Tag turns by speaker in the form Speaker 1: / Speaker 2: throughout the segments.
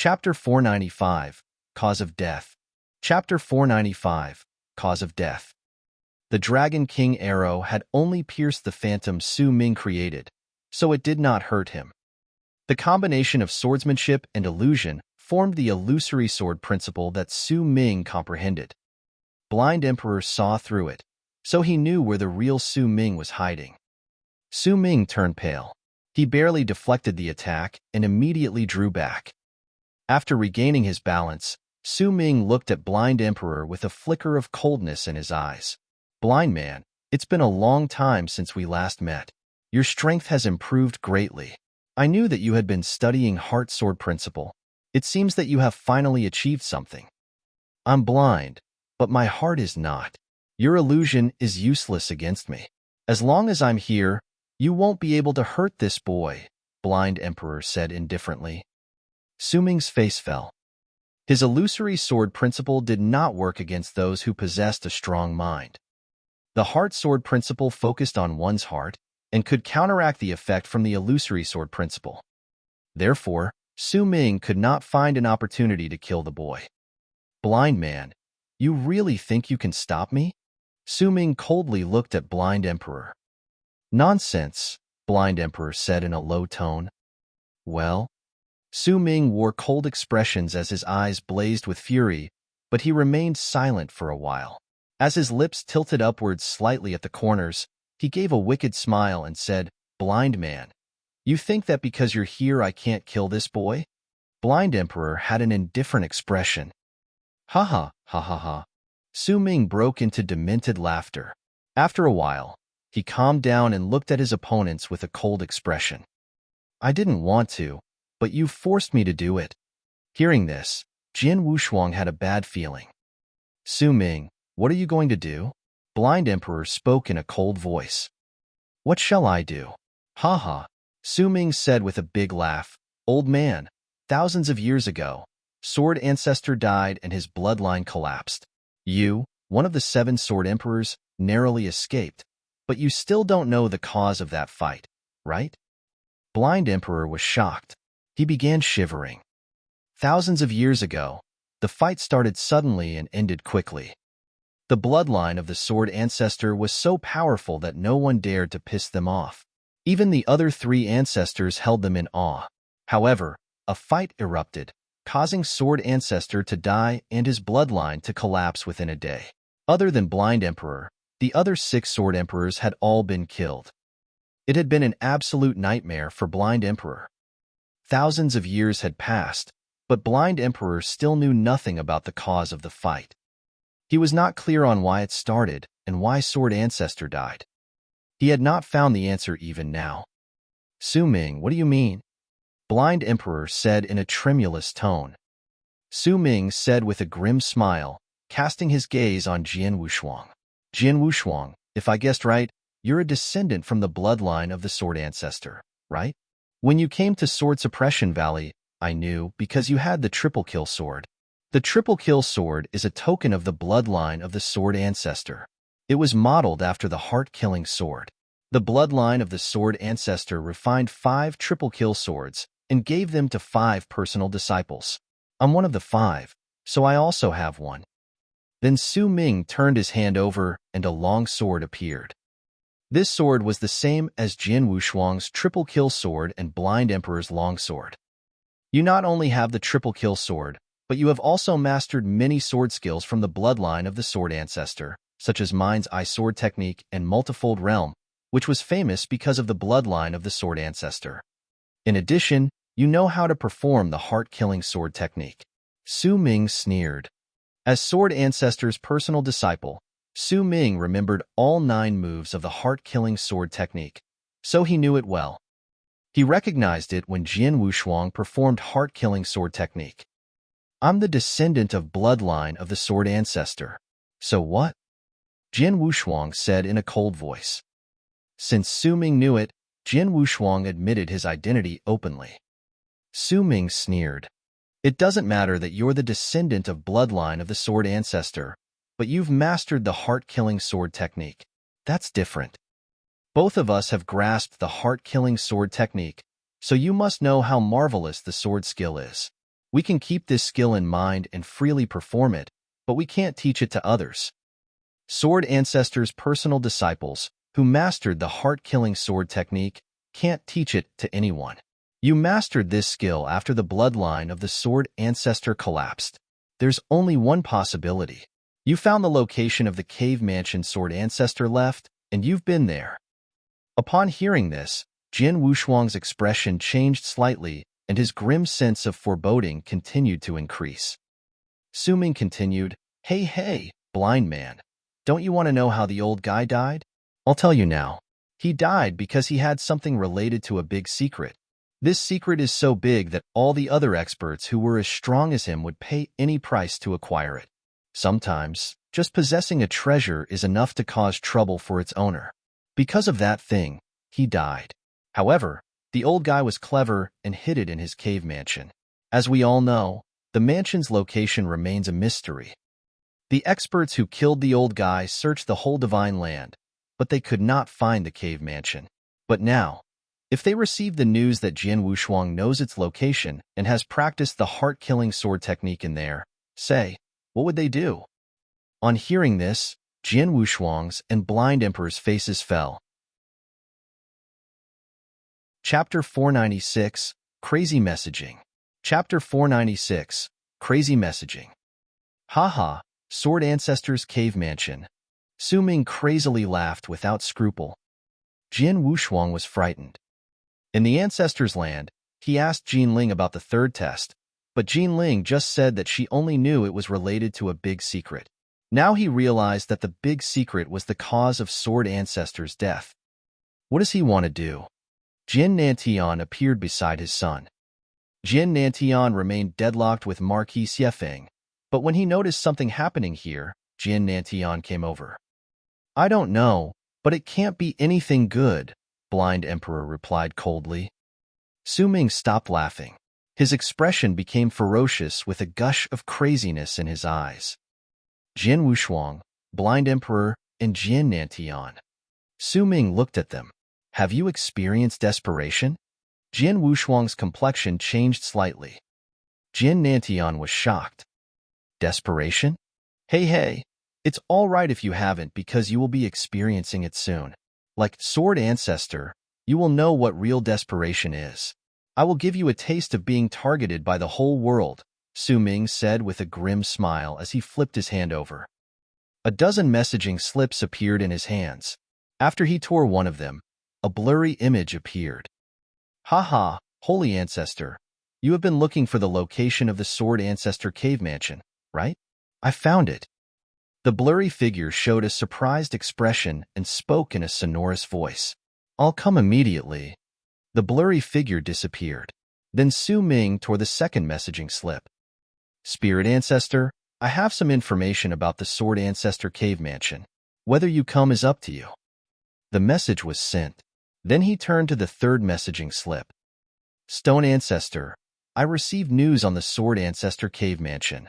Speaker 1: Chapter 495, Cause of Death. Chapter 495, Cause of Death. The Dragon King arrow had only pierced the phantom Su Ming created, so it did not hurt him. The combination of swordsmanship and illusion formed the illusory sword principle that Su Ming comprehended. Blind Emperor saw through it, so he knew where the real Su Ming was hiding. Su Ming turned pale. He barely deflected the attack and immediately drew back. After regaining his balance, Su Ming looked at Blind Emperor with a flicker of coldness in his eyes. "Blind man, it's been a long time since we last met. Your strength has improved greatly. I knew that you had been studying Heart Sword Principle. It seems that you have finally achieved something. I'm blind, but my heart is not. Your illusion is useless against me. As long as I'm here, you won't be able to hurt this boy," Blind Emperor said indifferently. Su Ming's face fell. His illusory sword principle did not work against those who possessed a strong mind. The Heart Sword Principle focused on one's heart and could counteract the effect from the illusory sword principle. Therefore, Su Ming could not find an opportunity to kill the boy. "Blind man, you really think you can stop me?" Su Ming coldly looked at Blind Emperor. "Nonsense," Blind Emperor said in a low tone. "Well?" Su Ming wore cold expressions as his eyes blazed with fury, but he remained silent for a while. As his lips tilted upwards slightly at the corners, he gave a wicked smile and said, "Blind man, you think that because you're here I can't kill this boy?" Blind Emperor had an indifferent expression. "Ha ha, ha ha ha." Su Ming broke into demented laughter. After a while, he calmed down and looked at his opponents with a cold expression. "I didn't want to, but you forced me to do it." Hearing this, Jian Wushuang had a bad feeling. "Su Ming, what are you going to do?" Blind Emperor spoke in a cold voice. "What shall I do?" "Ha ha," Su Ming said with a big laugh. "Old man, thousands of years ago, Sword Ancestor died and his bloodline collapsed. You, one of the 7 Sword Emperors, narrowly escaped, but you still don't know the cause of that fight, right?" Blind Emperor was shocked. He began shivering. Thousands of years ago, the fight started suddenly and ended quickly. The bloodline of the Sword Ancestor was so powerful that no one dared to piss them off. Even the other 3 ancestors held them in awe. However, a fight erupted, causing Sword Ancestor to die and his bloodline to collapse within a day. Other than Blind Emperor, the other 6 Sword Emperors had all been killed. It had been an absolute nightmare for Blind Emperor. Thousands of years had passed, but Blind Emperor still knew nothing about the cause of the fight. He was not clear on why it started and why Sword Ancestor died. He had not found the answer even now. "Su Ming, what do you mean?" Blind Emperor said in a tremulous tone. Su Ming said with a grim smile, casting his gaze on Jian Wushuang. "Jian Wushuang, if I guessed right, you're a descendant from the bloodline of the Sword Ancestor, right? When you came to Sword Suppression Valley, I knew because you had the triple kill sword. The triple kill sword is a token of the bloodline of the Sword Ancestor. It was modeled after the heart-killing sword. The bloodline of the Sword Ancestor refined 5 triple kill swords and gave them to 5 personal disciples. I'm one of the 5, so I also have one." Then Su Ming turned his hand over and a long sword appeared. This sword was the same as Jian Wushuang's triple kill sword and Blind Emperor's long sword. "You not only have the triple kill sword, but you have also mastered many sword skills from the bloodline of the Sword Ancestor, such as Mind's Eye Sword Technique and Multifold Realm, which was famous because of the bloodline of the Sword Ancestor. In addition, you know how to perform the heart-killing sword technique." Su Ming sneered. As Sword Ancestor's personal disciple, Su Ming remembered all 9 moves of the heart-killing sword technique, so he knew it well. He recognized it when Jian Wushuang performed heart-killing sword technique. "I'm the descendant of bloodline of the Sword Ancestor. So what?" Jian Wushuang said in a cold voice. Since Su Ming knew it, Jian Wushuang admitted his identity openly. Su Ming sneered. "It doesn't matter that you're the descendant of bloodline of the Sword Ancestor, but you've mastered the heart-killing sword technique. That's different. Both of us have grasped the heart-killing sword technique, so you must know how marvelous the sword skill is. We can keep this skill in mind and freely perform it, but we can't teach it to others. Sword ancestors' personal disciples, who mastered the heart-killing sword technique, can't teach it to anyone. You mastered this skill after the bloodline of the sword ancestor collapsed. There's only one possibility. You found the location of the cave mansion sword ancestor left, and you've been there. Upon hearing this, Jin Wushuang's expression changed slightly, and his grim sense of foreboding continued to increase. Su Ming continued, Hey, blind man. Don't you want to know how the old guy died? I'll tell you now. He died because he had something related to a big secret. This secret is so big that all the other experts who were as strong as him would pay any price to acquire it. Sometimes, just possessing a treasure is enough to cause trouble for its owner. Because of that thing, he died. However, the old guy was clever and hid it in his cave mansion. As we all know, the mansion's location remains a mystery. The experts who killed the old guy searched the whole divine land, but they could not find the cave mansion. But now, if they receive the news that Jin Wushuang knows its location and has practiced the heart-killing sword technique in there, say, what would they do? On hearing this, Jin Wushuang's and Blind Emperor's faces fell. Chapter 496, Crazy Messaging. Chapter 496, Crazy Messaging. Haha, Sword Ancestor's Cave Mansion. Su Ming crazily laughed without scruple. Jin Wushuang was frightened. In the Ancestor's Land, he asked Jin Ling about the third test, but Jin Ling just said that she only knew it was related to a big secret. Now he realized that the big secret was the cause of Sword Ancestor's death. What does he want to do? Jin Nantian appeared beside his son. Jin Nantian remained deadlocked with Marquis Xiefeng, but when he noticed something happening here, Jin Nantian came over. I don't know, but it can't be anything good, Blind Emperor replied coldly. Su Ming stopped laughing. His expression became ferocious with a gush of craziness in his eyes. Jin Wushuang, Blind Emperor, and Jin Nantian. Su Ming looked at them. Have you experienced desperation? Jin Wushuang's complexion changed slightly. Jin Nantian was shocked. Desperation? Hey, it's all right if you haven't because you will be experiencing it soon. Like Sword Ancestor, you will know what real desperation is. I will give you a taste of being targeted by the whole world, Su Ming said with a grim smile as he flipped his hand over. A dozen messaging slips appeared in his hands. After he tore one of them, a blurry image appeared. Haha, Holy Ancestor, you have been looking for the location of the Sword Ancestor Cave Mansion, right? I found it. The blurry figure showed a surprised expression and spoke in a sonorous voice. I'll come immediately. The blurry figure disappeared. Then Su Ming tore the second messaging slip. Spirit Ancestor, I have some information about the Sword Ancestor Cave Mansion. Whether you come is up to you. The message was sent. Then he turned to the third messaging slip. Stone Ancestor, I received news on the Sword Ancestor Cave Mansion.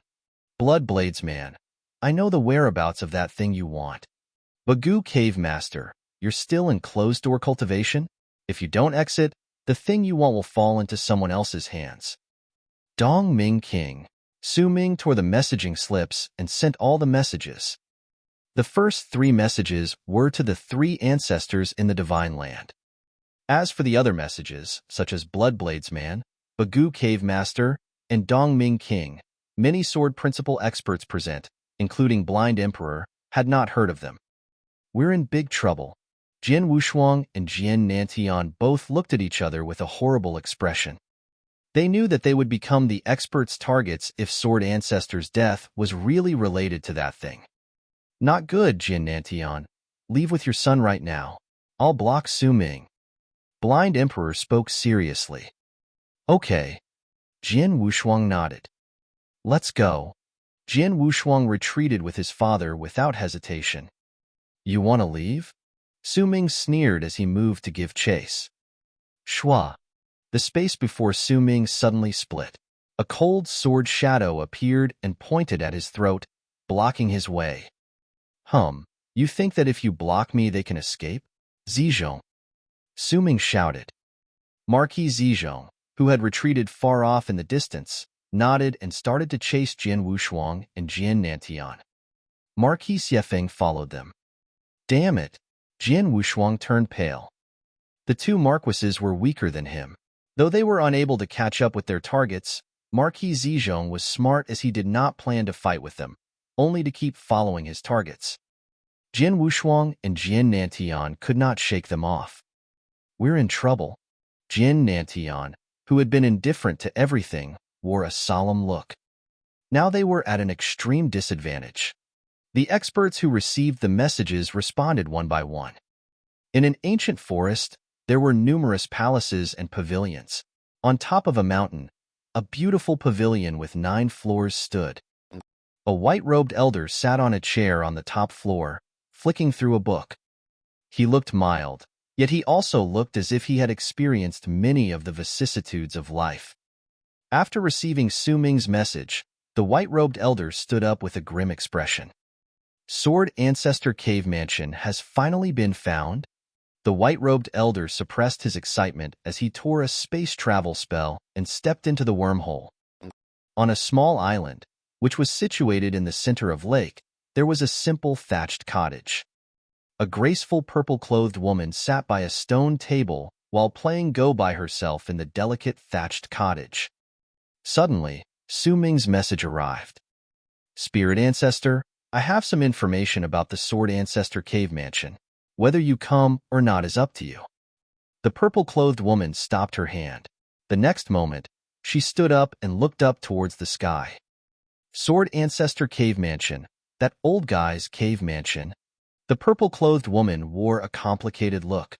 Speaker 1: Bloodbladesman, I know the whereabouts of that thing you want. Bagoo Cave Master, you're still in closed-door cultivation? If you don't exit, the thing you want will fall into someone else's hands. Dong Ming King. Su Ming tore the messaging slips and sent all the messages. The first 3 messages were to the 3 ancestors in the Divine Land. As for the other messages, such as Bloodbladesman, Bagoo Cave Master, and Dong Ming King, many sword principal experts present, including Blind Emperor, had not heard of them. We're in big trouble. Jin Wushuang and Jin Nantian both looked at each other with a horrible expression. They knew that they would become the experts' targets if Sword Ancestor's death was really related to that thing. Not good, Jin Nantian. Leave with your son right now. I'll block Su Ming. Blind Emperor spoke seriously. Okay. Jin Wushuang nodded. Let's go. Jin Wushuang retreated with his father without hesitation. You want to leave? Su Ming sneered as he moved to give chase. Shua. The space before Su Ming suddenly split. A cold sword shadow appeared and pointed at his throat, blocking his way. You think that if you block me they can escape? Zizhong. Su Ming shouted. Marquis Zizhong, who had retreated far off in the distance, nodded and started to chase Jian Wushuang and Jian Nantian. Marquis Xiefeng followed them. Damn it! Jian Wushuang turned pale. The two marquises were weaker than him. Though they were unable to catch up with their targets, Marquis Zizhong was smart as he did not plan to fight with them, only to keep following his targets. Jian Wushuang and Jian Nantian could not shake them off. We're in trouble. Jian Nantian, who had been indifferent to everything, wore a solemn look. Now they were at an extreme disadvantage. The experts who received the messages responded one by one. In an ancient forest, there were numerous palaces and pavilions. On top of a mountain, a beautiful pavilion with 9 floors stood. A white-robed elder sat on a chair on the top floor, flicking through a book. He looked mild, yet he also looked as if he had experienced many of the vicissitudes of life. After receiving Su Ming's message, the white-robed elder stood up with a grim expression. Sword Ancestor Cave Mansion has finally been found? The white-robed elder suppressed his excitement as he tore a space travel spell and stepped into the wormhole. On a small island, which was situated in the center of lake, there was a simple thatched cottage. A graceful purple-clothed woman sat by a stone table while playing Go by herself in the delicate thatched cottage. Suddenly, Su Ming's message arrived. Spirit Ancestor, I have some information about the Sword Ancestor Cave Mansion. Whether you come or not is up to you. The purple-clothed woman stopped her hand. The next moment, she stood up and looked up towards the sky. Sword Ancestor Cave Mansion, that old guy's cave mansion. The purple-clothed woman wore a complicated look.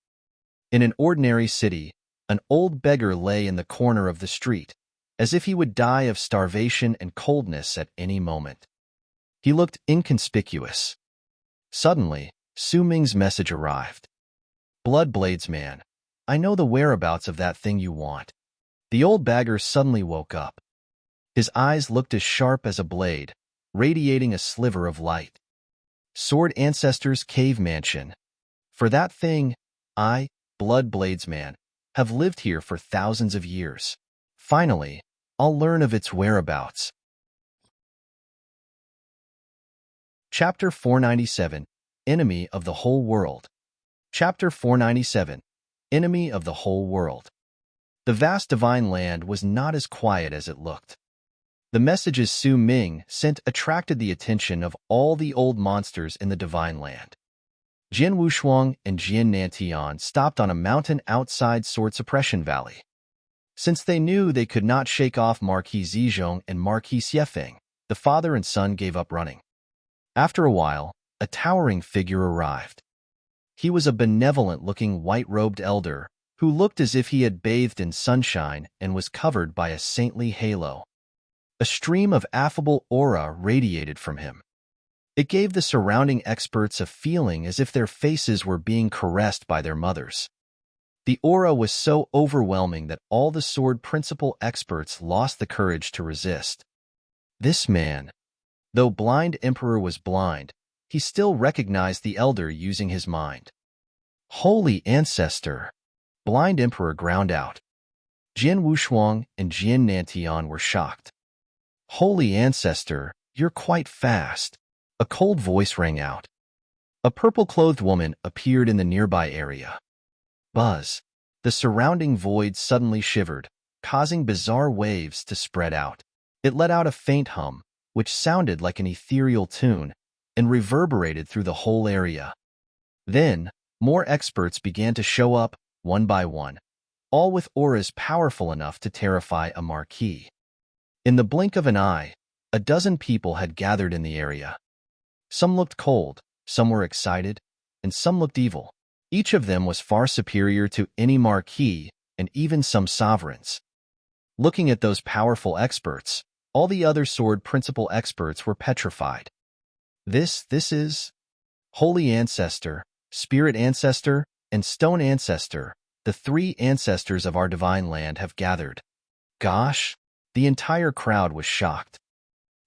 Speaker 1: In an ordinary city, an old beggar lay in the corner of the street, as if he would die of starvation and coldness at any moment. He looked inconspicuous. Suddenly, Su Ming's message arrived. Bloodbladesman, I know the whereabouts of that thing you want. The old beggar suddenly woke up. His eyes looked as sharp as a blade, radiating a sliver of light. Sword Ancestor's Cave Mansion. For that thing, I, Bloodbladesman, have lived here for thousands of years. Finally, I'll learn of its whereabouts. Chapter 497, Enemy of the Whole World. Chapter 497, Enemy of the Whole World. The vast divine land was not as quiet as it looked. The messages Su Ming sent attracted the attention of all the old monsters in the divine land. Jian Wushuang and Jian Nantian stopped on a mountain outside Sword Suppression Valley. Since they knew they could not shake off Marquis Zizhong and Marquis Xiefeng, the father and son gave up running. After a while, a towering figure arrived. He was a benevolent-looking white-robed elder who looked as if he had bathed in sunshine and was covered by a saintly halo. A stream of affable aura radiated from him. It gave the surrounding experts a feeling as if their faces were being caressed by their mothers. The aura was so overwhelming that all the sword principal experts lost the courage to resist. This man, though Blind Emperor was blind, he still recognized the elder using his mind. Holy Ancestor! Blind Emperor ground out. Jian Wushuang and Jian Nantian were shocked. Holy Ancestor, you're quite fast. A cold voice rang out. A purple-clothed woman appeared in the nearby area. Buzz. The surrounding void suddenly shivered, causing bizarre waves to spread out. It let out a faint hum, which sounded like an ethereal tune, and reverberated through the whole area. Then, more experts began to show up, one by one, all with auras powerful enough to terrify a marquis. In the blink of an eye, a dozen people had gathered in the area. Some looked cold, some were excited, and some looked evil. Each of them was far superior to any marquis and even some sovereigns. Looking at those powerful experts, all the other sword principal experts were petrified. This is Holy Ancestor, Spirit Ancestor, and Stone Ancestor. The 3 ancestors of our divine land have gathered. Gosh, the entire crowd was shocked.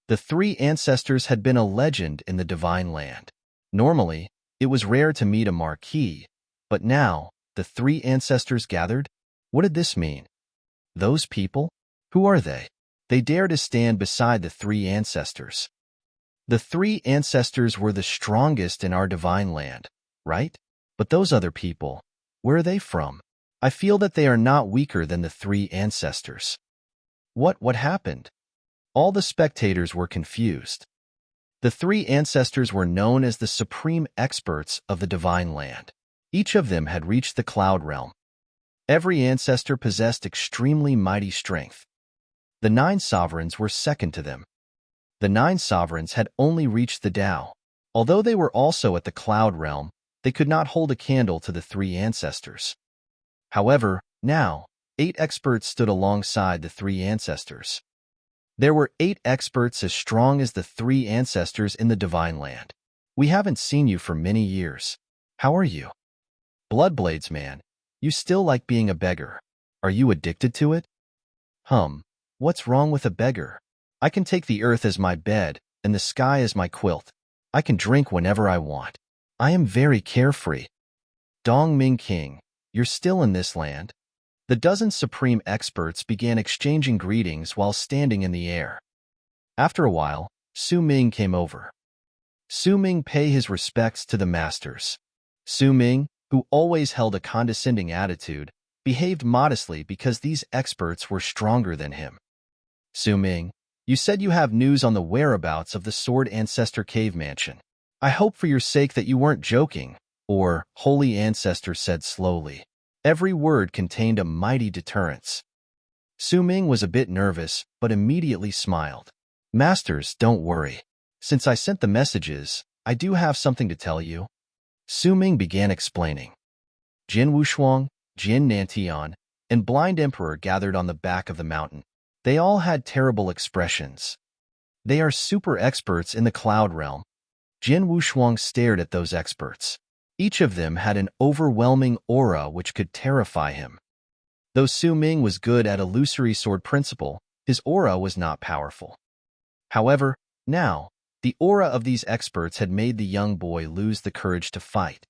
Speaker 1: The 3 ancestors had been a legend in the divine land. Normally, it was rare to meet a marquis, but now, the 3 ancestors gathered? What did this mean? Those people? Who are they? They dare to stand beside the three ancestors. The three ancestors were the strongest in our divine land, right? But those other people, where are they from? I feel that they are not weaker than the three ancestors. What happened? All the spectators were confused. The three ancestors were known as the supreme experts of the divine land. Each of them had reached the cloud realm. Every ancestor possessed extremely mighty strength. The 9 sovereigns were second to them. The 9 sovereigns had only reached the Tao. Although they were also at the cloud realm, they could not hold a candle to the 3 ancestors. However, now, 8 experts stood alongside the 3 ancestors. There were 8 experts as strong as the 3 ancestors in the divine land. We haven't seen you for many years. How are you? Bloodblades man, you still like being a beggar. Are you addicted to it? What's wrong with a beggar? I can take the earth as my bed and the sky as my quilt. I can drink whenever I want. I am very carefree. Dongming King, you're still in this land? The dozen supreme experts began exchanging greetings while standing in the air. After a while, Su Ming came over. Su Ming paid his respects to the masters. Su Ming, who always held a condescending attitude, behaved modestly because these experts were stronger than him. Su Ming, you said you have news on the whereabouts of the Sword Ancestor Cave Mansion. I hope for your sake that you weren't joking, or Holy Ancestor said slowly. Every word contained a mighty deterrence. Su Ming was a bit nervous, but immediately smiled. Masters, don't worry. Since I sent the messages, I do have something to tell you. Su Ming began explaining. Jin Wushuang, Jin Nantian, and Blind Emperor gathered on the back of the mountain. They all had terrible expressions. They are super experts in the cloud realm. Jin Wushuang stared at those experts. Each of them had an overwhelming aura which could terrify him. Though Su Ming was good at illusory sword principle, his aura was not powerful. However, now, the aura of these experts had made the young boy lose the courage to fight.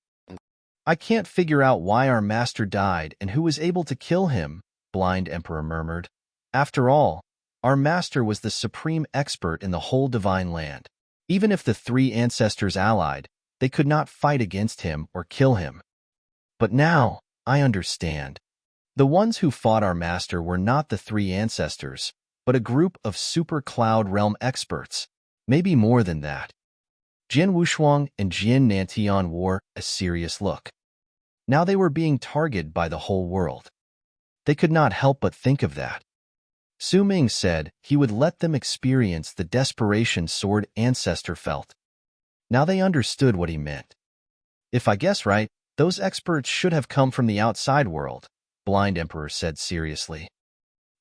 Speaker 1: I can't figure out why our master died and who was able to kill him, Blind Emperor murmured. After all, our master was the supreme expert in the whole divine land. Even if the 3 ancestors allied, they could not fight against him or kill him. But now, I understand. The ones who fought our master were not the 3 ancestors, but a group of super cloud realm experts, maybe more than that. Jin Wushuang and Jin Nantian wore a serious look. Now they were being targeted by the whole world. They could not help but think of that. Su Ming said he would let them experience the desperation Sword Ancestor felt. Now they understood what he meant. If I guess right, those experts should have come from the outside world, Blind Emperor said seriously.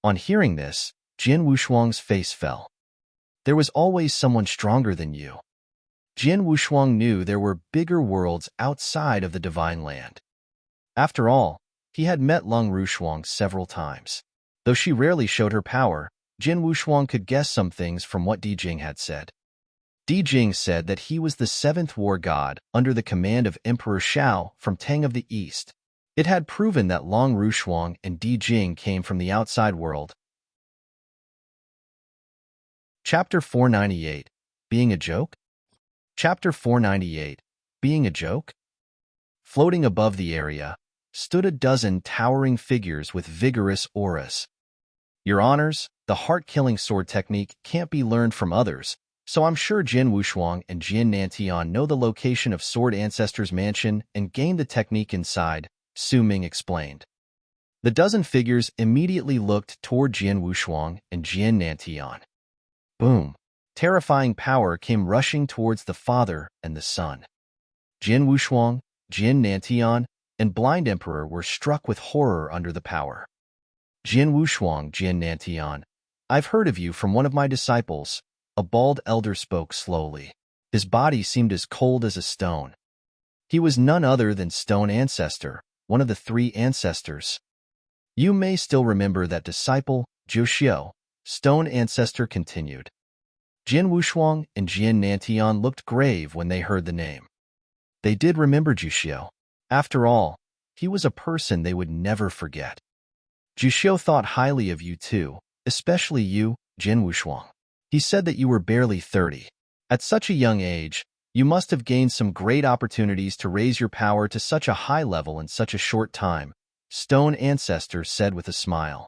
Speaker 1: On hearing this, Jin Wushuang's face fell. There was always someone stronger than you. Jin Wushuang knew there were bigger worlds outside of the divine land. After all, he had met Lung Rushuang several times. Though she rarely showed her power, Jin Wushuang could guess some things from what Di Jing had said. Di Jing said that he was the 7th war god under the command of Emperor Shao from Tang of the East. It had proven that Long Rushuang and Di Jing came from the outside world. Chapter 498. Being a Joke? Chapter 498. Being a Joke? Floating above the area, stood a dozen towering figures with vigorous auras. Your honors, the heart-killing sword technique can't be learned from others, so I'm sure Jin Wushuang and Jin Nantian know the location of Sword Ancestor's mansion and gained the technique inside, Su Ming explained. The dozen figures immediately looked toward Jin Wushuang and Jin Nantian. Boom! Terrifying power came rushing towards the father and the son. Jin Wushuang, Jin Nantian, and Blind Emperor were struck with horror under the power. Jin Wushuang, Jin Nantian, I've heard of you from one of my disciples. A bald elder spoke slowly. His body seemed as cold as a stone. He was none other than Stone Ancestor, one of the 3 ancestors. You may still remember that disciple, Jiuxiu, Stone Ancestor continued. Jin Wushuang and Jin Nantian looked grave when they heard the name. They did remember Jiuxiu. After all, he was a person they would never forget. Jiuxiu thought highly of you too, especially you, Jin Wushuang. He said that you were barely 30. At such a young age, you must have gained some great opportunities to raise your power to such a high level in such a short time, Stone Ancestor said with a smile.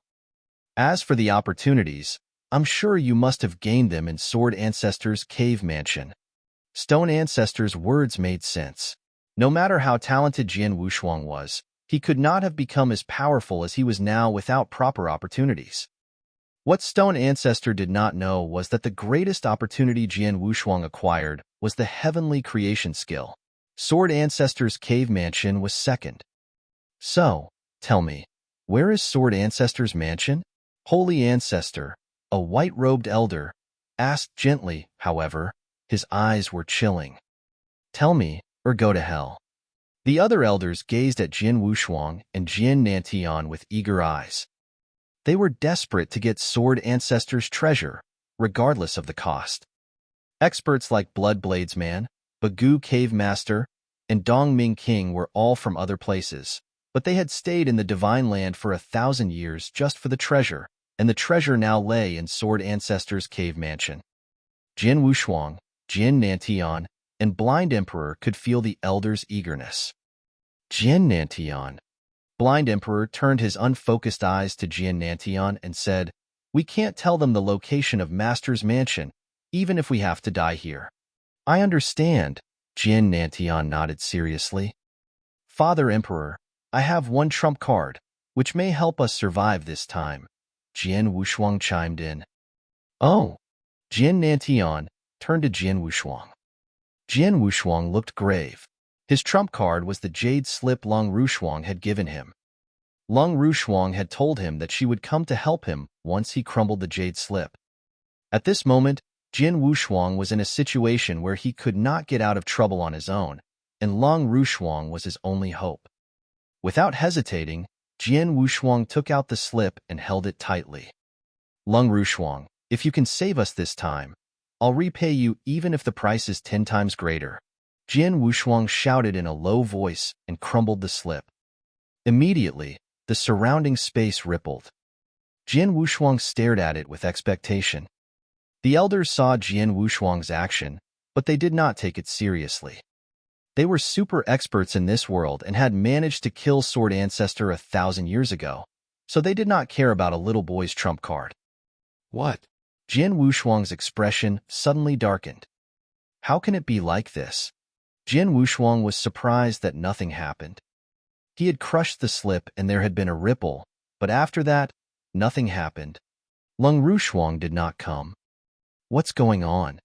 Speaker 1: As for the opportunities, I'm sure you must have gained them in Sword Ancestor's cave mansion. Stone Ancestor's words made sense. No matter how talented Jin Wushuang was, he could not have become as powerful as he was now without proper opportunities. What Stone Ancestor did not know was that the greatest opportunity Jin Wushuang acquired was the heavenly creation skill. Sword Ancestor's cave mansion was second. So, tell me, where is Sword Ancestor's mansion? Holy Ancestor, a white-robed elder, asked gently, however, his eyes were chilling. Tell me, or go to hell. The other elders gazed at Jin Wushuang and Jin Nantian with eager eyes. They were desperate to get Sword Ancestor's treasure, regardless of the cost. Experts like Bloodblades Man, Bagu Cave Master, and Dongming King were all from other places, but they had stayed in the Divine Land for 1,000 years just for the treasure, and the treasure now lay in Sword Ancestor's cave mansion. Jin Wushuang, Jin Nantian, and Blind Emperor could feel the elders' eagerness. Jin Nantian. Blind Emperor turned his unfocused eyes to Jin Nantian and said, "We can't tell them the location of Master's mansion, even if we have to die here." "I understand," Jin Nantian nodded seriously. "Father Emperor, I have one trump card, which may help us survive this time," Jin Wushuang chimed in. "Oh." Jin Nantian turned to Jin Wushuang. Jin Wushuang looked grave. His trump card was the jade slip Long Rushuang had given him. Long Rushuang had told him that she would come to help him once he crumbled the jade slip. At this moment, Jin Wushuang was in a situation where he could not get out of trouble on his own, and Long Rushuang was his only hope. Without hesitating, Jin Wushuang took out the slip and held it tightly. "Long Rushuang, if you can save us this time, I'll repay you even if the price is 10 times greater." Jin Wushuang shouted in a low voice and crumbled the slip. Immediately, the surrounding space rippled. Jin Wushuang stared at it with expectation. The elders saw Jin Wushuang's action, but they did not take it seriously. They were super experts in this world and had managed to kill Sword Ancestor 1,000 years ago, so they did not care about a little boy's trump card. "What?" Jin Wushuang's expression suddenly darkened. "How can it be like this?" Jin Wushuang was surprised that nothing happened. He had crushed the slip and there had been a ripple, but after that, nothing happened. Long Rushuang did not come. "What's going on?"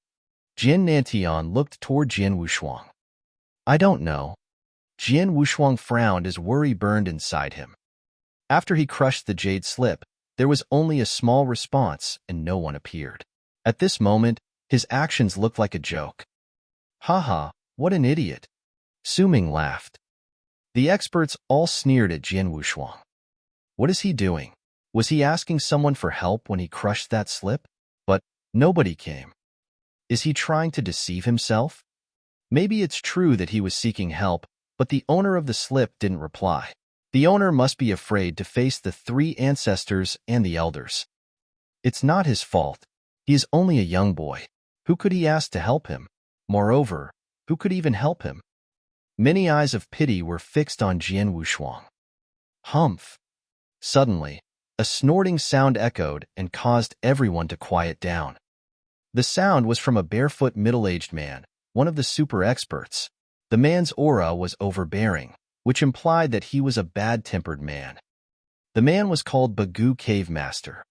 Speaker 1: Jin Nantian looked toward Jin Wushuang. "I don't know." Jin Wushuang frowned as worry burned inside him. After he crushed the jade slip, there was only a small response and no one appeared. At this moment, his actions looked like a joke. "Haha, what an idiot." Su Ming laughed. The experts all sneered at Jin Wushuang. What is he doing? Was he asking someone for help when he crushed that slip? But nobody came. Is he trying to deceive himself? Maybe it's true that he was seeking help, but the owner of the slip didn't reply. The owner must be afraid to face the 3 ancestors and the elders. It's not his fault. He is only a young boy. Who could he ask to help him? Moreover, who could even help him? Many eyes of pity were fixed on Jin Wushuang. Humph! Suddenly, a snorting sound echoed and caused everyone to quiet down. The sound was from a barefoot middle-aged man, one of the super experts. The man's aura was overbearing, which implied that he was a bad-tempered man. The man was called Bagu Cave Master.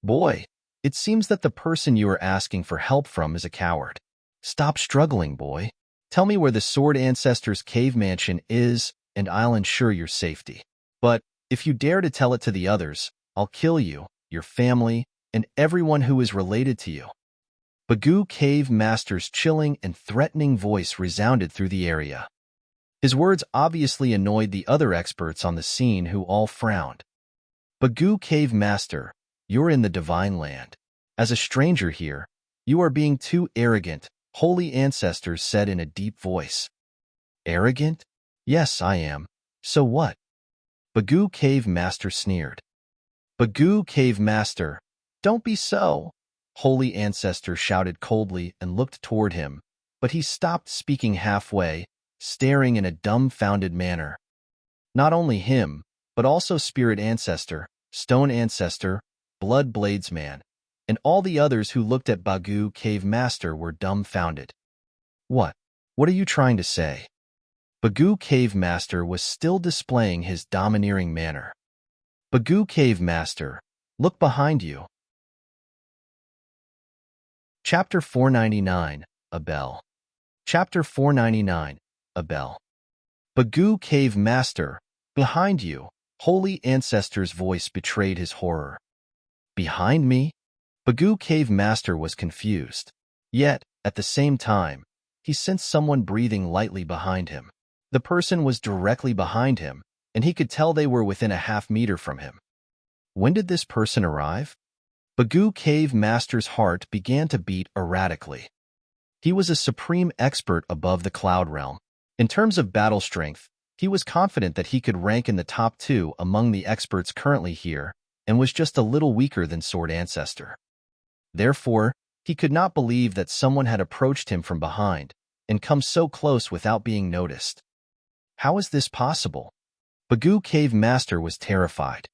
Speaker 1: "Boy, it seems that the person you are asking for help from is a coward. Stop struggling, boy. Tell me where the Sword Ancestor's cave mansion is, and I'll ensure your safety. But if you dare to tell it to the others, I'll kill you, your family, and everyone who is related to you." Bagu Cave Master's chilling and threatening voice resounded through the area. His words obviously annoyed the other experts on the scene who all frowned. "Bagu Cave Master, you're in the Divine Land. As a stranger here, you are being too arrogant," Holy Ancestors said in a deep voice. "Arrogant? Yes, I am. So what?" Bagu Cave Master sneered. "Bagu Cave Master, don't be so," Holy Ancestor shouted coldly and looked toward him, but he stopped speaking halfway, staring in a dumbfounded manner. Not only him, but also Spirit Ancestor, Stone Ancestor, Blood Bladesman, and all the others who looked at Bagoo Cave Master were dumbfounded. What? What are you trying to say? Bagoo Cave Master was still displaying his domineering manner. Bagoo Cave Master, look behind you. Chapter 499, A Bell. Chapter 499, A Bell. Bagoo Cave Master, behind you. Holy Ancestor's voice betrayed his horror. Behind me? Bagoo Cave Master was confused. Yet, at the same time, he sensed someone breathing lightly behind him. The person was directly behind him, and he could tell they were within a half-meter from him. When did this person arrive? Bagoo Cave Master's heart began to beat erratically. He was a supreme expert above the Cloud Realm. In terms of battle strength, he was confident that he could rank in the top 2 among the experts currently here, and was just a little weaker than Sword Ancestor. Therefore, he could not believe that someone had approached him from behind, and come so close without being noticed. How is this possible? Bagoo Cave Master was terrified,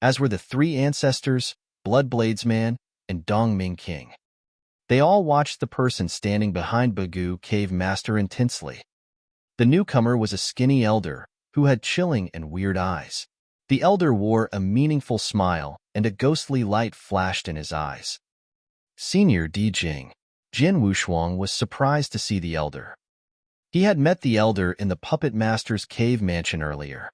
Speaker 1: as were the 3 ancestors, Blood Bladesman, and Dongming King. They all watched the person standing behind Bagoo Cave Master intensely. The newcomer was a skinny elder who had chilling and weird eyes. The elder wore a meaningful smile, and a ghostly light flashed in his eyes. Senior Di Jing. Jin Wushuang was surprised to see the elder. He had met the elder in the Puppet Master's cave mansion earlier.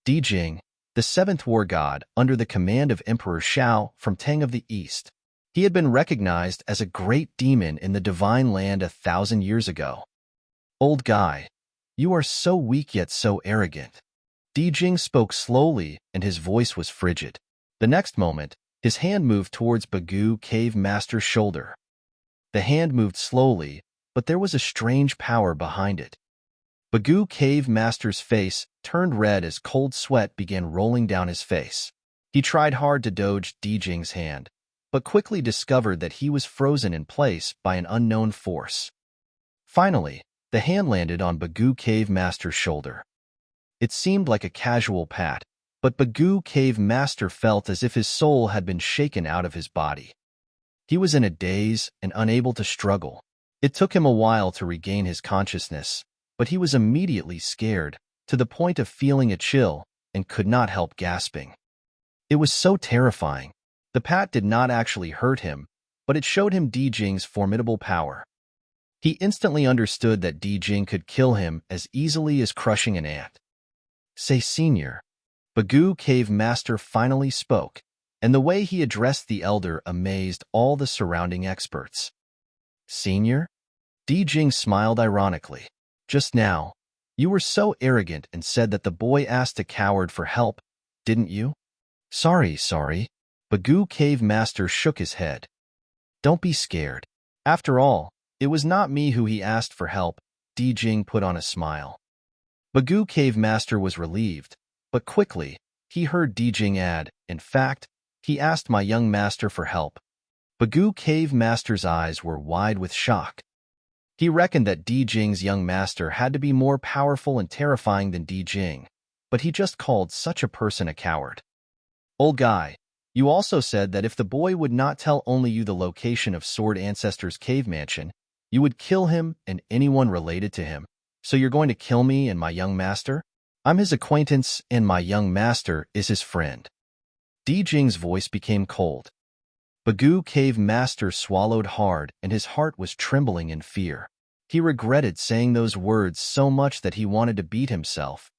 Speaker 1: Di Jing, the 7th war god under the command of Emperor Shao from Tang of the East. He had been recognized as a great demon in the divine land 1,000 years ago. Old guy, you are so weak yet so arrogant. Di Jing spoke slowly, and his voice was frigid. The next moment, his hand moved towards Bagoo Cave Master's shoulder. The hand moved slowly, but there was a strange power behind it. Bagoo Cave Master's face turned red as cold sweat began rolling down his face. He tried hard to dodge Di Jing's hand, but quickly discovered that he was frozen in place by an unknown force. Finally, the hand landed on Bagoo Cave Master's shoulder. It seemed like a casual pat, but Bagoo Cave Master felt as if his soul had been shaken out of his body. He was in a daze and unable to struggle. It took him a while to regain his consciousness, but he was immediately scared, to the point of feeling a chill, and could not help gasping. It was so terrifying. The pat did not actually hurt him, but it showed him Di Jing's formidable power. He instantly understood that Di Jing could kill him as easily as crushing an ant. Say, Senior. Bagoo Cave Master finally spoke, and the way he addressed the elder amazed all the surrounding experts. Senior? Di Jing smiled ironically. Just now, you were so arrogant and said that the boy asked a coward for help, didn't you? Sorry. Bagoo Cave Master shook his head. Don't be scared. After all, it was not me who he asked for help. Di Jing put on a smile. Bagoo Cave Master was relieved, but quickly, he heard Di Jing add, in fact, he asked my young master for help. Bagoo Cave Master's eyes were wide with shock. He reckoned that Di Jing's young master had to be more powerful and terrifying than Di Jing, but he just called such a person a coward. Old guy, you also said that if the boy would not tell only you the location of Sword Ancestor's cave mansion, you would kill him and anyone related to him. So you're going to kill me and my young master? I'm his acquaintance, and my young master is his friend. Di Jing's voice became cold. Bagoo Cave Master swallowed hard, and his heart was trembling in fear. He regretted saying those words so much that he wanted to beat himself.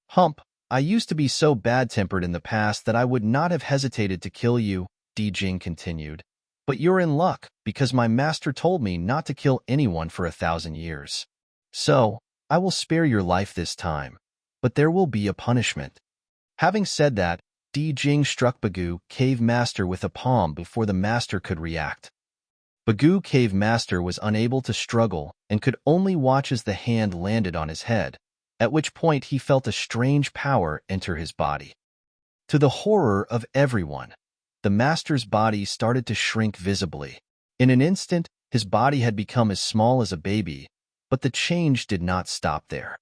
Speaker 1: Hump, I used to be so bad-tempered in the past that I would not have hesitated to kill you, Di Jing continued. But you're in luck, because my master told me not to kill anyone for 1,000 years. So, I will spare your life this time, but there will be a punishment. Having said that, Di Jing struck Bagoo Cave Master with a palm before the master could react. Bagoo Cave Master was unable to struggle and could only watch as the hand landed on his head, at which point he felt a strange power enter his body. To the horror of everyone, the master's body started to shrink visibly. In an instant, his body had become as small as a baby, but the change did not stop there.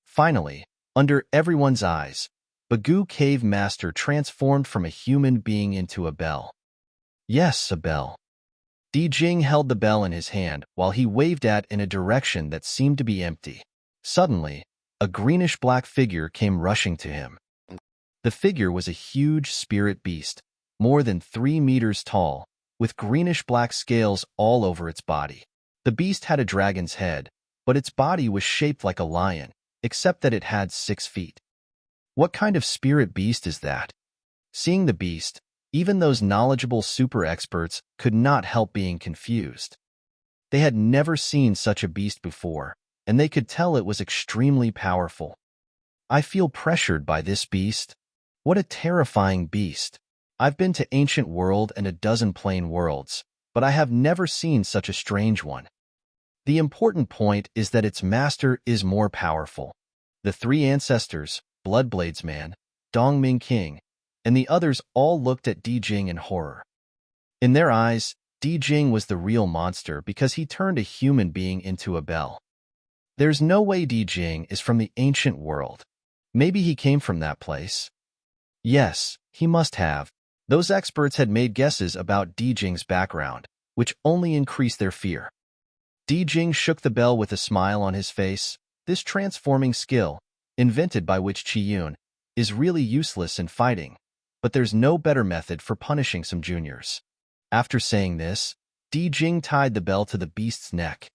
Speaker 1: Finally, under everyone's eyes, Bagoo Cave Master transformed from a human being into a bell. Yes, a bell. Di Jing held the bell in his hand while he waved at in a direction that seemed to be empty. Suddenly, a greenish-black figure came rushing to him. The figure was a huge spirit beast, more than 3 meters tall, with greenish-black scales all over its body. The beast had a dragon's head, but its body was shaped like a lion, except that it had 6 feet. What kind of spirit beast is that? Seeing the beast, even those knowledgeable super experts could not help being confused. They had never seen such a beast before, and they could tell it was extremely powerful. I feel pressured by this beast. What a terrifying beast. I've been to Ancient World and a dozen Plane Worlds, but I have never seen such a strange one. The important point is that its master is more powerful. The 3 ancestors, Bloodbladesman, Dongming King, and the others all looked at Di Jing in horror. In their eyes, Di Jing was the real monster because he turned a human being into a bell. There's no way Di Jing is from the Ancient World. Maybe he came from that place. Yes, he must have. Those experts had made guesses about Di Jing's background, which only increased their fear. Di Jing shook the bell with a smile on his face. This transforming skill, invented by Witch Qiyun, is really useless in fighting, but there's no better method for punishing some juniors. After saying this, Di Jing tied the bell to the beast's neck.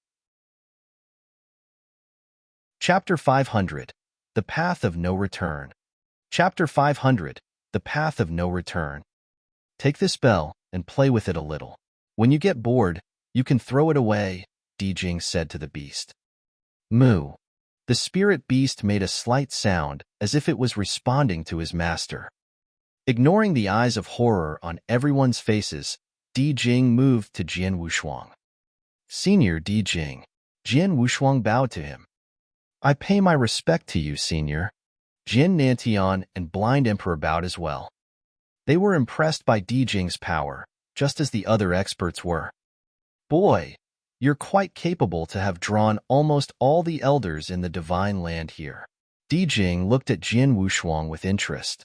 Speaker 1: Chapter 500. The Path of No Return. Chapter 500. The Path of No Return. Take this bell and play with it a little. When you get bored, you can throw it away, Di Jing said to the beast. Moo. The spirit beast made a slight sound as if it was responding to his master. Ignoring the eyes of horror on everyone's faces, Di Jing moved to Jian Wushuang. Senior Di Jing. Jian Wushuang bowed to him. I pay my respect to you, Senior. Jin Nantian and Blind Emperor bowed as well. They were impressed by Di Jing's power, just as the other experts were. Boy, you're quite capable to have drawn almost all the elders in the divine land here. Di Jing looked at Jian Wushuang with interest.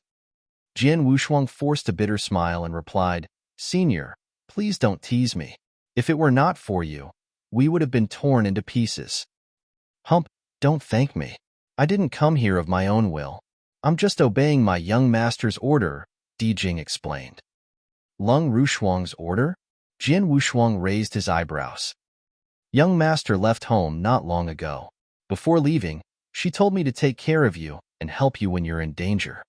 Speaker 1: Jian Wushuang forced a bitter smile and replied, Senior, please don't tease me. If it were not for you, we would have been torn into pieces. Hump, don't thank me. I didn't come here of my own will. I'm just obeying my young master's order, Di Jing explained. Lung Rushuang's order? Jian Wushuang raised his eyebrows. Young master left home not long ago. Before leaving, she told me to take care of you and help you when you're in danger.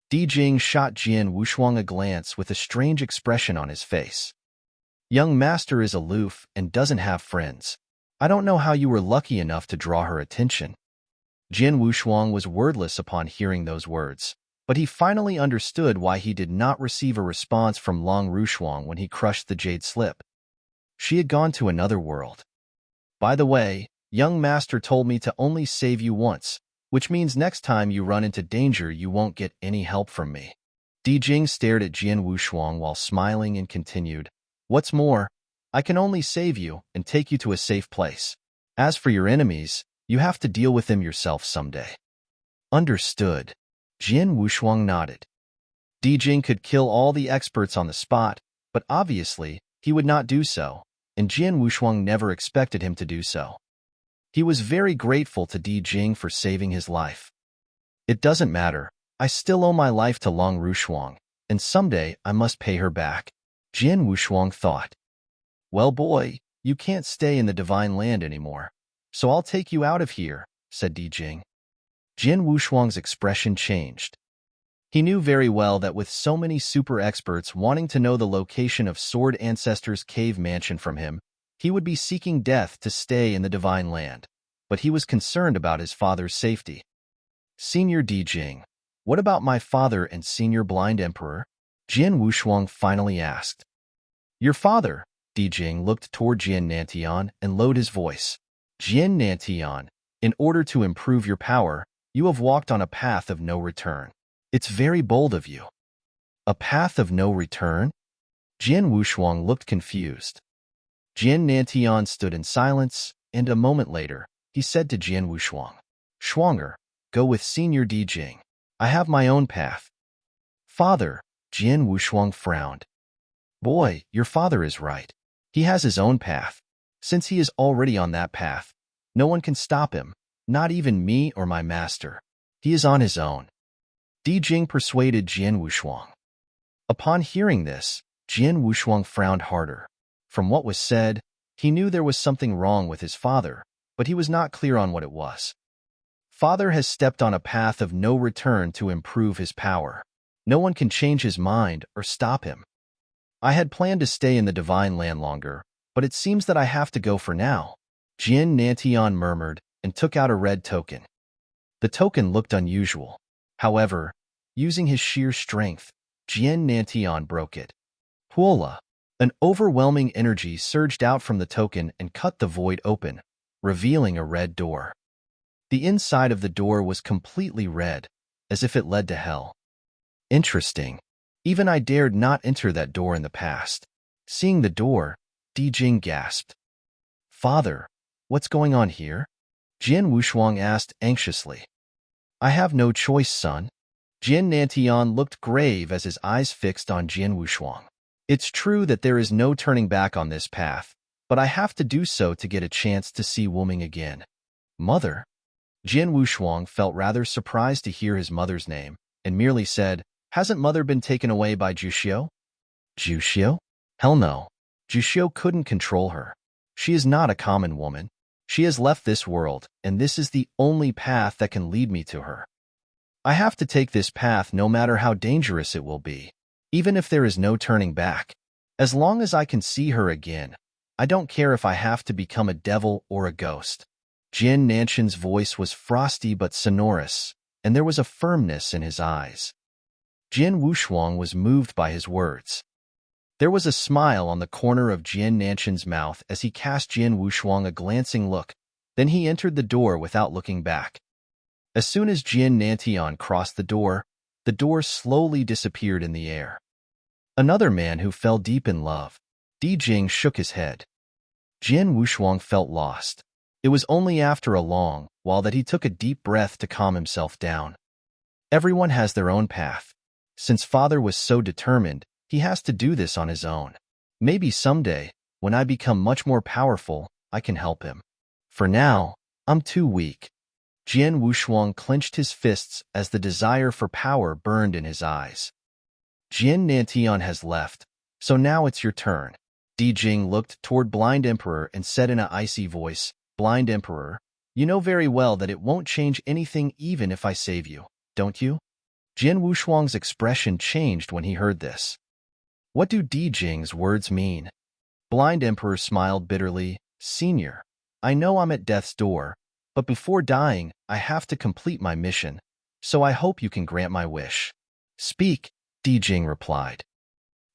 Speaker 1: Di Jing shot Jian Wushuang a glance with a strange expression on his face. Young master is aloof and doesn't have friends. I don't know how you were lucky enough to draw her attention. Jian Wushuang was wordless upon hearing those words, but he finally understood why he did not receive a response from Long Rushuang when he crushed the jade slip. She had gone to another world. By the way, young master told me to only save you once, which means next time you run into danger you won't get any help from me. Di Jing stared at Jian Wushuang while smiling and continued, What's more, I can only save you and take you to a safe place. As for your enemies, you have to deal with them yourself someday. Understood. Jian Wushuang nodded. Di Jing could kill all the experts on the spot, but obviously, he would not do so, and Jian Wushuang never expected him to do so. He was very grateful to Di Jing for saving his life. It doesn't matter. I still owe my life to Long Rushuang, and someday I must pay her back, Jian Wushuang thought. Well, boy, you can't stay in the divine land anymore, so I'll take you out of here, said Di Jing. Jian Wushuang's expression changed. He knew very well that with so many super experts wanting to know the location of Sword Ancestor's cave mansion from him, he would be seeking death to stay in the divine land, but he was concerned about his father's safety. Senior Di Jing, what about my father and Senior Blind Emperor? Jian Wushuang finally asked. Your father, Di Jing looked toward Jian Nantian and lowered his voice. Jian Nantian, in order to improve your power, you have walked on a path of no return. It's very bold of you. A path of no return? Jian Wushuang looked confused. Jian Nantian stood in silence, and a moment later, he said to Jian Wushuang, "Shuanger, go with Senior Di Jing. I have my own path." "Father," Jian Wushuang frowned. "Boy, your father is right. He has his own path. Since he is already on that path, no one can stop him, not even me or my master. He is on his own." Di Jing persuaded Jian Wushuang. Upon hearing this, Jian Wushuang frowned harder. From what was said, he knew there was something wrong with his father, but he was not clear on what it was. Father has stepped on a path of no return to improve his power. No one can change his mind or stop him. I had planned to stay in the Divine Land longer, but it seems that I have to go for now, Jian Nantian murmured and took out a red token. The token looked unusual. However, using his sheer strength, Jian Nantian broke it. Voila! An overwhelming energy surged out from the token and cut the void open, revealing a red door. The inside of the door was completely red, as if it led to hell. Interesting. Even I dared not enter that door in the past. Seeing the door, Di Jing gasped. "Father, what's going on here?" Jian Wushuang asked anxiously. "I have no choice, son." Jian Nantian looked grave as his eyes fixed on Jian Wushuang. "It's true that there is no turning back on this path, but I have to do so to get a chance to see Wuming again." "Mother?" Jian Wushuang felt rather surprised to hear his mother's name, and merely said, "Hasn't mother been taken away by Juxiu?" "Juxiu? Hell no. Juxiu couldn't control her. She is not a common woman. She has left this world, and this is the only path that can lead me to her. I have to take this path no matter how dangerous it will be, even if there is no turning back. As long as I can see her again, I don't care if I have to become a devil or a ghost." Jian Nanshan's voice was frosty but sonorous, and there was a firmness in his eyes. Jian Wushuang was moved by his words. There was a smile on the corner of Jian Nanshan's mouth as he cast Jian Wushuang a glancing look, then he entered the door without looking back. As soon as Jian Nantian crossed the door slowly disappeared in the air. Another man who fell deep in love. Di Jing shook his head. Jian Wushuang felt lost. It was only after a long while that he took a deep breath to calm himself down. Everyone has their own path. Since father was so determined, he has to do this on his own. Maybe someday, when I become much more powerful, I can help him. For now, I'm too weak. Jian Wushuang clenched his fists as the desire for power burned in his eyes. Jian Nantian has left, so now it's your turn. Di Jing looked toward Blind Emperor and said in an icy voice, "Blind Emperor, you know very well that it won't change anything even if I save you, don't you?" Jian Wushuang's expression changed when he heard this. What do Di Jing's words mean? Blind Emperor smiled bitterly, "Senior, I know I'm at death's door, but before dying, I have to complete my mission, so I hope you can grant my wish." "Speak," Di Jing replied.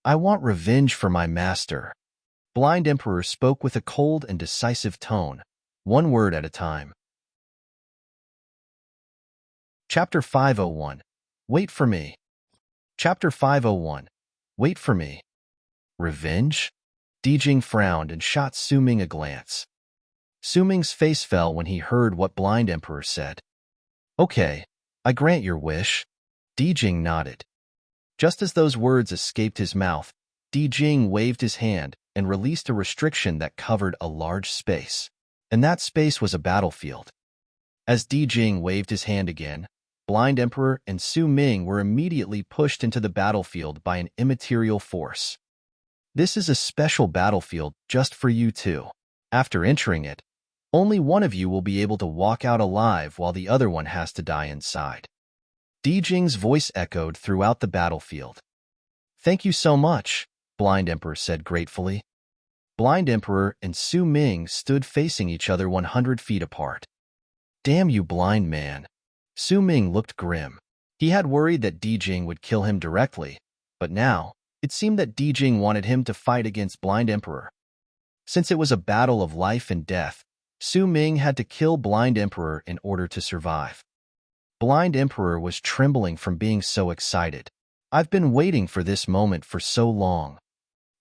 Speaker 1: "I want revenge for my master." Blind Emperor spoke with a cold and decisive tone, one word at a time. Chapter 501. Wait for me. Chapter 501. Wait for me. Revenge? Di Jing frowned and shot Su Ming a glance. Su Ming's face fell when he heard what Blind Emperor said. "Okay, I grant your wish." Di Jing nodded. Just as those words escaped his mouth, Di Jing waved his hand and released a restriction that covered a large space. And that space was a battlefield. As Di Jing waved his hand again, Blind Emperor and Su Ming were immediately pushed into the battlefield by an immaterial force. This is a special battlefield just for you two. After entering it, only one of you will be able to walk out alive while the other one has to die inside. Di Jing's voice echoed throughout the battlefield. "Thank you so much," Blind Emperor said gratefully. Blind Emperor and Su Ming stood facing each other 100 feet apart. "Damn you, blind man." Su Ming looked grim. He had worried that Di Jing would kill him directly, but now, it seemed that Di Jing wanted him to fight against Blind Emperor. Since it was a battle of life and death, Su Ming had to kill Blind Emperor in order to survive. Blind Emperor was trembling from being so excited. I've been waiting for this moment for so long.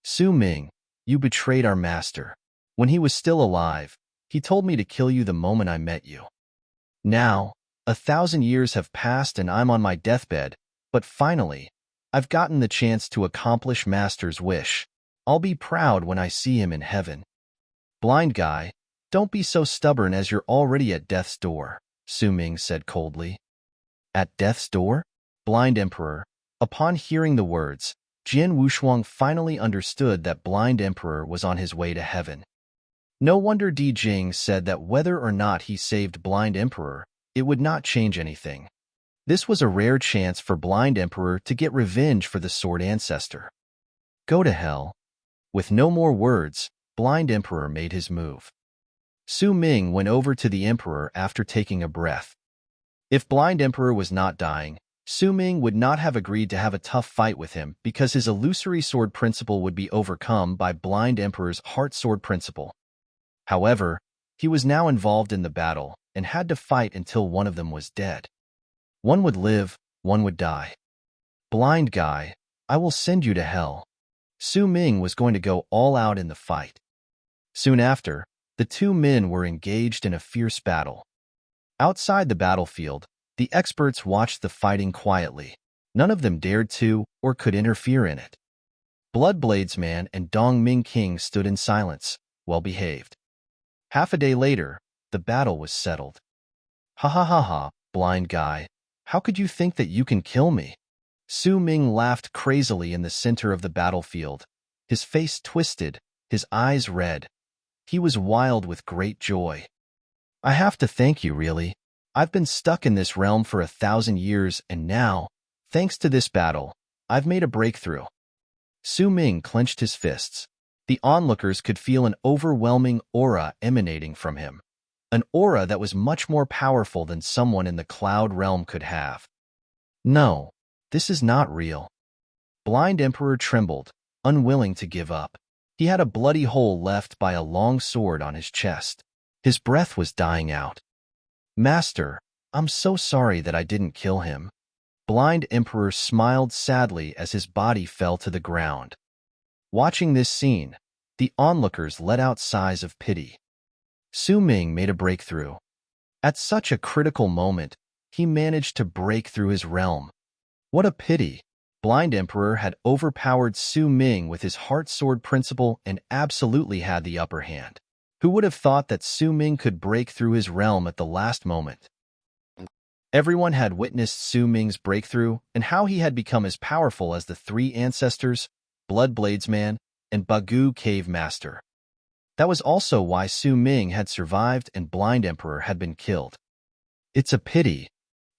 Speaker 1: Su Ming, you betrayed our master. When he was still alive, he told me to kill you the moment I met you. Now, 1,000 years have passed and I'm on my deathbed, but finally, I've gotten the chance to accomplish Master's wish. I'll be proud when I see him in heaven. Blind guy, don't be so stubborn as you're already at death's door, Su Ming said coldly. At death's door? Blind Emperor. Upon hearing the words, Jian Wushuang finally understood that Blind Emperor was on his way to heaven. No wonder Di Jing said that whether or not he saved Blind Emperor, it would not change anything. This was a rare chance for Blind Emperor to get revenge for the Sword Ancestor. Go to hell. With no more words, Blind Emperor made his move. Su Ming went over to the Emperor after taking a breath. If Blind Emperor was not dying, Su Ming would not have agreed to have a tough fight with him because his illusory sword principle would be overcome by Blind Emperor's heart sword principle. However, he was now involved in the battle and had to fight until one of them was dead. One would live, one would die. Blind guy, I will send you to hell. Su Ming was going to go all out in the fight. Soon after, the two men were engaged in a fierce battle. Outside the battlefield, the experts watched the fighting quietly. None of them dared to or could interfere in it. Bladesman and Dong Ming King stood in silence, well-behaved. Half a day later, the battle was settled. Ha ha ha ha, blind guy. How could you think that you can kill me? Su Ming laughed crazily in the center of the battlefield. His face twisted, his eyes red. He was wild with great joy. I have to thank you, really. I've been stuck in this realm for 1,000 years, and now, thanks to this battle, I've made a breakthrough. Su Ming clenched his fists. The onlookers could feel an overwhelming aura emanating from him. An aura that was much more powerful than someone in the cloud realm could have. No, this is not real. Blind Emperor trembled, unwilling to give up. He had a bloody hole left by a long sword on his chest. His breath was dying out. Master, I'm so sorry that I didn't kill him. Blind Emperor smiled sadly as his body fell to the ground. Watching this scene, the onlookers let out sighs of pity. Su Ming made a breakthrough. At such a critical moment, he managed to break through his realm. What a pity! Blind Emperor had overpowered Su Ming with his heart sword principle and absolutely had the upper hand. Who would have thought that Su Ming could break through his realm at the last moment? Everyone had witnessed Su Ming's breakthrough and how he had become as powerful as the three ancestors, Bladesman, and Bagu Cave Master. That was also why Su Ming had survived and Blind Emperor had been killed. It's a pity.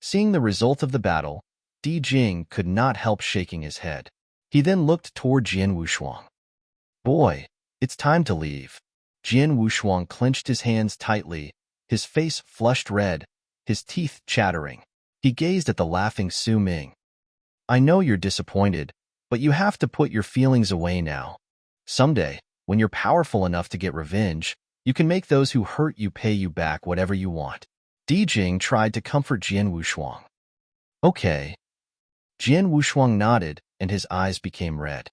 Speaker 1: Seeing the result of the battle, Di Jing could not help shaking his head. He then looked toward Jian Wushuang. Boy, it's time to leave. Jian Wushuang clenched his hands tightly, his face flushed red, his teeth chattering. He gazed at the laughing Su Ming. I know you're disappointed, but you have to put your feelings away now. Someday, when you're powerful enough to get revenge, you can make those who hurt you pay you back whatever you want. Di Jing tried to comfort Jian Wushuang. Okay. Jian Wushuang nodded, and his eyes became red.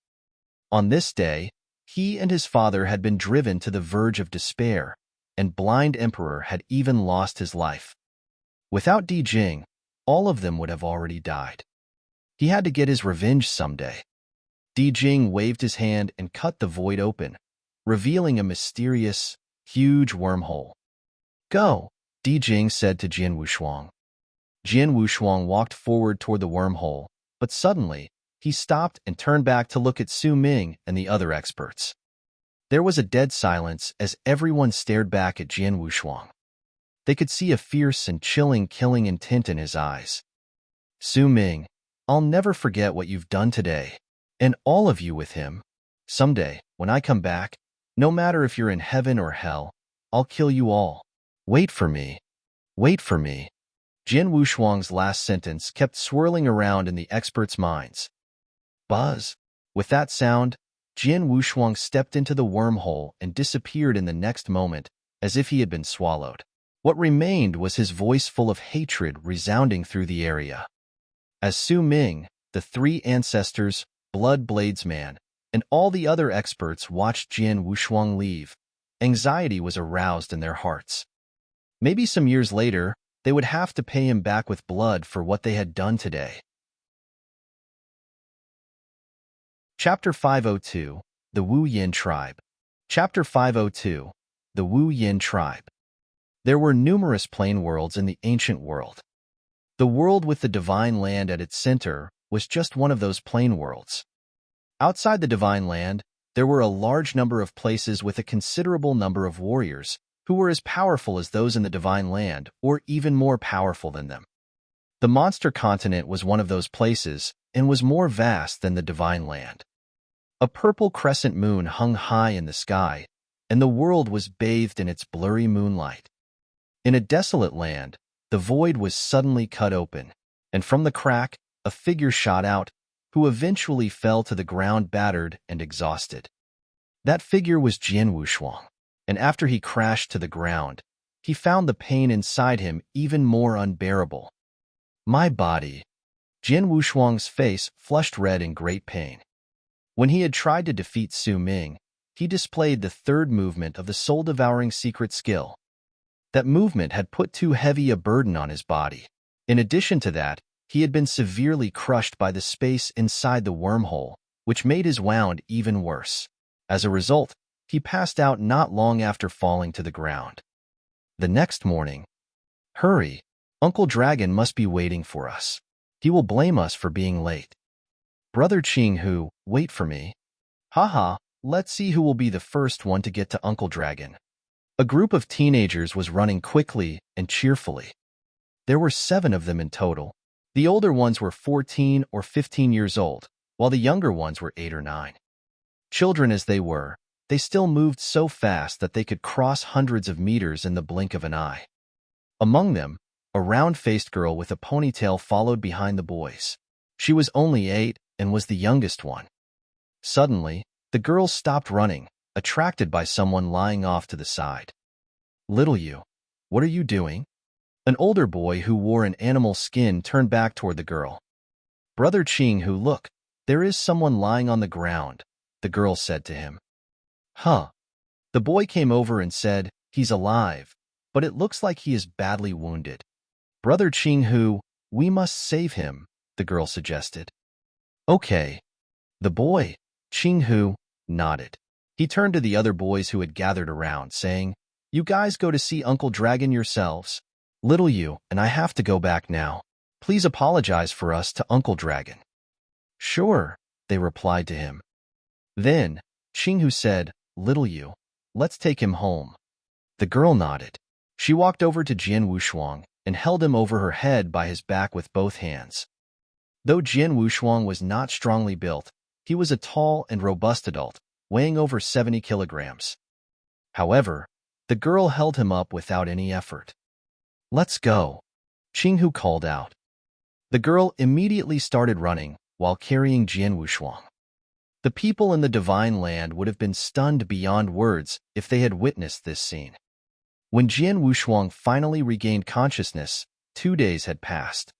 Speaker 1: On this day, he and his father had been driven to the verge of despair, and Blind Emperor had even lost his life. Without Di Jing, all of them would have already died. He had to get his revenge someday. Di Jing waved his hand and cut the void open, revealing a mysterious, huge wormhole. Go, Di Jing said to Jian Wushuang. Jian Wushuang walked forward toward the wormhole, but suddenly, he stopped and turned back to look at Su Ming and the other experts. There was a dead silence as everyone stared back at Jian Wushuang. They could see a fierce and chilling killing intent in his eyes. Su Ming, I'll never forget what you've done today, and all of you with him. Someday, when I come back, no matter if you're in heaven or hell, I'll kill you all. Wait for me. Wait for me. Jian Wushuang's last sentence kept swirling around in the experts' minds. Buzz. With that sound, Jian Wushuang stepped into the wormhole and disappeared in the next moment, as if he had been swallowed. What remained was his voice full of hatred resounding through the area. As Su Ming, the three ancestors, Blood Bladesman, and all the other experts watched Jian Wushuang leave. Anxiety was aroused in their hearts. Maybe some years later, they would have to pay him back with blood for what they had done today. Chapter 502, The Wu Yin Tribe. Chapter 502, The Wu Yin Tribe. There were numerous plane worlds in the ancient world. The world with the divine land at its center was just one of those plane worlds. Outside the divine land, there were a large number of places with a considerable number of warriors who were as powerful as those in the divine land or even more powerful than them. The monster continent was one of those places and was more vast than the divine land. A purple crescent moon hung high in the sky, and the world was bathed in its blurry moonlight. In a desolate land, the void was suddenly cut open, and from the crack, a figure shot out, who eventually fell to the ground battered and exhausted. That figure was Jian Wushuang, and after he crashed to the ground, he found the pain inside him even more unbearable. My body. Jian Wushuang's face flushed red in great pain. When he had tried to defeat Su Ming, he displayed the third movement of the soul-devouring secret skill. That movement had put too heavy a burden on his body. In addition to that, he had been severely crushed by the space inside the wormhole, which made his wound even worse. As a result, he passed out not long after falling to the ground. The next morning, "Hurry! Uncle Dragon must be waiting for us. He will blame us for being late." Brother Qinghu, wait for me. Haha, let's see who will be the first one to get to Uncle Dragon. A group of teenagers was running quickly and cheerfully. There were 7 of them in total. The older ones were 14 or 15 years old, while the younger ones were 8 or 9. Children as they were, they still moved so fast that they could cross hundreds of meters in the blink of an eye. Among them, a round-faced girl with a ponytail followed behind the boys. She was only 8 and was the youngest one. Suddenly, the girl stopped running, attracted by someone lying off to the side. "Little you, what are you doing?" An older boy who wore an animal skin turned back toward the girl. "Brother Qinghu, look, there is someone lying on the ground," the girl said to him. "Huh." The boy came over and said, "He's alive, but it looks like he is badly wounded." "Brother Qinghu, we must save him," the girl suggested. "Okay." The boy, Qinghu, nodded. He turned to the other boys who had gathered around, saying, "You guys go to see Uncle Dragon yourselves. Little you and I have to go back now. Please apologize for us to Uncle Dragon." "Sure," they replied to him. Then, Qinghu said, "Little you, let's take him home." The girl nodded. She walked over to Jian Wushuang and held him over her head by his back with both hands. Though Jian Wushuang was not strongly built, he was a tall and robust adult, weighing over 70 kilograms. However, the girl held him up without any effort. "Let's go," Qinghu called out. The girl immediately started running while carrying Jian Wushuang. The people in the divine land would have been stunned beyond words if they had witnessed this scene. When Jian Wushuang finally regained consciousness, 2 days had passed.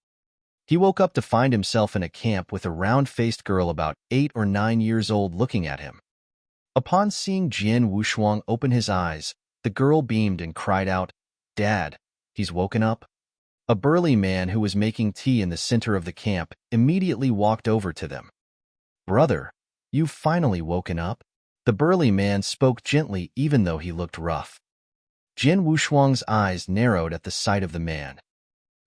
Speaker 1: He woke up to find himself in a camp with a round-faced girl about 8 or 9 years old looking at him. Upon seeing Jian Wushuang open his eyes, the girl beamed and cried out, "Dad, he's woken up." A burly man who was making tea in the center of the camp immediately walked over to them. "Brother, you've finally woken up?" The burly man spoke gently even though he looked rough. Jian Wushuang's eyes narrowed at the sight of the man.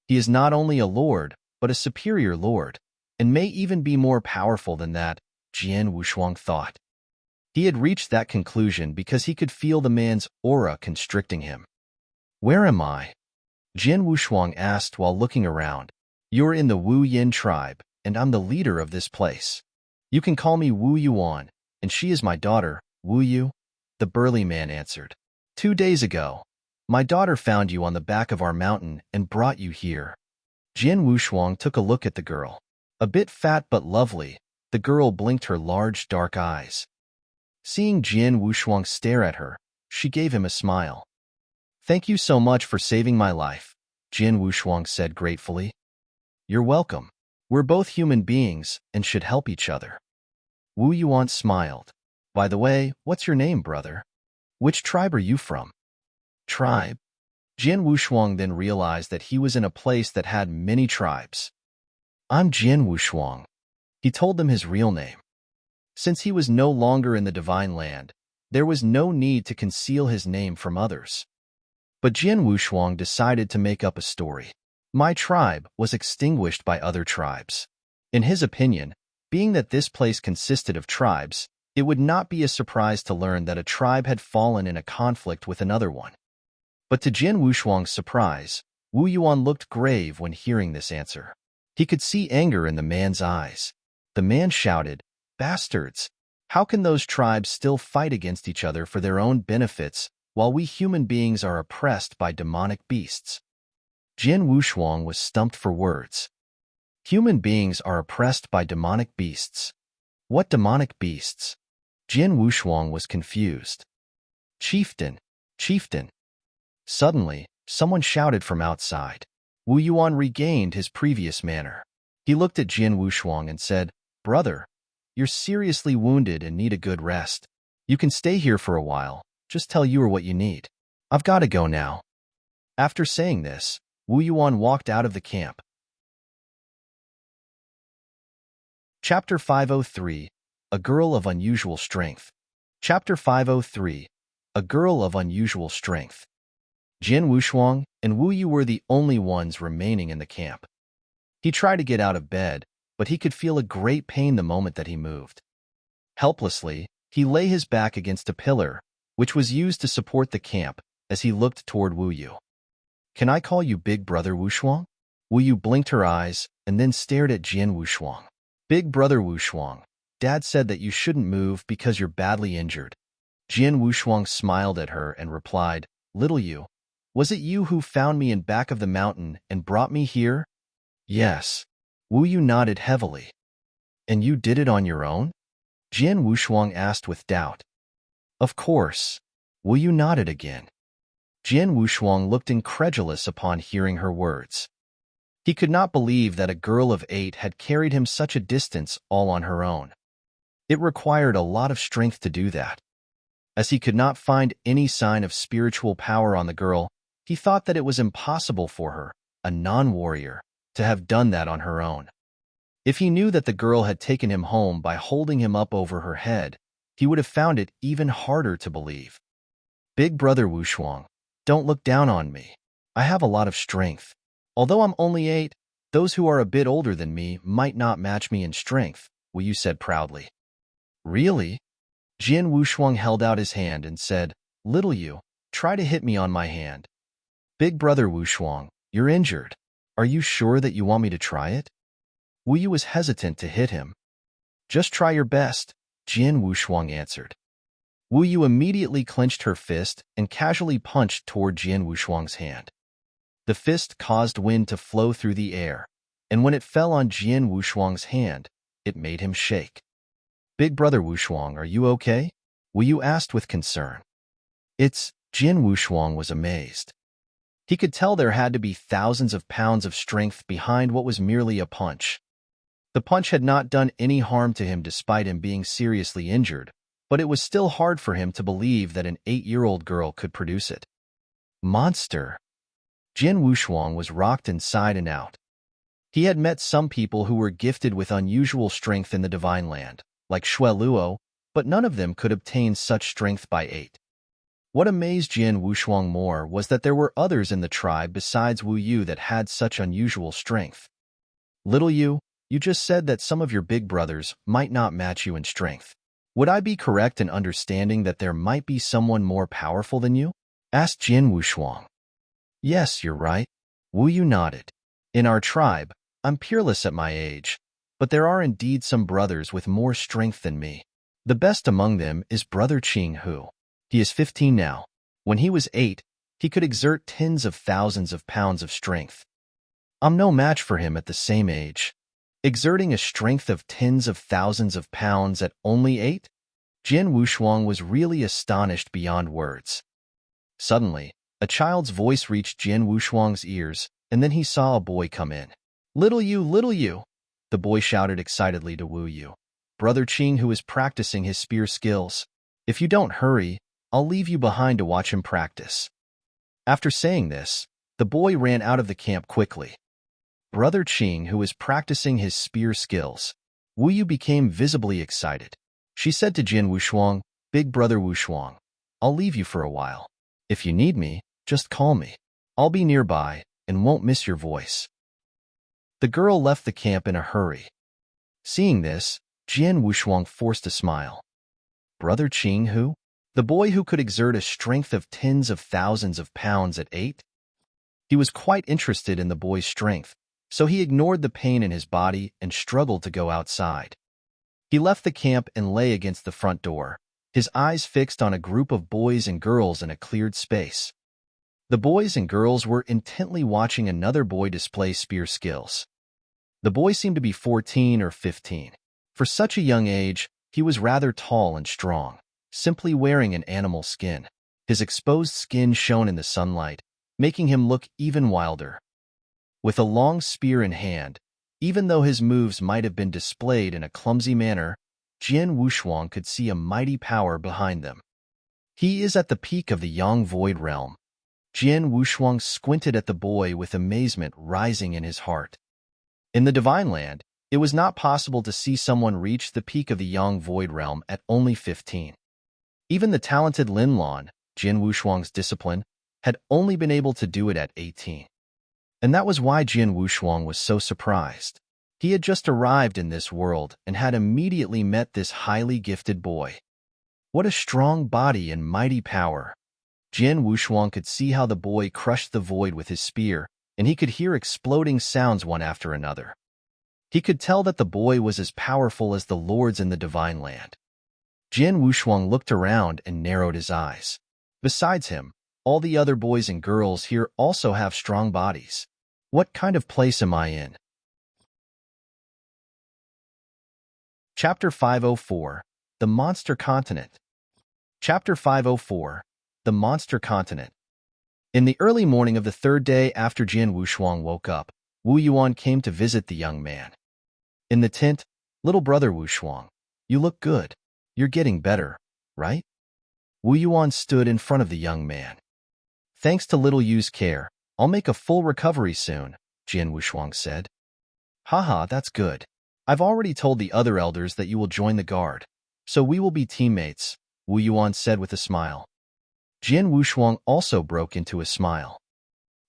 Speaker 1: He is not only a lord, but a superior lord, and may even be more powerful than that, Jian Wushuang thought. He had reached that conclusion because he could feel the man's aura constricting him. "Where am I?" Jian Wushuang asked while looking around. "You're in the Wu Yin tribe, and I'm the leader of this place. You can call me Wu Yuan, and she is my daughter, Wu Yu," the burly man answered. 2 days ago, my daughter found you on the back of our mountain and brought you here." Jian Wushuang took a look at the girl. A bit fat but lovely, the girl blinked her large dark eyes. Seeing Jian Wushuang stare at her, she gave him a smile. "Thank you so much for saving my life," Jian Wushuang said gratefully. "You're welcome." We're both human beings and should help each other. Wu Yuan smiled. By the way, what's your name, brother? Which tribe are you from? Tribe? Jian Wushuang then realized that he was in a place that had many tribes. I'm Jian Wushuang. He told them his real name. Since he was no longer in the divine land, there was no need to conceal his name from others. But Jian Wushuang decided to make up a story. My tribe was extinguished by other tribes. In his opinion, being that this place consisted of tribes, it would not be a surprise to learn that a tribe had fallen in a conflict with another one. But to Jian Wushuang's surprise, Wu Yuan looked grave when hearing this answer. He could see anger in the man's eyes. The man shouted, "Bastards! How can those tribes still fight against each other for their own benefits while we human beings are oppressed by demonic beasts?" Jian Wushuang was stumped for words. Human beings are oppressed by demonic beasts. What demonic beasts? Jian Wushuang was confused. Chieftain! Chieftain! Suddenly, someone shouted from outside. Wu Yuan regained his previous manner. He looked at Jian Wushuang and said, "Brother, you're seriously wounded and need a good rest. You can stay here for a while. Just tell you what you need. I've got to go now." After saying this, Wu Yuan walked out of the camp. Chapter 503, A Girl of Unusual Strength. Chapter 503, A Girl of Unusual Strength. Jian Wushuang and Wu Yu were the only ones remaining in the camp. He tried to get out of bed, but he could feel a great pain the moment that he moved. Helplessly, he lay his back against a pillar, which was used to support the camp, as he looked toward Wu Yu. "Can I call you Big Brother Wushuang?" Wu Yu blinked her eyes and then stared at Jian Wushuang. "Big Brother Wushuang, Dad said that you shouldn't move because you're badly injured." Jian Wushuang smiled at her and replied, "Little Yu, was it you who found me in back of the mountain and brought me here?" "Yes." Wu Yu nodded heavily. "And you did it on your own?" Jian Wushuang asked with doubt. "Of course." Wu Yu nodded again. Jian Wushuang looked incredulous upon hearing her words. He could not believe that a girl of 8 had carried him such a distance all on her own. It required a lot of strength to do that. As he could not find any sign of spiritual power on the girl, he thought that it was impossible for her, a non-warrior, to have done that on her own. If he knew that the girl had taken him home by holding him up over her head, he would have found it even harder to believe. "Big Brother Wushuang, don't look down on me. I have a lot of strength. Although I'm only 8, those who are a bit older than me might not match me in strength," Wu Yu said proudly. "Really?" Jian Wushuang held out his hand and said, "Little Yu, try to hit me on my hand." "Big Brother Wushuang, you're injured. Are you sure that you want me to try it?" Wu Yu was hesitant to hit him. "Just try your best," Jian Wushuang answered. Wu Yu immediately clenched her fist and casually punched toward Jian Wushuang's hand. The fist caused wind to flow through the air, and when it fell on Jian Wushuang's hand, it made him shake. "Big Brother Wushuang, are you okay?" Wu Yu asked with concern. Jian Wushuang was amazed. He could tell there had to be thousands of pounds of strength behind what was merely a punch. The punch had not done any harm to him despite him being seriously injured, but it was still hard for him to believe that an 8-year-old girl could produce it. Monster! Jian Wushuang was rocked inside and out. He had met some people who were gifted with unusual strength in the divine land, like Shui Luo, but none of them could obtain such strength by 8. What amazed Jian Wushuang more was that there were others in the tribe besides Wu Yu that had such unusual strength. "Little Yu, you just said that some of your big brothers might not match you in strength. Would I be correct in understanding that there might be someone more powerful than you?" asked Jian Wushuang. "Yes, you're right." Wu Yu nodded. "In our tribe, I'm peerless at my age, but there are indeed some brothers with more strength than me. The best among them is Brother Qing Hu. He is 15 now. When he was 8, he could exert tens of thousands of pounds of strength. I'm no match for him at the same age. Exerting a strength of tens of thousands of pounds at only 8? Jian Wushuang was really astonished beyond words. Suddenly, a child's voice reached Jian Wushuang's ears, and then he saw a boy come in. Little Yu, the boy shouted excitedly to Wu Yu, Brother Qing, who is practicing his spear skills. If you don't hurry, I'll leave you behind to watch him practice. After saying this, the boy ran out of the camp quickly. Brother Qing, who was practicing his spear skills. Wu Yu became visibly excited. She said to Jin Wushuang, Big brother Wushuang, I'll leave you for a while. If you need me, just call me. I'll be nearby and won't miss your voice. The girl left the camp in a hurry. Seeing this, Jin Wushuang forced a smile. Brother Qing who? The boy who could exert a strength of tens of thousands of pounds at 8? He was quite interested in the boy's strength, so he ignored the pain in his body and struggled to go outside. He left the camp and lay against the front door, his eyes fixed on a group of boys and girls in a cleared space. The boys and girls were intently watching another boy display spear skills. The boy seemed to be 14 or 15. For such a young age, he was rather tall and strong, simply wearing an animal skin. His exposed skin shone in the sunlight, making him look even wilder. With a long spear in hand, even though his moves might have been displayed in a clumsy manner, Jin Wushuang could see a mighty power behind them. He is at the peak of the Yang Void Realm. Jin Wushuang squinted at the boy with amazement rising in his heart. In the Divine Land, it was not possible to see someone reach the peak of the Yang Void Realm at only 15. Even the talented Lin Lan, Jin Wushuang's discipline, had only been able to do it at 18. And that was why Jin Wushuang was so surprised. He had just arrived in this world and had immediately met this highly gifted boy. What a strong body and mighty power! Jin Wushuang could see how the boy crushed the void with his spear, and he could hear exploding sounds one after another. He could tell that the boy was as powerful as the lords in the Divine Land. Jin Wushuang looked around and narrowed his eyes. Besides him, all the other boys and girls here also have strong bodies. What kind of place am I in? Chapter 504, The Monster Continent. Chapter 504, The Monster Continent. In the early morning of the third day after Jin Wushuang woke up, Wu Yuan came to visit the young man. In the tent, little brother Wushuang, you look good. You're getting better, right? Wu Yuan stood in front of the young man. Thanks to little Yu's care, I'll make a full recovery soon, Jin Wushuang said. Haha, that's good. I've already told the other elders that you will join the guard, so we will be teammates, Wu Yuan said with a smile. Jin Wushuang also broke into a smile.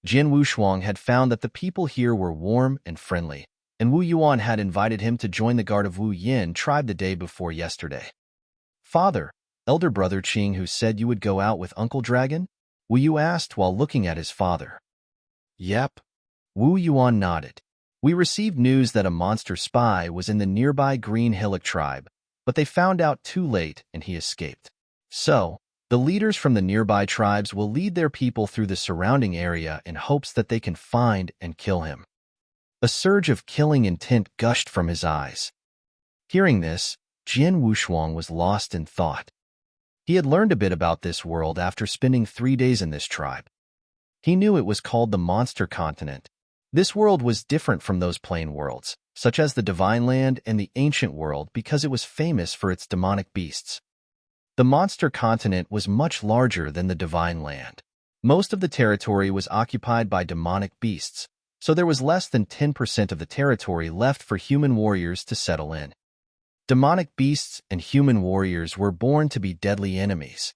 Speaker 1: Jin Wushuang had found that the people here were warm and friendly, and Wu Yuan had invited him to join the guard of Wu Yin tribe the day before yesterday. Father, elder brother Qing, who said you would go out with Uncle Dragon? Wu Yu asked while looking at his father. Yep. Wu Yuan nodded. We received news that a monster spy was in the nearby Green Hillock tribe, but they found out too late and he escaped. So, the leaders from the nearby tribes will lead their people through the surrounding area in hopes that they can find and kill him. A surge of killing intent gushed from his eyes. Hearing this, Jin Wushuang was lost in thought. He had learned a bit about this world after spending 3 days in this tribe. He knew it was called the Monster Continent. This world was different from those plain worlds, such as the Divine Land and the Ancient World, because it was famous for its demonic beasts. The Monster Continent was much larger than the Divine Land. Most of the territory was occupied by demonic beasts, so there was less than 10% of the territory left for human warriors to settle in. Demonic beasts and human warriors were born to be deadly enemies.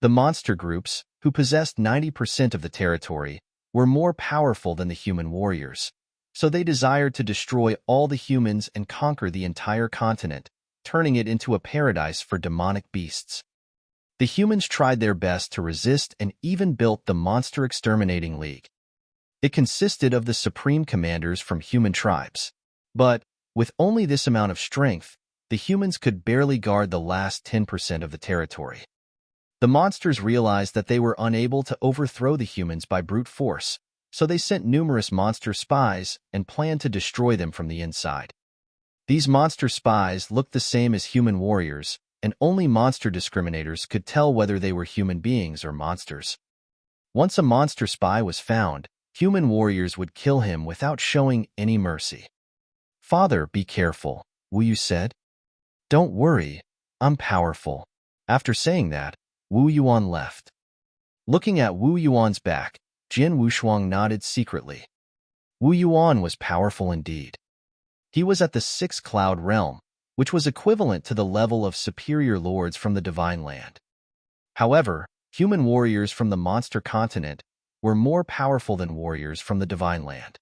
Speaker 1: The monster groups, who possessed 90% of the territory, were more powerful than the human warriors, so they desired to destroy all the humans and conquer the entire continent, turning it into a paradise for demonic beasts. The humans tried their best to resist and even built the Monster Exterminating League. It consisted of the supreme commanders from human tribes. But, with only this amount of strength, the humans could barely guard the last 10% of the territory. The monsters realized that they were unable to overthrow the humans by brute force, so they sent numerous monster spies and planned to destroy them from the inside. These monster spies looked the same as human warriors, and only monster discriminators could tell whether they were human beings or monsters. Once a monster spy was found, human warriors would kill him without showing any mercy. "Father, be careful," Wu Yu said. "Don't worry, I'm powerful." After saying that, Wu Yuan left. Looking at Wu Yuan's back, Jin Wushuang nodded secretly. Wu Yuan was powerful indeed. He was at the sixth cloud realm, which was equivalent to the level of superior lords from the divine land. However, human warriors from the monster continent were more powerful than warriors from the divine land.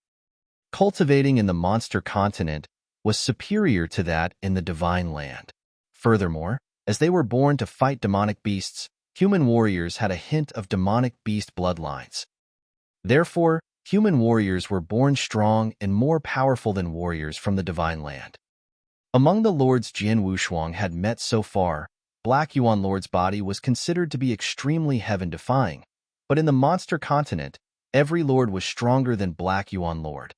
Speaker 1: Cultivating in the monster continent was superior to that in the divine land. Furthermore, as they were born to fight demonic beasts, human warriors had a hint of demonic beast bloodlines. Therefore, human warriors were born strong and more powerful than warriors from the divine land. Among the lords Jian Wushuang had met so far, Black Yuan Lord's body was considered to be extremely heaven-defying, but in the monster continent, every lord was stronger than Black Yuan Lord.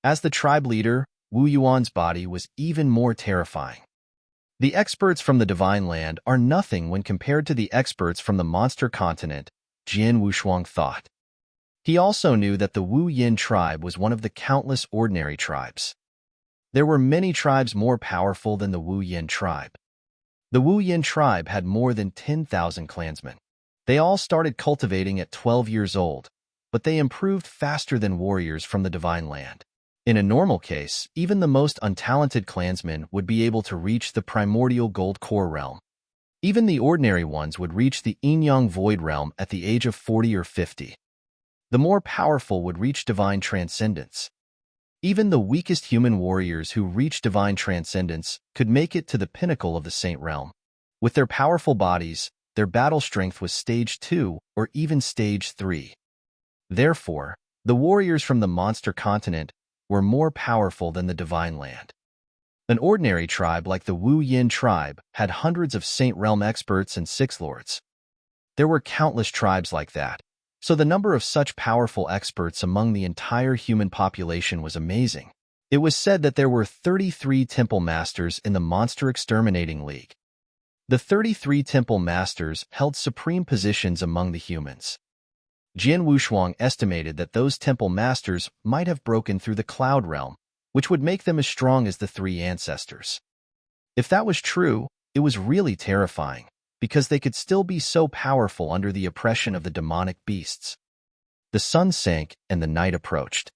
Speaker 1: As the tribe leader, Wu Yuan's body was even more terrifying. The experts from the divine land are nothing when compared to the experts from the monster continent, Jian Wushuang thought. He also knew that the Wu Yin tribe was one of the countless ordinary tribes. There were many tribes more powerful than the Wu Yin tribe. The Wu Yin tribe had more than 10,000 clansmen. They all started cultivating at 12 years old, but they improved faster than warriors from the divine land. In a normal case, even the most untalented clansmen would be able to reach the primordial gold core realm. Even the ordinary ones would reach the yin-yang void realm at the age of 40 or 50. The more powerful would reach divine transcendence. Even the weakest human warriors who reached divine transcendence could make it to the pinnacle of the saint realm. With their powerful bodies, their battle strength was stage 2 or even stage 3. Therefore, the warriors from the monster continent were more powerful than the divine land. An ordinary tribe like the Wu Yin tribe had hundreds of saint realm experts and six lords. There were countless tribes like that, so the number of such powerful experts among the entire human population was amazing. It was said that there were 33 temple masters in the Monster Exterminating League. The 33 temple masters held supreme positions among the humans. Jian Wushuang estimated that those temple masters might have broken through the cloud realm, which would make them as strong as the three ancestors. If that was true, it was really terrifying, because they could still be so powerful under the oppression of the demonic beasts. The sun sank and the night approached.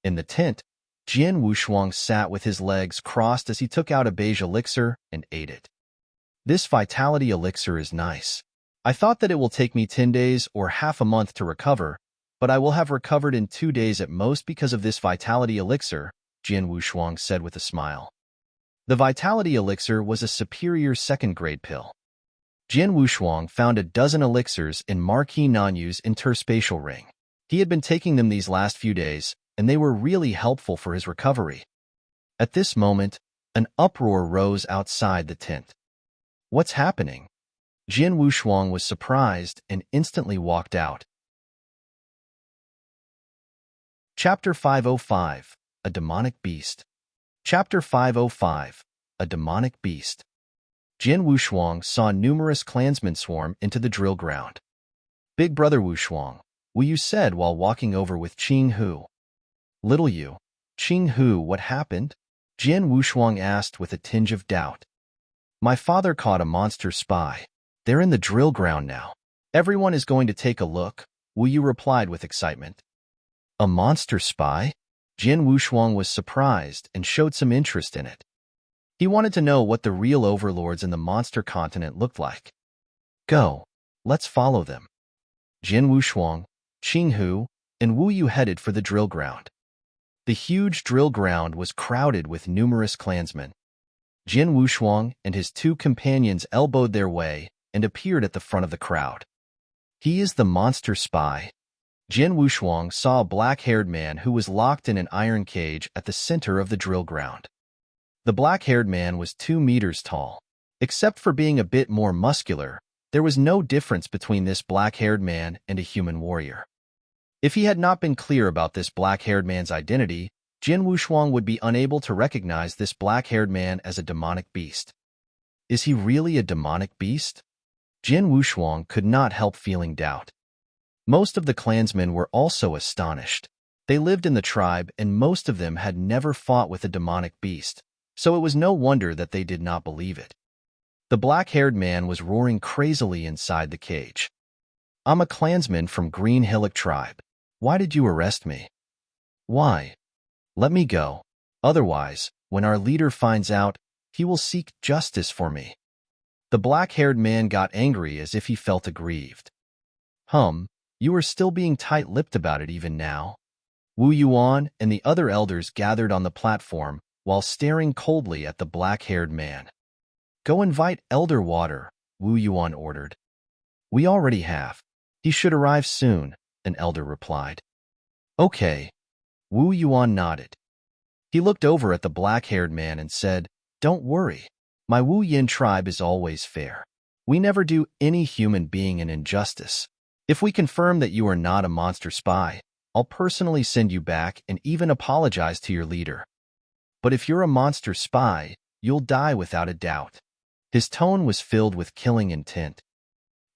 Speaker 1: In the tent, Jian Wushuang sat with his legs crossed as he took out a beige elixir and ate it. This vitality elixir is nice. I thought that it will take me 10 days or half a month to recover, but I will have recovered in 2 days at most because of this vitality elixir, Jian Wushuang said with a smile. The vitality elixir was a superior second-grade pill. Jian Wushuang found a dozen elixirs in Marquis Nanyu's interspatial ring. He had been taking them these last few days, and they were really helpful for his recovery. At this moment, an uproar rose outside the tent. What's happening? Jian Wushuang was surprised and instantly walked out. Chapter 505, A Demonic Beast. Chapter 505, A Demonic Beast. Jian Wushuang saw numerous clansmen swarm into the drill ground. Big brother Wushuang, Wu Yu said while walking over with Qing Hu. Little Yu, Qing Hu, what happened? Jian Wushuang asked with a tinge of doubt. My father caught a monster spy. They're in the drill ground now. Everyone is going to take a look, Wu Yu replied with excitement. A monster spy? Jian Wushuang was surprised and showed some interest in it. He wanted to know what the real overlords in the monster continent looked like. Go, let's follow them. Jian Wushuang, Qing Hu, and Wu Yu headed for the drill ground. The huge drill ground was crowded with numerous clansmen. Jian Wushuang and his two companions elbowed their way and appeared at the front of the crowd. He is the monster spy. Jian Wushuang saw a black-haired man who was locked in an iron cage at the center of the drill ground. The black-haired man was 2 meters tall. Except for being a bit more muscular, there was no difference between this black-haired man and a human warrior. If he had not been clear about this black-haired man's identity, Jian Wushuang would be unable to recognize this black-haired man as a demonic beast. Is he really a demonic beast? Jian Wushuang could not help feeling doubt. Most of the clansmen were also astonished. They lived in the tribe, and most of them had never fought with a demonic beast, so it was no wonder that they did not believe it. The black-haired man was roaring crazily inside the cage. "I'm a clansman from Green Hillock tribe. Why did you arrest me? Why? Let me go. Otherwise, when our leader finds out, he will seek justice for me." The black-haired man got angry as if he felt aggrieved. You are still being tight-lipped about it even now." Wu Yuan and the other elders gathered on the platform while staring coldly at the black-haired man. "Go invite Elder Water," Wu Yuan ordered. "We already have. He should arrive soon," an elder replied. "Okay." Wu Yuan nodded. He looked over at the black-haired man and said, "Don't worry. My Wu Yin tribe is always fair. We never do any human being an injustice. If we confirm that you are not a monster spy, I'll personally send you back and even apologize to your leader. But if you're a monster spy, you'll die without a doubt." His tone was filled with killing intent.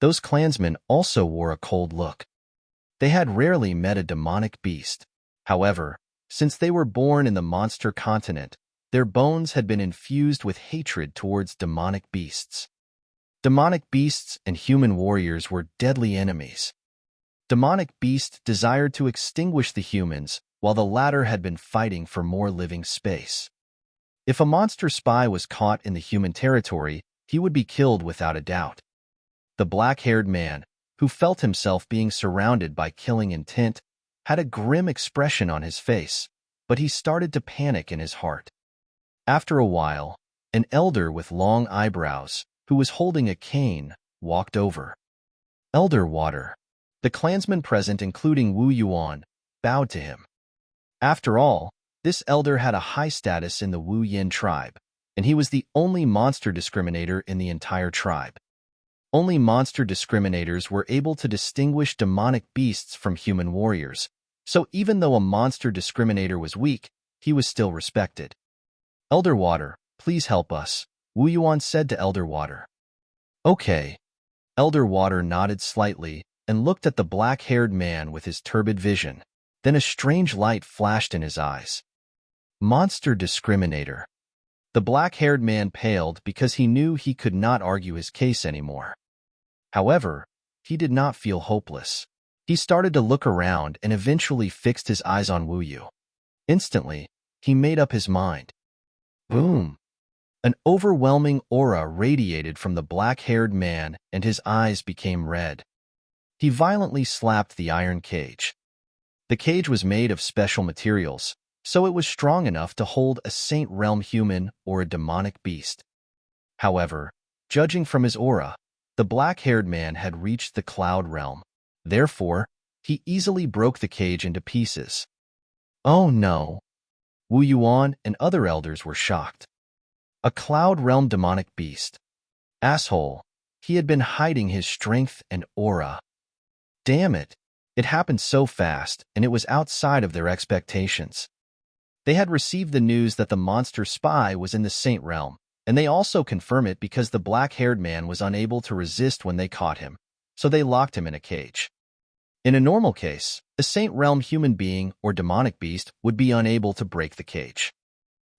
Speaker 1: Those clansmen also wore a cold look. They had rarely met a demonic beast. However, since they were born in the monster continent, their bones had been infused with hatred towards demonic beasts. Demonic beasts and human warriors were deadly enemies. Demonic beasts desired to extinguish the humans, while the latter had been fighting for more living space. If a monster spy was caught in the human territory, he would be killed without a doubt. The black-haired man, who felt himself being surrounded by killing intent, had a grim expression on his face, but he started to panic in his heart. After a while, an elder with long eyebrows, who was holding a cane, walked over. "Elder Water." The clansmen present, including Wu Yuan, bowed to him. After all, this elder had a high status in the Wu Yin tribe, and he was the only monster discriminator in the entire tribe. Only monster discriminators were able to distinguish demonic beasts from human warriors, so even though a monster discriminator was weak, he was still respected. "Elder Water, please help us," Wu Yuan said to Elder Water. "Okay." Elder Water nodded slightly and looked at the black-haired man with his turbid vision. Then a strange light flashed in his eyes. "Monster discriminator." The black-haired man paled because he knew he could not argue his case anymore. However, he did not feel hopeless. He started to look around and eventually fixed his eyes on Wu Yu. Instantly, he made up his mind. Boom! An overwhelming aura radiated from the black-haired man and his eyes became red. He violently slapped the iron cage. The cage was made of special materials, so it was strong enough to hold a Saint Realm human or a demonic beast. However, judging from his aura, the black-haired man had reached the Cloud Realm. Therefore, he easily broke the cage into pieces. Oh no! Wu Yuan and other elders were shocked. A Cloud Realm demonic beast. Asshole! He had been hiding his strength and aura. Damn it! It happened so fast, and it was outside of their expectations. They had received the news that the monster spy was in the Saint Realm, and they also confirm it because the black-haired man was unable to resist when they caught him, so they locked him in a cage. In a normal case, a Saint Realm human being or demonic beast would be unable to break the cage.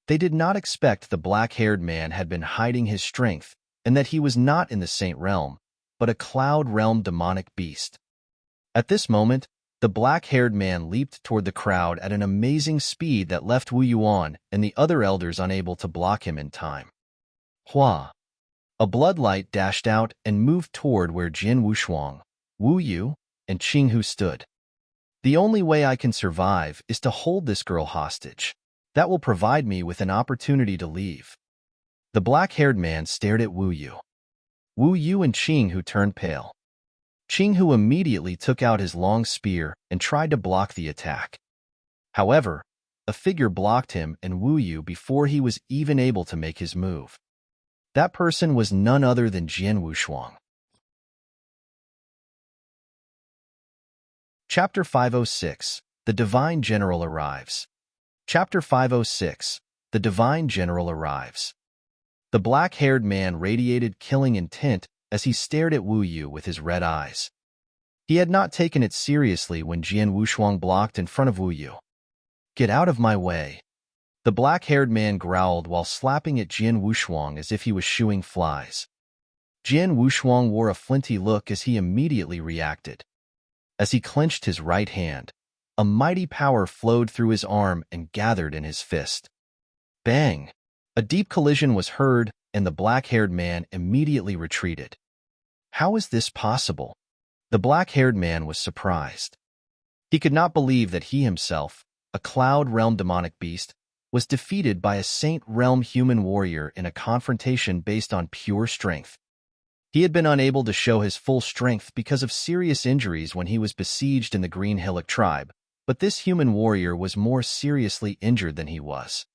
Speaker 1: They did not expect the black-haired man had been hiding his strength and that he was not in the Saint Realm, but a Cloud Realm demonic beast. At this moment, the black-haired man leaped toward the crowd at an amazing speed that left Wu Yuan and the other elders unable to block him in time. Hua! A bloodlight dashed out and moved toward where Jin Wushuang, Wu Yu, and Qing Hu stood. "The only way I can survive is to hold this girl hostage. That will provide me with an opportunity to leave." The black-haired man stared at Wu Yu. Wu Yu and Qing Hu turned pale. Qing Hu immediately took out his long spear and tried to block the attack. However, a figure blocked him and Wu Yu before he was even able to make his move. That person was none other than Jian Wushuang. Chapter 506, The Divine General Arrives. Chapter 506, The Divine General Arrives. The black-haired man radiated killing intent as he stared at Wu Yu with his red eyes. He had not taken it seriously when Jian Wushuang blocked in front of Wu Yu. Get out of my way. The black-haired man growled while slapping at Jian Wushuang as if he was shooing flies. Jian Wushuang wore a flinty look as he immediately reacted. As he clenched his right hand, a mighty power flowed through his arm and gathered in his fist. Bang! A deep collision was heard, and the black-haired man immediately retreated. How is this possible? The black-haired man was surprised. He could not believe that he himself, a Cloud Realm demonic beast, was defeated by a Saint Realm human warrior in a confrontation based on pure strength. He had been unable to show his full strength because of serious injuries when he was besieged in the Green Hillock tribe, but this human warrior was more seriously injured than he was.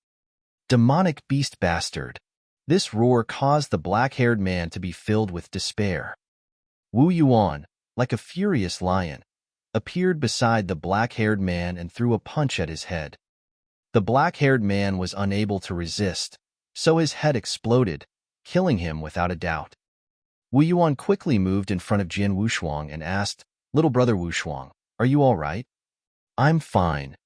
Speaker 1: Demonic beast bastard! This roar caused the black-haired man to be filled with despair. Wu Yuan, like a furious lion, appeared beside the black-haired man and threw a punch at his head. The black-haired man was unable to resist, so his head exploded, killing him without a doubt. Wu Yuan quickly moved in front of Jian Wushuang and asked, "Little brother Wushuang, are you all right?" "I'm fine."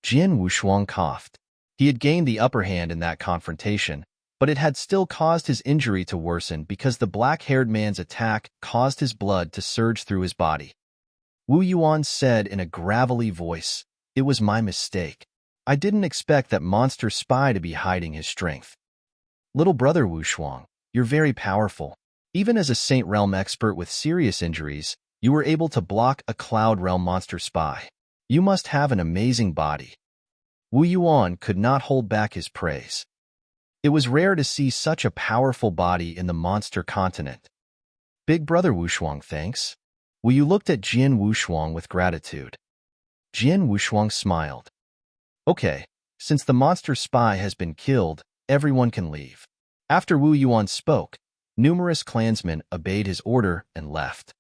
Speaker 1: Jian Wushuang coughed. He had gained the upper hand in that confrontation, but it had still caused his injury to worsen because the black-haired man's attack caused his blood to surge through his body. Wu Yuan said in a gravelly voice, "It was my mistake. I didn't expect that monster spy to be hiding his strength." "Little brother Wushuang, you're very powerful. Even as a Saint Realm expert with serious injuries, you were able to block a Cloud Realm monster spy. You must have an amazing body." Wu Yuan could not hold back his praise. It was rare to see such a powerful body in the monster continent. "Big brother Wushuang, thanks." Wu Yu looked at Jian Wushuang with gratitude. Jian Wushuang smiled. "Okay, since the monster spy has been killed, everyone can leave." After Wu Yuan spoke, numerous clansmen obeyed his order and left.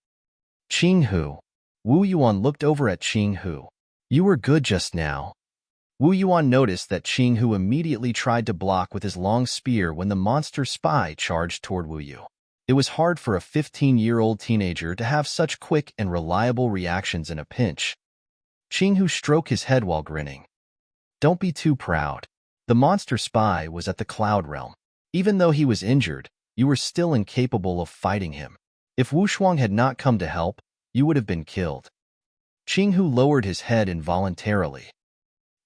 Speaker 1: "Qing Hu." Wu Yuan looked over at Qing Hu. "You were good just now." Wu Yuan noticed that Qing Hu immediately tried to block with his long spear when the monster spy charged toward Wu Yu. It was hard for a 15-year-old teenager to have such quick and reliable reactions in a pinch. Qing Hu stroked his head while grinning. "Don't be too proud. The monster spy was at the Cloud Realm. Even though he was injured, you were still incapable of fighting him. If Wushuang had not come to help, you would have been killed." Qing Hu lowered his head involuntarily.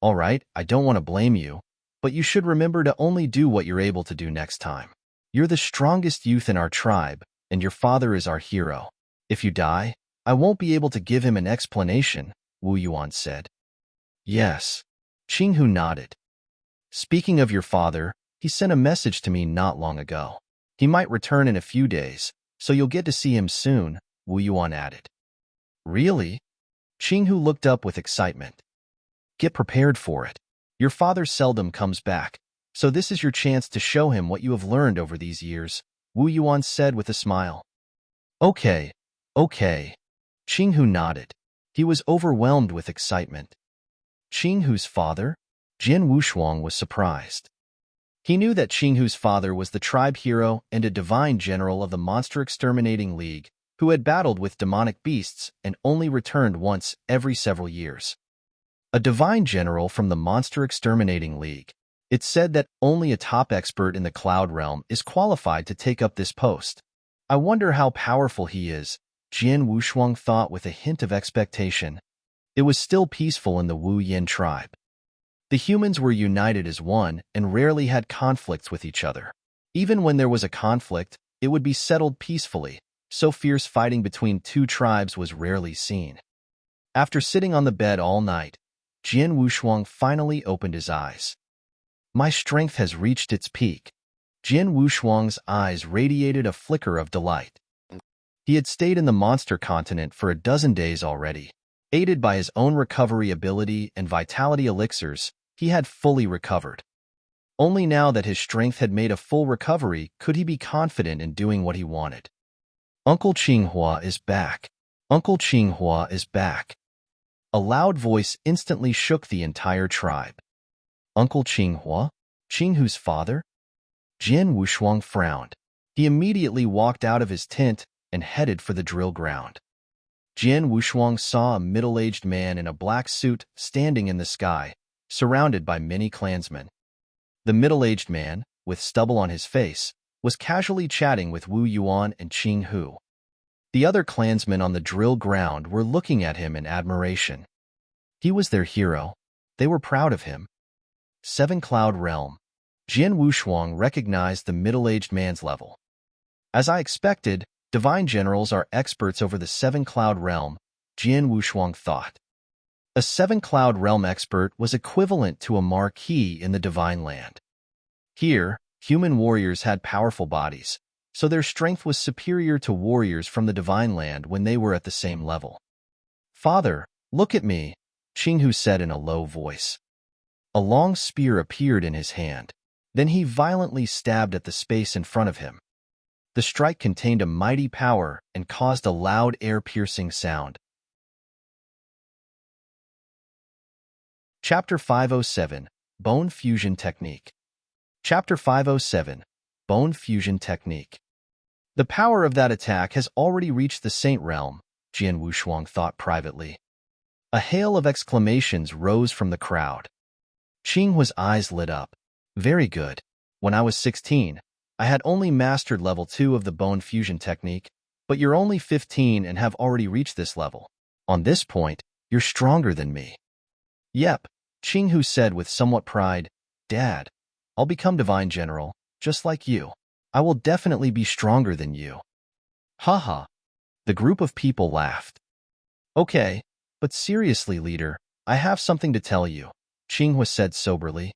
Speaker 1: "All right, I don't want to blame you, but you should remember to only do what you're able to do next time. You're the strongest youth in our tribe, and your father is our hero. If you die, I won't be able to give him an explanation," Wu Yuan said. "Yes." Qing Hu nodded. "Speaking of your father, he sent a message to me not long ago. He might return in a few days, so you'll get to see him soon," Wu Yuan added. "Really?" Qing Hu looked up with excitement. "Get prepared for it. Your father seldom comes back, so this is your chance to show him what you have learned over these years," Wu Yuan said with a smile. Okay. Qing Hu nodded. He was overwhelmed with excitement. Qing Hu's father? Jian Wushuang was surprised. He knew that Qing Hu's father was the tribe hero and a divine general of the Monster Exterminating League who had battled with demonic beasts and only returned once every several years. A divine general from the Monster Exterminating League. It's said that only a top expert in the Cloud Realm is qualified to take up this post. I wonder how powerful he is, Jian Wushuang thought with a hint of expectation. It was still peaceful in the Wu Yin tribe. The humans were united as one and rarely had conflicts with each other. Even when there was a conflict, it would be settled peacefully, so fierce fighting between two tribes was rarely seen. After sitting on the bed all night, Jian Wushuang finally opened his eyes. My strength has reached its peak. Jian Wushuang's eyes radiated a flicker of delight. He had stayed in the monster continent for a dozen days already. Aided by his own recovery ability and vitality elixirs, he had fully recovered. Only now that his strength had made a full recovery could he be confident in doing what he wanted. Uncle Qinghua is back. Uncle Qinghua is back. A loud voice instantly shook the entire tribe. Uncle Qinghua? Qing Hu's father? Jian Wushuang frowned. He immediately walked out of his tent and headed for the drill ground. Jian Wushuang saw a middle-aged man in a black suit standing in the sky, surrounded by many clansmen. The middle-aged man, with stubble on his face, was casually chatting with Wu Yuan and Qing Hu. The other clansmen on the drill ground were looking at him in admiration. He was their hero. They were proud of him. Seven Cloud Realm. Jian Wushuang recognized the middle-aged man's level. As I expected, divine generals are experts over the Seven Cloud Realm, Jian Wushuang thought. A Seven Cloud Realm expert was equivalent to a marquis in the divine land. Here, human warriors had powerful bodies, so their strength was superior to warriors from the divine land when they were at the same level. "Father, look at me," Qing Hu said in a low voice. A long spear appeared in his hand. Then he violently stabbed at the space in front of him. The strike contained a mighty power and caused a loud air-piercing sound. Chapter 507, Bone Fusion Technique. Chapter 507, Bone Fusion Technique. The power of that attack has already reached the Saint Realm, Jian Wushuang thought privately. A hail of exclamations rose from the crowd. Qing Hu's eyes lit up. Very good. When I was 16, I had only mastered level 2 of the bone fusion technique, but you're only 15 and have already reached this level. On this point, you're stronger than me. Yep, Qing Hu said with somewhat pride. Dad, I'll become Divine General, just like you. I will definitely be stronger than you. Haha. The group of people laughed. Okay, but seriously, leader, I have something to tell you, Qing Hu said soberly.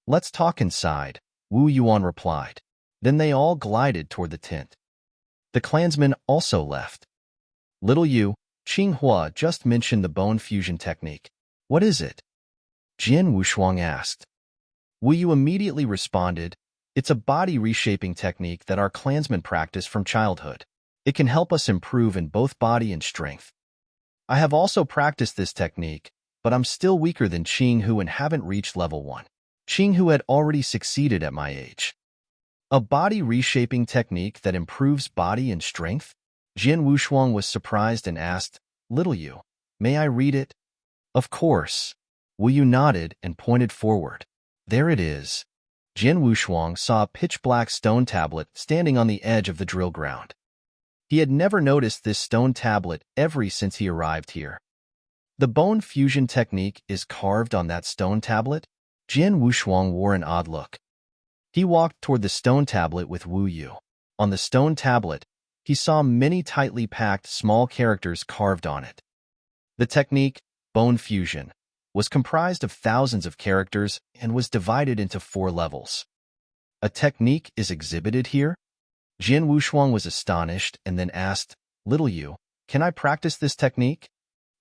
Speaker 1: Let's talk inside, Wu Yuan replied. Then they all glided toward the tent. The clansmen also left. Little Yu, Qing Hua just mentioned the bone fusion technique. What is it? Jian Wushuang asked. Wu Yu immediately responded, it's a body reshaping technique that our clansmen practice from childhood. It can help us improve in both body and strength. I have also practiced this technique, but I'm still weaker than Qing Hu and haven't reached level 1. Qing Hu had already succeeded at my age. A body reshaping technique that improves body and strength? Jian Wushuang was surprised and asked, Little Yu, may I read it? Of course. Wu Yu nodded and pointed forward. There it is. Jian Wushuang saw a pitch-black stone tablet standing on the edge of the drill ground. He had never noticed this stone tablet ever since he arrived here. The bone fusion technique is carved on that stone tablet? Jian Wushuang wore an odd look. He walked toward the stone tablet with Wu Yu. On the stone tablet, he saw many tightly packed small characters carved on it. The technique, bone fusion, was comprised of thousands of characters and was divided into 4 levels. A technique is exhibited here? Jian Wushuang was astonished and then asked, Little Yu, can I practice this technique?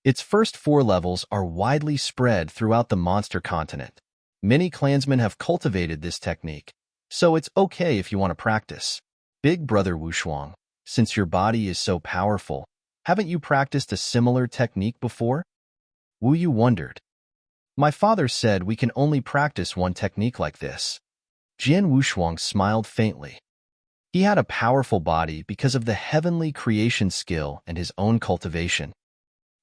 Speaker 1: Its first 4 levels are widely spread throughout the monster continent. Many clansmen have cultivated this technique, so it's okay if you want to practice. Big brother Wushuang, since your body is so powerful, haven't you practiced a similar technique before? Wu Yu wondered. My father said we can only practice one technique like this. Jian Wushuang smiled faintly. He had a powerful body because of the heavenly creation skill and his own cultivation.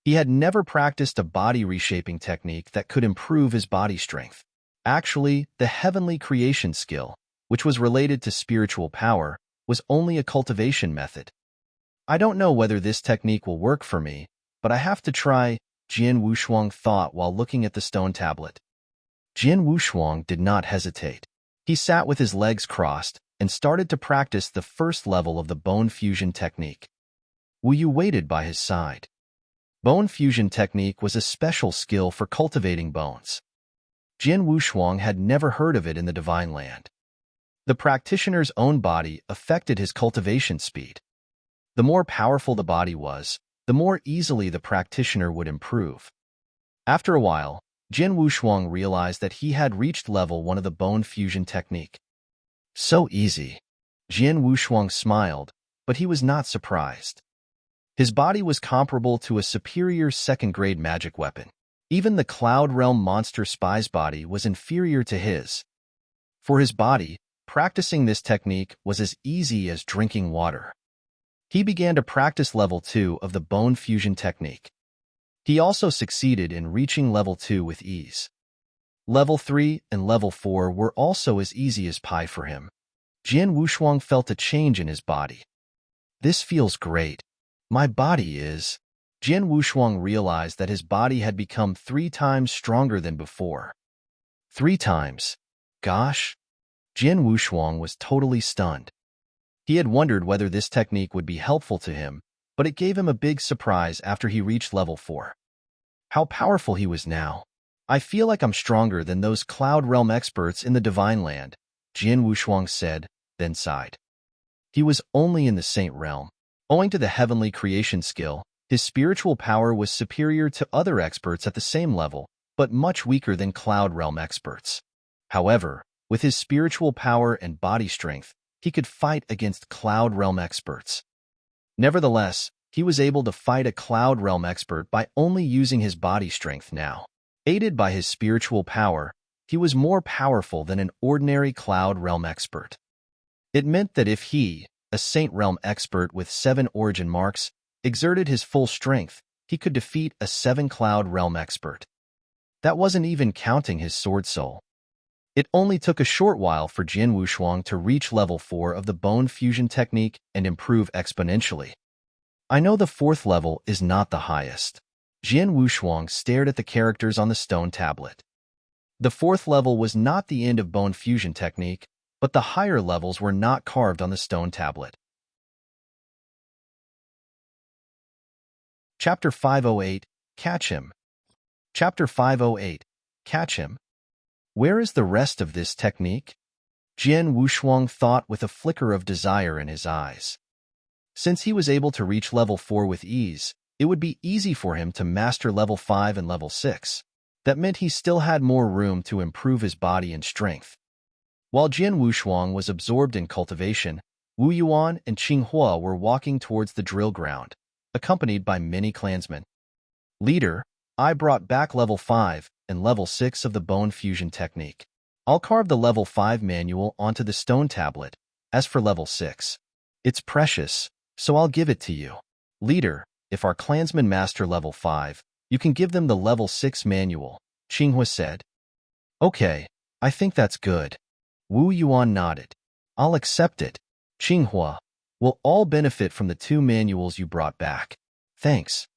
Speaker 1: He had never practiced a body reshaping technique that could improve his body strength. Actually, the heavenly creation skill, which was related to spiritual power, was only a cultivation method. I don't know whether this technique will work for me, but I have to try, Jian Wushuang thought while looking at the stone tablet. Jian Wushuang did not hesitate. He sat with his legs crossed and started to practice the first level of the bone fusion technique. Wu Yu waited by his side. Bone fusion technique was a special skill for cultivating bones. Jian Wushuang had never heard of it in the divine land. The practitioner's own body affected his cultivation speed. The more powerful the body was, the more easily the practitioner would improve. After a while, Jian Wushuang realized that he had reached level 1 of the bone fusion technique. So easy. Jian Wushuang smiled, but he was not surprised. His body was comparable to a superior second-grade magic weapon. Even the Cloud Realm monster spy's body was inferior to his. For his body, practicing this technique was as easy as drinking water. He began to practice level 2 of the bone fusion technique. He also succeeded in reaching level 2 with ease. Level 3 and Level 4 were also as easy as pie for him. Jian Wushuang felt a change in his body. This feels great. My body is... Jian Wushuang realized that his body had become 3 times stronger than before. 3 times. Gosh. Jian Wushuang was totally stunned. He had wondered whether this technique would be helpful to him, but it gave him a big surprise after he reached level 4. How powerful he was now. I feel like I'm stronger than those Cloud Realm experts in the Divine Land, Jian Wushuang said, then sighed. He was only in the Saint Realm. Owing to the heavenly creation skill, his spiritual power was superior to other experts at the same level, but much weaker than Cloud Realm experts. However, with his spiritual power and body strength, he could fight against Cloud Realm experts. Nevertheless, he was able to fight a Cloud Realm expert by only using his body strength now. Aided by his spiritual power, he was more powerful than an ordinary Cloud Realm expert. It meant that if he, a Saint Realm expert with 7 origin marks, exerted his full strength, he could defeat a 7 Cloud Realm expert. That wasn't even counting his sword soul. It only took a short while for Jian Wushuang to reach level 4 of the bone fusion technique and improve exponentially. I know the 4th level is not the highest. Jian Wushuang stared at the characters on the stone tablet. The 4th level was not the end of bone fusion technique, but the higher levels were not carved on the stone tablet. Chapter 508, Catch Him. Chapter 508, Catch Him. Where is the rest of this technique? Jian Wushuang thought with a flicker of desire in his eyes. Since he was able to reach level 4 with ease, it would be easy for him to master level 5 and level 6. That meant he still had more room to improve his body and strength. While Jian Wushuang was absorbed in cultivation, Wu Yuan and Qing Hua were walking towards the drill ground, accompanied by many clansmen. Leader, I brought back level 5 and level 6 of the bone fusion technique. I'll carve the level 5 manual onto the stone tablet. As for level 6, it's precious, so I'll give it to you. Leader, if our clansmen master level 5, you can give them the level 6 manual, Qing Hua said. Okay, I think that's good. Wu Yuan nodded. I'll accept it. Qing Hua, we'll all benefit from the 2 manuals you brought back. Thanks.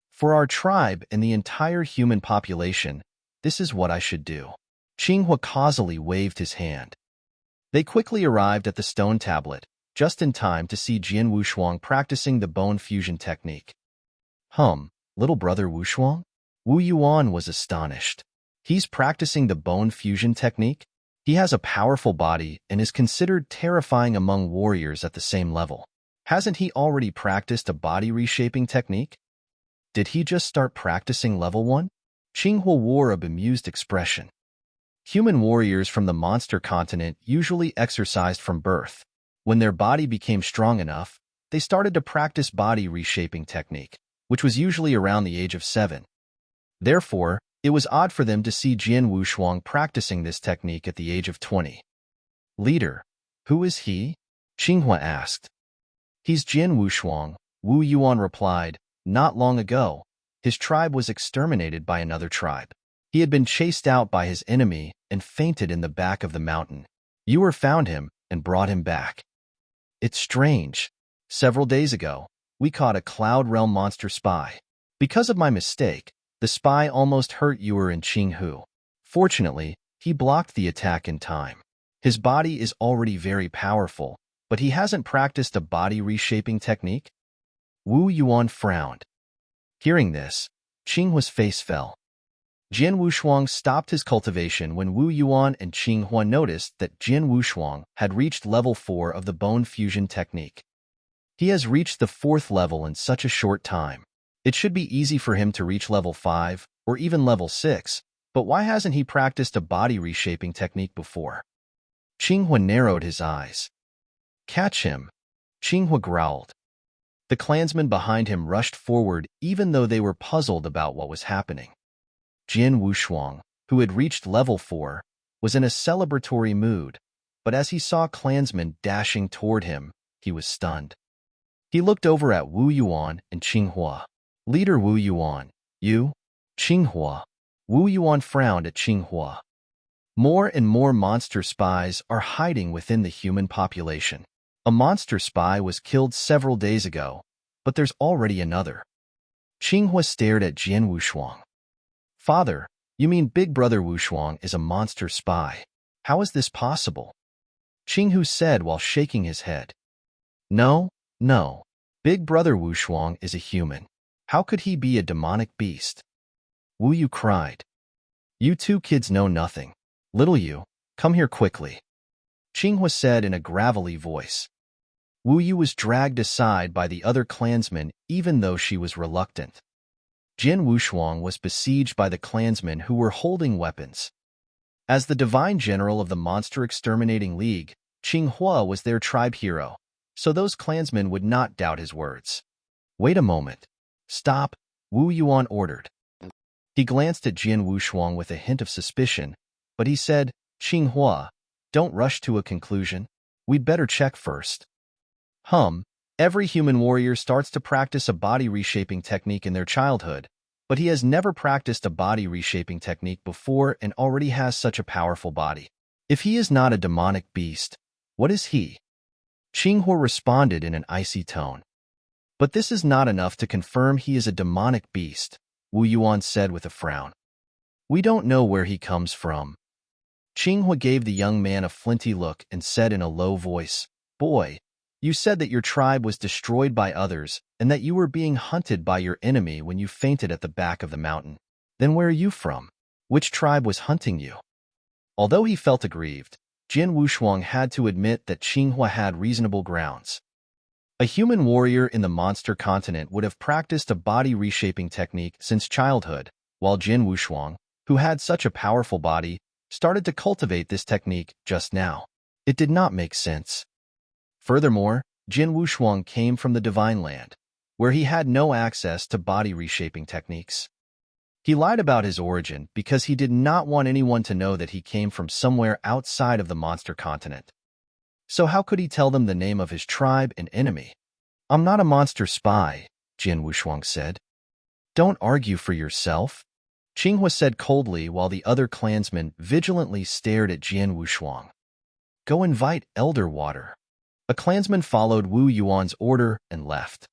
Speaker 1: For our tribe and the entire human population, this is what I should do. Qing Hua causally waved his hand. They quickly arrived at the stone tablet, just in time to see Jian Wushuang practicing the bone fusion technique. Little brother Wushuang? Wu Yuan was astonished. He's practicing the bone fusion technique? He has a powerful body and is considered terrifying among warriors at the same level. Hasn't he already practiced a body reshaping technique? Did he just start practicing level 1? Qing Hua wore a bemused expression. Human warriors from the monster continent usually exercised from birth. When their body became strong enough, they started to practice body reshaping technique, which was usually around the age of 7. Therefore, it was odd for them to see Jian Wushuang practicing this technique at the age of 20. Leader, who is he? Qing Hua asked. He's Jian Wushuang, Wu Yuan replied. Not long ago, his tribe was exterminated by another tribe. He had been chased out by his enemy and fainted in the back of the mountain. You found him and brought him back. It's strange. Several days ago, we caught a Cloud Realm monster spy. Because of my mistake, the spy almost hurt Yuer and Qing Hu. Fortunately, he blocked the attack in time. His body is already very powerful, but he hasn't practiced a body reshaping technique? Wu Yuan frowned. Hearing this, Qing Hua's face fell. Jian Wushuang stopped his cultivation when Wu Yuan and Qing Hua noticed that Jian Wushuang had reached level 4 of the bone fusion technique. He has reached the 4th level in such a short time. It should be easy for him to reach level 5 or even level 6, but why hasn't he practiced a body reshaping technique before? Qing Hua narrowed his eyes. Catch him, Qing Hua growled. The clansmen behind him rushed forward even though they were puzzled about what was happening. Jian Wushuang, who had reached level 4, was in a celebratory mood, but as he saw clansmen dashing toward him, he was stunned. He looked over at Wu Yuan and Qing Hua. Leader Wu Yuan, you? Qing Hua. Wu Yuan frowned at Qinghua. More and more monster spies are hiding within the human population. A monster spy was killed several days ago, but there's already another. Qinghua stared at Jian Wushuang. Father, you mean Big Brother Wushuang is a monster spy? How is this possible? Qinghu said while shaking his head. No. Big Brother Wushuang is a human. How could he be a demonic beast? Wu Yu cried. You two kids know nothing. Little Yu, come here quickly. Qinghua said in a gravelly voice. Wu Yu was dragged aside by the other clansmen even though she was reluctant. Jian Wushuang was besieged by the clansmen who were holding weapons. As the divine general of the Monster Exterminating League, Qinghua was their tribe hero, so those clansmen would not doubt his words. Wait a moment. Stop, Wu Yuan ordered. He glanced at Jian Wushuang with a hint of suspicion, but he said, Qinghua, don't rush to a conclusion. We'd better check first. Every human warrior starts to practice a body reshaping technique in their childhood, but he has never practiced a body reshaping technique before and already has such a powerful body. If he is not a demonic beast, what is he? Qinghua responded in an icy tone. But this is not enough to confirm he is a demonic beast, Wu Yuan said with a frown. We don't know where he comes from. Qinghua gave the young man a flinty look and said in a low voice, Boy, you said that your tribe was destroyed by others and that you were being hunted by your enemy when you fainted at the back of the mountain. Then where are you from? Which tribe was hunting you? Although he felt aggrieved, Jian Wushuang had to admit that Qinghua had reasonable grounds. A human warrior in the monster continent would have practiced a body reshaping technique since childhood, while Jian Wushuang, who had such a powerful body, started to cultivate this technique just now. It did not make sense. Furthermore, Jian Wushuang came from the Divine Land, where he had no access to body reshaping techniques. He lied about his origin because he did not want anyone to know that he came from somewhere outside of the monster continent. So how could he tell them the name of his tribe and enemy? I'm not a monster spy, Jian Wushuang said. Don't argue for yourself, Qinghua said coldly while the other clansmen vigilantly stared at Jian Wushuang. Go invite Elder Water. A clansman followed Wu Yuan's order and left.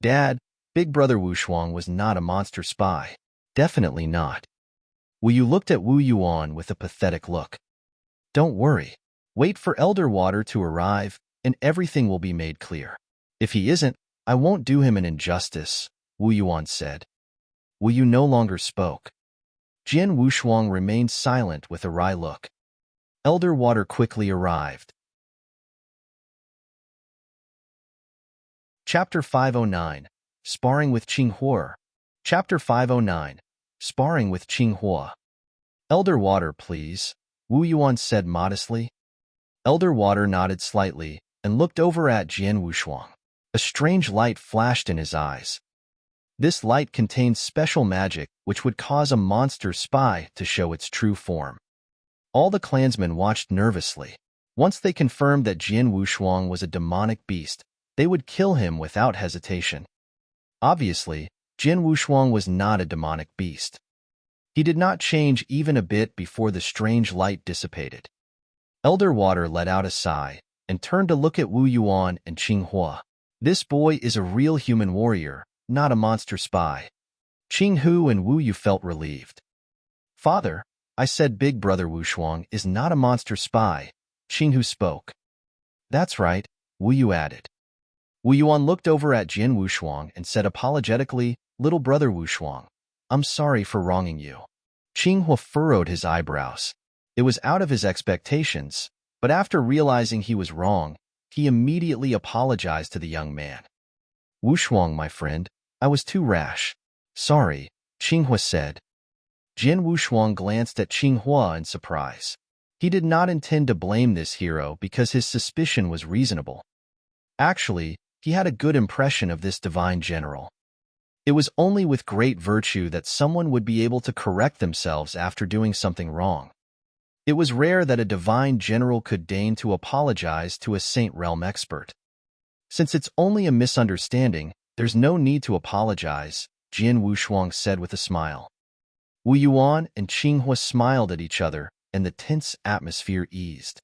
Speaker 1: Dad, Big Brother Wushuang was not a monster spy. Definitely not. Wu Yu looked at Wu Yuan with a pathetic look. Don't worry. Wait for Elder Water to arrive, and everything will be made clear. If he isn't, I won't do him an injustice, Wu Yuan said. Wu Yu no longer spoke. Jian Wushuang remained silent with a wry look. Elder Water quickly arrived. Chapter 509, Sparring with Qinghua. Chapter 509, Sparring with Qinghua. Elder Water, please, Wu Yuan said modestly. Elder Water nodded slightly and looked over at Jian Wushuang. A strange light flashed in his eyes. This light contained special magic which would cause a monster spy to show its true form. All the clansmen watched nervously. Once they confirmed that Jian Wushuang was a demonic beast, they would kill him without hesitation. Obviously, Jian Wushuang was not a demonic beast. He did not change even a bit before the strange light dissipated. Elder Water let out a sigh and turned to look at Wu Yuan and Qinghua. This boy is a real human warrior, not a monster spy. Qinghu and Wu Yu felt relieved. Father, I said Big Brother Wushuang is not a monster spy, Qinghu spoke. That's right, Wu Yu added. Wu Yuan looked over at Jian Wushuang and said apologetically, Little Brother Wushuang, I'm sorry for wronging you. Qinghua furrowed his eyebrows. It was out of his expectations, but after realizing he was wrong, he immediately apologized to the young man. Wushuang, my friend, I was too rash. Sorry, Qinghua said. Jian Wushuang glanced at Qinghua in surprise. He did not intend to blame this hero because his suspicion was reasonable. Actually, he had a good impression of this divine general. It was only with great virtue that someone would be able to correct themselves after doing something wrong. It was rare that a divine general could deign to apologize to a Saint Realm expert. Since it's only a misunderstanding, there's no need to apologize, Jian Wushuang said with a smile. Wu Yuan and Qinghua smiled at each other, and the tense atmosphere eased.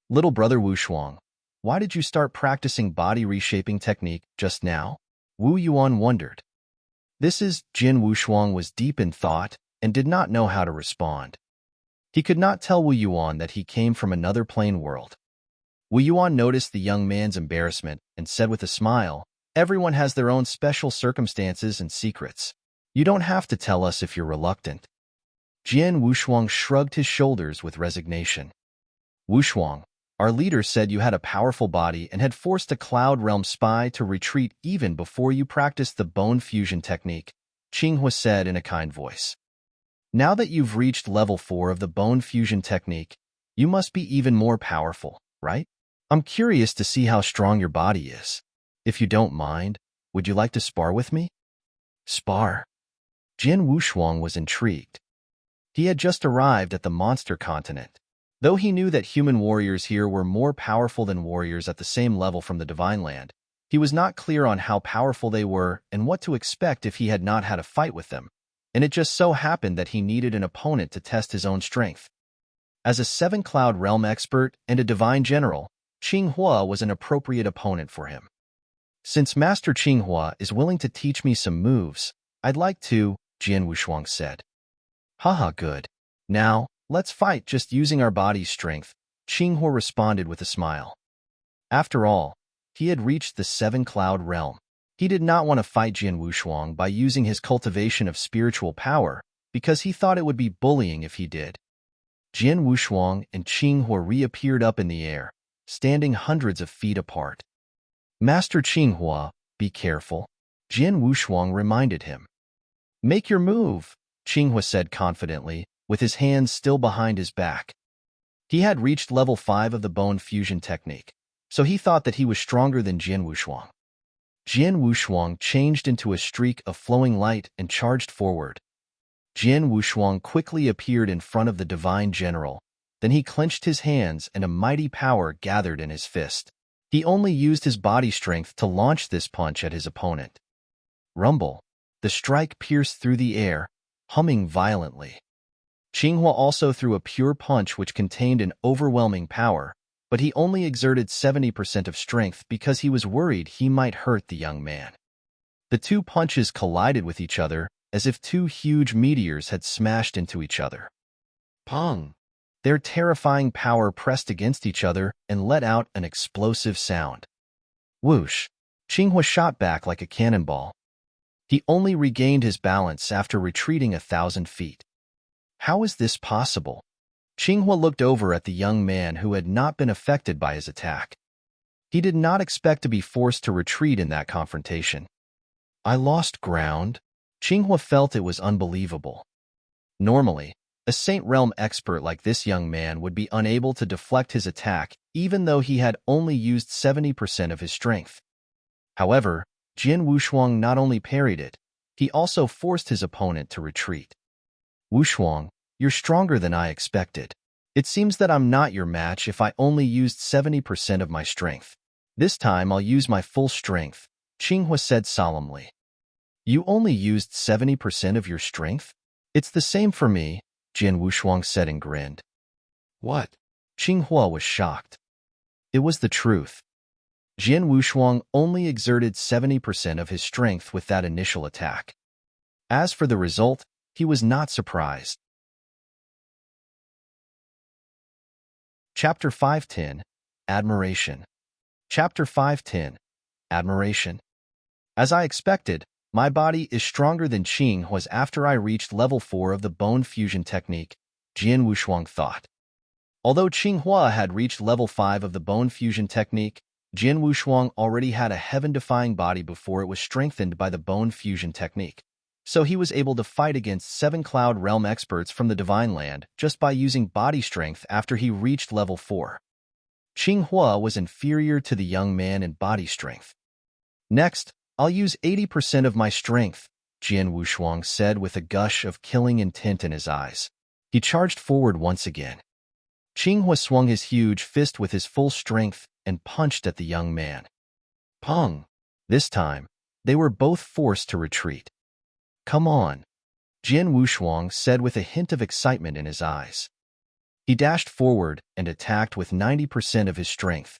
Speaker 1: Little brother Wu Shuang, why did you start practicing body reshaping technique just now? Wu Yuan wondered. Jin Wu Shuang was deep in thought and did not know how to respond. He could not tell Wu Yuan that he came from another plane world. Wu Yuan noticed the young man's embarrassment and said with a smile, "Everyone has their own special circumstances and secrets. You don't have to tell us if you're reluctant." Jin Wu Shuang shrugged his shoulders with resignation. Wu Shuang, our leader said you had a powerful body and had forced a Cloud Realm spy to retreat even before you practiced the bone fusion technique, Qinghua said in a kind voice. Now that you've reached level 4 of the bone fusion technique, you must be even more powerful, right? I'm curious to see how strong your body is. If you don't mind, would you like to spar with me? Spar? Jin Wu Shuang was intrigued. He had just arrived at the monster continent. Though he knew that human warriors here were more powerful than warriors at the same level from the Divine Land, he was not clear on how powerful they were and what to expect if he had not had a fight with them, and it just so happened that he needed an opponent to test his own strength. As a 7-Cloud Realm expert and a divine general, Qinghua was an appropriate opponent for him. Since Master Qinghua is willing to teach me some moves, I'd like to, Jin Wu Shuang said. Haha, good. Now, let's fight just using our body's strength, Qinghua responded with a smile. After all, he had reached the 7-Cloud Realm. He did not want to fight Jin Wu Shuang by using his cultivation of spiritual power, because he thought it would be bullying if he did. Jin Wu Shuang and Qinghua reappeared up in the air, standing hundreds of feet apart. Master Qinghua, be careful, Jin Wu Shuang reminded him. Make your move, Qinghua said confidently, with his hands still behind his back. He had reached level 5 of the bone fusion technique, so he thought that he was stronger than Jin Wu Shuang. Jin Wu Shuang changed into a streak of flowing light and charged forward. Jin Wu Shuang quickly appeared in front of the divine general. Then he clenched his hands and a mighty power gathered in his fist. He only used his body strength to launch this punch at his opponent. Rumble. The strike pierced through the air, humming violently. Qinghua also threw a pure punch which contained an overwhelming power, but he only exerted 70% of strength because he was worried he might hurt the young man. The two punches collided with each other as if two huge meteors had smashed into each other. Pong! Their terrifying power pressed against each other and let out an explosive sound. Whoosh! Qinghua shot back like a cannonball. He only regained his balance after retreating 1,000 feet. How is this possible? Qinghua looked over at the young man who had not been affected by his attack. He did not expect to be forced to retreat in that confrontation. I lost ground. Qinghua felt it was unbelievable. Normally, a Saint Realm expert like this young man would be unable to deflect his attack even though he had only used 70% of his strength. However, Jin Wu Shuang not only parried it, he also forced his opponent to retreat. Wu Shuang, you're stronger than I expected. It seems that I'm not your match if I only used 70% of my strength. This time I'll use my full strength, Qinghua said solemnly. You only used 70% of your strength? It's the same for me, Jin Wu Shuang said and grinned. What? Qinghua was shocked. It was the truth. Jin Wu Shuang only exerted 70% of his strength with that initial attack. As for the result, he was not surprised. Chapter 510, Admiration. Chapter 510, Admiration. As I expected, my body is stronger than Qinghua's after I reached level 4 of the bone fusion technique, Jin Wu Shuang thought. Although Qinghua had reached level 5 of the bone fusion technique, Jin Wu Shuang already had a heaven-defying body before it was strengthened by the bone fusion technique, so he was able to fight against 7-Cloud Realm experts from the Divine Land just by using body strength after he reached level 4. Qinghua was inferior to the young man in body strength. Next, I'll use 80% of my strength, Jin Wu Shuang said with a gush of killing intent in his eyes. He charged forward once again. Qinghua swung his huge fist with his full strength and punched at the young man. Pong! This time, they were both forced to retreat. Come on. Jian Wushuang said with a hint of excitement in his eyes. He dashed forward and attacked with 90% of his strength.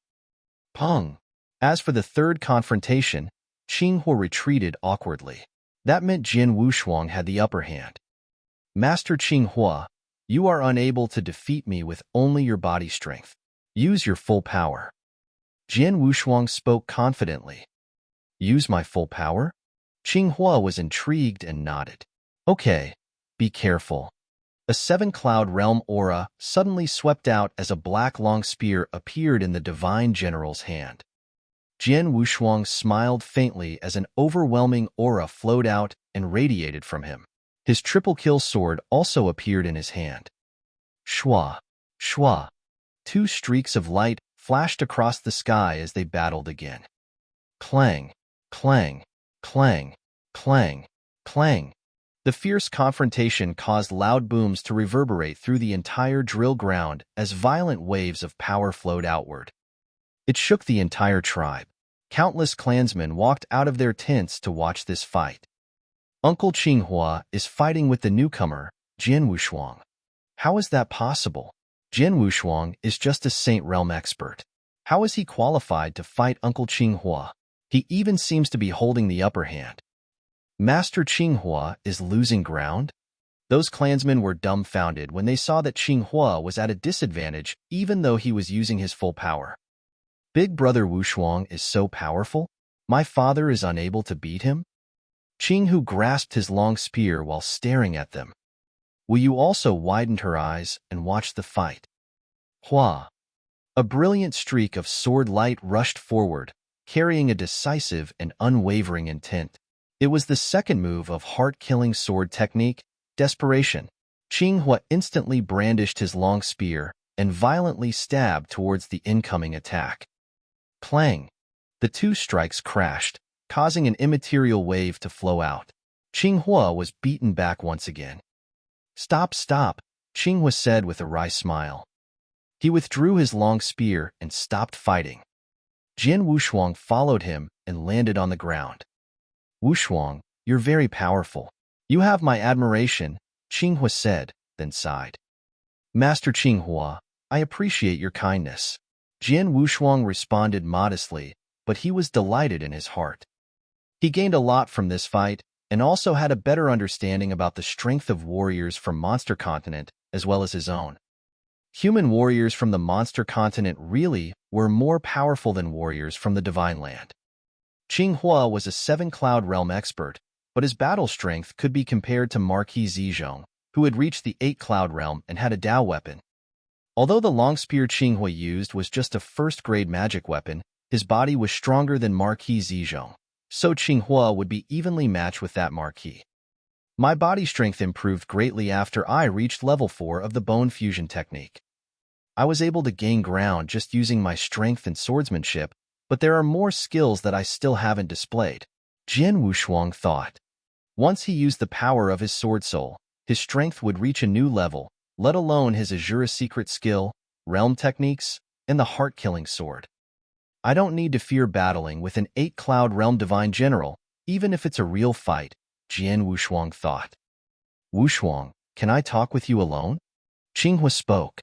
Speaker 1: Pong! As for the third confrontation, Qinghua retreated awkwardly. That meant Jian Wushuang had the upper hand. Master Qinghua, you are unable to defeat me with only your body strength. Use your full power. Jian Wushuang spoke confidently. Use my full power? Qinghua was intrigued and nodded. Okay, be careful. A seven-cloud realm aura suddenly swept out as a black long spear appeared in the divine general's hand. Jian Wushuang smiled faintly as an overwhelming aura flowed out and radiated from him. His triple-kill sword also appeared in his hand. Shua, shua. Two streaks of light flashed across the sky as they battled again. Clang, clang, clang, clang, clang. The fierce confrontation caused loud booms to reverberate through the entire drill ground as violent waves of power flowed outward. It shook the entire tribe. Countless clansmen walked out of their tents to watch this fight. Uncle Qinghua is fighting with the newcomer, Jian Wushuang. How is that possible? Jian Wushuang is just a Saint Realm expert. How is he qualified to fight Uncle Qinghua? He even seems to be holding the upper hand. Master Qinghua is losing ground? Those clansmen were dumbfounded when they saw that Qinghua was at a disadvantage even though he was using his full power. Big brother Wushuang is so powerful? My father is unable to beat him? Qinghu grasped his long spear while staring at them. Wu also widened her eyes and watched the fight. Hua! A brilliant streak of sword light rushed forward, carrying a decisive and unwavering intent. It was the second move of heart-killing sword technique, desperation. Qinghua instantly brandished his long spear and violently stabbed towards the incoming attack. Clang! The two strikes crashed, causing an immaterial wave to flow out. Qinghua was beaten back once again. Stop, stop, Qinghua said with a wry smile. He withdrew his long spear and stopped fighting. Jian Wushuang followed him and landed on the ground. Wushuang, you're very powerful. You have my admiration, Qinghua said, then sighed. Master Qinghua, I appreciate your kindness. Jian Wushuang responded modestly, but he was delighted in his heart. He gained a lot from this fight and also had a better understanding about the strength of warriors from Monster Continent as well as his own. Human warriors from the Monster Continent really were more powerful than warriors from the Divine Land. Qinghua was a seven-cloud realm expert, but his battle strength could be compared to Marquis Zizhong, who had reached the eight-cloud realm and had a Dao weapon. Although the long spear Qinghua used was just a first-grade magic weapon, his body was stronger than Marquis Zizhong, so Qinghua would be evenly matched with that Marquis. My body strength improved greatly after I reached level 4 of the bone fusion technique. I was able to gain ground just using my strength and swordsmanship, but there are more skills that I still haven't displayed. Jian Wushuang thought. Once he used the power of his sword soul, his strength would reach a new level, let alone his Azura secret skill, realm techniques, and the heart-killing sword. I don't need to fear battling with an 8-cloud realm divine general, even if it's a real fight, Jian Wushuang thought. Wushuang, can I talk with you alone? Qinghua spoke.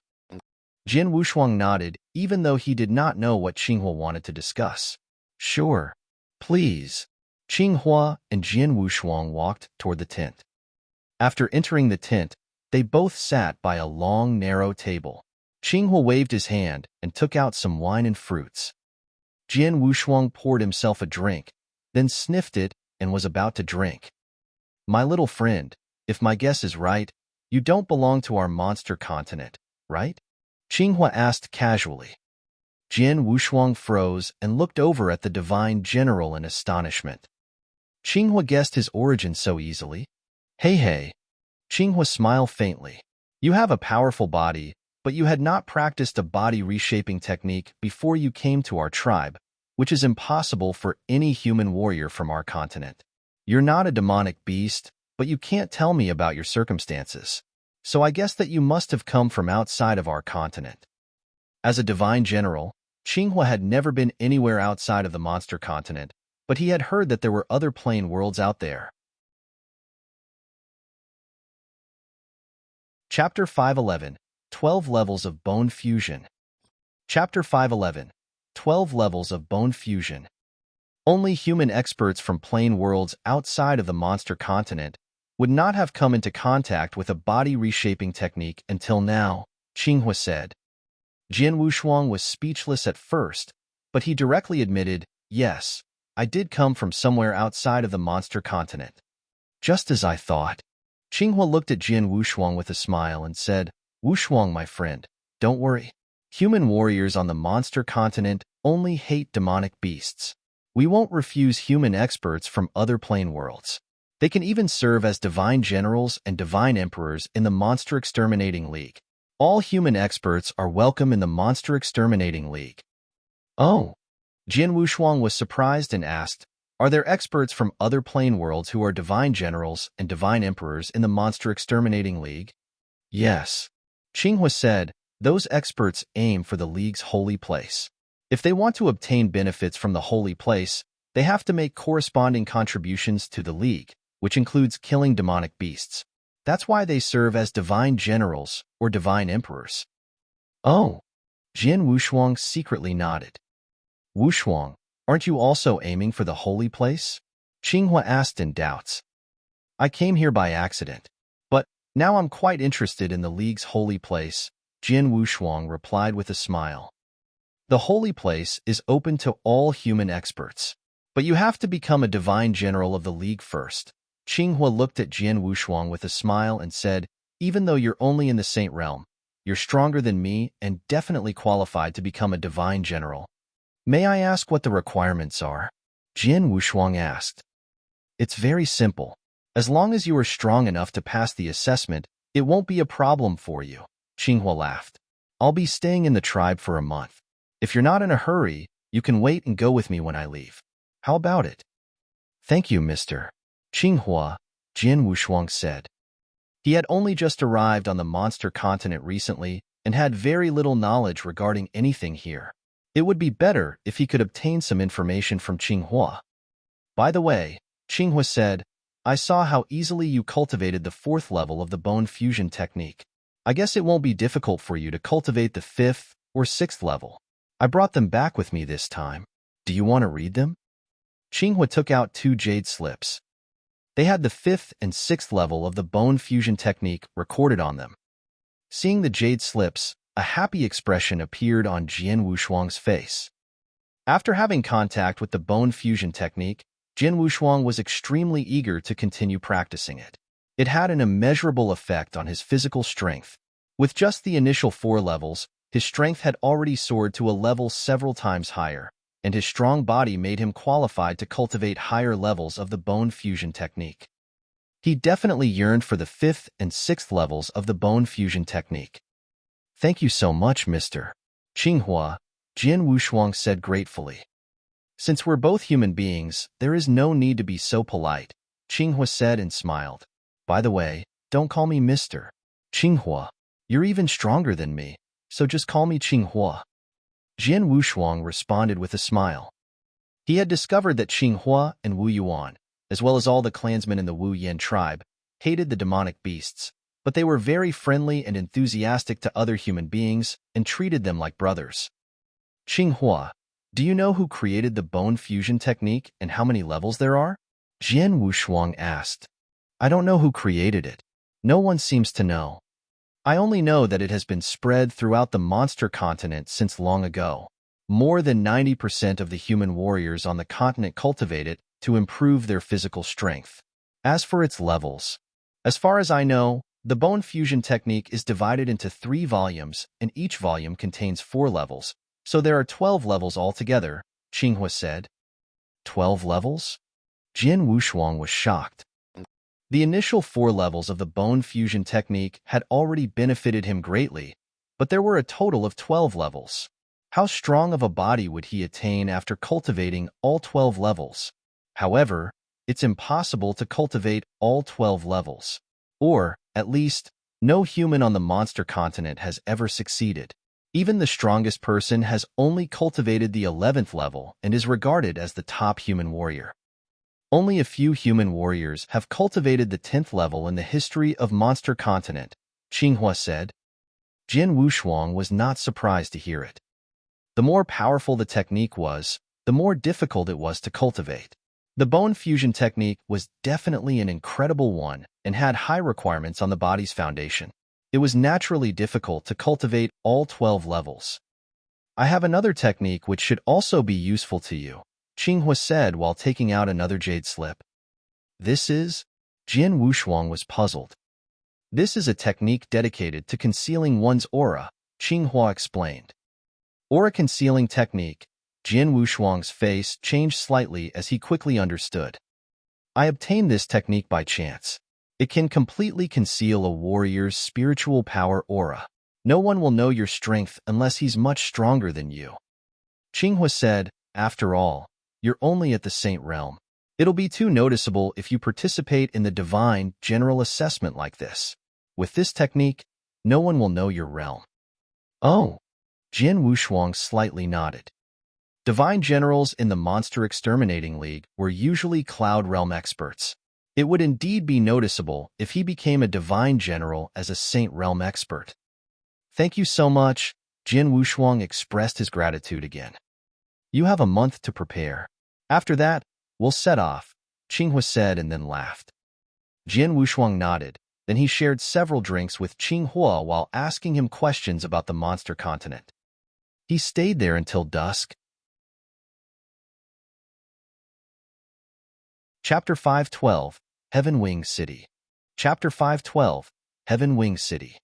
Speaker 1: Jian Wushuang nodded, even though he did not know what Qinghua wanted to discuss. Sure. Please. Qinghua and Jian Wushuang walked toward the tent. After entering the tent, they both sat by a long, narrow table. Qinghua waved his hand and took out some wine and fruits. Jian Wushuang poured himself a drink, then sniffed it and was about to drink. My little friend, if my guess is right, you don't belong to our monster continent, right? Qinghua asked casually. Jian Wushuang froze and looked over at the divine general in astonishment. Qinghua guessed his origin so easily. Hey. Qinghua smiled faintly. You have a powerful body, but you had not practiced a body reshaping technique before you came to our tribe, which is impossible for any human warrior from our continent. You're not a demonic beast, but you can't tell me about your circumstances. So I guess that you must have come from outside of our continent. As a divine general, Qinghua had never been anywhere outside of the monster continent, but he had heard that there were other plane worlds out there. Chapter 511, 12 Levels of Bone Fusion. Chapter 511, 12 Levels of Bone Fusion. Only human experts from plane worlds outside of the monster continent would not have come into contact with a body reshaping technique until now, Qinghua said. Jian Wushuang was speechless at first, but he directly admitted, yes, I did come from somewhere outside of the monster continent. Just as I thought. Qinghua looked at Jian Wushuang with a smile and said, Wushuang, my friend, don't worry. Human warriors on the monster continent only hate demonic beasts. We won't refuse human experts from other plane worlds. They can even serve as divine generals and divine emperors in the Monster Exterminating League. All human experts are welcome in the Monster Exterminating League. Oh. Jian Wushuang was surprised and asked, are there experts from other plane worlds who are divine generals and divine emperors in the Monster Exterminating League? Yes. Qinghua said, those experts aim for the League's holy place. If they want to obtain benefits from the holy place, they have to make corresponding contributions to the League, which includes killing demonic beasts. That's why they serve as divine generals or divine emperors. Oh. Jian Wushuang secretly nodded. Wushuang, aren't you also aiming for the holy place? Qinghua asked in doubts. I came here by accident, but now I'm quite interested in the League's holy place, Jian Wushuang replied with a smile. The holy place is open to all human experts, but you have to become a divine general of the League first. Qinghua looked at Jian Wushuang with a smile and said, even though you're only in the Saint Realm, you're stronger than me and definitely qualified to become a divine general. May I ask what the requirements are? Jian Wushuang asked. It's very simple. As long as you are strong enough to pass the assessment, it won't be a problem for you. Qinghua laughed. I'll be staying in the tribe for a month. If you're not in a hurry, you can wait and go with me when I leave. How about it? Thank you, Mr. Qinghua, Jian Wushuang said. He had only just arrived on the monster continent recently and had very little knowledge regarding anything here. It would be better if he could obtain some information from Qinghua. By the way, Qinghua said, I saw how easily you cultivated the 4th level of the bone fusion technique. I guess it won't be difficult for you to cultivate the 5th or 6th level. I brought them back with me this time. Do you want to read them? Qinghua took out 2 jade slips. They had the 5th and 6th level of the bone fusion technique recorded on them. Seeing the jade slips, a happy expression appeared on Jian Wushuang's face. After having contact with the bone fusion technique, Jian Wushuang was extremely eager to continue practicing it. It had an immeasurable effect on his physical strength. With just the initial 4 levels, his strength had already soared to a level several times higher, and his strong body made him qualified to cultivate higher levels of the bone fusion technique. He definitely yearned for the 5th and 6th levels of the bone fusion technique. Thank you so much, Mr. Qinghua, Jian Wushuang said gratefully. Since we're both human beings, there is no need to be so polite, Qinghua said and smiled. By the way, don't call me Mr. Qinghua. You're even stronger than me, so just call me Qinghua. Jian Wushuang responded with a smile. He had discovered that Qinghua and Wu Yuan, as well as all the clansmen in the Wu Yan tribe, hated the demonic beasts, but they were very friendly and enthusiastic to other human beings and treated them like brothers. Qinghua, do you know who created the bone fusion technique and how many levels there are? Jian Wushuang asked. I don't know who created it. No one seems to know. I only know that it has been spread throughout the monster continent since long ago. More than 90% of the human warriors on the continent cultivate it to improve their physical strength. As for its levels, as far as I know, the bone fusion technique is divided into 3 volumes, and each volume contains 4 levels, so there are 12 levels altogether, Qinghua said. 12 levels? Jian Wushuang was shocked. The initial 4 levels of the bone fusion technique had already benefited him greatly, but there were a total of 12 levels. How strong of a body would he attain after cultivating all 12 levels? However, it's impossible to cultivate all 12 levels. Or, at least, no human on the monster continent has ever succeeded. Even the strongest person has only cultivated the 11th level and is regarded as the top human warrior. Only a few human warriors have cultivated the 10th level in the history of Monster Continent, Qinghua said. Jin Wushuang was not surprised to hear it. The more powerful the technique was, the more difficult it was to cultivate. The bone fusion technique was definitely an incredible one and had high requirements on the body's foundation. It was naturally difficult to cultivate all 12 levels. I have another technique which should also be useful to you, Qinghua said while taking out another jade slip. This is? Jin Wushuang was puzzled. This is a technique dedicated to concealing one's aura, Qinghua explained. Aura concealing technique. Jin Wushuang's face changed slightly as he quickly understood. I obtained this technique by chance. It can completely conceal a warrior's spiritual power aura. No one will know your strength unless he's much stronger than you. Qinghua said, after all, you're only at the Saint realm. It'll be too noticeable if you participate in the divine general assessment like this. With this technique, no one will know your realm. Oh, Jin Wushuang slightly nodded. Divine generals in the Monster Exterminating League were usually Cloud Realm experts. It would indeed be noticeable if he became a divine general as a Saint Realm expert. Thank you so much, Jin Wushuang expressed his gratitude again. You have a month to prepare. After that, we'll set off, Qinghua said and then laughed. Jin Wushuang nodded, then he shared several drinks with Qinghua while asking him questions about the monster continent. He stayed there until dusk. Chapter 512, Heaven Wing City. Chapter 512, Heaven Wing City.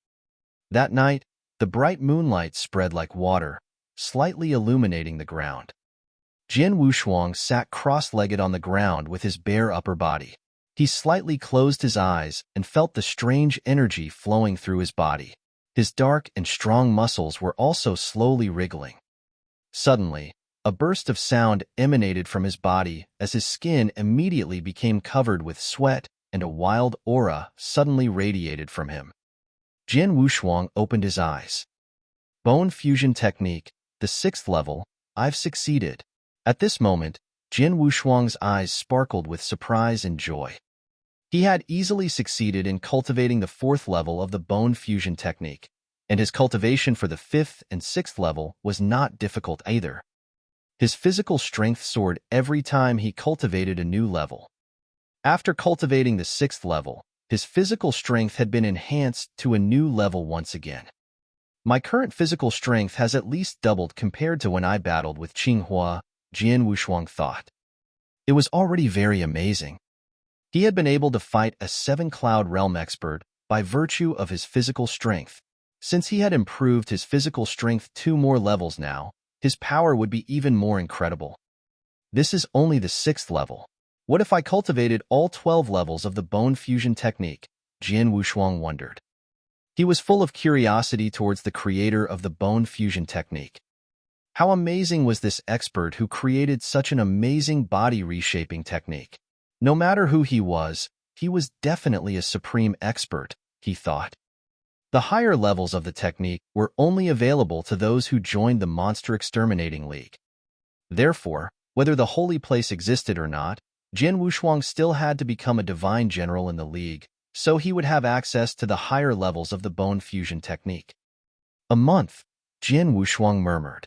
Speaker 1: That night, the bright moonlight spread like water, slightly illuminating the ground. Jin Wushuang sat cross-legged on the ground with his bare upper body. He slightly closed his eyes and felt the strange energy flowing through his body. His dark and strong muscles were also slowly wriggling. Suddenly, a burst of sound emanated from his body as his skin immediately became covered with sweat and a wild aura suddenly radiated from him. Jin Wushuang opened his eyes. Bone fusion technique, the 6th level, I've succeeded. At this moment, Jin Wushuang's eyes sparkled with surprise and joy. He had easily succeeded in cultivating the 4th level of the bone fusion technique, and his cultivation for the 5th and 6th level was not difficult either. His physical strength soared every time he cultivated a new level. After cultivating the 6th level, his physical strength had been enhanced to a new level once again. My current physical strength has at least doubled compared to when I battled with Qinghua, Jin Wushuang thought. It was already very amazing. He had been able to fight a 7-Cloud Realm expert by virtue of his physical strength. Since he had improved his physical strength 2 more levels now, his power would be even more incredible. This is only the 6th level. What if I cultivated all 12 levels of the bone fusion technique? Jin Wushuang wondered. He was full of curiosity towards the creator of the bone fusion technique. How amazing was this expert who created such an amazing body reshaping technique? No matter who he was definitely a supreme expert, he thought. The higher levels of the technique were only available to those who joined the Monster Exterminating League. Therefore, whether the holy place existed or not, Jin Wushuang still had to become a divine general in the league, so he would have access to the higher levels of the bone fusion technique. A month, Jin Wushuang murmured.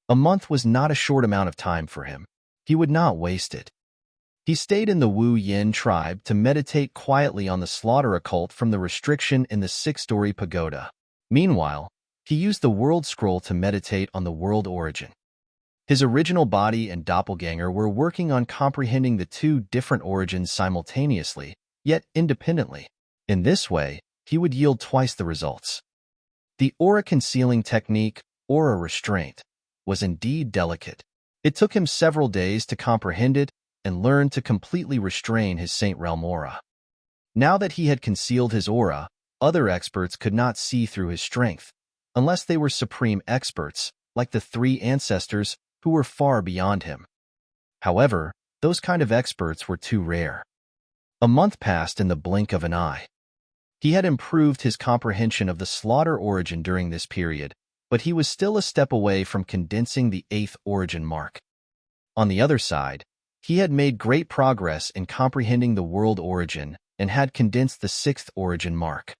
Speaker 1: A month was not a short amount of time for him. He would not waste it. He stayed in the Wu Yin tribe to meditate quietly on the slaughter occult from the restriction in the 6-story pagoda. Meanwhile, he used the world scroll to meditate on the world origin. His original body and doppelganger were working on comprehending the 2 different origins simultaneously, yet independently. In this way, he would yield twice the results. The aura concealing technique, aura restraint, was indeed delicate. It took him several days to comprehend it and learn to completely restrain his Saint Realm aura. Now that he had concealed his aura, other experts could not see through his strength, unless they were supreme experts, like the 3 ancestors who were far beyond him. However, those kind of experts were too rare. A month passed in the blink of an eye. He had improved his comprehension of the slaughter origin during this period, but he was still a step away from condensing the 8th origin mark. On the other side, he had made great progress in comprehending the world origin and had condensed the 6th origin mark.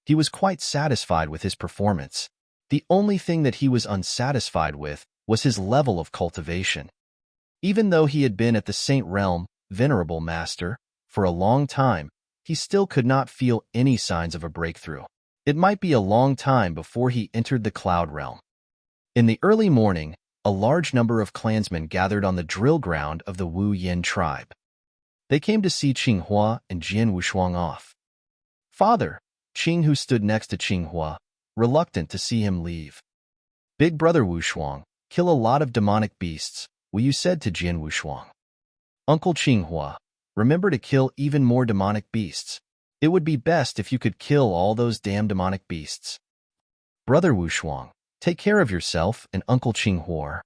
Speaker 1: He was quite satisfied with his performance. The only thing that he was unsatisfied with was his level of cultivation. Even though he had been at the Saint Realm, Venerable Master, for a long time, he still could not feel any signs of a breakthrough. It might be a long time before he entered the Cloud Realm. In the early morning, a large number of clansmen gathered on the drill ground of the Wu Yin tribe. They came to see Qinghua and Jian Wushuang off. Father, Qing, who stood next to Qinghua, reluctant to see him leave. Big brother Wushuang, kill a lot of demonic beasts, Wu said to Jian Wushuang. Uncle Qinghua, remember to kill even more demonic beasts. It would be best if you could kill all those damn demonic beasts. Brother Wushuang, take care of yourself and Uncle Qinghua.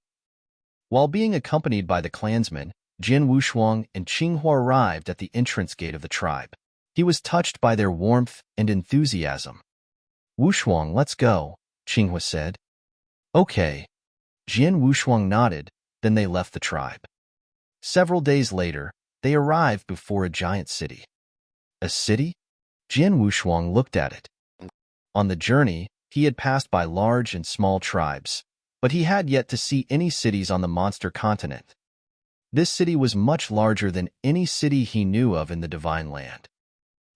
Speaker 1: While being accompanied by the clansmen, Jian Wushuang and Qinghua arrived at the entrance gate of the tribe. He was touched by their warmth and enthusiasm. Wushuang, let's go, Qinghua said. Okay. Jian Wushuang nodded, then they left the tribe. Several days later, they arrived before a giant city. A city? Jian Wushuang looked at it. On the journey, he had passed by large and small tribes, but he had yet to see any cities on the monster continent. This city was much larger than any city he knew of in the Divine Land.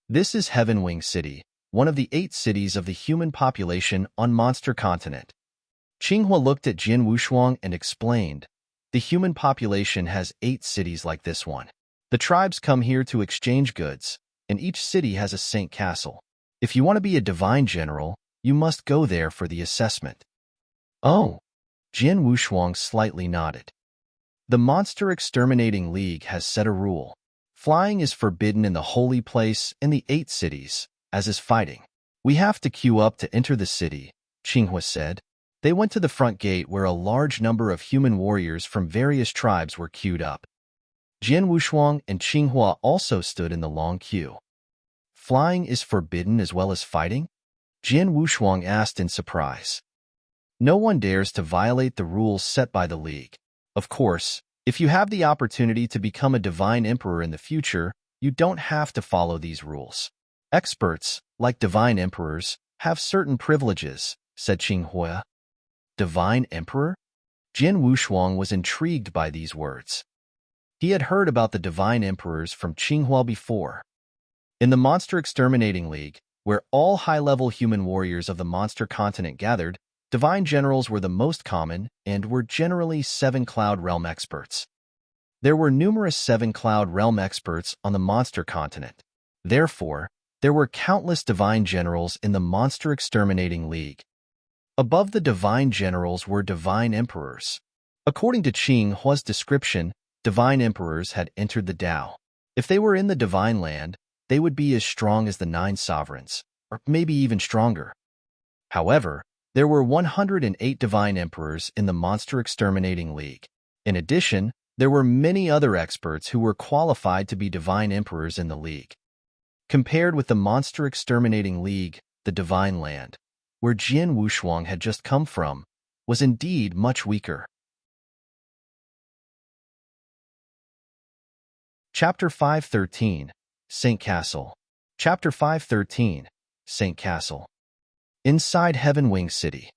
Speaker 1: This is Heavenwing City, one of the 8 cities of the human population on Monster Continent. Qinghua looked at Jian Wushuang and explained, the human population has 8 cities like this one. The tribes come here to exchange goods, and each city has a saint castle. If you want to be a divine general, you must go there for the assessment. Oh, Jian Wushuang slightly nodded. The Monster Exterminating League has set a rule. Flying is forbidden in the holy place in the 8 cities, as is fighting. We have to queue up to enter the city, Qinghua said. They went to the front gate where a large number of human warriors from various tribes were queued up. Jian Wushuang and Qinghua also stood in the long queue. Flying is forbidden as well as fighting? Jian Wushuang asked in surprise. No one dares to violate the rules set by the League. Of course, if you have the opportunity to become a divine emperor in the future, you don't have to follow these rules. Experts, like divine emperors, have certain privileges, said Qinghua. Divine emperor? Jian Wushuang was intrigued by these words. He had heard about the divine emperors from Qinghua before. In the Monster Exterminating League, where all high-level human warriors of the monster continent gathered, divine generals were the most common and were generally 7 Cloud Realm experts. There were numerous 7 Cloud Realm experts on the monster continent. Therefore, there were countless divine generals in the Monster Exterminating League. Above the divine generals were divine emperors. According to Qinghua's description, divine emperors had entered the Tao. If they were in the divine land, they would be as strong as the 9 sovereigns, or maybe even stronger. However, there were 108 divine emperors in the Monster Exterminating League. In addition, there were many other experts who were qualified to be divine emperors in the league. Compared with the Monster Exterminating League, the Divine Land, where Jian Wushuang had just come from, was indeed much weaker. Chapter 513, Saint Castle. Chapter 513, Saint Castle. Inside Heavenwing City.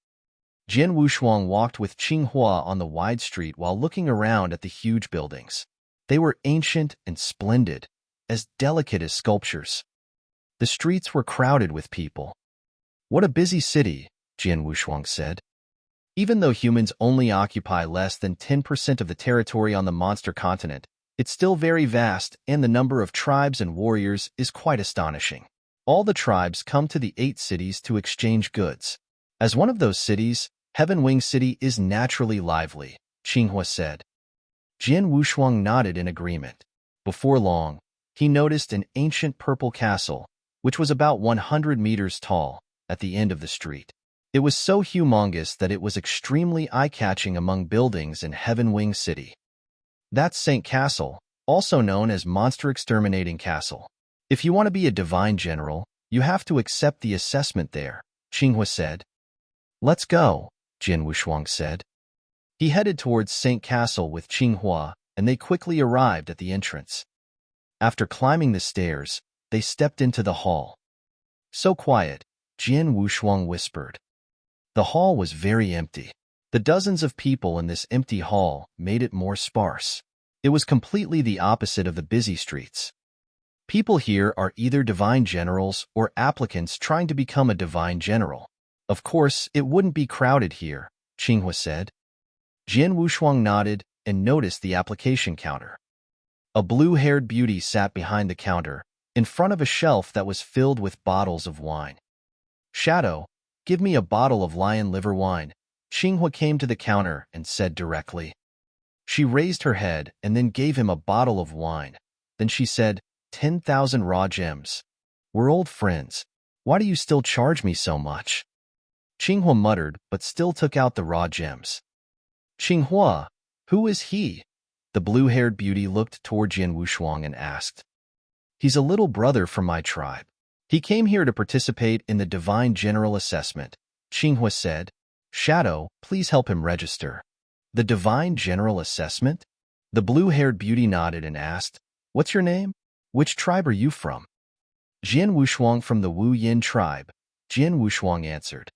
Speaker 1: Jian Wushuang walked with Qinghua on the wide street while looking around at the huge buildings. They were ancient and splendid, as delicate as sculptures. The streets were crowded with people. What a busy city, Jian Wushuang said. Even though humans only occupy less than 10% of the territory on the monster continent, it's still very vast, and the number of tribes and warriors is quite astonishing. All the tribes come to the 8 cities to exchange goods. As one of those cities, Heavenwing City is naturally lively, Qinghua said. Jian Wushuang nodded in agreement. Before long, he noticed an ancient purple castle, which was about 100 meters tall, at the end of the street. It was so humongous that it was extremely eye-catching among buildings in Heavenwing City. That's Saint Castle, also known as Monster Exterminating Castle. If you want to be a divine general, you have to accept the assessment there, Qinghua said. Let's go, Jian Wushuang said. He headed towards Saint Castle with Qinghua, and they quickly arrived at the entrance. After climbing the stairs, they stepped into the hall. So quiet, Jian Wushuang whispered. The hall was very empty. The dozens of people in this empty hall made it more sparse. It was completely the opposite of the busy streets. People here are either divine generals or applicants trying to become a divine general. Of course, it wouldn't be crowded here, Qinghua said. Jian Wushuang nodded and noticed the application counter. A blue-haired beauty sat behind the counter, in front of a shelf that was filled with bottles of wine. Shadow, give me a bottle of lion liver wine, Qinghua came to the counter and said directly. She raised her head and then gave him a bottle of wine. Then she said, 10,000 raw gems. We're old friends. Why do you still charge me so much? Qinghua muttered, but still took out the raw gems. Qinghua, who is he? The blue-haired beauty looked toward Jian Wushuang and asked. He's a little brother from my tribe. He came here to participate in the Divine General Assessment, Qinghua said. Shadow, please help him register. The Divine General Assessment? The blue-haired beauty nodded and asked, What's your name? Which tribe are you from? Jian Wushuang from the Wu Yin tribe, Jian Wushuang answered.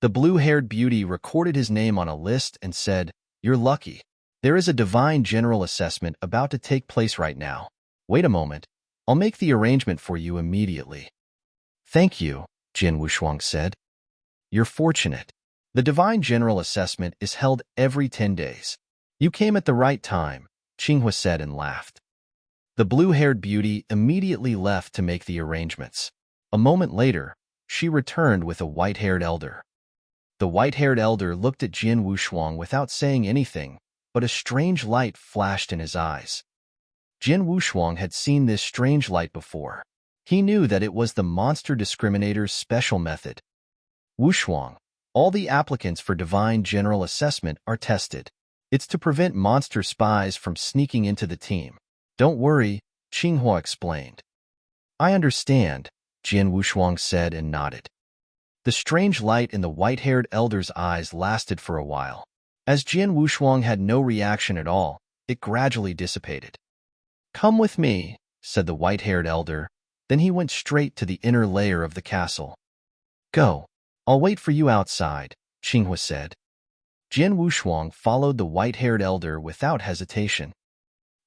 Speaker 1: The blue-haired beauty recorded his name on a list and said, You're lucky. There is a Divine General Assessment about to take place right now. Wait a moment. I'll make the arrangement for you immediately. Thank you, Jian Wushuang said. You're fortunate. The Divine General Assessment is held every 10 days. You came at the right time, Qinghua said and laughed. The blue-haired beauty immediately left to make the arrangements. A moment later, she returned with a white-haired elder. The white-haired elder looked at Jian Wushuang without saying anything, but a strange light flashed in his eyes. Jian Wushuang had seen this strange light before. He knew that it was the monster discriminator's special method. Wushuang, all the applicants for Divine General Assessment are tested. It's to prevent monster spies from sneaking into the team. Don't worry, Qinghua explained. I understand, Jian Wushuang said and nodded. The strange light in the white-haired elder's eyes lasted for a while. As Jian Wushuang had no reaction at all, it gradually dissipated. Come with me, said the white-haired elder. Then he went straight to the inner layer of the castle. Go. I'll wait for you outside, Qinghua said. Jian Wushuang followed the white-haired elder without hesitation.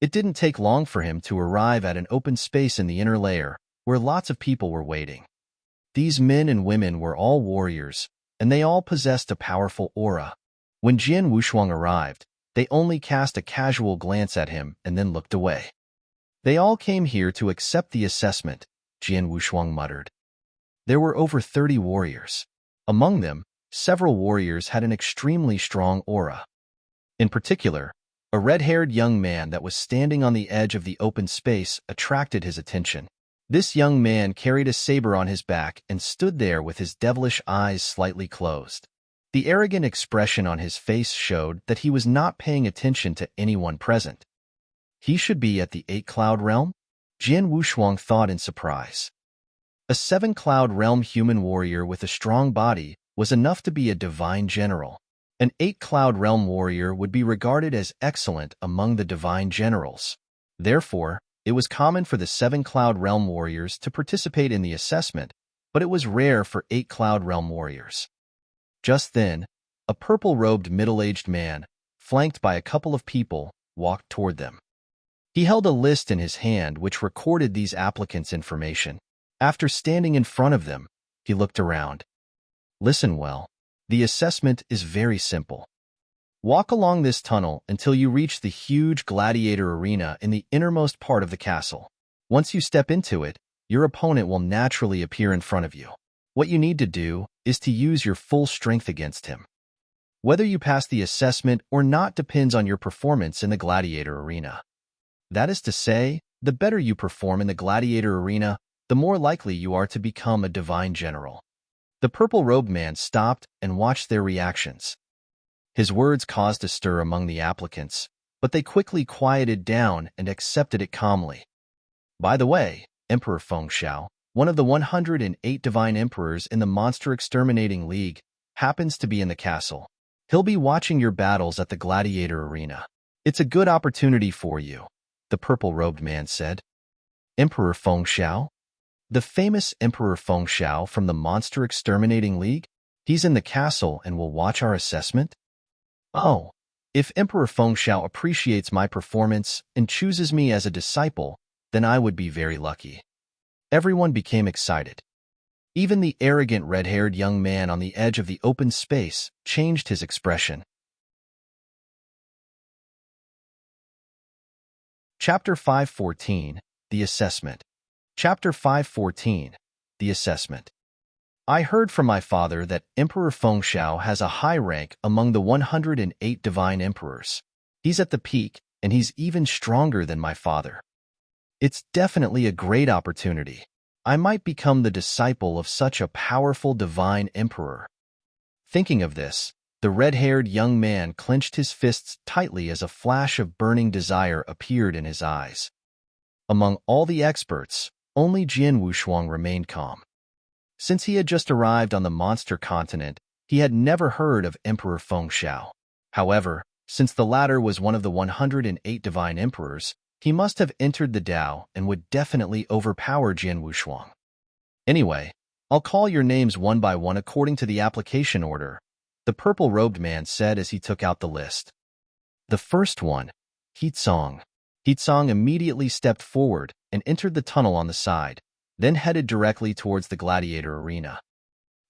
Speaker 1: It didn't take long for him to arrive at an open space in the inner layer, where lots of people were waiting. These men and women were all warriors, and they all possessed a powerful aura. When Jian Wushuang arrived, they only cast a casual glance at him and then looked away. They all came here to accept the assessment, Jian Wushuang muttered. There were over 30 warriors. Among them, several warriors had an extremely strong aura. In particular, a red-haired young man that was standing on the edge of the open space attracted his attention. This young man carried a saber on his back and stood there with his devilish eyes slightly closed. The arrogant expression on his face showed that he was not paying attention to anyone present. He should be at the 8-Cloud Realm? Jian Wushuang thought in surprise. A 7-Cloud Realm human warrior with a strong body was enough to be a divine general. An 8-Cloud Realm warrior would be regarded as excellent among the divine generals. Therefore, it was common for the 7-Cloud Realm warriors to participate in the assessment, but it was rare for 8-Cloud Realm warriors. Just then, a purple-robed middle-aged man, flanked by a couple of people, walked toward them. He held a list in his hand which recorded these applicants' information. After standing in front of them, he looked around. Listen well. The assessment is very simple. Walk along this tunnel until you reach the huge gladiator arena in the innermost part of the castle. Once you step into it, your opponent will naturally appear in front of you. What you need to do is to use your full strength against him. Whether you pass the assessment or not depends on your performance in the gladiator arena. That is to say, the better you perform in the gladiator arena, the more likely you are to become a divine general. The purple-robed man stopped and watched their reactions. His words caused a stir among the applicants, but they quickly quieted down and accepted it calmly. By the way, Emperor Feng Xiao, one of the 108 divine emperors in the Monster Exterminating League, happens to be in the castle. He'll be watching your battles at the gladiator arena. It's a good opportunity for you, the purple-robed man said. Emperor Feng Xiao? The famous Emperor Fengxiao from the Monster Exterminating League? He's in the castle and will watch our assessment? Oh, if Emperor Fengxiao appreciates my performance and chooses me as a disciple, then I would be very lucky. Everyone became excited. Even the arrogant red-haired young man on the edge of the open space changed his expression. Chapter 514, The Assessment. Chapter 514, The Assessment. I heard from my father that Emperor Fengxiao has a high rank among the 108 divine emperors. He's at the peak, and he's even stronger than my father. It's definitely a great opportunity. I might become the disciple of such a powerful divine emperor. Thinking of this, the red-haired young man clenched his fists tightly as a flash of burning desire appeared in his eyes. Among all the experts, only Jian Wushuang remained calm. Since he had just arrived on the monster continent, he had never heard of Emperor Fengxiao. However, since the latter was one of the 108 divine emperors, he must have entered the Tao and would definitely overpower Jian Wushuang. Anyway, I'll call your names one by one according to the application order, the purple-robed man said as he took out the list. The first one, Heatsong. Heatsong immediately stepped forward and entered the tunnel on the side, then headed directly towards the gladiator arena.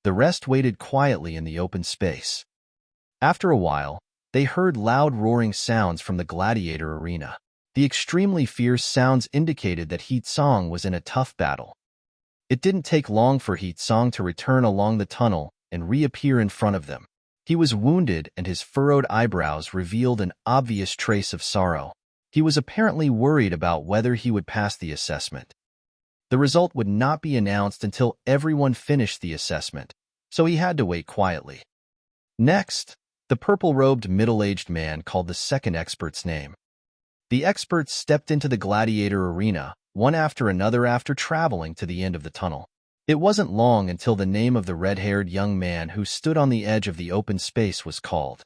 Speaker 1: The rest waited quietly in the open space. After a while, they heard loud roaring sounds from the gladiator arena. The extremely fierce sounds indicated that Heatsong was in a tough battle. It didn't take long for Heatsong to return along the tunnel and reappear in front of them. He was wounded and his furrowed eyebrows revealed an obvious trace of sorrow. He was apparently worried about whether he would pass the assessment. The result would not be announced until everyone finished the assessment, so he had to wait quietly. Next, the purple-robed middle-aged man called the second expert's name. The experts stepped into the gladiator arena, one after another after traveling to the end of the tunnel. It wasn't long until the name of the red-haired young man who stood on the edge of the open space was called.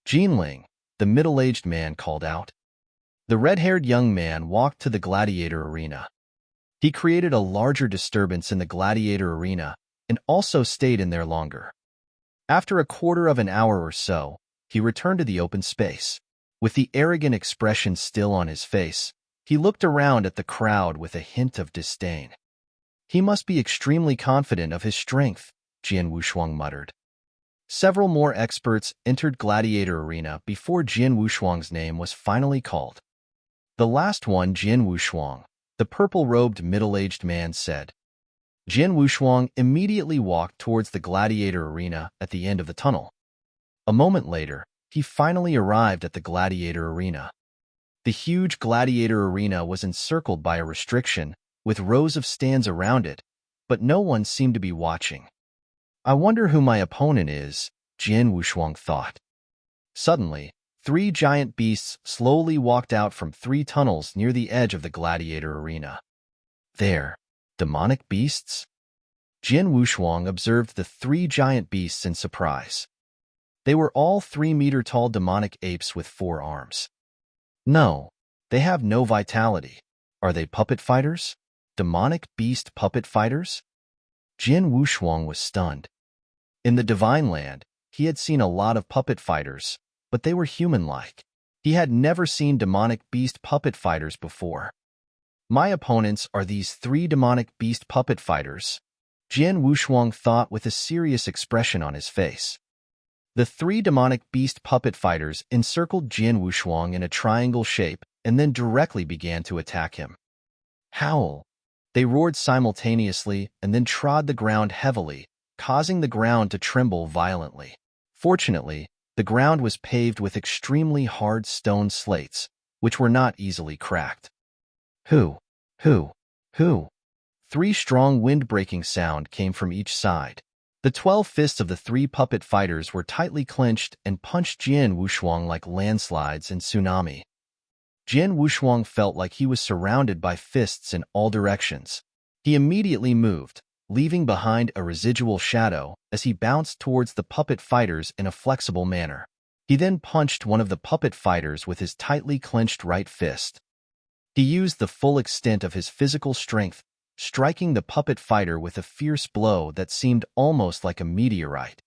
Speaker 1: Jinling, the middle-aged man called out. The red-haired young man walked to the gladiator arena. He created a larger disturbance in the gladiator arena and also stayed in there longer. After a quarter of an hour or so, he returned to the open space. With the arrogant expression still on his face, he looked around at the crowd with a hint of disdain. He must be extremely confident of his strength, Jian Wushuang muttered. Several more experts entered gladiator arena before Jian Wushuang's name was finally called. The last one, Jian Wushuang, the purple-robed middle-aged man said. Jian Wushuang immediately walked towards the gladiator arena at the end of the tunnel. A moment later, he finally arrived at the gladiator arena. The huge gladiator arena was encircled by a restriction, with rows of stands around it, but no one seemed to be watching. I wonder who my opponent is, Jian Wushuang thought. Suddenly, 3 giant beasts slowly walked out from 3 tunnels near the edge of the gladiator arena. There, demonic beasts? Jian Wushuang observed the 3 giant beasts in surprise. They were all 3-meter-tall demonic apes with 4 arms. No, they have no vitality. Are they puppet fighters? Demonic beast puppet fighters? Jian Wushuang was stunned. In the Divine Land, he had seen a lot of puppet fighters, but they were human-like. He had never seen demonic beast puppet fighters before. My opponents are these 3 demonic beast puppet fighters, Jian Wushuang thought with a serious expression on his face. The 3 demonic beast puppet fighters encircled Jian Wushuang in a triangle shape and then directly began to attack him. Howl! They roared simultaneously and then trod the ground heavily, causing the ground to tremble violently. Fortunately, the ground was paved with extremely hard stone slates, which were not easily cracked. Who? 3 strong wind-breaking sound came from each side. The 12 fists of the 3 puppet fighters were tightly clenched and punched Jian Wushuang like landslides and tsunami. Jian Wushuang felt like he was surrounded by fists in all directions. He immediately moved, leaving behind a residual shadow as he bounced towards the puppet fighters in a flexible manner. He then punched one of the puppet fighters with his tightly clenched right fist. He used the full extent of his physical strength, striking the puppet fighter with a fierce blow that seemed almost like a meteorite.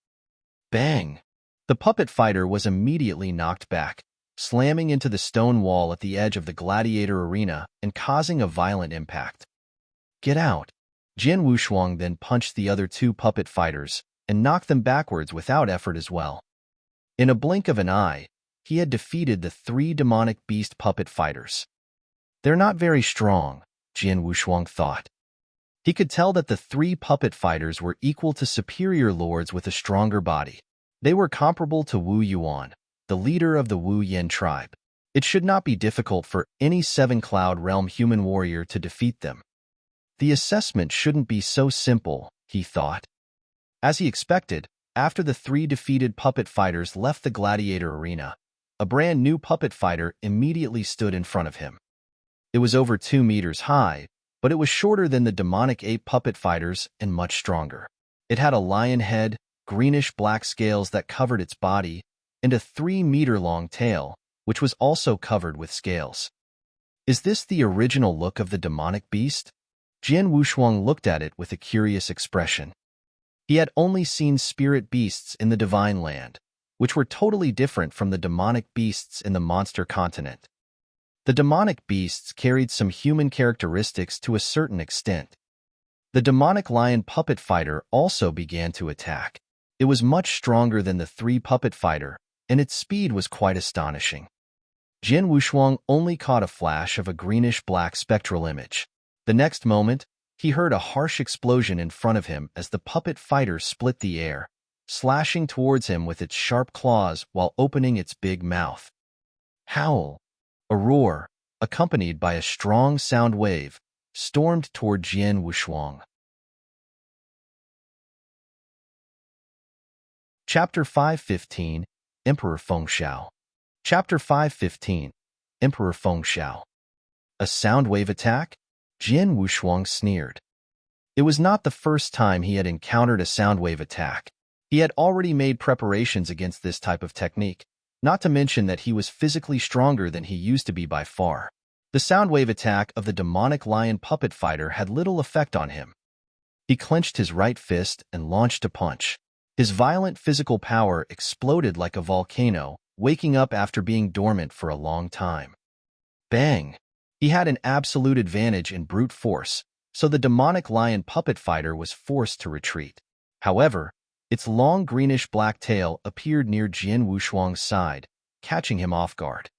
Speaker 1: Bang! The puppet fighter was immediately knocked back, slamming into the stone wall at the edge of the gladiator arena and causing a violent impact. Get out! Jian Wushuang then punched the other two puppet fighters and knocked them backwards without effort as well. In a blink of an eye, he had defeated the three demonic beast puppet fighters. They're not very strong, Jian Wushuang thought. He could tell that the three puppet fighters were equal to superior lords with a stronger body. They were comparable to Wu Yuan, the leader of the Wu Yin tribe. It should not be difficult for any seven-cloud realm human warrior to defeat them. The assessment shouldn't be so simple, he thought. As he expected, after the three defeated puppet fighters left the gladiator arena, a brand new puppet fighter immediately stood in front of him. It was over 2 meters high, but it was shorter than the demonic ape puppet fighters and much stronger. It had a lion head, greenish-black scales that covered its body, and a 3-meter-long tail, which was also covered with scales. Is this the original look of the demonic beast? Jian Wushuang looked at it with a curious expression. He had only seen spirit beasts in the divine land, which were totally different from the demonic beasts in the monster continent. The demonic beasts carried some human characteristics to a certain extent. The demonic lion puppet fighter also began to attack. It was much stronger than the three puppet fighter, and its speed was quite astonishing. Jian Wushuang only caught a flash of a greenish-black spectral image. The next moment, he heard a harsh explosion in front of him as the puppet fighter split the air, slashing towards him with its sharp claws while opening its big mouth. Howl! A roar, accompanied by a strong sound wave, stormed toward Jian Wushuang. Chapter 515, Emperor Fengxiao. Chapter 515, Emperor Fengxiao. A sound wave attack? Jian Wushuang sneered. It was not the first time he had encountered a sound wave attack. He had already made preparations against this type of technique, not to mention that he was physically stronger than he used to be by far. The sound wave attack of the demonic lion puppet fighter had little effect on him. He clenched his right fist and launched a punch. His violent physical power exploded like a volcano, waking up after being dormant for a long time. Bang! He had an absolute advantage in brute force, so the demonic lion puppet fighter was forced to retreat. However, its long greenish-black tail appeared near Jian Wushuang's side, catching him off guard.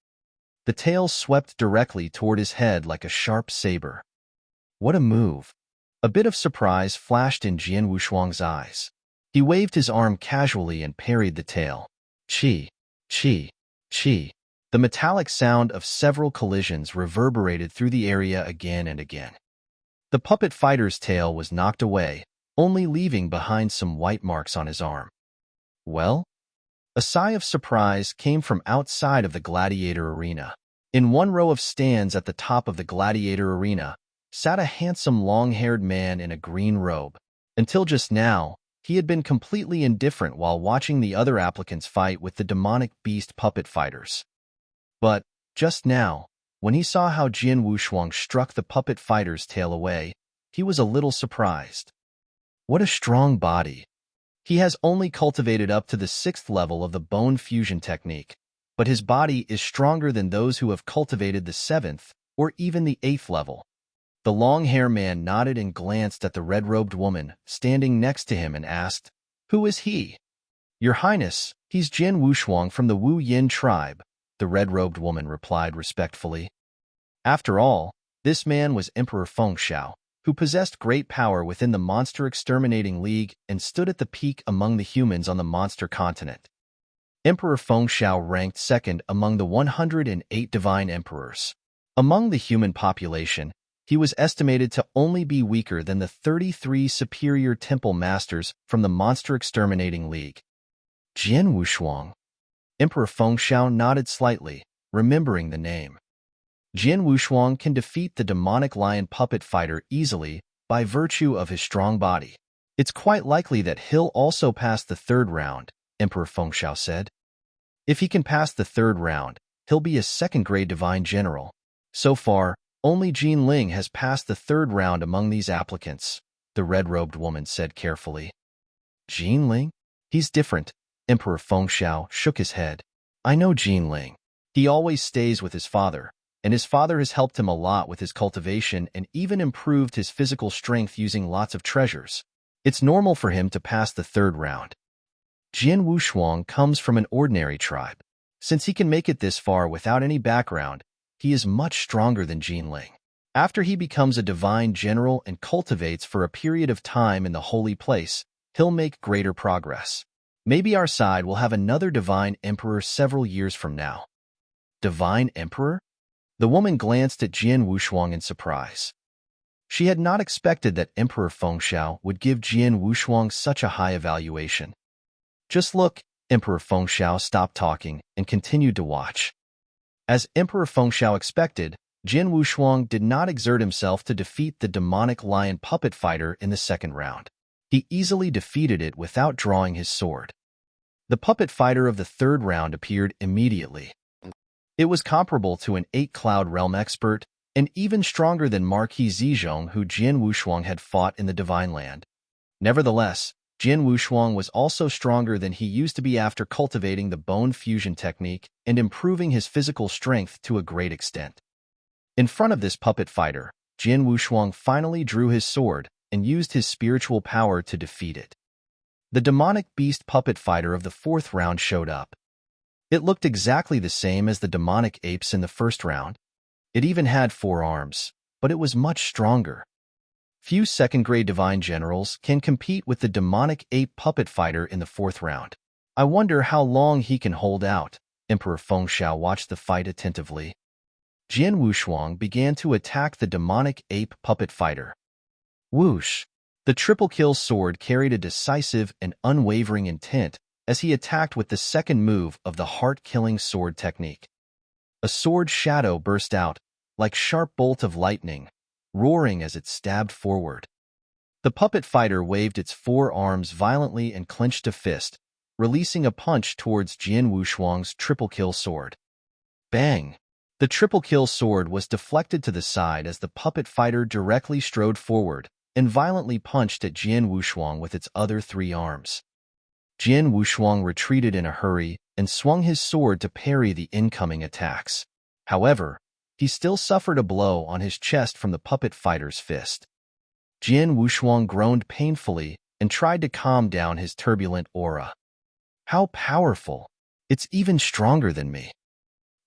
Speaker 1: The tail swept directly toward his head like a sharp saber. What a move! A bit of surprise flashed in Jian Wushuang's eyes. He waved his arm casually and parried the tail. Chi, chi, chi. The metallic sound of several collisions reverberated through the area again and again. The puppet fighter's tail was knocked away, only leaving behind some white marks on his arm. Well? A sigh of surprise came from outside of the gladiator arena. In one row of stands at the top of the gladiator arena sat a handsome long-haired man in a green robe. Until just now, he had been completely indifferent while watching the other applicants fight with the demonic beast puppet fighters. But, just now, when he saw how Jian Wushuang struck the puppet fighter's tail away, he was a little surprised. What a strong body! He has only cultivated up to the 6th level of the bone fusion technique, but his body is stronger than those who have cultivated the 7th or even the 8th level. The long-haired man nodded and glanced at the red-robed woman standing next to him and asked, "Who is he?" "Your Highness, he's Jian Wushuang from the Wu Yin tribe," the red-robed woman replied respectfully. After all, this man was Emperor Fengxiao, who possessed great power within the Monster Exterminating League and stood at the peak among the humans on the monster continent. Emperor Fengxiao ranked second among the 108 divine emperors. Among the human population, he was estimated to only be weaker than the 33 superior temple masters from the Monster Exterminating League. Jian Wushuang. Emperor Fengxiao nodded slightly, remembering the name. Jian Wushuang can defeat the demonic lion puppet fighter easily by virtue of his strong body. It's quite likely that he'll also pass the 3rd round, Emperor Fengxiao said. If he can pass the 3rd round, he'll be a 2nd-grade divine general. So far, Only Jin Ling has passed the third round among these applicants, the red-robed woman said carefully. Jin Ling? He's different. Emperor Fengxiao shook his head. I know Jin Ling. He always stays with his father, and his father has helped him a lot with his cultivation and even improved his physical strength using lots of treasures. It's normal for him to pass the third round. Jian Wushuang comes from an ordinary tribe. Since he can make it this far without any background, he is much stronger than Jin Ling. After he becomes a divine general and cultivates for a period of time in the holy place, he'll make greater progress. Maybe our side will have another divine emperor several years from now. Divine emperor? The woman glanced at Jian Wushuang in surprise. She had not expected that Emperor Fengxiao would give Jian Wushuang such a high evaluation. Just look, Emperor Fengxiao stopped talking and continued to watch. As Emperor Fengxiao expected, Jian Wushuang did not exert himself to defeat the demonic lion puppet fighter in the second round. He easily defeated it without drawing his sword. The puppet fighter of the third round appeared immediately. It was comparable to an 8-cloud realm expert, and even stronger than Marquis Zizhong, who Jian Wushuang had fought in the Divine Land. Nevertheless, Jian Wushuang was also stronger than he used to be after cultivating the bone fusion technique and improving his physical strength to a great extent. In front of this puppet fighter, Jian Wushuang finally drew his sword and used his spiritual power to defeat it. The demonic beast puppet fighter of the fourth round showed up. It looked exactly the same as the demonic apes in the first round. It even had 4 arms, but it was much stronger. Few second-grade divine generals can compete with the demonic ape puppet fighter in the fourth round. I wonder how long he can hold out. Emperor Fengxiao watched the fight attentively. Jian Wushuang began to attack the demonic ape puppet fighter. Whoosh! The triple-kill sword carried a decisive and unwavering intent as he attacked with the second move of the heart-killing sword technique. A sword shadow burst out, like sharp bolt of lightning, roaring as it stabbed forward. The puppet fighter waved its 4 arms violently and clenched a fist, releasing a punch towards Jian Wushuang's triple-kill sword. Bang! The triple-kill sword was deflected to the side as the puppet fighter directly strode forward and violently punched at Jian Wushuang with its other 3 arms. Jian Wushuang retreated in a hurry and swung his sword to parry the incoming attacks. However, he still suffered a blow on his chest from the puppet fighter's fist. Jian Wushuang groaned painfully and tried to calm down his turbulent aura. How powerful! It's even stronger than me.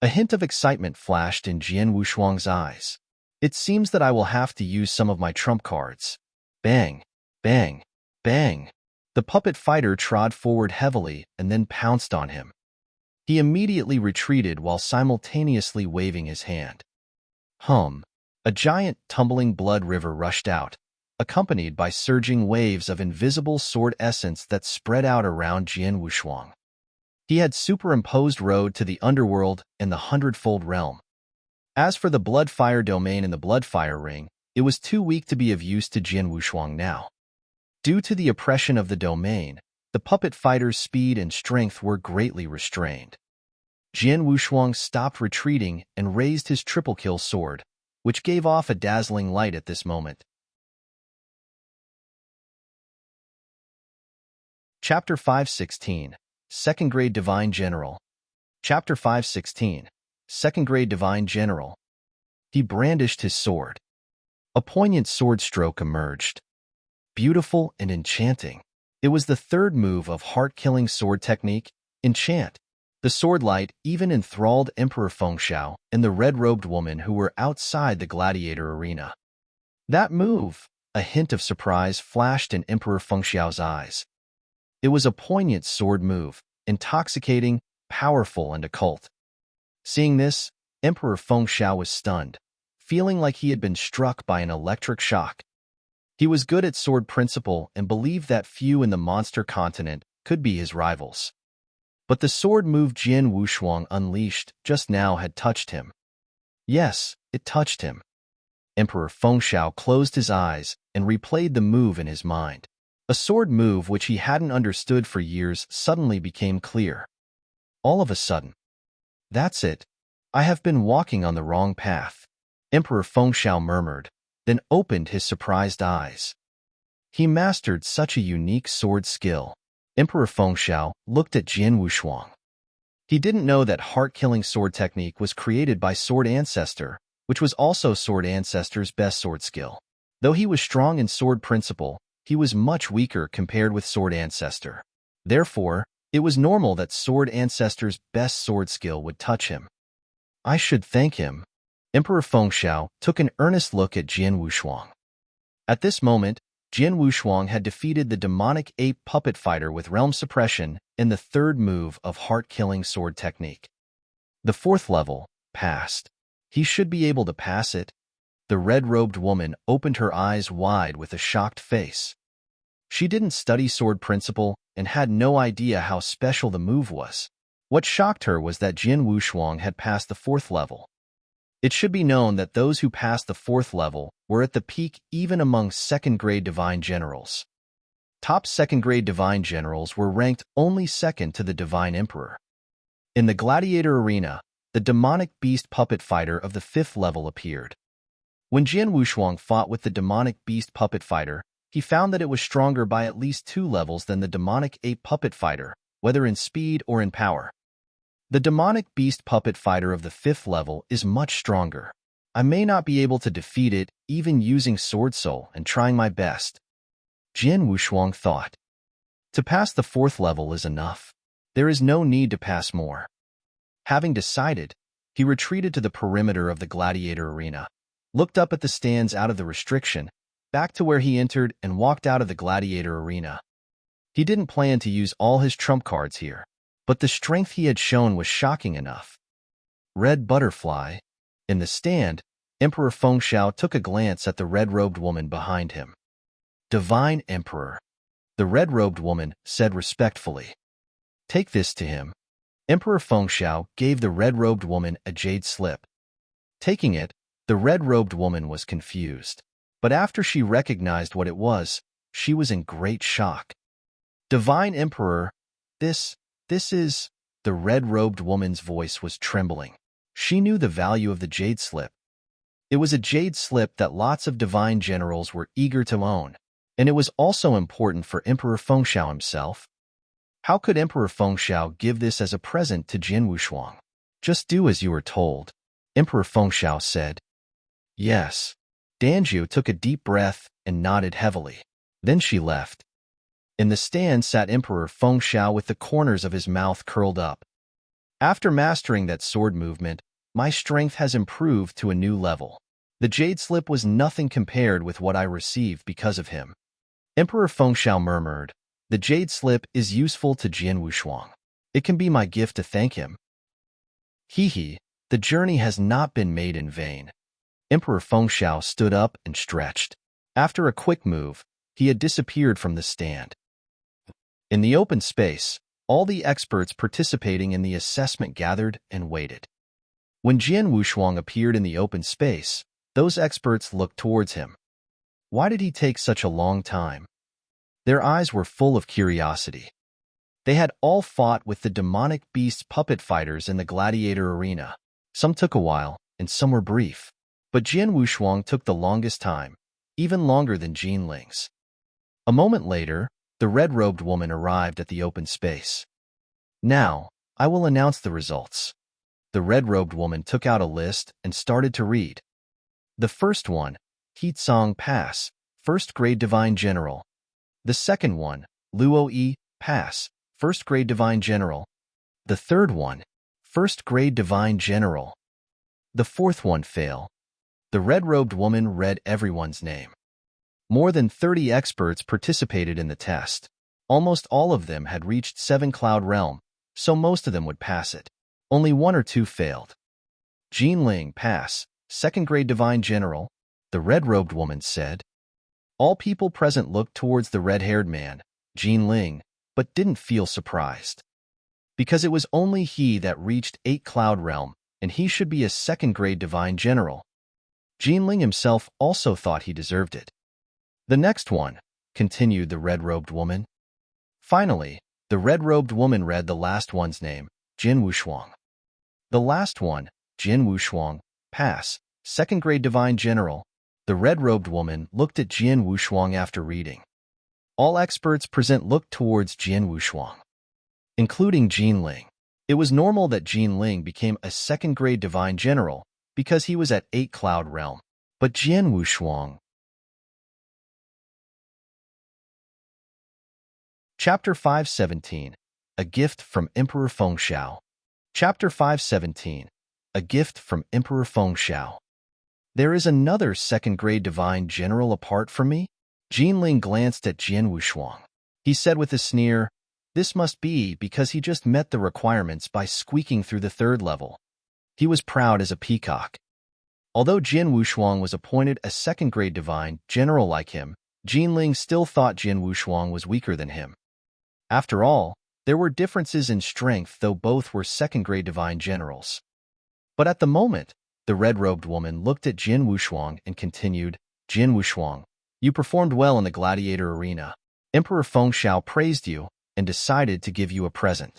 Speaker 1: A hint of excitement flashed in Jian Wushuang's eyes. It seems that I will have to use some of my trump cards. Bang! Bang! Bang! The puppet fighter trod forward heavily and then pounced on him. He immediately retreated while simultaneously waving his hand. A giant, tumbling blood river rushed out, accompanied by surging waves of invisible sword essence that spread out around Jian Wushuang. He had superimposed road to the underworld and the hundredfold realm. As for the blood-fire domain in the blood-fire ring, it was too weak to be of use to Jian Wushuang now. Due to the oppression of the domain, the puppet fighter's speed and strength were greatly restrained. Jian Wushuang stopped retreating and raised his triple-kill sword, which gave off a dazzling light at this moment. Chapter 516, Second Grade Divine General. Chapter 516, Second Grade Divine General. He brandished his sword. A poignant sword stroke emerged. Beautiful and enchanting. It was the third move of heart-killing sword technique, Enchant. The sword light even enthralled Emperor Fengxiao and the red-robed woman who were outside the gladiator arena. That move, a hint of surprise flashed in Emperor Fengxiao's eyes. It was a poignant sword move, intoxicating, powerful, and occult. Seeing this, Emperor Fengxiao was stunned, feeling like he had been struck by an electric shock. He was good at sword principle and believed that few in the monster continent could be his rivals. But the sword move Jian Wushuang unleashed just now had touched him. Yes, it touched him. Emperor Fengxiao closed his eyes and replayed the move in his mind. A sword move which he hadn't understood for years suddenly became clear. All of a sudden. That's it. I have been walking on the wrong path. Emperor Fengxiao murmured, then opened his surprised eyes. He mastered such a unique sword skill. Emperor Fengxiao looked at Jian Wushuang. He didn't know that heart-killing sword technique was created by Sword Ancestor, which was also Sword Ancestor's best sword skill. Though he was strong in sword principle, he was much weaker compared with Sword Ancestor. Therefore, it was normal that Sword Ancestor's best sword skill would touch him. I should thank him. Emperor Fengxiao took an earnest look at Jian Wushuang. At this moment, Jian Wushuang had defeated the demonic ape puppet fighter with realm suppression in the third move of heart-killing sword technique. The fourth level, passed. He should be able to pass it. The red-robed woman opened her eyes wide with a shocked face. She didn't study sword principle and had no idea how special the move was. What shocked her was that Jian Wushuang had passed the fourth level. It should be known that those who passed the fourth level were at the peak even among second-grade divine generals. Top second-grade divine generals were ranked only second to the divine emperor. In the gladiator arena, the demonic beast puppet fighter of the fifth level appeared. When Jian Wushuang fought with the demonic beast puppet fighter, he found that it was stronger by at least 2 levels than the demonic ape puppet fighter, whether in speed or in power. The demonic beast puppet fighter of the fifth level is much stronger. I may not be able to defeat it even using Sword Soul and trying my best. Jian Wushuang thought. To pass the fourth level is enough. There is no need to pass more. Having decided, he retreated to the perimeter of the gladiator arena, looked up at the stands out of the restriction, back to where he entered and walked out of the gladiator arena. He didn't plan to use all his trump cards here, but the strength he had shown was shocking enough. Red Butterfly. In the stand, Emperor Fengxiao took a glance at the red-robed woman behind him. Divine Emperor, the red-robed woman said respectfully. Take this to him. Emperor Fengxiao gave the red-robed woman a jade slip. Taking it, the red-robed woman was confused. But after she recognized what it was, she was in great shock. Divine Emperor, this is... The red-robed woman's voice was trembling. She knew the value of the jade slip. It was a jade slip that lots of divine generals were eager to own, and it was also important for Emperor Fengxiao himself. How could Emperor Fengxiao give this as a present to Jian Wushuang? Just do as you were told, Emperor Fengxiao said. Yes. Danjiu took a deep breath and nodded heavily. Then she left. In the stand sat Emperor Fengxiao with the corners of his mouth curled up. After mastering that sword movement, my strength has improved to a new level. The jade slip was nothing compared with what I received because of him. Emperor Fengxiao murmured, the jade slip is useful to Jian Wushuang. It can be my gift to thank him. Hee, the journey has not been made in vain. Emperor Fengxiao stood up and stretched. After a quick move, he had disappeared from the stand. In the open space, all the experts participating in the assessment gathered and waited. When Jian Wushuang appeared in the open space, those experts looked towards him. Why did he take such a long time? Their eyes were full of curiosity. They had all fought with the demonic beast puppet fighters in the gladiator arena. Some took a while, and some were brief. But Jian Wushuang took the longest time, even longer than Jin Ling's. A moment later, the red-robed woman arrived at the open space. Now, I will announce the results. The red-robed woman took out a list and started to read. The first one, Heatsong Pass, first-grade divine general. The second one, Luo Yi Pass, first-grade divine general. The third one, first-grade divine general. The fourth one, fail. The red-robed woman read everyone's name. More than 30 experts participated in the test. Almost all of them had reached 7-Cloud Realm, so most of them would pass it. Only 1 or 2 failed. Jin Ling pass, second-grade divine general, the red-robed woman said. All people present looked towards the red-haired man, Jin Ling, but didn't feel surprised. Because it was only he that reached 8-Cloud Realm, and he should be a second-grade divine general. Jin Ling himself also thought he deserved it. The next one, continued the red-robed woman. Finally, the red-robed woman read the last one's name, Jian Wushuang. The last one, Jian Wushuang, pass, Second-grade divine general. The red-robed woman looked at Jian Wushuang after reading. All experts present looked towards Jian Wushuang, including Jin Ling. It was normal that Jin Ling became a second-grade divine general because he was at 8 Cloud Realm. But Jian Wushuang. Chapter 517. A Gift from Emperor Fengxiao. Chapter 517. A Gift from Emperor Fengxiao. There is another second-grade divine general apart from me? Jin Ling glanced at Jian Wushuang. He said with a sneer, "This must be because he just met the requirements by squeaking through the 3rd level." He was proud as a peacock. Although Jian Wushuang was appointed a second-grade divine general like him, Jin Ling still thought Jian Wushuang was weaker than him. After all, there were differences in strength, though both were second-grade divine generals. But at the moment, the red-robed woman looked at Jian Wushuang and continued, "Jian Wushuang, you performed well in the gladiator arena. Emperor Fengxiao praised you and decided to give you a present."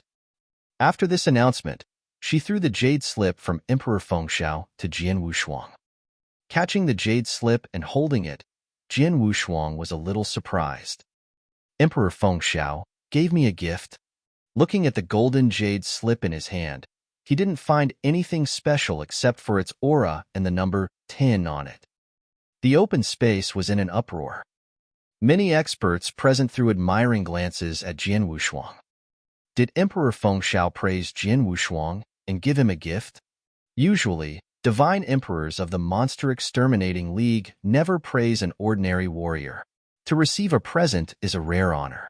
Speaker 1: After this announcement, she threw the jade slip from Emperor Fengxiao to Jian Wushuang. Catching the jade slip and holding it, Jian Wushuang was a little surprised. "Emperor Fengxiao gave me a gift." Looking at the golden jade slip in his hand, he didn't find anything special except for its aura and the number 10 on it. The open space was in an uproar. Many experts present threw admiring glances at Jian Wushuang. Did Emperor Fengxiao praise Jian Wushuang and give him a gift? Usually, divine emperors of the Monster Exterminating League never praise an ordinary warrior. To receive a present is a rare honor.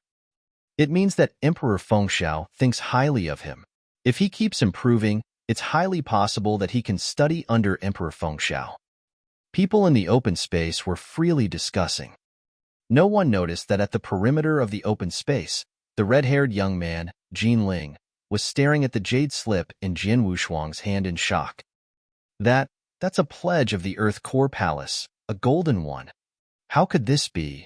Speaker 1: It means that Emperor Fengxiao thinks highly of him. If he keeps improving, it's highly possible that he can study under Emperor Fengxiao. People in the open space were freely discussing. No one noticed that at the perimeter of the open space, the red-haired young man, Jin Ling, was staring at the jade slip in Jian Wushuang's hand in shock. That's a pledge of the Earth Core Palace, a golden one. How could this be?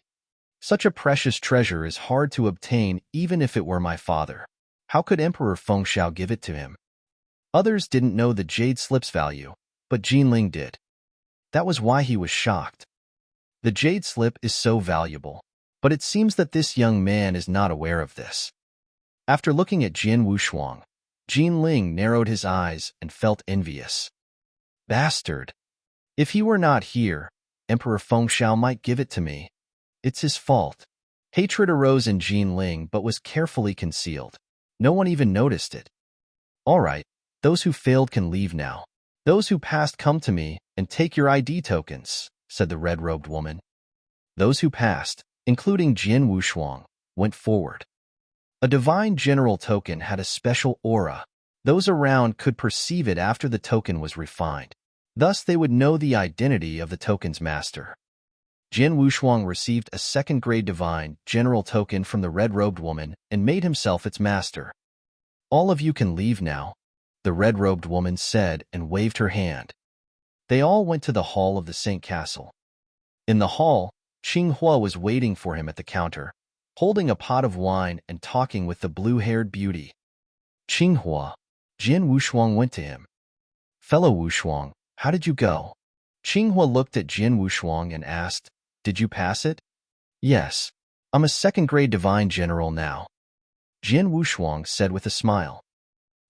Speaker 1: Such a precious treasure is hard to obtain even if it were my father. How could Emperor Fengxiao give it to him? Others didn't know the jade slip's value, but Jin Ling did. That was why he was shocked. The jade slip is so valuable, but it seems that this young man is not aware of this. After looking at Jian Wushuang, Jin Ling narrowed his eyes and felt envious. Bastard! If he were not here, Emperor Fengxiao might give it to me. It's his fault. Hatred arose in Jin Ling but was carefully concealed. No one even noticed it. All right, those who failed can leave now. Those who passed come to me and take your ID tokens, said the red-robed woman. Those who passed, including Jian Wushuang, went forward. A divine general token had a special aura. Those around could perceive it after the token was refined. Thus they would know the identity of the token's master. Jian Wushuang received a second-grade divine general token from the red-robed woman and made himself its master. All of you can leave now, the red-robed woman said and waved her hand. They all went to the hall of the Saint Castle. In the hall, Qinghua was waiting for him at the counter, holding a pot of wine and talking with the blue-haired beauty. Qinghua. Jian Wushuang went to him. Fellow Wushuang, how did you go? Qinghua looked at Jian Wushuang and asked, Did you pass it? Yes. I'm a second-grade divine general now. Jian Wushuang said with a smile.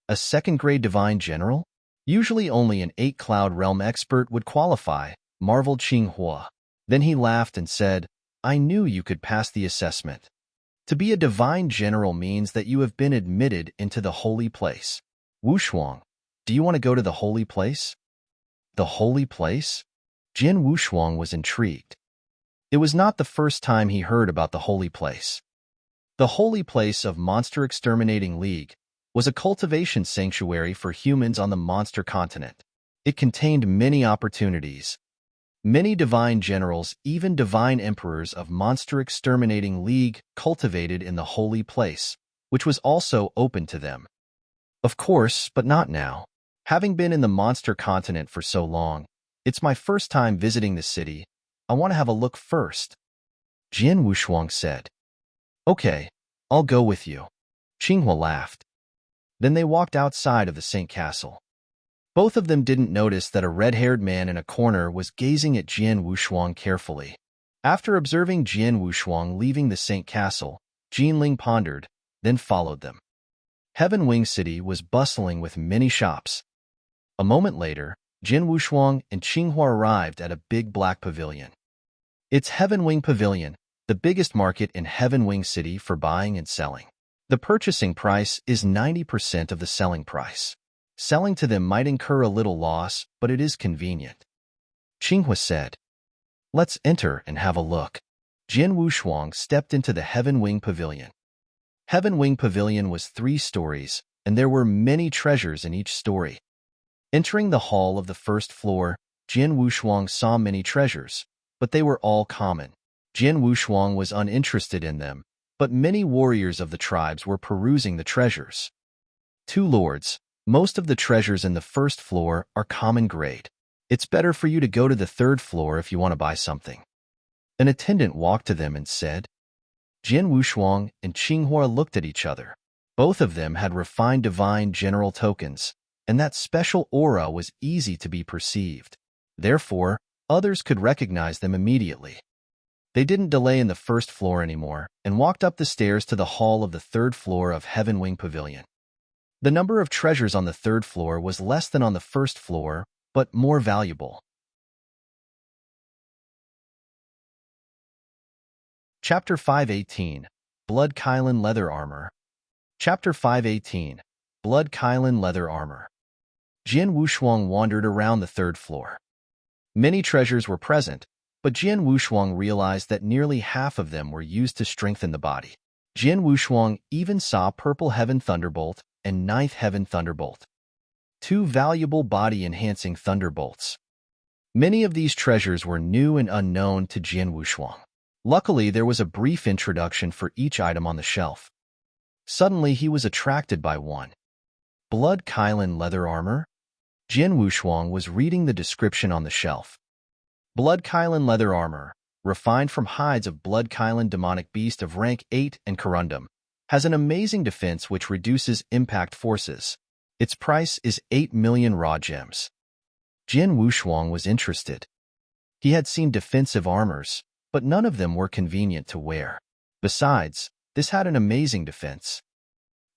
Speaker 1: A second-grade divine general? Usually only an 8 Cloud Realm expert would qualify, marveled Qinghua. Then he laughed and said, I knew you could pass the assessment. To be a divine general means that you have been admitted into the holy place. Wushuang, do you want to go to the holy place? The holy place? Jian Wushuang was intrigued. It was not the first time he heard about the holy place. The holy place of Monster Exterminating League was a cultivation sanctuary for humans on the monster continent. It contained many opportunities. Many divine generals, even divine emperors of Monster Exterminating League, cultivated in the holy place, which was also open to them. Of course, but not now. Having been in the monster continent for so long, it's my first time visiting the city. I want to have a look first. Jian Wushuang said. Okay, I'll go with you. Qinghua laughed. Then they walked outside of the Saint Castle. Both of them didn't notice that a red-haired man in a corner was gazing at Jian Wushuang carefully. After observing Jian Wushuang leaving the Saint Castle, Jinling pondered, then followed them. Heaven Wing City was bustling with many shops. A moment later, Jian Wushuang and Qinghua arrived at a big black pavilion. It's Heaven Wing Pavilion, the biggest market in Heaven Wing City for buying and selling. The purchasing price is 90% of the selling price. Selling to them might incur a little loss, but it is convenient. Qinghua said. Let's enter and have a look. Jian Wushuang stepped into the Heaven Wing Pavilion. Heaven Wing Pavilion was 3 stories, and there were many treasures in each story. Entering the hall of the first floor, Jian Wushuang saw many treasures, but they were all common. Jian Wushuang was uninterested in them, but many warriors of the tribes were perusing the treasures. 2 lords, most of the treasures in the first floor are common grade. It's better for you to go to the 3rd floor if you want to buy something. An attendant walked to them and said. Jian Wushuang and Qinghua looked at each other. Both of them had refined divine general tokens, and that special aura was easy to be perceived. Therefore, others could recognize them immediately. They didn't delay in the 1st floor anymore and walked up the stairs to the hall of the 3rd floor of Heaven Wing Pavilion. The number of treasures on the 3rd floor was less than on the 1st floor, but more valuable. Chapter 518, Blood Kylan Leather Armor. Chapter 518, Blood Kylan Leather Armor. Jian Wushuang wandered around the 3rd floor. Many treasures were present, but Jian Wushuang realized that nearly half of them were used to strengthen the body. Jian Wushuang even saw Purple Heaven Thunderbolt and 9th Heaven Thunderbolt, 2 valuable body-enhancing thunderbolts. Many of these treasures were new and unknown to Jian Wushuang. Luckily, there was a brief introduction for each item on the shelf. Suddenly, he was attracted by one. Blood Kylan Leather Armor? Jian Wushuang was reading the description on the shelf. Blood Kylan Leather Armor, refined from hides of Blood Kylan Demonic Beast of rank 8 and Corundum, has an amazing defense which reduces impact forces. Its price is 8 million raw gems. Jian Wushuang was interested. He had seen defensive armors, but none of them were convenient to wear. Besides, this had an amazing defense.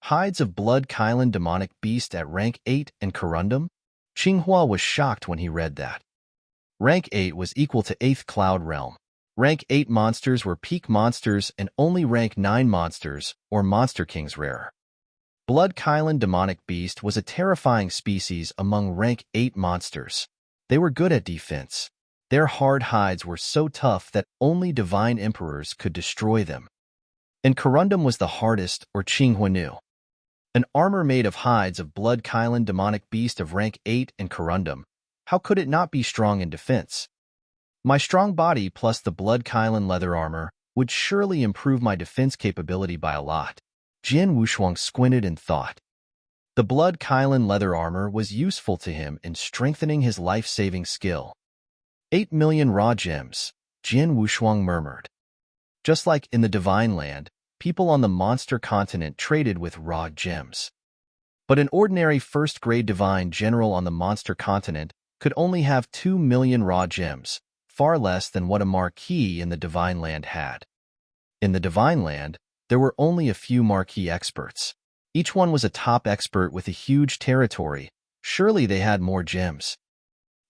Speaker 1: Hides of Blood Kylan Demonic Beast at rank 8 and Corundum? Qinghua was shocked when he read that. Rank 8 was equal to 8th Cloud Realm. Rank 8 monsters were peak monsters and only rank 9 monsters, or Monster Kings rarer. Blood Kylan Demonic Beast was a terrifying species among rank 8 monsters. They were good at defense. Their hard hides were so tough that only divine emperors could destroy them. And Corundum was the hardest, or Qinghua knew. An armor made of hides of Blood Kylan Demonic Beast of rank 8 and Corundum. How could it not be strong in defense? My strong body plus the Blood Kylan leather armor would surely improve my defense capability by a lot. Jian Wushuang squinted and thought. The Blood Kylan leather armor was useful to him in strengthening his life-saving skill. 8 million raw gems, Jian Wushuang murmured. Just like in the Divine Land, people on the monster continent traded with raw gems. But an ordinary first-grade divine general on the monster continent could only have 2 million raw gems, far less than what a marquis in the Divine Land had. In the Divine Land, there were only a few marquis experts. Each one was a top expert with a huge territory. Surely they had more gems.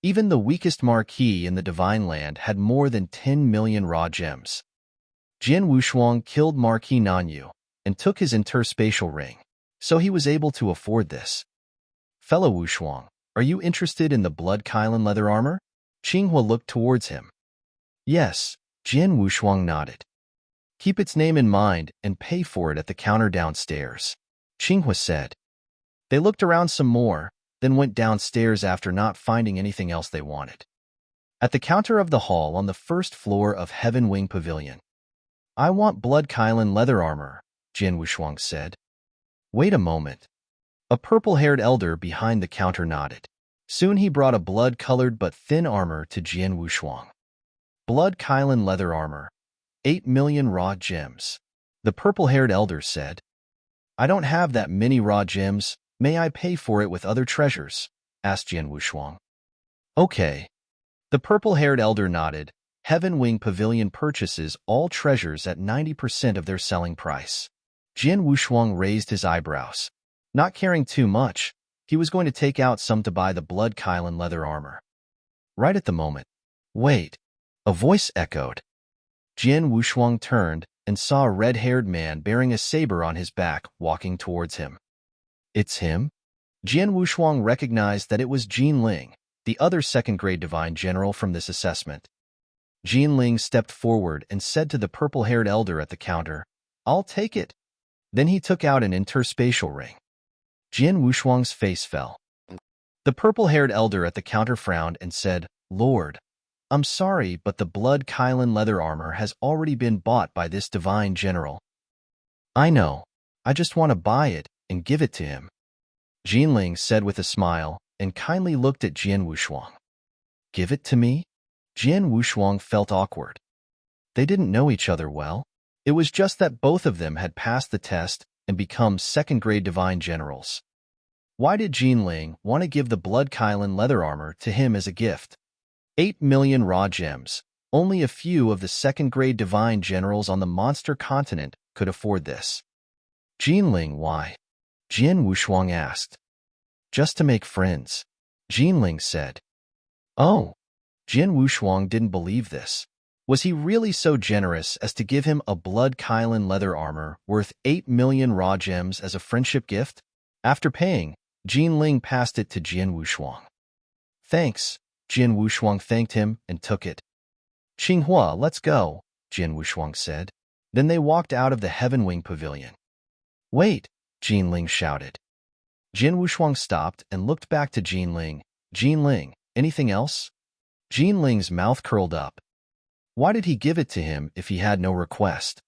Speaker 1: Even the weakest marquis in the Divine Land had more than 10 million raw gems. Jian Wushuang killed Marquis Nanyu and took his interspatial ring, so he was able to afford this. Fellow Wushuang, are you interested in the Blood Kylan leather armor? Qinghua looked towards him. Yes, Jian Wushuang nodded. Keep its name in mind and pay for it at the counter downstairs, Qinghua said. They looked around some more, then went downstairs after not finding anything else they wanted. At the counter of the hall on the first floor of Heaven Wing Pavilion. I want Blood Kylan leather armor, Jian Wushuang said. Wait a moment. A purple-haired elder behind the counter nodded. Soon he brought a blood-colored but thin armor to Jian Wushuang. Blood Kylan leather armor, 8 million raw gems. The purple-haired elder said. I don't have that many raw gems. May I pay for it with other treasures? asked Jian Wushuang. Okay. The purple-haired elder nodded. Heaven Wing Pavilion purchases all treasures at 90% of their selling price. Jian Wushuang raised his eyebrows. Not caring too much, he was going to take out some to buy the blood Kylan leather armor. Right at the moment. Wait. A voice echoed. Jian Wushuang turned and saw a red-haired man bearing a saber on his back walking towards him. It's him? Jian Wushuang recognized that it was Jin Ling, the other second-grade divine general from this assessment. Jin Ling stepped forward and said to the purple-haired elder at the counter, "I'll take it." Then he took out an interspatial ring. Jian Wushuang's face fell. The purple-haired elder at the counter frowned and said, "Lord, I'm sorry, but the blood Kylan leather armor has already been bought by this divine general." "I know. I just want to buy it and give it to him," Jin Ling said with a smile and kindly looked at Jian Wushuang. "Give it to me?" Jian Wushuang felt awkward. They didn't know each other well. It was just that both of them had passed the test and become second-grade divine generals. Why did Jin Ling want to give the blood Kylan leather armor to him as a gift? 8 million raw gems. Only a few of the second-grade divine generals on the monster continent could afford this. Jin Ling, why? Jian Wushuang asked. Just to make friends, Jin Ling said. Oh. Jian Wushuang didn't believe this. Was he really so generous as to give him a blood Kylan leather armor worth 8 million raw gems as a friendship gift? After paying, Jin Ling passed it to Jian Wushuang. Thanks. Jian Wushuang thanked him and took it. Qinghua, let's go, Jian Wushuang said. Then they walked out of the Heaven Wing Pavilion. Wait, Jin Ling shouted. Jian Wushuang stopped and looked back to Jin Ling. Jin Ling, anything else? Jin Ling's mouth curled up. Why did he give it to him if he had no request?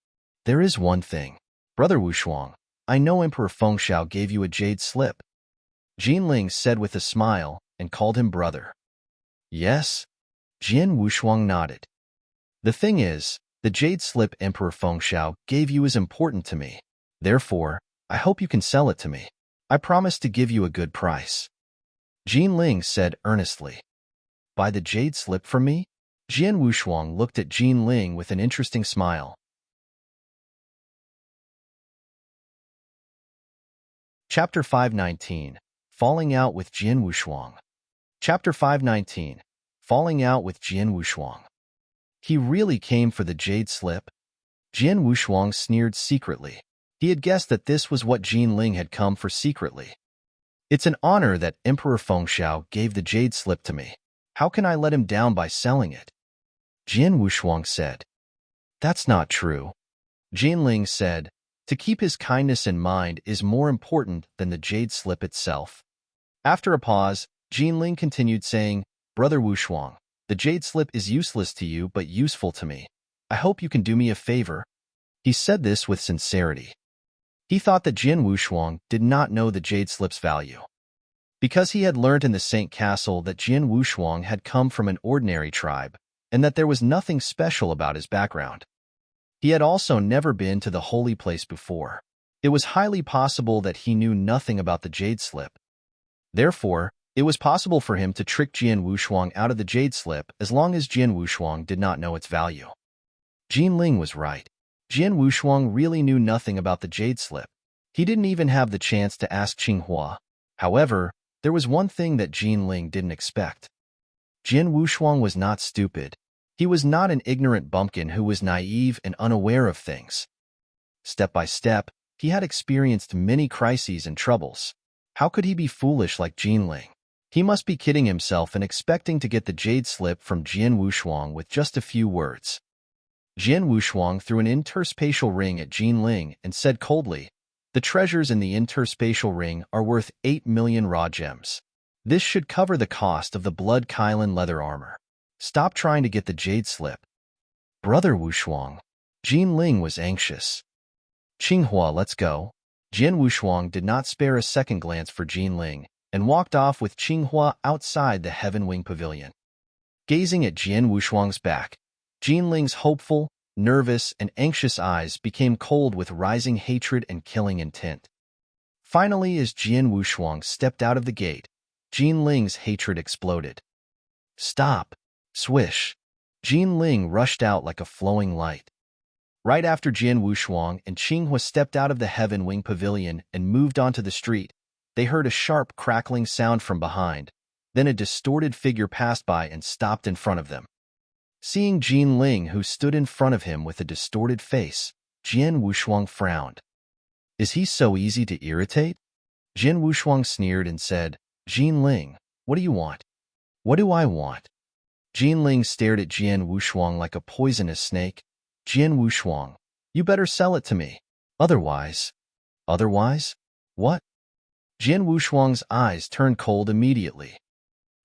Speaker 1: There is one thing. Brother Wushuang, I know Emperor Fengxiao gave you a jade slip. Jin Ling said with a smile and called him brother. Yes? Jian Wushuang nodded. The thing is, the jade slip Emperor Fengxiao gave you is important to me. Therefore, I hope you can sell it to me. I promise to give you a good price. Jin Ling said earnestly. Buy the jade slip from me? Jian Wushuang looked at Jin Ling with an interesting smile. Chapter 519. Falling Out with Jian Wushuang. Chapter 519. Falling Out with Jian Wushuang. He really came for the jade slip? Jian Wushuang sneered secretly. He had guessed that this was what Jin Ling had come for secretly. It's an honor that Emperor Fengxiao gave the jade slip to me. How can I let him down by selling it? Jian Wushuang said. That's not true. Jin Ling said, to keep his kindness in mind is more important than the jade slip itself. After a pause, Jin Ling continued saying, Brother Wushuang, the jade slip is useless to you but useful to me. I hope you can do me a favor. He said this with sincerity. He thought that Jian Wushuang did not know the jade slip's value. Because he had learnt in the Saint Castle that Jian Wushuang had come from an ordinary tribe, and that there was nothing special about his background. He had also never been to the holy place before. It was highly possible that he knew nothing about the jade slip. Therefore, it was possible for him to trick Jian Wushuang out of the jade slip as long as Jian Wushuang did not know its value. Jin Ling was right. Jian Wushuang really knew nothing about the jade slip. He didn't even have the chance to ask Qinghua. However, there was one thing that Jin Ling didn't expect. Jian Wushuang was not stupid. He was not an ignorant bumpkin who was naive and unaware of things. Step by step, he had experienced many crises and troubles. How could he be foolish like Jin Ling? He must be kidding himself and expecting to get the jade slip from Jian Wushuang with just a few words. Jian Wushuang threw an interspatial ring at Jin Ling and said coldly, the treasures in the interspatial ring are worth 8 million raw gems. This should cover the cost of the blood Kylan leather armor. Stop trying to get the jade slip. Brother Wushuang. Jin Ling was anxious. Qinghua, let's go. Jian Wushuang did not spare a second glance for Jin Ling and walked off with Qinghua outside the Heaven Wing Pavilion. Gazing at Jian Wushuang's back, Jin Ling's hopeful, nervous, and anxious eyes became cold with rising hatred and killing intent. Finally, as Jian Wushuang stepped out of the gate, Jin Ling's hatred exploded. Stop! Swish! Jin Ling rushed out like a flowing light. Right after Jian Wushuang and Qinghua stepped out of the Heaven Wing Pavilion and moved onto the street, they heard a sharp crackling sound from behind. Then a distorted figure passed by and stopped in front of them. Seeing Jin Ling, who stood in front of him with a distorted face, Jian Wushuang frowned. Is he so easy to irritate? Jian Wushuang sneered and said, Jin Ling, what do you want? What do I want? Jin Ling stared at Jian Wushuang like a poisonous snake. Jian Wushuang, you better sell it to me. Otherwise. Otherwise? What? Jian Wushuang's eyes turned cold immediately.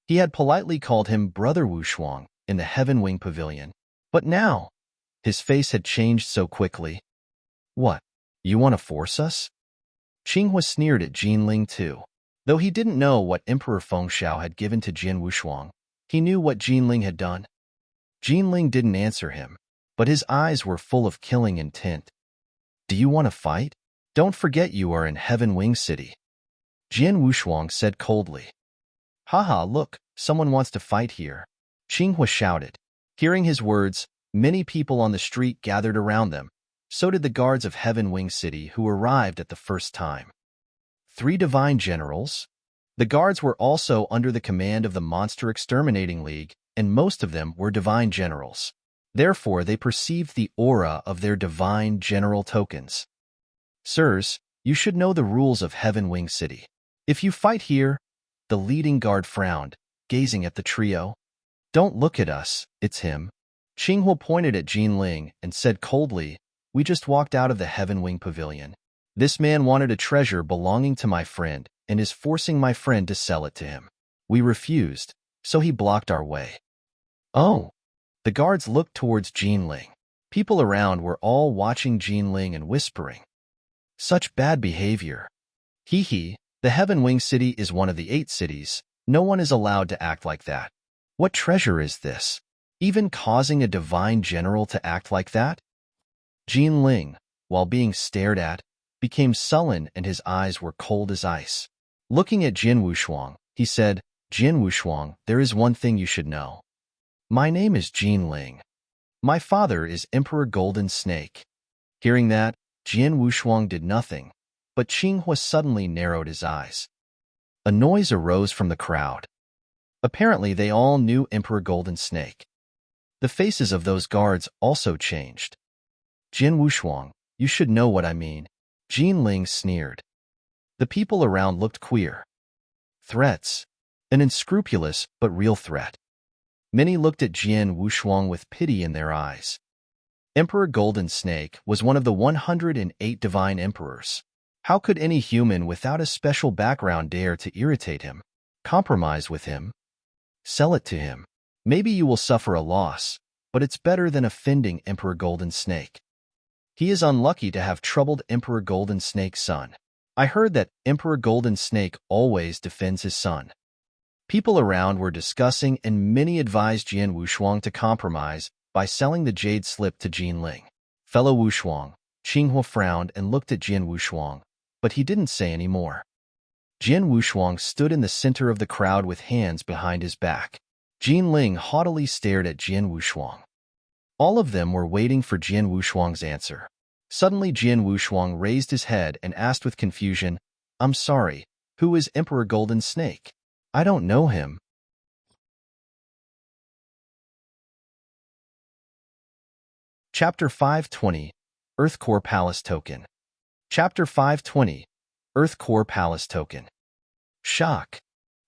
Speaker 1: He had politely called him Brother Wushuang in the Heaven Wing Pavilion, but now his face had changed so quickly. What? You want to force us? Qinghua sneered at Jin Ling too. Though he didn't know what Emperor Fengxiao had given to Jian Wushuang, he knew what Jin Ling had done. Jin Ling didn't answer him, but his eyes were full of killing intent. Do you want to fight? Don't forget you are in Heaven Wing City. Jian Wushuang said coldly. Haha, look, someone wants to fight here. Qinghua shouted. Hearing his words, many people on the street gathered around them. So did the guards of Heaven Wing City who arrived at the first time. 3 divine generals? The guards were also under the command of the Monster Exterminating League, and most of them were divine generals. Therefore, they perceived the aura of their divine general tokens. Sirs, you should know the rules of Heaven Wing City. If you fight here, the leading guard frowned, gazing at the trio. Don't look at us, it's him. Qinghua pointed at Jin Ling and said coldly, we just walked out of the Heaven Wing Pavilion. This man wanted a treasure belonging to my friend and is forcing my friend to sell it to him. We refused, so he blocked our way. Oh! The guards looked towards Jin Ling. People around were all watching Jin Ling and whispering. Such bad behavior. Hee, the Heaven Wing City is one of the 8 cities. No one is allowed to act like that. What treasure is this? Even causing a divine general to act like that? Jin Ling, while being stared at, became sullen and his eyes were cold as ice. Looking at Jian Wushuang, he said, Jian Wushuang, there is one thing you should know. My name is Jin Ling. My father is Emperor Golden Snake. Hearing that, Jian Wushuang did nothing, but Qinghua suddenly narrowed his eyes. A noise arose from the crowd. Apparently, they all knew Emperor Golden Snake. The faces of those guards also changed. Jian Wushuang, you should know what I mean. Jin Ling sneered. The people around looked queer. Threats. An unscrupulous but real threat. Many looked at Jian Wushuang with pity in their eyes. Emperor Golden Snake was one of the 108 divine emperors. How could any human without a special background dare to irritate him? Compromise with him? Sell it to him. Maybe you will suffer a loss, but it's better than offending Emperor Golden Snake. He is unlucky to have troubled Emperor Golden Snake's son. I heard that Emperor Golden Snake always defends his son. People around were discussing and many advised Jian Wushuang to compromise by selling the jade slip to Jin Ling. Fellow Wushuang, Qinghua frowned and looked at Jian Wushuang, but he didn't say any more. Jian Wushuang stood in the center of the crowd with hands behind his back. Jin Ling haughtily stared at Jian Wushuang. All of them were waiting for Jian Wushuang's answer. Suddenly Jian Wushuang raised his head and asked with confusion, I'm sorry, who is Emperor Golden Snake? I don't know him. Chapter 520, Earth Core Palace Token. Chapter 520, Earth Core Palace Token. Shock.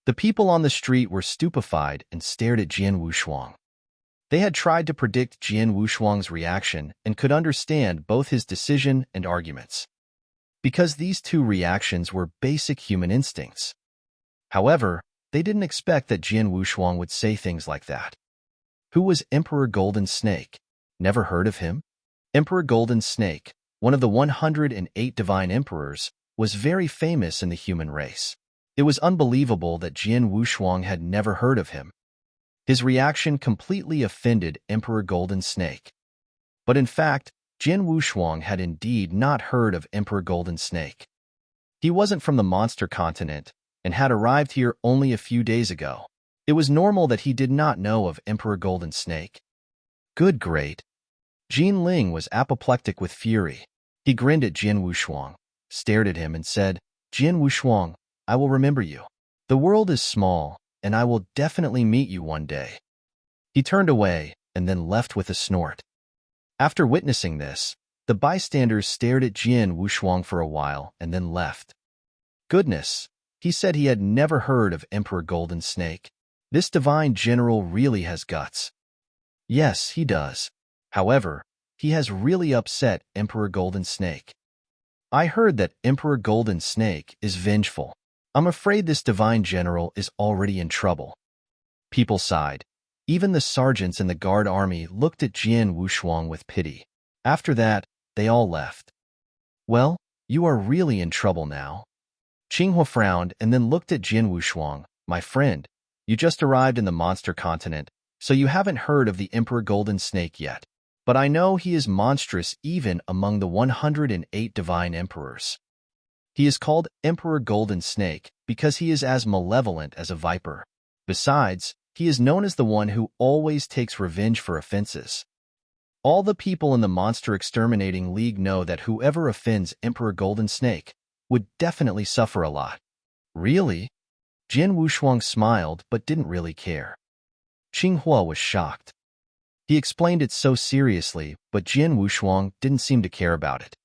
Speaker 1: The people on the street were stupefied and stared at Jian Wushuang. They had tried to predict Jian Wushuang's reaction and could understand both his decision and arguments, because these 2 reactions were basic human instincts. However, they didn't expect that Jian Wushuang would say things like that. Who was Emperor Golden Snake? Never heard of him? Emperor Golden Snake, one of the 108 divine emperors, was very famous in the human race. It was unbelievable that Jian Wushuang had never heard of him. His reaction completely offended Emperor Golden Snake. But in fact, Jian Wushuang had indeed not heard of Emperor Golden Snake. He wasn't from the monster continent, and had arrived here only a few days ago. It was normal that he did not know of Emperor Golden Snake. Good great. Jin Ling was apoplectic with fury. He grinned at Jian Wushuang, stared at him and said, Jian Wushuang, I will remember you. The world is small, and I will definitely meet you one day. He turned away and then left with a snort. After witnessing this, the bystanders stared at Jian Wushuang for a while and then left. Goodness, he said he had never heard of Emperor Golden Snake. This divine general really has guts. Yes, he does. However, he has really upset Emperor Golden Snake. I heard that Emperor Golden Snake is vengeful. I'm afraid this divine general is already in trouble. People sighed. Even the sergeants in the guard army looked at Jian Wushuang with pity. After that, they all left. Well, you are really in trouble now. Qinghua frowned and then looked at Jian Wushuang. My friend, you just arrived in the monster continent, so you haven't heard of the Emperor Golden Snake yet. But I know he is monstrous even among the 108 divine emperors. He is called Emperor Golden Snake because he is as malevolent as a viper. Besides, he is known as the one who always takes revenge for offenses. All the people in the Monster Exterminating League know that whoever offends Emperor Golden Snake would definitely suffer a lot. Really? Jian Wushuang smiled but didn't really care. Qinghua was shocked. He explained it so seriously, but Jian Wushuang didn't seem to care about it.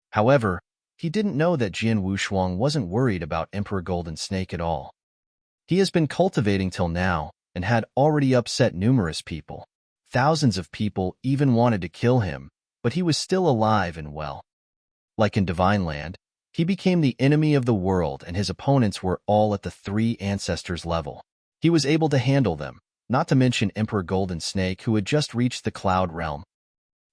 Speaker 1: However, he didn't know that Jian Wushuang wasn't worried about Emperor Golden Snake at all. He has been cultivating till now and had already upset numerous people. Thousands of people even wanted to kill him, but he was still alive and well. Like in Divine Land, he became the enemy of the world and his opponents were all at the 3 ancestors level. He was able to handle them, not to mention Emperor Golden Snake who had just reached the Cloud Realm.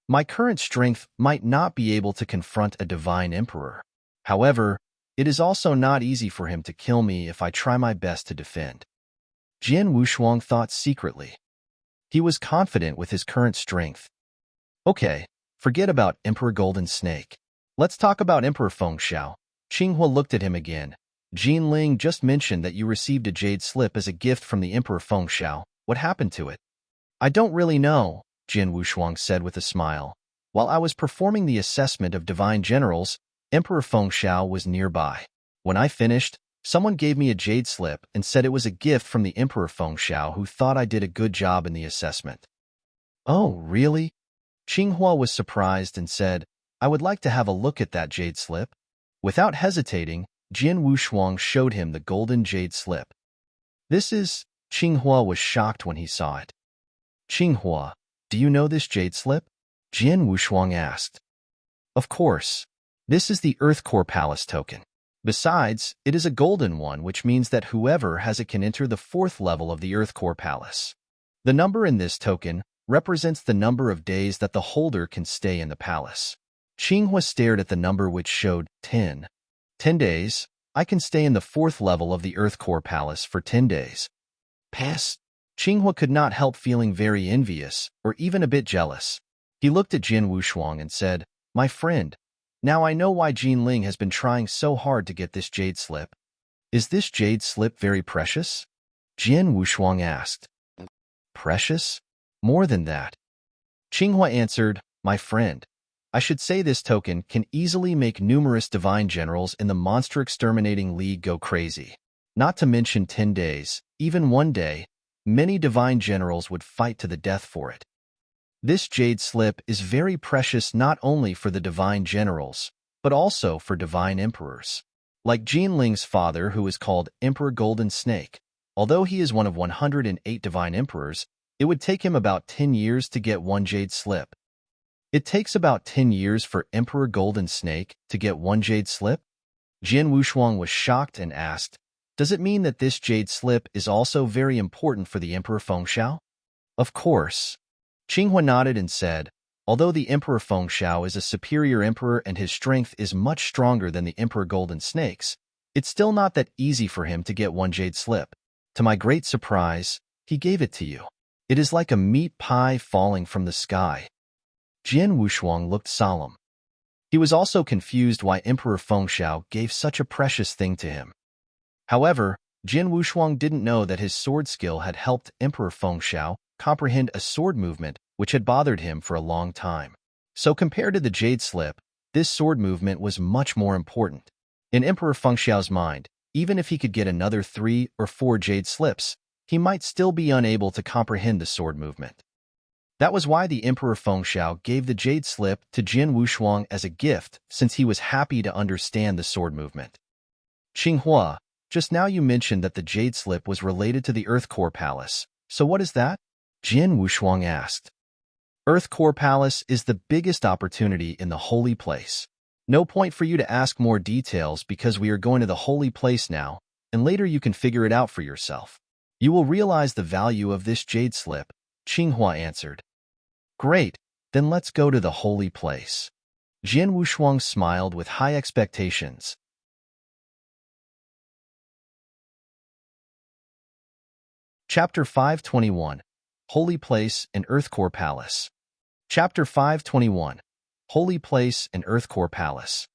Speaker 1: My current strength might not be able to confront a divine emperor. However, it is also not easy for him to kill me if I try my best to defend. Jian Wushuang thought secretly. He was confident with his current strength. Okay, forget about Emperor Golden Snake. Let's talk about Emperor Fengxiao. Qinghua looked at him again. Jin Ling just mentioned that you received a jade slip as a gift from the Emperor Fengxiao. What happened to it? I don't really know, Jian Wushuang said with a smile. While I was performing the assessment of divine generals, Emperor Fengxiao was nearby. When I finished, someone gave me a jade slip and said it was a gift from the Emperor Fengxiao who thought I did a good job in the assessment. Oh, really? Qinghua was surprised and said, I would like to have a look at that jade slip. Without hesitating, Jian Wushuang showed him the golden jade slip. This is... Qinghua was shocked when he saw it. Qinghua, do you know this jade slip? Jian Wushuang asked. Of course. This is the Earth Core Palace token. Besides, it is a golden one, which means that whoever has it can enter the 4th level of the Earth Core Palace. The number in this token represents the number of days that the holder can stay in the palace. Qinghua stared at the number which showed 10. 10 days. I can stay in the 4th level of the Earth Core Palace for 10 days. Pass. Qinghua could not help feeling very envious or even a bit jealous. He looked at Jian Wushuang and said, My friend, now I know why Jin Ling has been trying so hard to get this jade slip. Is this jade slip very precious? Jian Wushuang asked. Precious? More than that. Qinghua answered, My friend, I should say this token can easily make numerous divine generals in the Monster Exterminating League go crazy. Not to mention 10 days, even 1 day, many divine generals would fight to the death for it. This jade slip is very precious not only for the divine generals, but also for divine emperors. Like Jin Ling's father, who is called Emperor Golden Snake, although he is one of 108 divine emperors, it would take him about 10 years to get 1 jade slip. It takes about 10 years for Emperor Golden Snake to get 1 jade slip? Jian Wushuang was shocked and asked, Does it mean that this jade slip is also very important for the Emperor Fengxiao? Of course. Qinghua nodded and said, Although the Emperor Fengxiao is a superior emperor and his strength is much stronger than the Emperor Golden Snake's, it's still not that easy for him to get 1 jade slip. To my great surprise, he gave it to you. It is like a meat pie falling from the sky. Jian Wushuang looked solemn. He was also confused why Emperor Fengxiao gave such a precious thing to him. However, Jin Wushuang didn't know that his sword skill had helped Emperor Fengxiao comprehend a sword movement which had bothered him for a long time. So compared to the Jade Slip, this sword movement was much more important. In Emperor Fengxiao's mind, even if he could get another 3 or 4 Jade Slips, he might still be unable to comprehend the sword movement. That was why the Emperor Fengxiao gave the Jade Slip to Jin Wushuang as a gift, since he was happy to understand the sword movement. Qinghua, just now you mentioned that the Jade Slip was related to the Earth Core Palace. So what is that? Jin Wushuang asked. Earth Core Palace is the biggest opportunity in the holy place. No point for you to ask more details because we are going to the holy place now, and later you can figure it out for yourself. You will realize the value of this Jade Slip, Qinghua answered. Great, then let's go to the holy place. Jin Wushuang smiled with high expectations. Chapter 521, Holy Place and Earth Core Palace. Chapter 521, Holy Place and Earth Core Palace.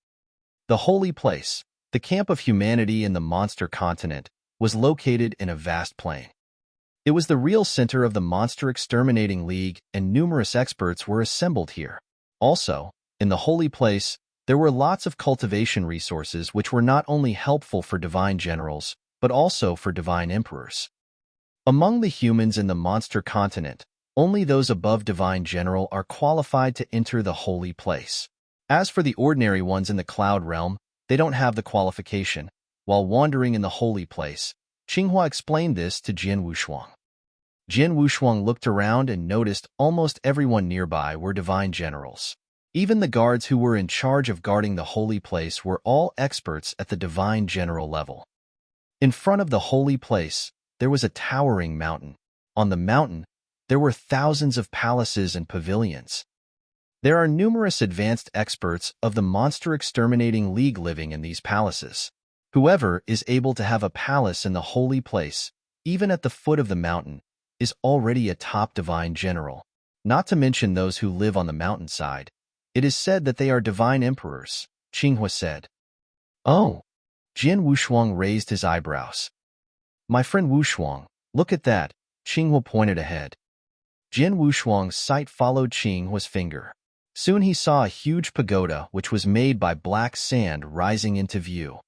Speaker 1: The Holy Place, the camp of humanity in the monster continent, was located in a vast plain. It was the real center of the Monster Exterminating League, and numerous experts were assembled here. Also, in the Holy Place, there were lots of cultivation resources which were not only helpful for divine generals, but also for divine emperors. Among the humans in the monster continent, only those above divine general are qualified to enter the holy place. As for the ordinary ones in the cloud realm, they don't have the qualification. While wandering in the holy place, Qinghua explained this to Jin Wushuang. Jin Wushuang looked around and noticed almost everyone nearby were divine generals. Even the guards who were in charge of guarding the holy place were all experts at the divine general level. In front of the holy place, there was a towering mountain. On the mountain, there were thousands of palaces and pavilions. There are numerous advanced experts of the Monster Exterminating League living in these palaces. Whoever is able to have a palace in the holy place, even at the foot of the mountain, is already a top divine general. Not to mention those who live on the mountainside. It is said that they are divine emperors, Qinghua said. Oh! Jin Wushuang raised his eyebrows. My friend Wushuang, look at that, Qinghua pointed ahead. Jin Wushuang's sight followed Qinghua's finger. Soon he saw a huge pagoda which was made by black sand rising into view.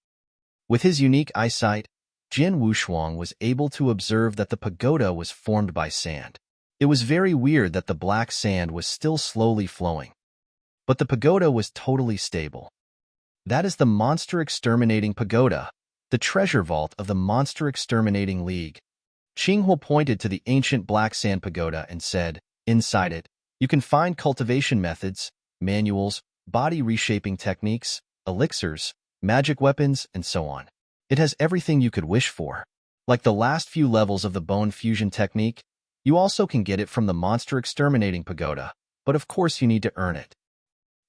Speaker 1: With his unique eyesight, Jin Wushuang was able to observe that the pagoda was formed by sand. It was very weird that the black sand was still slowly flowing. But the pagoda was totally stable. That is the Monster Exterminating Pagoda, the treasure vault of the Monster Exterminating League. Qinghua pointed to the ancient black sand pagoda and said, inside it, you can find cultivation methods, manuals, body reshaping techniques, elixirs, magic weapons, and so on. It has everything you could wish for. Like the last few levels of the bone fusion technique, you also can get it from the Monster Exterminating Pagoda, but of course you need to earn it.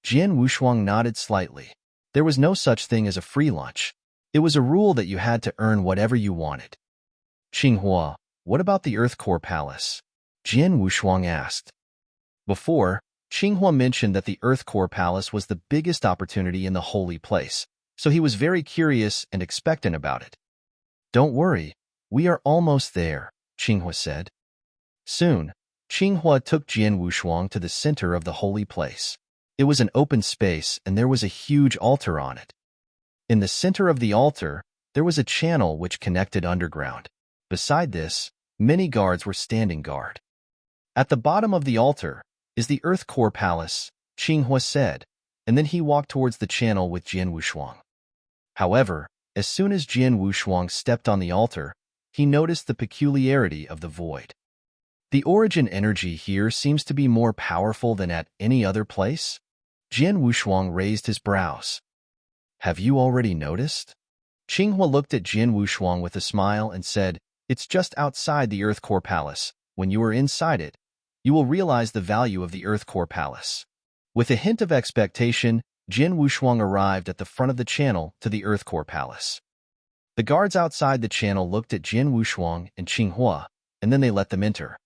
Speaker 1: Jin Wushuang nodded slightly. There was no such thing as a free lunch. It was a rule that you had to earn whatever you wanted. Qinghua, what about the Earth Core Palace? Jin Wushuang asked. Before, Qinghua mentioned that the Earth Core Palace was the biggest opportunity in the holy place, so he was very curious and expectant about it. Don't worry, we are almost there, Qinghua said. Soon, Qinghua took Jin Wushuang to the center of the holy place. It was an open space and there was a huge altar on it. In the center of the altar, there was a channel which connected underground. Beside this, many guards were standing guard. At the bottom of the altar is the Earth Core Palace, Qinghua said, and then he walked towards the channel with Jin Wushuang. However, as soon as Jin Wushuang stepped on the altar, he noticed the peculiarity of the void. The origin energy here seems to be more powerful than at any other place. Jin Wushuang raised his brows. Have you already noticed? Qinghua looked at Jin Wushuang with a smile and said, it's just outside the Earth Core Palace. When you are inside it, you will realize the value of the Earth Core Palace. With a hint of expectation, Jin Wushuang arrived at the front of the channel to the Earth Core Palace. The guards outside the channel looked at Jin Wushuang and Qinghua, and then they let them enter.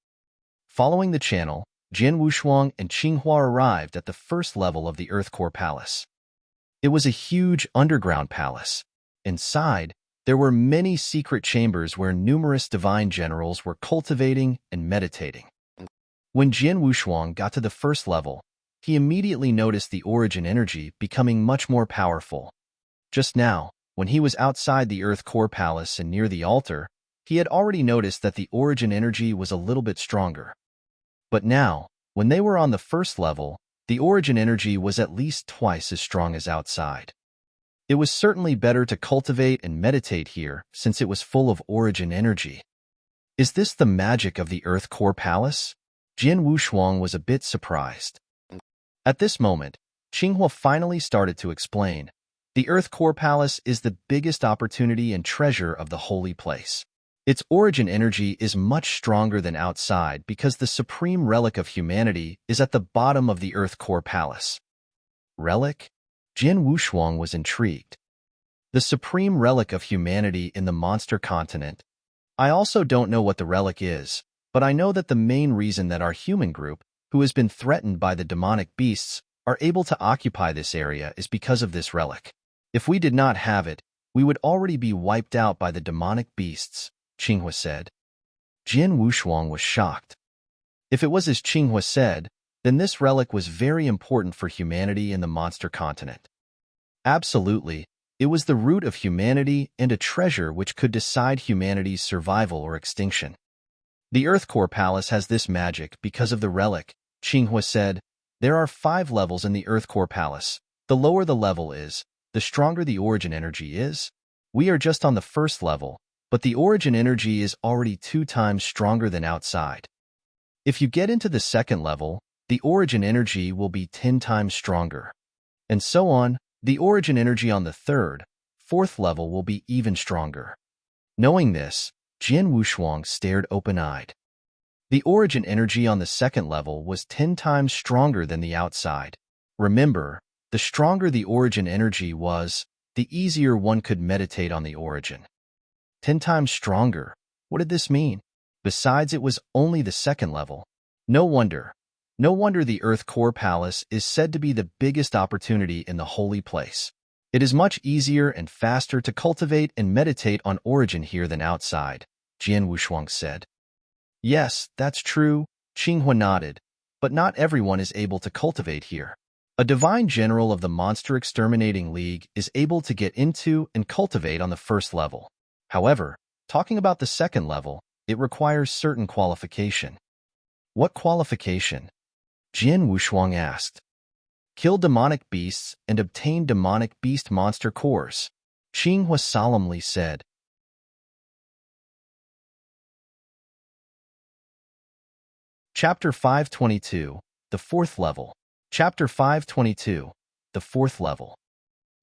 Speaker 1: Following the channel, Jin Wushuang and Qinghua arrived at the first level of the Earth Core Palace. It was a huge underground palace. Inside, There were many secret chambers where numerous divine generals were cultivating and meditating. When Jian Wushuang got to the first level, he immediately noticed the origin energy becoming much more powerful. Just now, when he was outside the Earth Core Palace and near the altar, he had already noticed that the origin energy was a little bit stronger. But now, when they were on the first level, the origin energy was at least twice as strong as outside. It was certainly better to cultivate and meditate here since it was full of origin energy. Is this the magic of the Earth Core Palace? Jian Wushuang was a bit surprised. At this moment, Qinghua finally started to explain. The Earth Core Palace is the biggest opportunity and treasure of the holy place. Its origin energy is much stronger than outside because the supreme relic of humanity is at the bottom of the Earth Core Palace. Relic? Jian Wushuang was intrigued. The supreme relic of humanity in the monster continent. I also don't know what the relic is, but I know that the main reason that our human group, who has been threatened by the demonic beasts, are able to occupy this area is because of this relic. If we did not have it, we would already be wiped out by the demonic beasts, Qinghua said. Jian Wushuang was shocked. If it was as Qinghua said, then this relic was very important for humanity in the monster continent. Absolutely, it was the root of humanity and a treasure which could decide humanity's survival or extinction. The Earth Core Palace has this magic because of the relic, Qinghua said. There are 5 levels in the Earth Core Palace. The lower the level is, the stronger the origin energy is. We are just on the first level, but the origin energy is already 2 times stronger than outside. If you get into the second level, the origin energy will be 10 times stronger. And so on, the origin energy on the third, fourth level will be even stronger. Knowing this, Jian Wushuang stared open-eyed. The origin energy on the second level was 10 times stronger than the outside. Remember, the stronger the origin energy was, the easier one could meditate on the origin. 10 times stronger. What did this mean? Besides, it was only the second level. No wonder the Earth Core Palace is said to be the biggest opportunity in the holy place. It is much easier and faster to cultivate and meditate on origin here than outside, Jian Wushuang said. Yes, that's true, Qinghua nodded, but not everyone is able to cultivate here. A divine general of the Monster Exterminating League is able to get into and cultivate on the first level. However, talking about the second level, it requires certain qualification. What qualification? Jian Wushuang asked. Kill demonic beasts and obtain demonic beast monster cores, Qinghua solemnly said. Chapter 522, the fourth level. Chapter 522, the fourth level.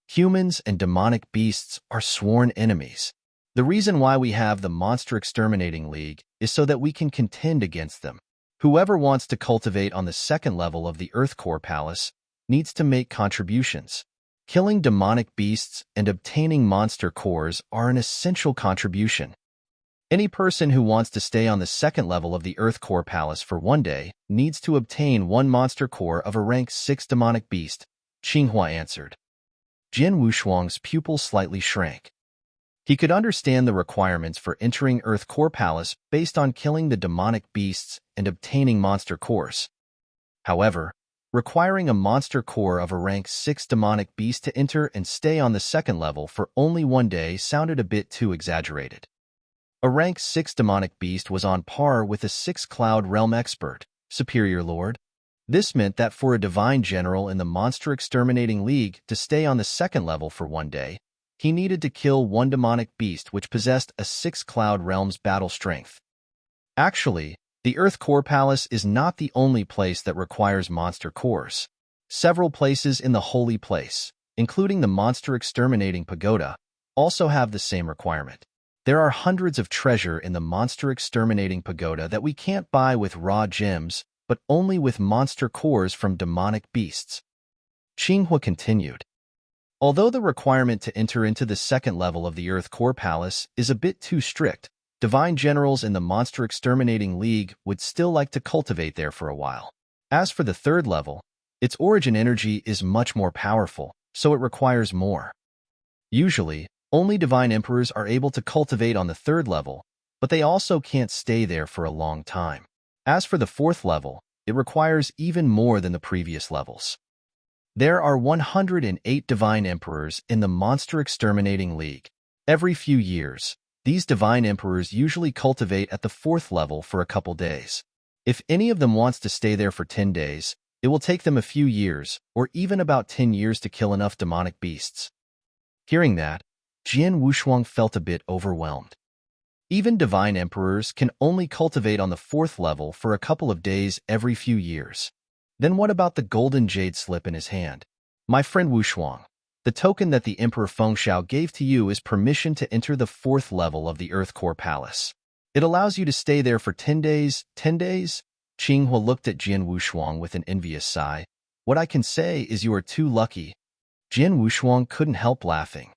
Speaker 1: Humans and demonic beasts are sworn enemies. The reason why we have the Monster Exterminating League is so that we can contend against them. Whoever wants to cultivate on the second level of the Earth Core Palace needs to make contributions. Killing demonic beasts and obtaining monster cores are an essential contribution. Any person who wants to stay on the second level of the Earth Core Palace for one day needs to obtain 1 monster core of a rank 6 demonic beast, Qinghua answered. Jian Wushuang's pupil slightly shrank. He could understand the requirements for entering Earth Core Palace based on killing the demonic beasts and obtaining monster cores. However, requiring a monster core of a rank 6 demonic beast to enter and stay on the second level for only one day sounded a bit too exaggerated. A rank 6 demonic beast was on par with a 6 Cloud Realm expert, Superior Lord. This meant that for a divine general in the Monster Exterminating League to stay on the second level for one day, he needed to kill 1 demonic beast which possessed a 6 Cloud Realms battle strength. Actually, the Earth Core Palace is not the only place that requires monster cores. Several places in the Holy Place, including the Monster Exterminating Pagoda, also have the same requirement. There are hundreds of treasure in the Monster Exterminating Pagoda that we can't buy with raw gems, but only with monster cores from demonic beasts. Qinghua continued. Although the requirement to enter into the second level of the Earth Core Palace is a bit too strict, divine generals in the Monster Exterminating League would still like to cultivate there for a while. As for the third level, its origin energy is much more powerful, so it requires more. Usually, Only divine emperors are able to cultivate on the third level, but they also can't stay there for a long time. As for the fourth level, it requires even more than the previous levels. There are 108 divine emperors in the Monster Exterminating League. Every few years, these divine emperors usually cultivate at the fourth level for a couple days. If any of them wants to stay there for 10 days, it will take them a few years, or even about 10 years to kill enough demonic beasts. Hearing that, Jian Wushuang felt a bit overwhelmed. Even divine emperors can only cultivate on the fourth level for a couple of days every few years. Then what about the golden jade slip in his hand? My friend Wushuang, the token that the Emperor Fengxiao gave to you is permission to enter the fourth level of the Earth Core Palace. It allows you to stay there for 10 days. 10 days? Qinghua looked at Jian Wushuang with an envious sigh. What I can say is you are too lucky. Jian Wushuang couldn't help laughing.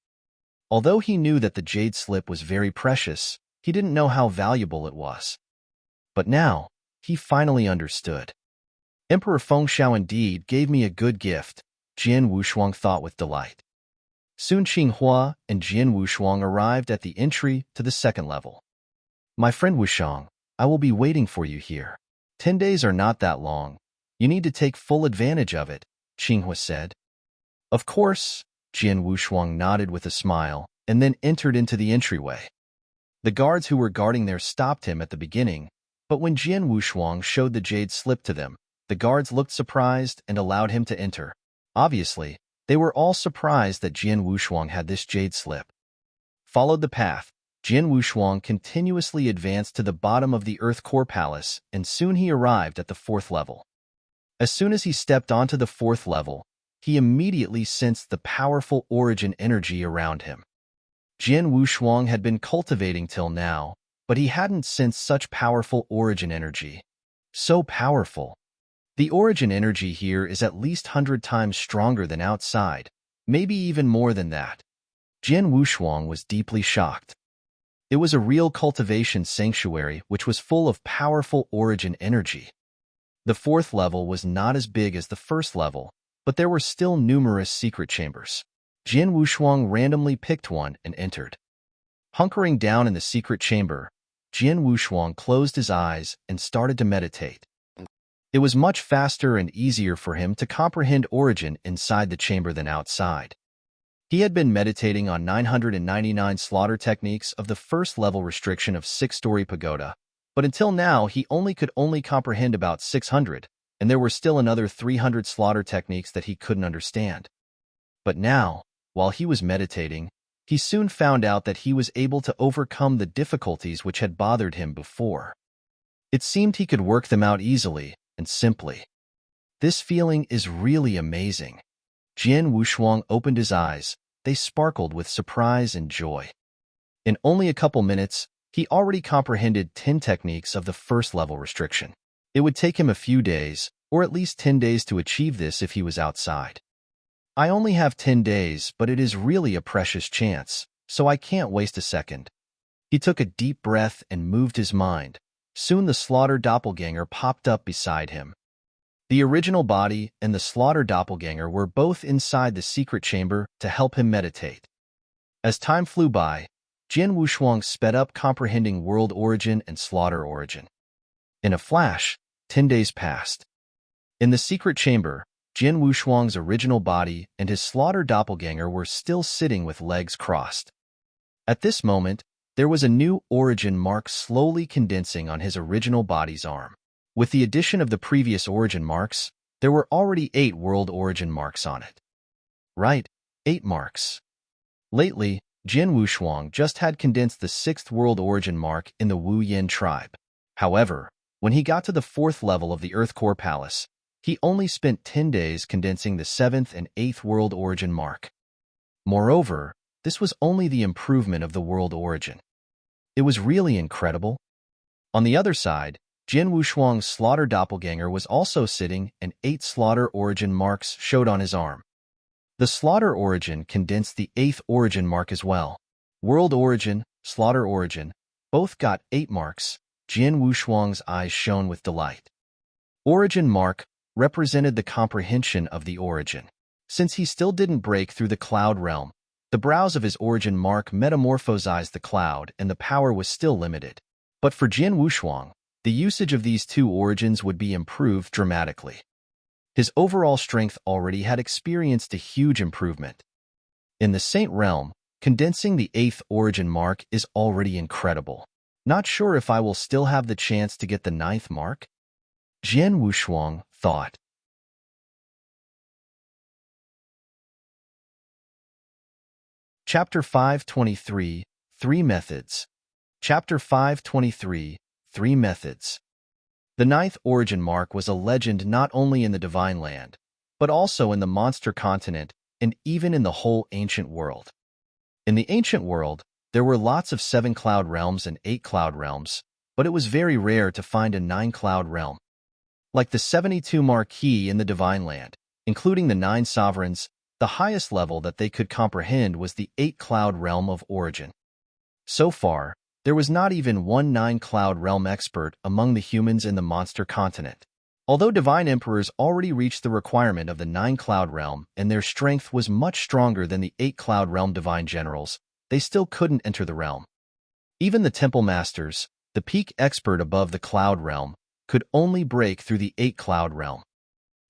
Speaker 1: Although he knew that the jade slip was very precious, he didn't know how valuable it was. But now, he finally understood. Emperor Fengxiao indeed gave me a good gift, Jian Wushuang thought with delight. Soon Qinghua and Jian Wushuang arrived at the entry to the second level. My friend Wushuang, I will be waiting for you here. 10 days are not that long. You need to take full advantage of it, Qinghua said. Of course, Jian Wushuang nodded with a smile and then entered into the entryway. The guards who were guarding there stopped him at the beginning, but when Jian Wushuang showed the jade slip to them, the guards looked surprised and allowed him to enter. Obviously, they were all surprised that Jian Wushuang had this jade slip. Followed the path, Jian Wushuang continuously advanced to the bottom of the Earth Core Palace, and soon he arrived at the fourth level. As soon as he stepped onto the fourth level, he immediately sensed the powerful origin energy around him. Jian Wushuang had been cultivating till now, but he hadn't sensed such powerful origin energy. So powerful. The origin energy here is at least 100 times stronger than outside, maybe even more than that. Jian Wushuang was deeply shocked. It was a real cultivation sanctuary which was full of powerful origin energy. The fourth level was not as big as the first level, but there were still numerous secret chambers. Jian Wushuang randomly picked one and entered. Hunkering down in the secret chamber, Jian Wushuang closed his eyes and started to meditate. It was much faster and easier for him to comprehend origin inside the chamber than outside. He had been meditating on 999 slaughter techniques of the first level restriction of 6-story pagoda, but until now he could only comprehend about 600, and there were still another 300 slaughter techniques that he couldn't understand. But now, while he was meditating, he soon found out that he was able to overcome the difficulties which had bothered him before. It seemed he could work them out easily and simply. This feeling is really amazing. Jian Wushuang opened his eyes. They sparkled with surprise and joy. In only a couple minutes, he already comprehended 10 techniques of the first level restriction. It would take him a few days, or at least 10 days to achieve this if he was outside. I only have 10 days, but it is really a precious chance, so I can't waste a second. He took a deep breath and moved his mind. Soon the slaughter doppelganger popped up beside him. The original body and the slaughter doppelganger were both inside the secret chamber to help him meditate. As time flew by, Jian Wushuang sped up comprehending world origin and slaughter origin. In a flash, 10 days passed. In the secret chamber, Jian Wushuang's original body and his slaughter doppelganger were still sitting with legs crossed. At this moment, there was a new origin mark slowly condensing on his original body's arm. With the addition of the previous origin marks, there were already 8 world origin marks on it. Right, 8 marks. Lately, Jian Wushuang just had condensed the 6th world origin mark in the Wu Yin tribe. However, when he got to the 4th level of the Earth Core Palace, he only spent 10 days condensing the 7th and 8th world origin mark. Moreover, this was only the improvement of the world origin. It was really incredible. On the other side, Jian Wushuang's slaughter doppelganger was also sitting, and 8 slaughter origin marks showed on his arm. The slaughter origin condensed the 8th origin mark as well. World origin, slaughter origin, both got 8 marks. Jian Wushuang's eyes shone with delight. Origin mark represented the comprehension of the origin. Since he still didn't break through the cloud realm, The brows of his origin mark metamorphosized the cloud, and the power was still limited. But for Jian Wushuang, the usage of these two origins would be improved dramatically. His overall strength already had experienced a huge improvement. In the Saint realm, condensing the 8th origin mark is already incredible. Not sure if I will still have the chance to get the 9th mark? Jian Wushuang thought. Chapter 523, 3 Methods. Chapter 523, 3 Methods. The 9th origin mark was a legend not only in the Divine Land, but also in the Monster Continent and even in the whole ancient world. In the ancient world, there were lots of 7 cloud realms and 8 cloud realms, but it was very rare to find a 9 cloud realm. Like the 72 Marquis in the Divine Land, including the 9 sovereigns, the highest level that they could comprehend was the 8 cloud realm of origin. So far, there was not even one 9 cloud realm expert among the humans in the Monster Continent. Although divine emperors already reached the requirement of the 9 cloud realm and their strength was much stronger than the 8 cloud realm divine generals, they still couldn't enter the realm. Even the temple masters, the peak expert above the cloud realm, could only break through the 8 cloud realm.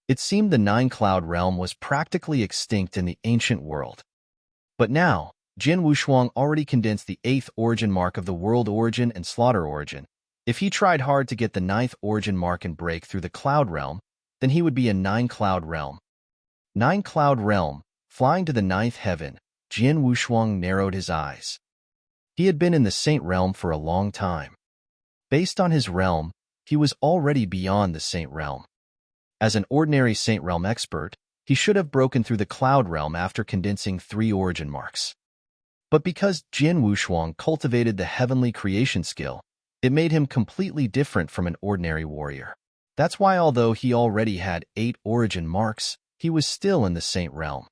Speaker 1: It seemed the 9 cloud realm was practically extinct in the ancient world. But now, Jian Wushuang already condensed the 8th origin mark of the world origin and slaughter origin. If he tried hard to get the 9th origin mark and break through the cloud realm, then he would be a 9 cloud realm. 9 cloud realm, flying to the 9th heaven, Jian Wushuang narrowed his eyes. He had been in the Saint realm for a long time. Based on his realm, he was already beyond the Saint realm. As an ordinary Saint realm expert, he should have broken through the cloud realm after condensing 3 origin marks. But because Jian Wushuang cultivated the heavenly creation skill, it made him completely different from an ordinary warrior. That's why although he already had 8 origin marks, he was still in the Saint realm.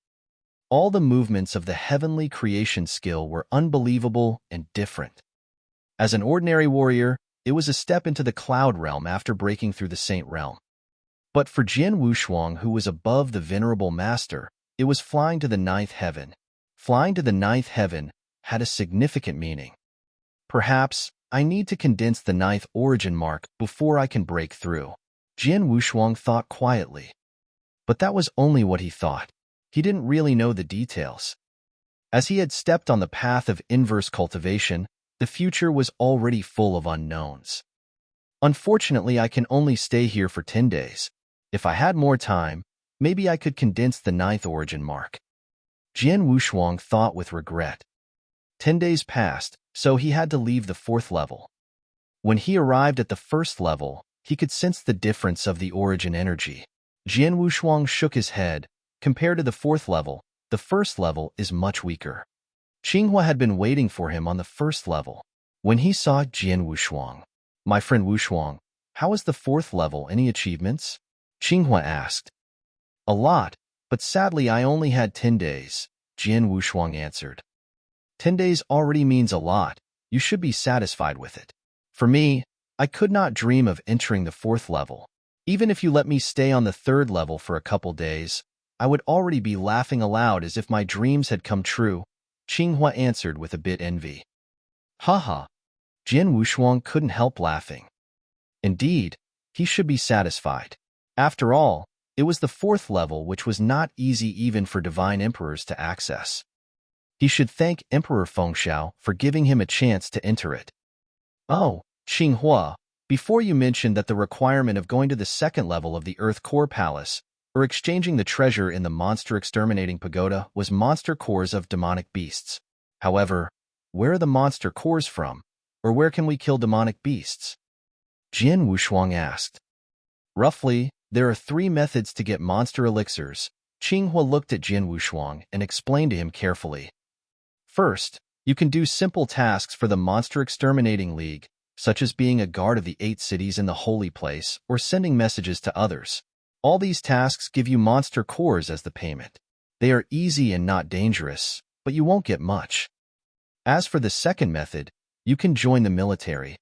Speaker 1: All the movements of the heavenly creation skill were unbelievable and different. As an ordinary warrior, it was a step into the cloud realm after breaking through the Saint realm. But for Jian Wushuang, who was above the venerable master, it was flying to the 9th heaven. Flying to the 9th heaven had a significant meaning. Perhaps I need to condense the 9th origin mark before I can break through, Jian Wushuang thought quietly. But that was only what he thought. He didn't really know the details. As he had stepped on the path of inverse cultivation, the future was already full of unknowns. Unfortunately, I can only stay here for 10 days. If I had more time, maybe I could condense the 9th origin mark. Jian Wushuang thought with regret. 10 days passed, so he had to leave the 4th level. When he arrived at the 1st level, he could sense the difference of the origin energy. Jian Wushuang shook his head. Compared to the 4th level, the 1st level is much weaker. Qinghua had been waiting for him on the 1st level. When he saw Jian Wushuang, "My friend Wushuang, how is the 4th level? Any achievements?" Qinghua asked. "A lot, but sadly I only had 10 days, Jian Wushuang answered. 10 days already means a lot. You should be satisfied with it. For me, I could not dream of entering the 4th level. Even if you let me stay on the 3rd level for a couple days, I would already be laughing aloud as if my dreams had come true," Qinghua answered with a bit envy. Haha. Jian Wushuang couldn't help laughing. Indeed, he should be satisfied. After all, it was the 4th level which was not easy even for divine emperors to access. He should thank Emperor Fengxiao for giving him a chance to enter it. Oh, Qinghua, before you mentioned that the requirement of going to the 2nd level of the Earth Core Palace or exchanging the treasure in the Monster Exterminating Pagoda was monster cores of demonic beasts. However, where are the monster cores from? Or where can we kill demonic beasts? Jian Wushuang asked. Roughly, there are 3 methods to get monster elixirs. Qinghua looked at Jian Wushuang and explained to him carefully. First, you can do simple tasks for the Monster Exterminating League, such as being a guard of the 8 cities in the Holy Place or sending messages to others. All these tasks give you monster cores as the payment. They are easy and not dangerous, but you won't get much. As for the 2nd method, you can join the military.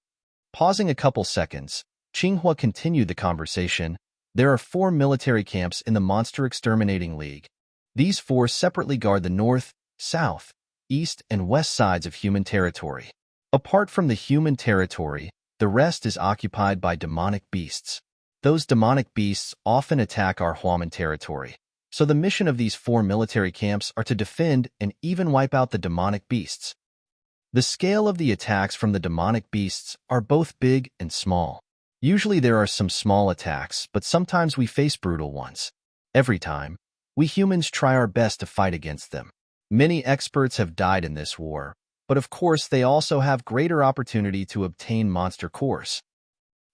Speaker 1: Pausing a couple seconds, Qinghua continued the conversation. There are 4 military camps in the Monster Exterminating League. These 4 separately guard the north, south, east, and west sides of human territory. Apart from the human territory, the rest is occupied by demonic beasts. Those demonic beasts often attack our human territory, so the mission of these 4 military camps are to defend and even wipe out the demonic beasts. The scale of the attacks from the demonic beasts are both big and small. Usually there are some small attacks, but sometimes we face brutal ones. Every time, we humans try our best to fight against them. Many experts have died in this war, but of course they also have greater opportunity to obtain monster cores.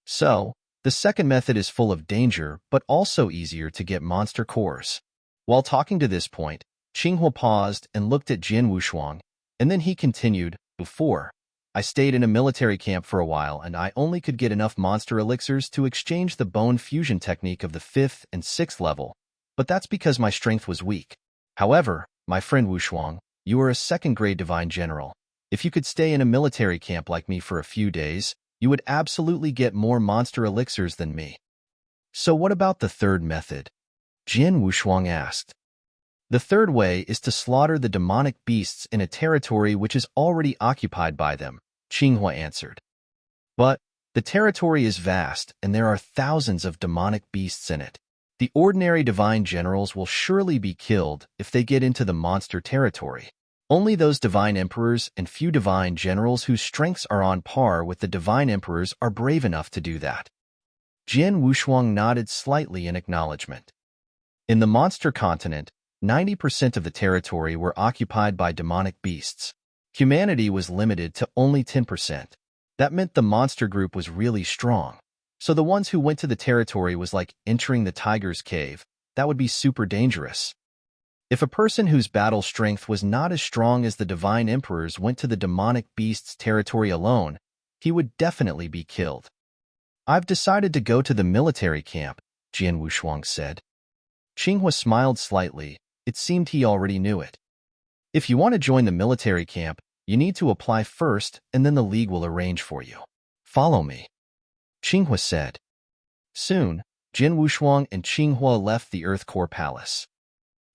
Speaker 1: So, the second method is full of danger, but also easier to get monster cores. While talking to this point, Qinghua paused and looked at Jin Wushuang, and then he continued, "Before, I stayed in a military camp for a while and I only could get enough monster elixirs to exchange the bone fusion technique of the 5th and 6th level, but that's because my strength was weak. However, my friend Wushuang, you are a 2nd-grade divine general. If you could stay in a military camp like me for a few days, you would absolutely get more monster elixirs than me." "So what about the third method?" Jin Wushuang asked. "The third way is to slaughter the demonic beasts in a territory which is already occupied by them," Qinghua answered. "But the territory is vast and there are thousands of demonic beasts in it. The ordinary divine generals will surely be killed if they get into the monster territory. Only those divine emperors and few divine generals whose strengths are on par with the divine emperors are brave enough to do that." Jin Wushuang nodded slightly in acknowledgement. In the monster continent, 90% of the territory were occupied by demonic beasts. Humanity was limited to only 10%. That meant the monster group was really strong. So the ones who went to the territory was like entering the tiger's cave. That would be super dangerous. If a person whose battle strength was not as strong as the divine emperors went to the demonic beast's territory alone, he would definitely be killed. "I've decided to go to the military camp," Jin Wushuang said. Qinghua smiled slightly. It seemed he already knew it. "If you want to join the military camp, you need to apply first and then the league will arrange for you. Follow me," Qinghua said. Soon, Jin Wushuang and Qinghua left the Earth Core Palace.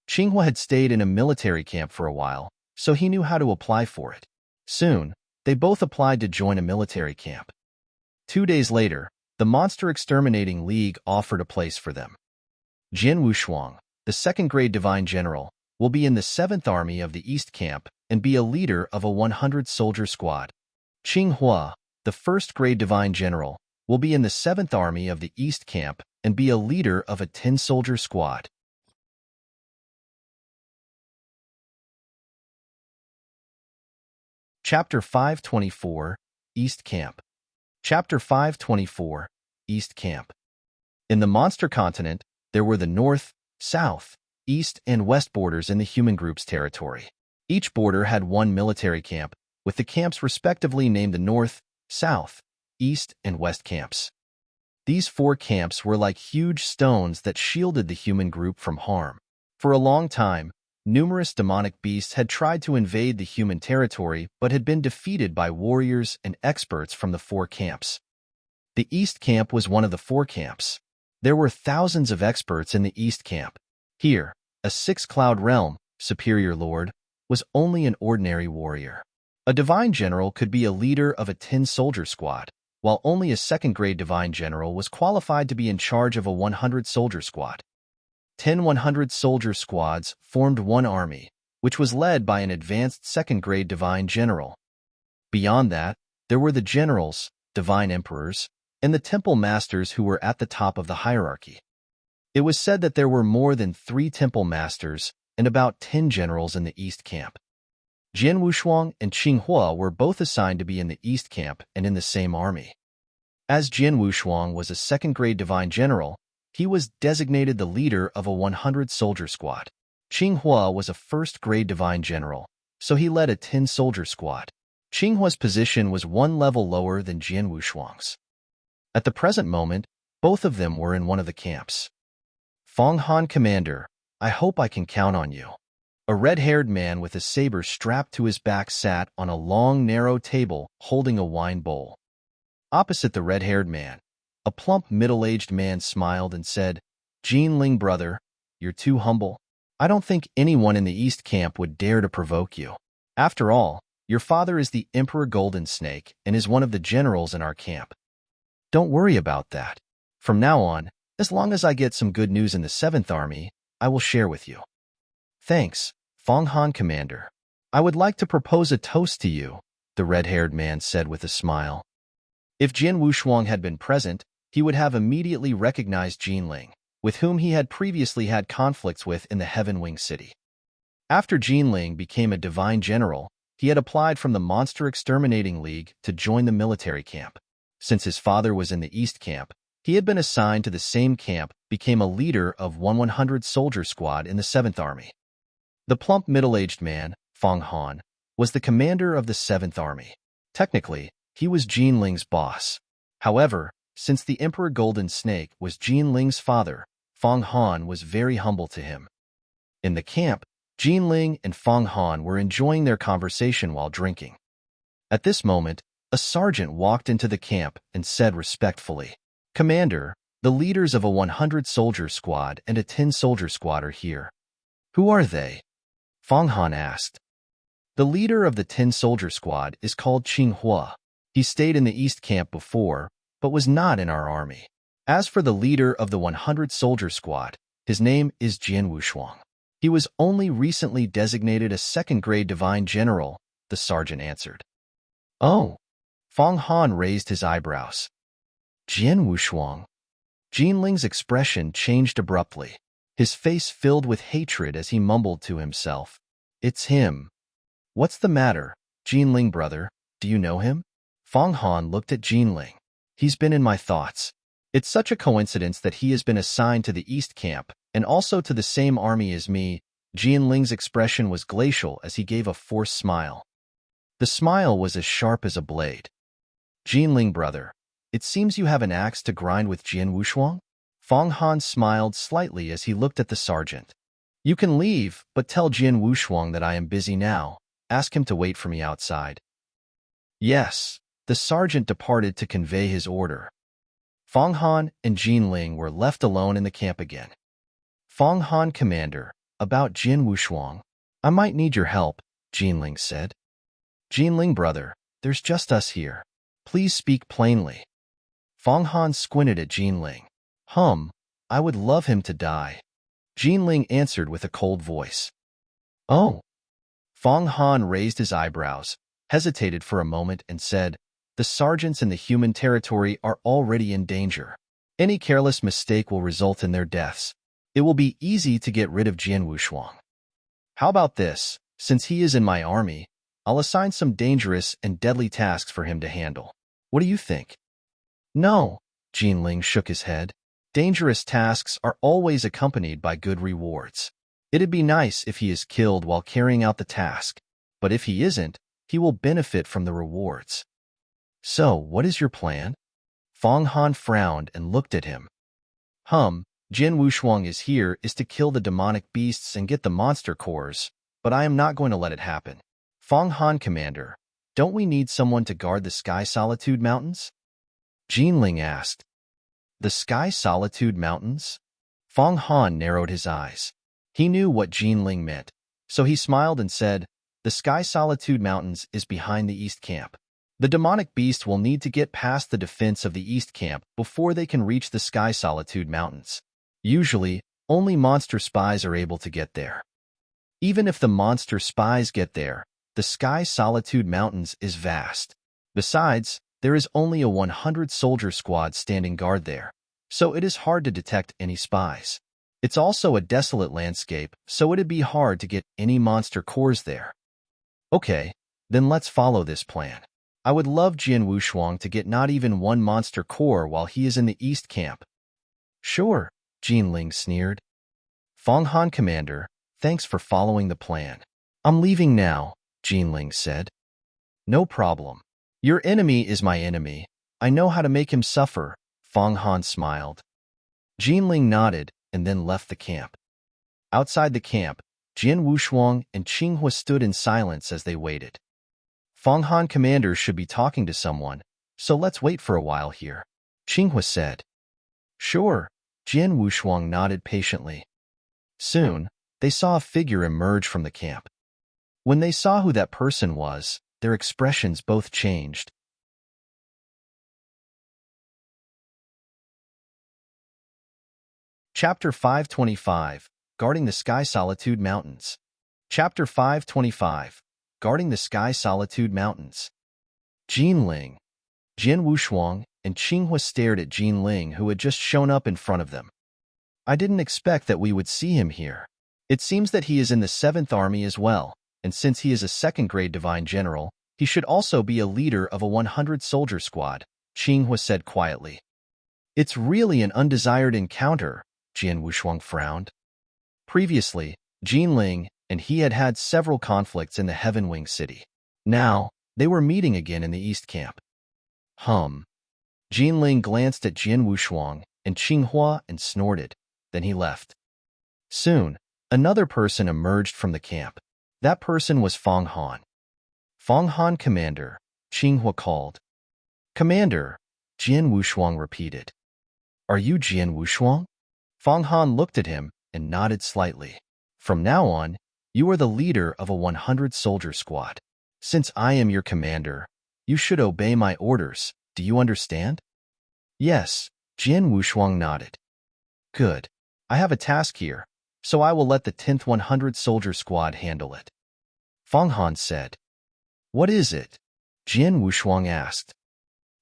Speaker 1: Qinghua had stayed in a military camp for a while, so he knew how to apply for it. Soon, they both applied to join a military camp. 2 days later, the Monster Exterminating League offered a place for them. Jin Wushuang, the 2nd-grade divine general, will be in the 7th Army of the East Camp and be a leader of a 100-soldier squad. Qinghua, the 1st-grade divine general, will be in the 7th Army of the East Camp and be a leader of a 10-soldier squad. Chapter 524, East Camp. Chapter 524, East Camp. In the monster continent, there were the north, south, east, and west borders in the human group's territory. Each border had 1 military camp, with the camps respectively named the north, south, east, and west camps. These 4 camps were like huge stones that shielded the human group from harm. For a long time, numerous demonic beasts had tried to invade the human territory but had been defeated by warriors and experts from the 4 camps. The East Camp was one of the 4 camps. There were thousands of experts in the East Camp. Here, a 6-cloud realm, superior lord, was only an ordinary warrior. A divine general could be a leader of a 10-soldier squad, while only a 2nd-grade divine general was qualified to be in charge of a 100-soldier squad. 10 100-soldier squads formed one army, which was led by an advanced 2nd-grade divine general. Beyond that, there were the generals, divine emperors, and the temple masters who were at the top of the hierarchy. It was said that there were more than 3 temple masters and about 10 generals in the East Camp. Jin Wushuang and Qinghua were both assigned to be in the East Camp and in the same army. As Jin Wushuang was a 2nd-grade divine general, he was designated the leader of a 100-soldier squad. Qinghua was a 1st-grade divine general, so he led a 10-soldier squad. Qinghua's position was 1 level lower than Jin Wushuang's. At the present moment, both of them were in one of the camps. "Feng Han Commander, I hope I can count on you." A red-haired man with a saber strapped to his back sat on a long, narrow table holding a wine bowl. Opposite the red-haired man, a plump, middle-aged man smiled and said, "Jin Ling brother, you're too humble. I don't think anyone in the East Camp would dare to provoke you. After all, your father is the Emperor Golden Snake and is one of the generals in our camp. Don't worry about that. From now on, as long as I get some good news in the 7th Army, I will share with you. Thanks, Fong Han Commander. I would like to propose a toast to you, the red-haired man said with a smile. If Jian Wushuang had been present, he would have immediately recognized Jinling, with whom he had previously had conflicts with in the Heaven Wing City. After Jinling became a divine general, he had applied from the Monster Exterminating League to join the military camp. Since his father was in the East Camp, he had been assigned to the same camp, became a leader of 100 soldier squad in the 7th Army. The plump middle-aged man, Fong Han, was the commander of the 7th Army. Technically, he was Jinling's boss. However, since the Emperor Golden Snake was Jinling's father, Fong Han was very humble to him. In the camp, Jinling and Fong Han were enjoying their conversation while drinking. At this moment, a sergeant walked into the camp and said respectfully, "Commander, the leaders of a 100-soldier squad and a 10-soldier squad are here." "Who are they?" Fong Han asked. "The leader of the 10-soldier squad is called Qinghua. He stayed in the East Camp before, but was not in our army. As for the leader of the 100-soldier squad, his name is Jian Wushuang. He was only recently designated a 2nd-grade divine general," the sergeant answered. "Oh." Fong Han raised his eyebrows. "Jian Wushuang?" Jinling's expression changed abruptly. His face filled with hatred as he mumbled to himself, "It's him." "What's the matter, Jinling brother? Do you know him?" Fong Han looked at Jinling. "He's been in my thoughts. It's such a coincidence that he has been assigned to the East Camp and also to the same army as me." Jinling's expression was glacial as he gave a forced smile. The smile was as sharp as a blade. "Jinling brother, it seems you have an axe to grind with Jian Wushuang?" Fong Han smiled slightly as he looked at the sergeant. "You can leave, but tell Jian Wushuang that I am busy now. Ask him to wait for me outside." "Yes." The sergeant departed to convey his order. Fong Han and Jinling were left alone in the camp again. "Fong Han Commander, about Jian Wushuang. I might need your help," Jinling said. "Jinling brother, there's just us here. Please speak plainly." Fong Han squinted at Jinling. I would love him to die." Jinling answered with a cold voice. "Oh." Fong Han raised his eyebrows, hesitated for a moment, and said, "The sergeants in the human territory are already in danger. Any careless mistake will result in their deaths. It will be easy to get rid of Jian Wushuang. How about this? Since he is in my army, I'll assign some dangerous and deadly tasks for him to handle. What do you think?" "No," Jinling shook his head. "Dangerous tasks are always accompanied by good rewards. It'd be nice if he is killed while carrying out the task, but if he isn't, he will benefit from the rewards." "So, what is your plan?" Fong Han frowned and looked at him. Jian Wushuang is to kill the demonic beasts and get the monster cores, but I am not going to let it happen. Fong Han Commander, don't we need someone to guard the Sky Solitude Mountains?" Jinling asked. "The Sky Solitude Mountains?" Fong Han narrowed his eyes. He knew what Jinling meant, so he smiled and said, "The Sky Solitude Mountains is behind the East Camp. The demonic beast will need to get past the defense of the East Camp before they can reach the Sky Solitude Mountains. Usually, only monster spies are able to get there. Even if the monster spies get there, the Sky Solitude Mountains is vast. Besides, there is only a 100-soldier squad standing guard there, so it is hard to detect any spies. It's also a desolate landscape, so it'd be hard to get any monster cores there." "Okay, then let's follow this plan. I would love Jian Wushuang to get not even one monster core while he is in the East Camp." "Sure," Jinling sneered. "Fong Han Commander, thanks for following the plan. I'm leaving now," Jinling said. "No problem. Your enemy is my enemy. I know how to make him suffer," Fong Han smiled. Jinling nodded and then left the camp. Outside the camp, Jian Wushuang and Qinghua stood in silence as they waited. "Fong Han Commander should be talking to someone, so let's wait for a while here," Qinghua said. "Sure," Jian Wushuang nodded patiently. Soon, they saw a figure emerge from the camp. When they saw who that person was, their expressions both changed. Chapter 525, Guarding the Sky Solitude Mountains. Chapter 525, Guarding the Sky Solitude Mountains. Jinling, Jian Wushuang, and Qinghua stared at Jinling, who had just shown up in front of them. I didn't expect that we would see him here. It seems that he is in the 7th Army as well, and since he is a 2nd-grade divine general, he should also be a leader of a 100-soldier squad, Qinghua said quietly. It's really an undesired encounter, Jian Wushuang frowned. Previously, Jinling and he had had several conflicts in the Heaven Wing City. Now, they were meeting again in the East Camp. Jinling glanced at Jian Wushuang and Qinghua and snorted. Then he left. Soon, another person emerged from the camp. That person was Fong Han. Fong Han, Commander, Qinghua called. Commander, Jian Wushuang repeated. Are you Jian Wushuang? Fong Han looked at him and nodded slightly. From now on, you are the leader of a 100-soldier squad. Since I am your commander, you should obey my orders. Do you understand? Yes, Jian Wushuang nodded. Good. I have a task here, so I will let the 10th 100-soldier squad handle it. Fong Han said. What is it? Jian Wushuang asked.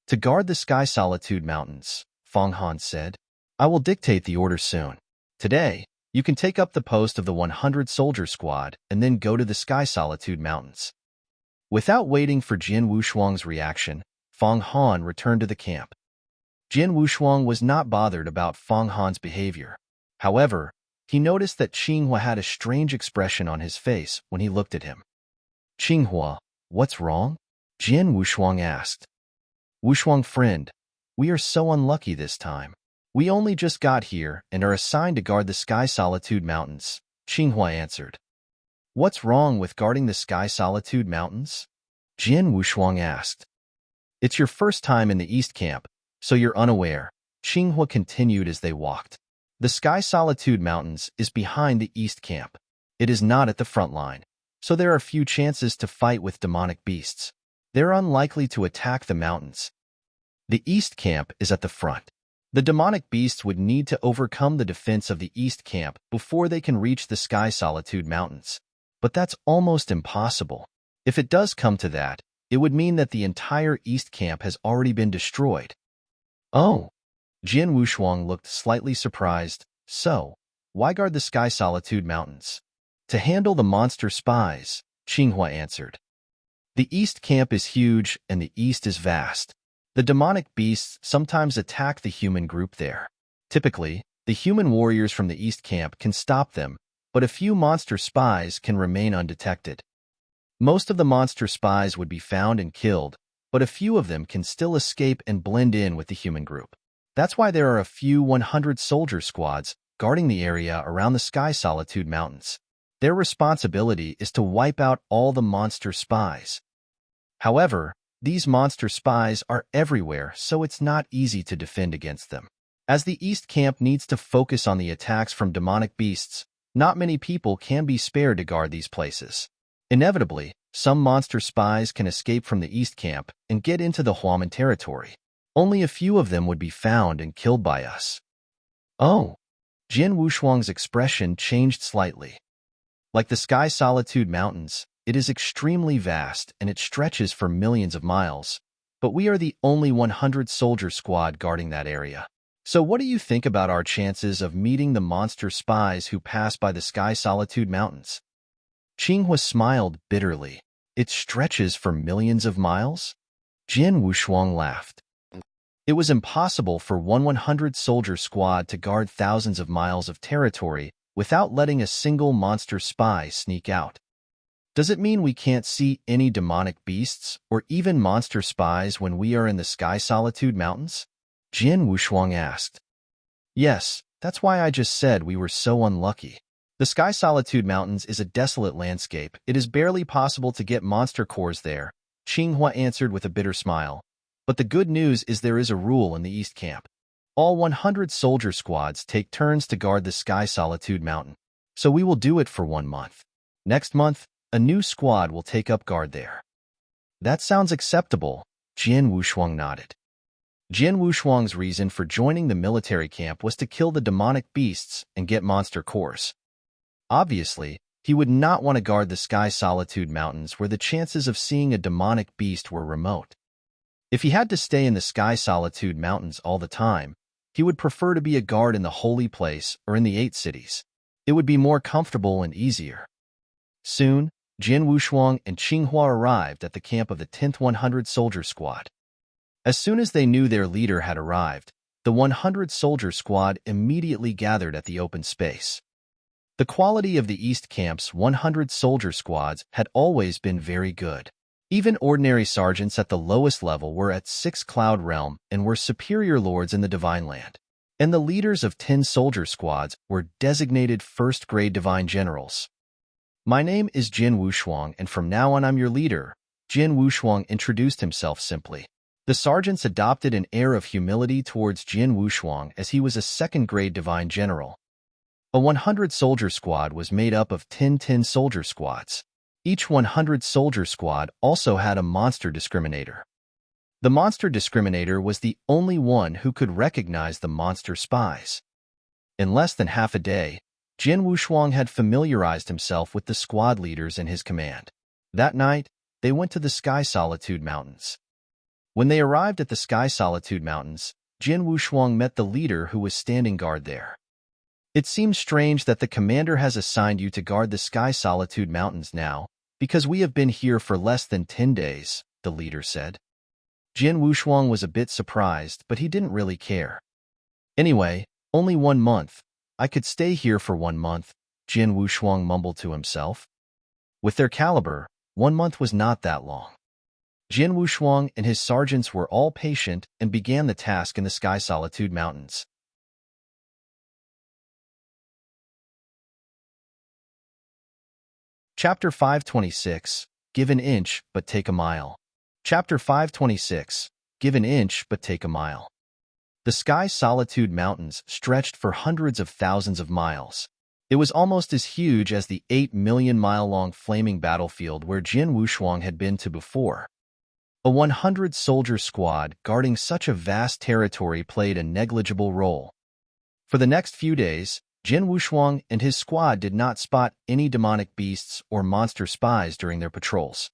Speaker 1: To guard the Sky Solitude Mountains, Fong Han said. I will dictate the order soon. Today, you can take up the post of the 100-soldier squad and then go to the Sky Solitude Mountains. Without waiting for Jian Wushuang's reaction, Fong Han returned to the camp. Jian Wushuang was not bothered about Fong Han's behavior. However, he noticed that Qinghua had a strange expression on his face when he looked at him. Qinghua, what's wrong? Jian Wushuang asked. Wushuang friend, we are so unlucky this time. We only just got here and are assigned to guard the Sky Solitude Mountains, Qinghua answered. What's wrong with guarding the Sky Solitude Mountains? Jian Wushuang asked. It's your first time in the East Camp, so you're unaware, Qinghua continued as they walked. The Sky Solitude Mountains is behind the East Camp. It is not at the front line, so there are few chances to fight with demonic beasts. They're unlikely to attack the mountains. The East Camp is at the front. The demonic beasts would need to overcome the defense of the East Camp before they can reach the Sky Solitude Mountains. But that's almost impossible. If it does come to that, it would mean that the entire East Camp has already been destroyed. Oh! Jian Wushuang looked slightly surprised. So, why guard the Sky Solitude Mountains? To handle the monster spies, Qinghua answered. The East Camp is huge and the East is vast. The demonic beasts sometimes attack the human group there. Typically, the human warriors from the East Camp can stop them, but a few monster spies can remain undetected. Most of the monster spies would be found and killed, but a few of them can still escape and blend in with the human group. That's why there are a few 100-soldier squads guarding the area around the Sky Solitude Mountains. Their responsibility is to wipe out all the monster spies. However, these monster spies are everywhere, so it's not easy to defend against them. As the East Camp needs to focus on the attacks from demonic beasts, not many people can be spared to guard these places. Inevitably, some monster spies can escape from the East Camp and get into the Huaman territory. Only a few of them would be found and killed by us. Oh! Jian Wushuang's expression changed slightly. Like the Sky Solitude Mountains, it is extremely vast and it stretches for millions of miles, but we are the only 100-soldier squad guarding that area. So what do you think about our chances of meeting the monster spies who pass by the Sky Solitude Mountains? Qinghua smiled bitterly. It stretches for millions of miles? Jian Wushuang laughed. It was impossible for one 100-soldier squad to guard thousands of miles of territory without letting a single monster spy sneak out. Does it mean we can't see any demonic beasts or even monster spies when we are in the Sky Solitude Mountains? Jian Wushuang asked. Yes, that's why I just said we were so unlucky. The Sky Solitude Mountains is a desolate landscape. It is barely possible to get monster cores there, Qinghua answered with a bitter smile. But the good news is there is a rule in the East Camp. All 100-soldier squads take turns to guard the Sky Solitude Mountain. So we will do it for 1 month. Next month, A new squad will take up guard there. That sounds acceptable, Jian Wushuang nodded. Jian Wushuang's reason for joining the military camp was to kill the demonic beasts and get monster cores. Obviously, he would not want to guard the Sky Solitude Mountains where the chances of seeing a demonic beast were remote. If he had to stay in the Sky Solitude Mountains all the time, he would prefer to be a guard in the Holy Place or in the 8 cities. It would be more comfortable and easier. Soon, Jian Wushuang and Qinghua arrived at the camp of the 10th 100 Soldier Squad. As soon as they knew their leader had arrived, the 100 Soldier Squad immediately gathered at the open space. The quality of the East Camp's 100 Soldier Squads had always been very good. Even ordinary sergeants at the lowest level were at 6 Cloud Realm and were superior lords in the Divine Land. And the leaders of 10 soldier squads were designated first-grade divine generals. My name is Jian Wushuang, and from now on I'm your leader, Jian Wushuang introduced himself simply. The sergeants adopted an air of humility towards Jian Wushuang as he was a second-grade divine general. A 100 soldier squad was made up of 10 soldier squads. Each 100 soldier squad also had a monster discriminator. The monster discriminator was the only one who could recognize the monster spies. In less than half a day, Jian Wushuang had familiarized himself with the squad leaders in his command. That night, they went to the Sky Solitude Mountains. When they arrived at the Sky Solitude Mountains, Jian Wushuang met the leader who was standing guard there. It seems strange that the commander has assigned you to guard the Sky Solitude Mountains now, because we have been here for less than 10 days, the leader said. Jian Wushuang was a bit surprised, but he didn't really care. Anyway, only 1 month. I could stay here for 1 month, Jian Wushuang mumbled to himself. With their caliber, 1 month was not that long. Jian Wushuang and his sergeants were all patient and began the task in the Sky Solitude Mountains. Chapter 526, Give an inch, but take a mile. Chapter 526, Give an inch, but take a mile. The Sky Solitude Mountains stretched for hundreds of thousands of miles. It was almost as huge as the 8 million-mile-long flaming battlefield where Jian Wushuang had been to before. A 100-soldier squad guarding such a vast territory played a negligible role. For the next few days, Jian Wushuang and his squad did not spot any demonic beasts or monster spies during their patrols.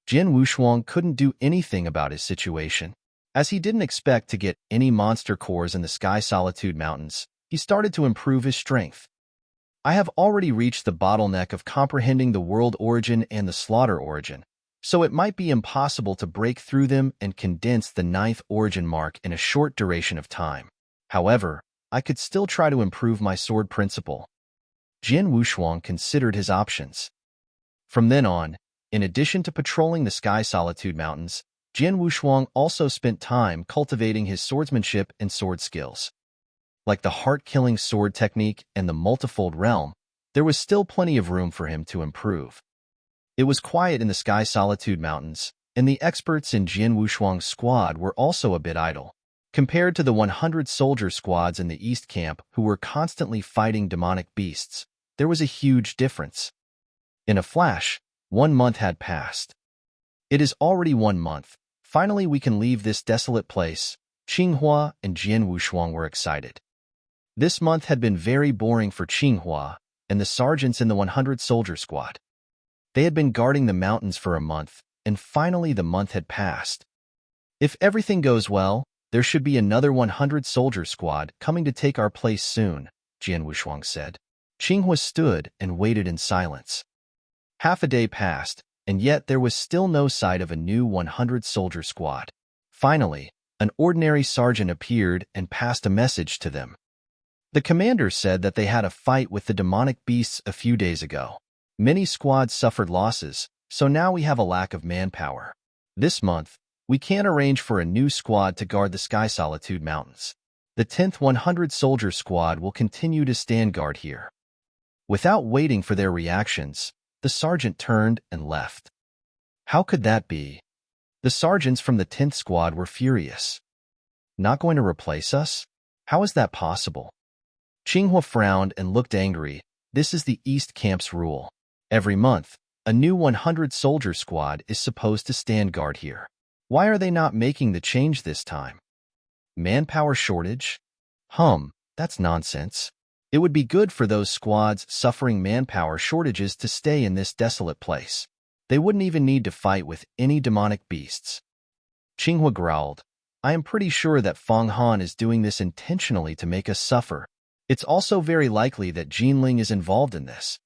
Speaker 1: Jian Wushuang couldn't do anything about his situation. As he didn't expect to get any monster cores in the Sky Solitude Mountains, he started to improve his strength. I have already reached the bottleneck of comprehending the world origin and the slaughter origin, so it might be impossible to break through them and condense the 9th origin mark in a short duration of time. However, I could still try to improve my sword principle. Jian Wushuang considered his options. From then on, in addition to patrolling the Sky Solitude Mountains, Jian Wushuang also spent time cultivating his swordsmanship and sword skills. Like the heart-killing sword technique and the multifold realm, there was still plenty of room for him to improve. It was quiet in the Sky Solitude Mountains, and the experts in Jian Wushuang's squad were also a bit idle. Compared to the 100 soldier squads in the East Camp who were constantly fighting demonic beasts, there was a huge difference. In a flash, 1 month had passed. It is already 1 month. Finally, we can leave this desolate place. Qinghua and Jian Wushuang were excited. This month had been very boring for Qinghua and the sergeants in the 100 soldier squad. They had been guarding the mountains for a month, and finally the month had passed. If everything goes well, there should be another 100 soldier squad coming to take our place soon, Jian Wushuang said. Qinghua stood and waited in silence. Half a day passed, and yet there was still no sight of a new 100 soldier squad. Finally, an ordinary sergeant appeared and passed a message to them. The commander said that they had a fight with the demonic beasts a few days ago. Many squads suffered losses, so now we have a lack of manpower. This month, we can't arrange for a new squad to guard the Sky Solitude Mountains. The 10th 100 soldier squad will continue to stand guard here. Without waiting for their reactions, the sergeant turned and left. How could that be? The sergeants from the 10th squad were furious. Not going to replace us? How is that possible? Qinghua frowned and looked angry. This is the East Camp's rule. Every month, A new 100-soldier squad is supposed to stand guard here. Why are they not making the change this time? Manpower shortage? That's nonsense. It would be good for those squads suffering manpower shortages to stay in this desolate place. They wouldn't even need to fight with any demonic beasts. Qinghua growled, I am pretty sure that Fang Han is doing this intentionally to make us suffer. It's also very likely that Jinling is involved in this.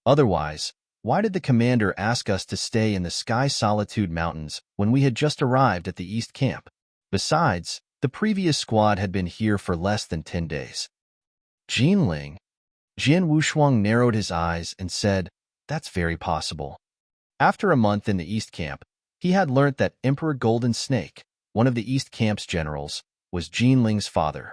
Speaker 1: Otherwise, why did the commander ask us to stay in the Sky Solitude Mountains when we had just arrived at the East Camp? Besides, the previous squad had been here for less than 10 days. Jinling? Jian Wushuang narrowed his eyes and said, That's very possible. After a month in the East Camp, he had learnt that Emperor Golden Snake, one of the East Camp's generals, was Jinling's father.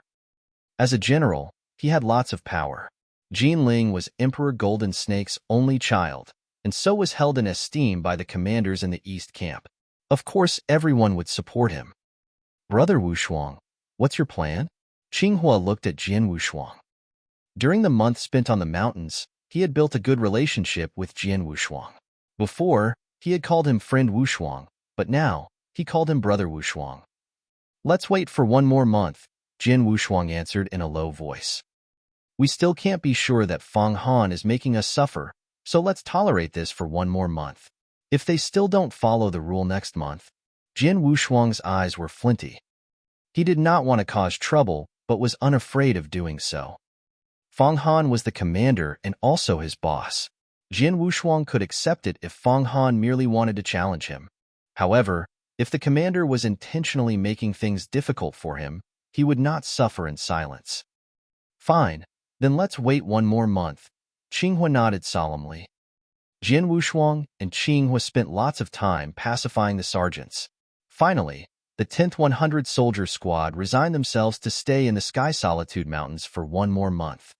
Speaker 1: As a general, he had lots of power. Jinling was Emperor Golden Snake's only child, and so was held in esteem by the commanders in the East Camp. Of course, everyone would support him. Brother Wushuang, what's your plan? Qinghua looked at Jian Wushuang. During the month spent on the mountains, he had built a good relationship with Jian Wushuang. Before, he had called him Friend Wushuang, but now, he called him Brother Wushuang. Let's wait for one more month, Jian Wushuang answered in a low voice. We still can't be sure that Fang Han is making us suffer, so let's tolerate this for one more month. If they still don't follow the rule next month, Jian Wushuang's eyes were flinty. He did not want to cause trouble, but was unafraid of doing so. Fang Han was the commander and also his boss. Jian Wushuang could accept it if Fang Han merely wanted to challenge him. However, if the commander was intentionally making things difficult for him, he would not suffer in silence. Fine, then let's wait one more month. Qinghua nodded solemnly. Jian Wushuang and Qinghua spent lots of time pacifying the sergeants. Finally, the 10th 100-soldier squad resigned themselves to stay in the Sky Solitude Mountains for one more month.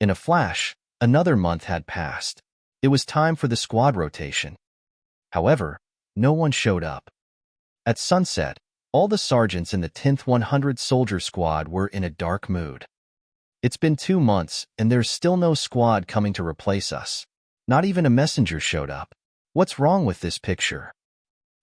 Speaker 1: In a flash, another month had passed. It was time for the squad rotation. However, no one showed up. At sunset, all the sergeants in the 10th 100-soldier squad were in a dark mood. It's been 2 months, and there's still no squad coming to replace us. Not even a messenger showed up. What's wrong with this picture?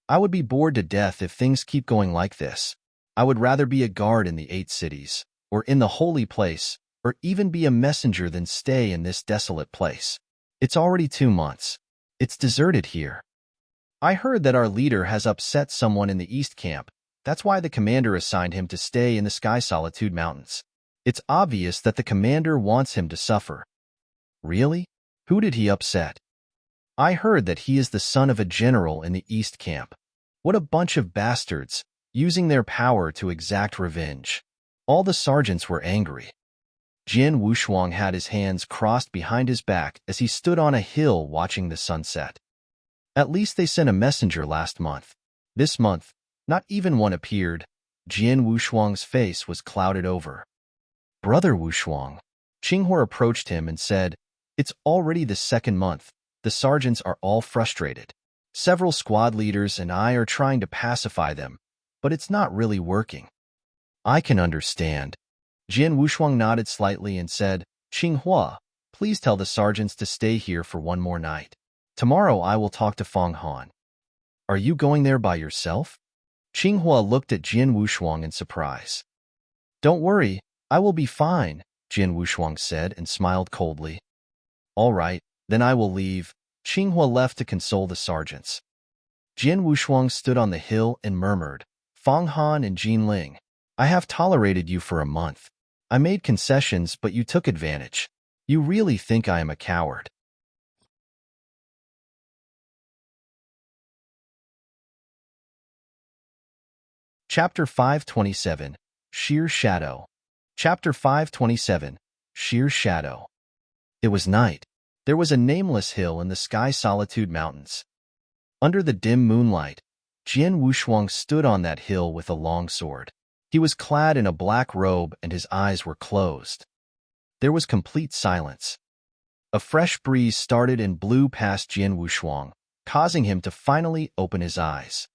Speaker 1: I would be bored to death if things keep going like this. I would rather be a guard in the 8 cities, or in the holy place, or even be a messenger than stay in this desolate place. It's already 2 months. It's deserted here. I heard that our leader has upset someone in the East Camp. That's why the commander assigned him to stay in the Sky Solitude Mountains. It's obvious that the commander wants him to suffer. Really? Who did he upset? I heard that he is the son of a general in the East Camp. What a bunch of bastards, using their power to exact revenge. All the sergeants were angry. Jian Wushuang had his hands crossed behind his back as he stood on a hill watching the sunset. At least they sent a messenger last month. This month, not even one appeared. Jian Wushuang's face was clouded over. Brother Wushuang. Qinghua approached him and said, It's already the 2nd month. The sergeants are all frustrated. Several squad leaders and I are trying to pacify them, but it's not really working. I can understand. Jian Wushuang nodded slightly and said, Qinghua, please tell the sergeants to stay here for one more night. Tomorrow I will talk to Fang Han. Are you going there by yourself? Qinghua looked at Jian Wushuang in surprise. Don't worry, I will be fine, Jian Wushuang said and smiled coldly. All right, then I will leave. Qinghua left to console the sergeants. Jian Wushuang stood on the hill and murmured, Fang Han and Jinling, I have tolerated you for a month. I made concessions, but you took advantage. You really think I am a coward. Chapter 527, Sheer Shadow. Chapter 527, Sheer Shadow. It was night. There was a nameless hill in the Sky Solitude Mountains. Under the dim moonlight, Jian Wushuang stood on that hill with a long sword. He was clad in a black robe and his eyes were closed. There was complete silence. A fresh breeze started and blew past Jian Wushuang, causing him to finally open his eyes.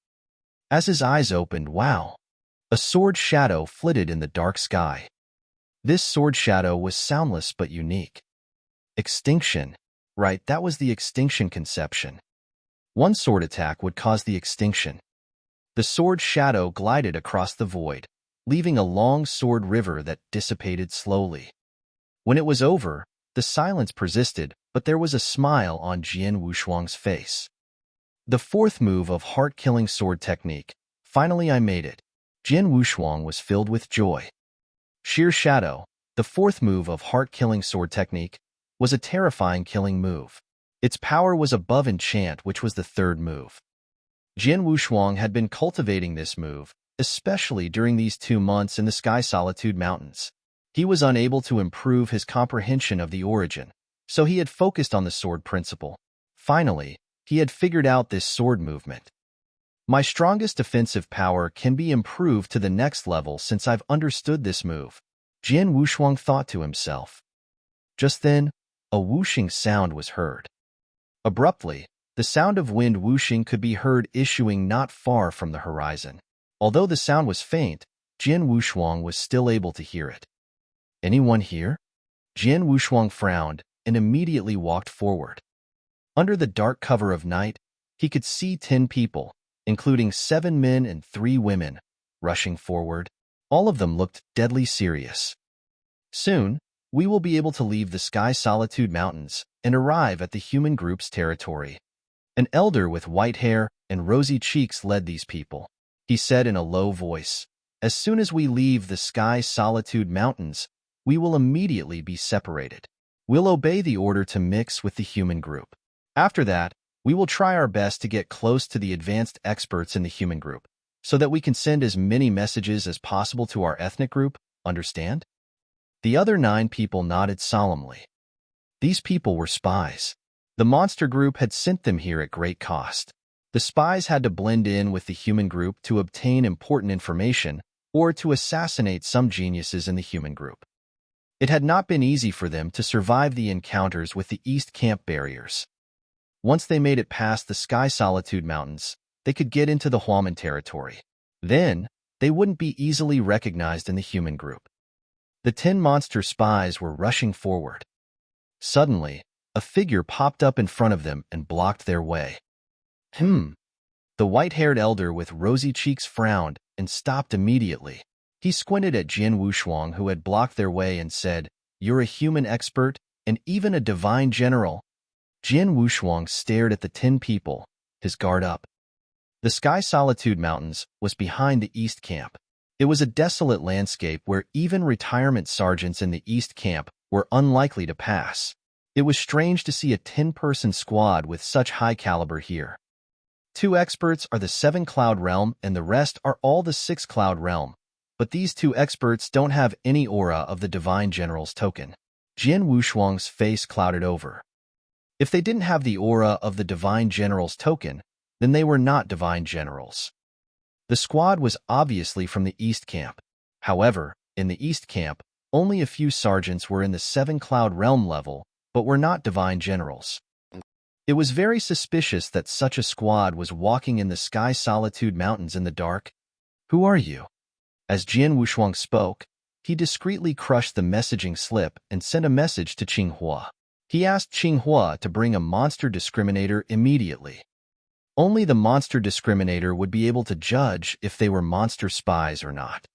Speaker 1: As his eyes opened, wow! A sword shadow flitted in the dark sky. This sword shadow was soundless but unique. Extinction. Right, that was the extinction conception. One sword attack would cause the extinction. The sword's shadow glided across the void, leaving a long sword river that dissipated slowly. When it was over, the silence persisted, but there was a smile on Jian Wushuang's face. The fourth move of heart-killing sword technique. Finally I made it. Jian Wushuang was filled with joy. Sheer Shadow, the fourth move of heart-killing sword technique, was a terrifying killing move. Its power was above enchant, which was the third move. Jian Wushuang had been cultivating this move, especially during these 2 months in the Sky Solitude Mountains. He was unable to improve his comprehension of the origin, so he had focused on the sword principle. Finally, he had figured out this sword movement. My strongest defensive power can be improved to the next level since I've understood this move, Jian Wushuang thought to himself. Just then, a whooshing sound was heard. Abruptly, the sound of wind whooshing could be heard issuing not far from the horizon. Although the sound was faint, Jian Wushuang was still able to hear it. Anyone here? Jian Wushuang frowned and immediately walked forward. Under the dark cover of night, he could see 10 people, including 7 men and 3 women, rushing forward. All of them looked deadly serious. Soon, we will be able to leave the Sky Solitude Mountains and arrive at the human group's territory. An elder with white hair and rosy cheeks led these people. He said in a low voice, "As soon as we leave the Sky Solitude Mountains, we will immediately be separated. We'll obey the order to mix with the human group. After that, we will try our best to get close to the advanced experts in the human group, so that we can send as many messages as possible to our ethnic group, understand?" The other 9 people nodded solemnly. These people were spies. The monster group had sent them here at great cost. The spies had to blend in with the human group to obtain important information or to assassinate some geniuses in the human group. It had not been easy for them to survive the encounters with the East Camp barriers. Once they made it past the Sky Solitude Mountains, they could get into the Huaman territory. Then, they wouldn't be easily recognized in the human group. The 10 monster spies were rushing forward. Suddenly, a figure popped up in front of them and blocked their way. The white-haired elder with rosy cheeks frowned and stopped immediately. He squinted at Jian Wushuang, who had blocked their way, and said, "You're a human expert and even a divine general?" Jian Wushuang stared at the 10 people, his guard up. The Sky Solitude Mountains was behind the East Camp. It was a desolate landscape where even retirement sergeants in the East Camp were unlikely to pass. It was strange to see a 10-person squad with such high caliber here. 2 experts are the 7-Cloud Realm and the rest are all the 6-Cloud Realm, but these 2 experts don't have any aura of the Divine General's token. Jian Wushuang's face clouded over. If they didn't have the aura of the Divine General's token, then they were not Divine Generals. The squad was obviously from the East Camp. However, in the East Camp, only a few sergeants were in the 7-Cloud Realm level, but were not Divine Generals. It was very suspicious that such a squad was walking in the Sky Solitude Mountains in the dark. "Who are you?" As Jian Wushuang spoke, he discreetly crushed the messaging slip and sent a message to Qinghua. He asked Qinghua to bring a monster discriminator immediately. Only the monster discriminator would be able to judge if they were monster spies or not.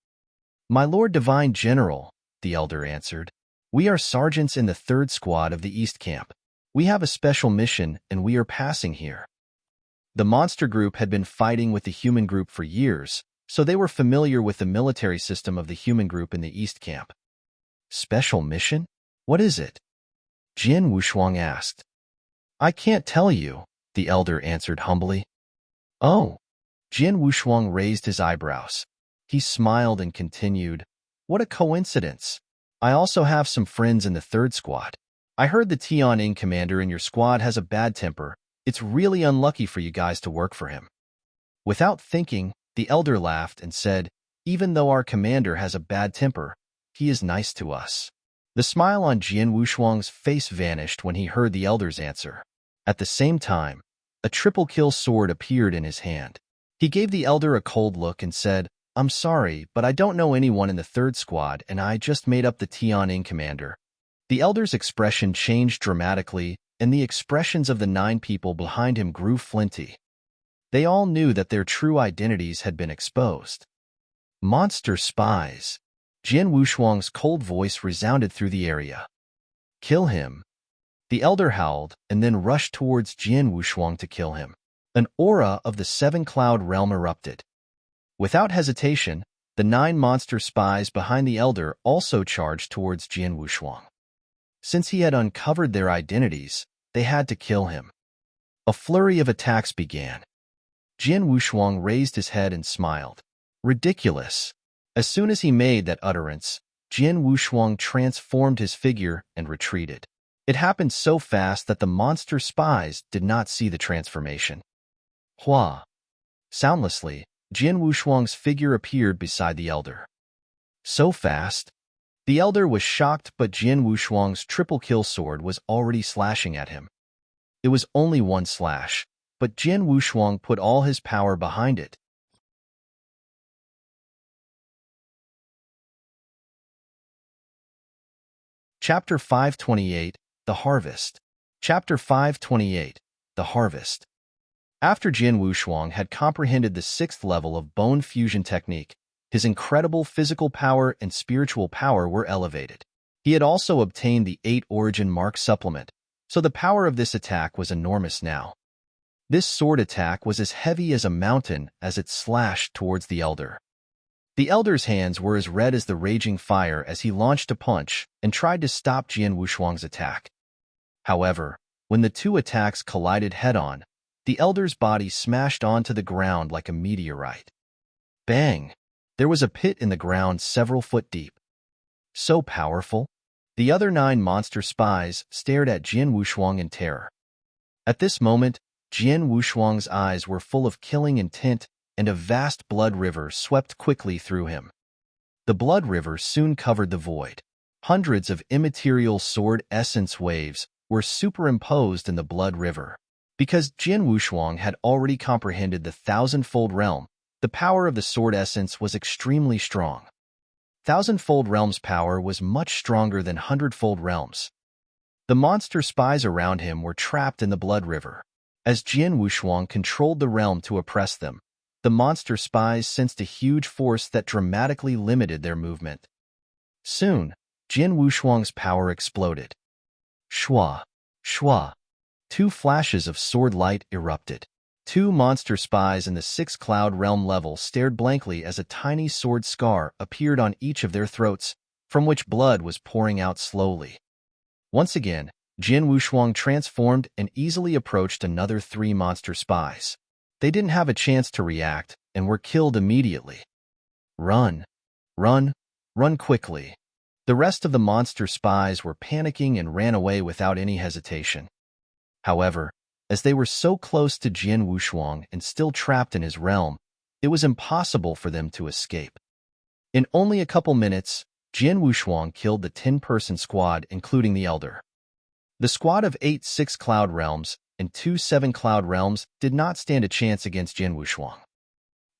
Speaker 1: "My Lord Divine General," the elder answered, "we are sergeants in the 3rd Squad of the East Camp. We have a special mission and we are passing here." The monster group had been fighting with the human group for years, so they were familiar with the military system of the human group in the East Camp. "Special mission? What is it?" Jian Wushuang asked. "I can't tell you," the elder answered humbly. "Oh." Jian Wushuang raised his eyebrows. He smiled and continued, "What a coincidence. I also have some friends in the 3rd Squad. I heard the Tian commander in your squad has a bad temper. It's really unlucky for you guys to work for him." Without thinking, the elder laughed and said, "Even though our commander has a bad temper, he is nice to us." The smile on Jian Wushuang's face vanished when he heard the elder's answer. At the same time, a triple-kill sword appeared in his hand. He gave the elder a cold look and said, "I'm sorry, but I don't know anyone in the 3rd Squad and I just made up the Tian commander." The elder's expression changed dramatically and the expressions of the 9 people behind him grew flinty. They all knew that their true identities had been exposed. Monster spies! Jian Wushuang's cold voice resounded through the area. Kill him! The elder howled and then rushed towards Jian Wushuang to kill him. An aura of the 7-cloud realm erupted. Without hesitation, the 9 monster spies behind the elder also charged towards Jian Wushuang. Since he had uncovered their identities, they had to kill him. A flurry of attacks began. Jian Wushuang raised his head and smiled. Ridiculous! As soon as he made that utterance, Jian Wushuang transformed his figure and retreated. It happened so fast that the monster spies did not see the transformation. Hua! Soundlessly, Jian Wushuang's figure appeared beside the elder. So fast? The elder was shocked, but Jian Wushuang's triple kill sword was already slashing at him. It was only one slash, but Jian Wushuang put all his power behind it. Chapter 528, The Harvest. Chapter 528, The Harvest. After Jian Wushuang had comprehended the 6th level of bone fusion technique, his incredible physical power and spiritual power were elevated. He had also obtained the 8 origin mark supplement, so the power of this attack was enormous now. This sword attack was as heavy as a mountain as it slashed towards the elder. The elder's hands were as red as the raging fire as he launched a punch and tried to stop Jian Wushuang's attack. However, when the 2 attacks collided head-on, the elder's body smashed onto the ground like a meteorite. Bang! There was a pit in the ground several foot deep. So powerful! The other 9 monster spies stared at Jian Wushuang in terror. At this moment, Jian Wushuang's eyes were full of killing intent, and a vast blood river swept quickly through him. The blood river soon covered the void. Hundreds of immaterial sword essence waves were superimposed in the blood river. Because Jian Wushuang had already comprehended the 1,000-fold realm, the power of the sword essence was extremely strong. 1,000-fold realm's power was much stronger than 100-fold realms. The monster spies around him were trapped in the blood river. As Jian Wushuang controlled the realm to oppress them, the monster spies sensed a huge force that dramatically limited their movement. Soon, Jian Wushuang's power exploded. Shua! Shua! 2 flashes of sword light erupted. 2 monster spies in the 6th cloud realm level stared blankly as a tiny sword scar appeared on each of their throats, from which blood was pouring out slowly. Once again, Jian Wushuang transformed and easily approached another 3 monster spies. They didn't have a chance to react and were killed immediately. Run! Run! Run quickly! The rest of the monster spies were panicking and ran away without any hesitation. However, as they were so close to Jian Wushuang and still trapped in his realm, it was impossible for them to escape. In only a couple minutes, Jian Wushuang killed the 10-person squad, including the elder. The squad of 8 6-cloud realms and 2 7-cloud realms did not stand a chance against Jian Wushuang.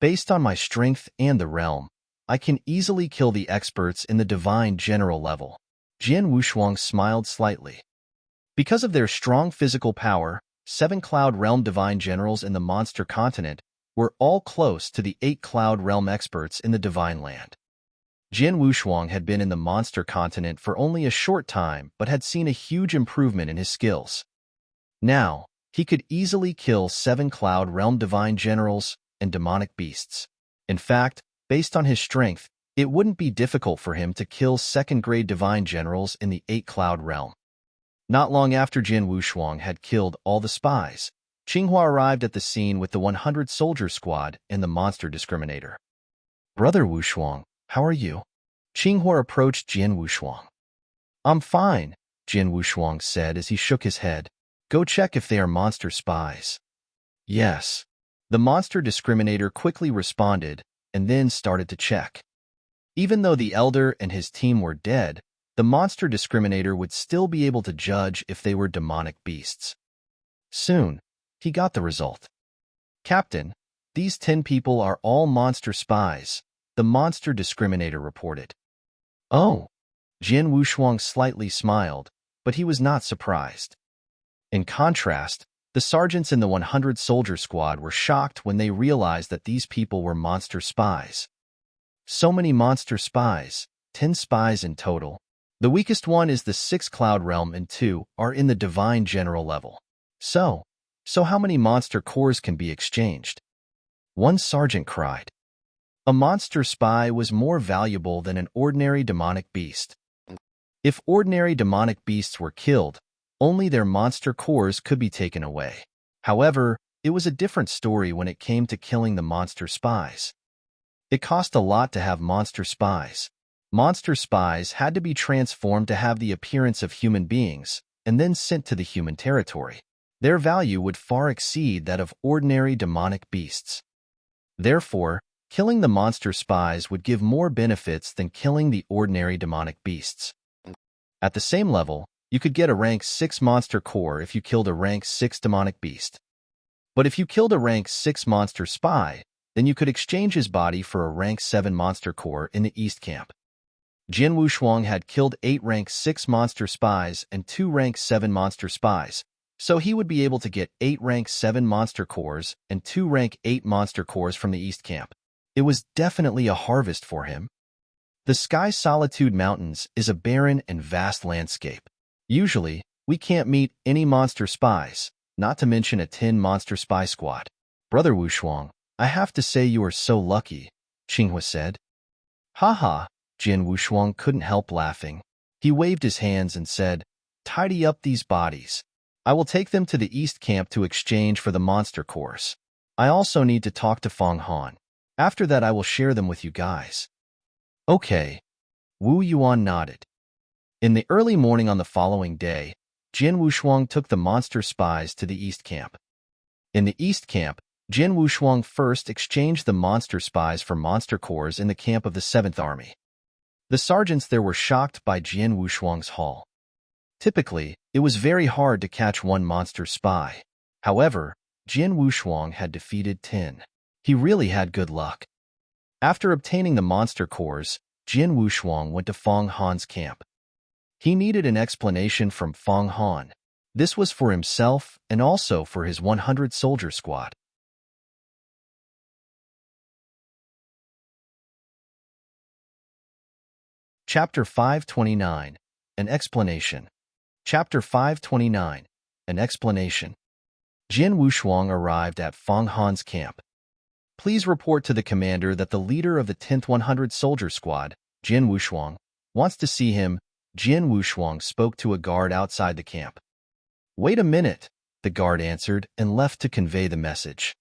Speaker 1: Based on my strength and the realm, I can easily kill the experts in the divine general level. Jian Wushuang smiled slightly. Because of their strong physical power, 7-cloud realm divine generals in the monster continent were all close to the 8-cloud realm experts in the divine land. Jian Wushuang had been in the monster continent for only a short time but had seen a huge improvement in his skills. Now, he could easily kill 7-cloud realm divine generals and demonic beasts. In fact, based on his strength, it wouldn't be difficult for him to kill 2nd-grade divine generals in the 8-cloud realm. Not long after Jian Wushuang had killed all the spies, Qinghua arrived at the scene with the 100-soldier squad and the monster discriminator. Brother Wushuang, how are you? Qinghua approached Jian Wushuang. I'm fine, Jian Wushuang said as he shook his head. Go check if they are monster spies. Yes. The monster discriminator quickly responded and then started to check. Even though the elder and his team were dead, the monster discriminator would still be able to judge if they were demonic beasts. Soon, he got the result. Captain, these 10 people are all monster spies, the monster discriminator reported. Oh! Jian Wushuang slightly smiled, but he was not surprised. In contrast, the sergeants in the 100-soldier squad were shocked when they realized that these people were monster spies. So many monster spies, 10 spies in total. The weakest one is the 6 Cloud Realm and 2 are in the Divine General level. So how many monster cores can be exchanged? One sergeant cried. A monster spy was more valuable than an ordinary demonic beast. If ordinary demonic beasts were killed, only their monster cores could be taken away. However, it was a different story when it came to killing the monster spies. It cost a lot to have monster spies. Monster spies had to be transformed to have the appearance of human beings and then sent to the human territory. Their value would far exceed that of ordinary demonic beasts. Therefore, killing the monster spies would give more benefits than killing the ordinary demonic beasts. At the same level, you could get a rank 6 monster core if you killed a rank 6 demonic beast. But if you killed a rank 6 monster spy, then you could exchange his body for a rank 7 monster core in the East Camp. Jin Wushuang had killed 8 rank 6 monster spies and 2 rank 7 monster spies, so he would be able to get 8 rank 7 monster cores and 2 rank 8 monster cores from the East Camp. It was definitely a harvest for him. The Sky Solitude Mountains is a barren and vast landscape. Usually, we can't meet any monster spies, not to mention a 10 monster spy squad. Brother Wushuang, I have to say you are so lucky, Qinghua said. Haha, Jin Wushuang couldn't help laughing. He waved his hands and said, tidy up these bodies. I will take them to the East Camp to exchange for the monster cores. I also need to talk to Fong Han. After that I will share them with you guys. Okay. Wu Yuan nodded. In the early morning on the following day, Jin Wushuang took the monster spies to the East Camp. In the East Camp, Jin Wushuang first exchanged the monster spies for monster cores in the camp of the 7th Army. The sergeants there were shocked by Jin Wushuang's haul. Typically, it was very hard to catch one monster spy. However, Jin Wushuang had defeated 10. He really had good luck. After obtaining the monster cores, Jin Wushuang went to Fong Han's camp. He needed an explanation from Fong Han. This was for himself and also for his 100-soldier squad. Chapter 529. An Explanation. Chapter 529. An Explanation. Jin Wushuang arrived at Fong Han's camp. Please report to the commander that the leader of the 10th 100-soldier squad, Jin Wushuang, wants to see him. Jin Wushuang spoke to a guard outside the camp. Wait a minute, the guard answered and left to convey the message.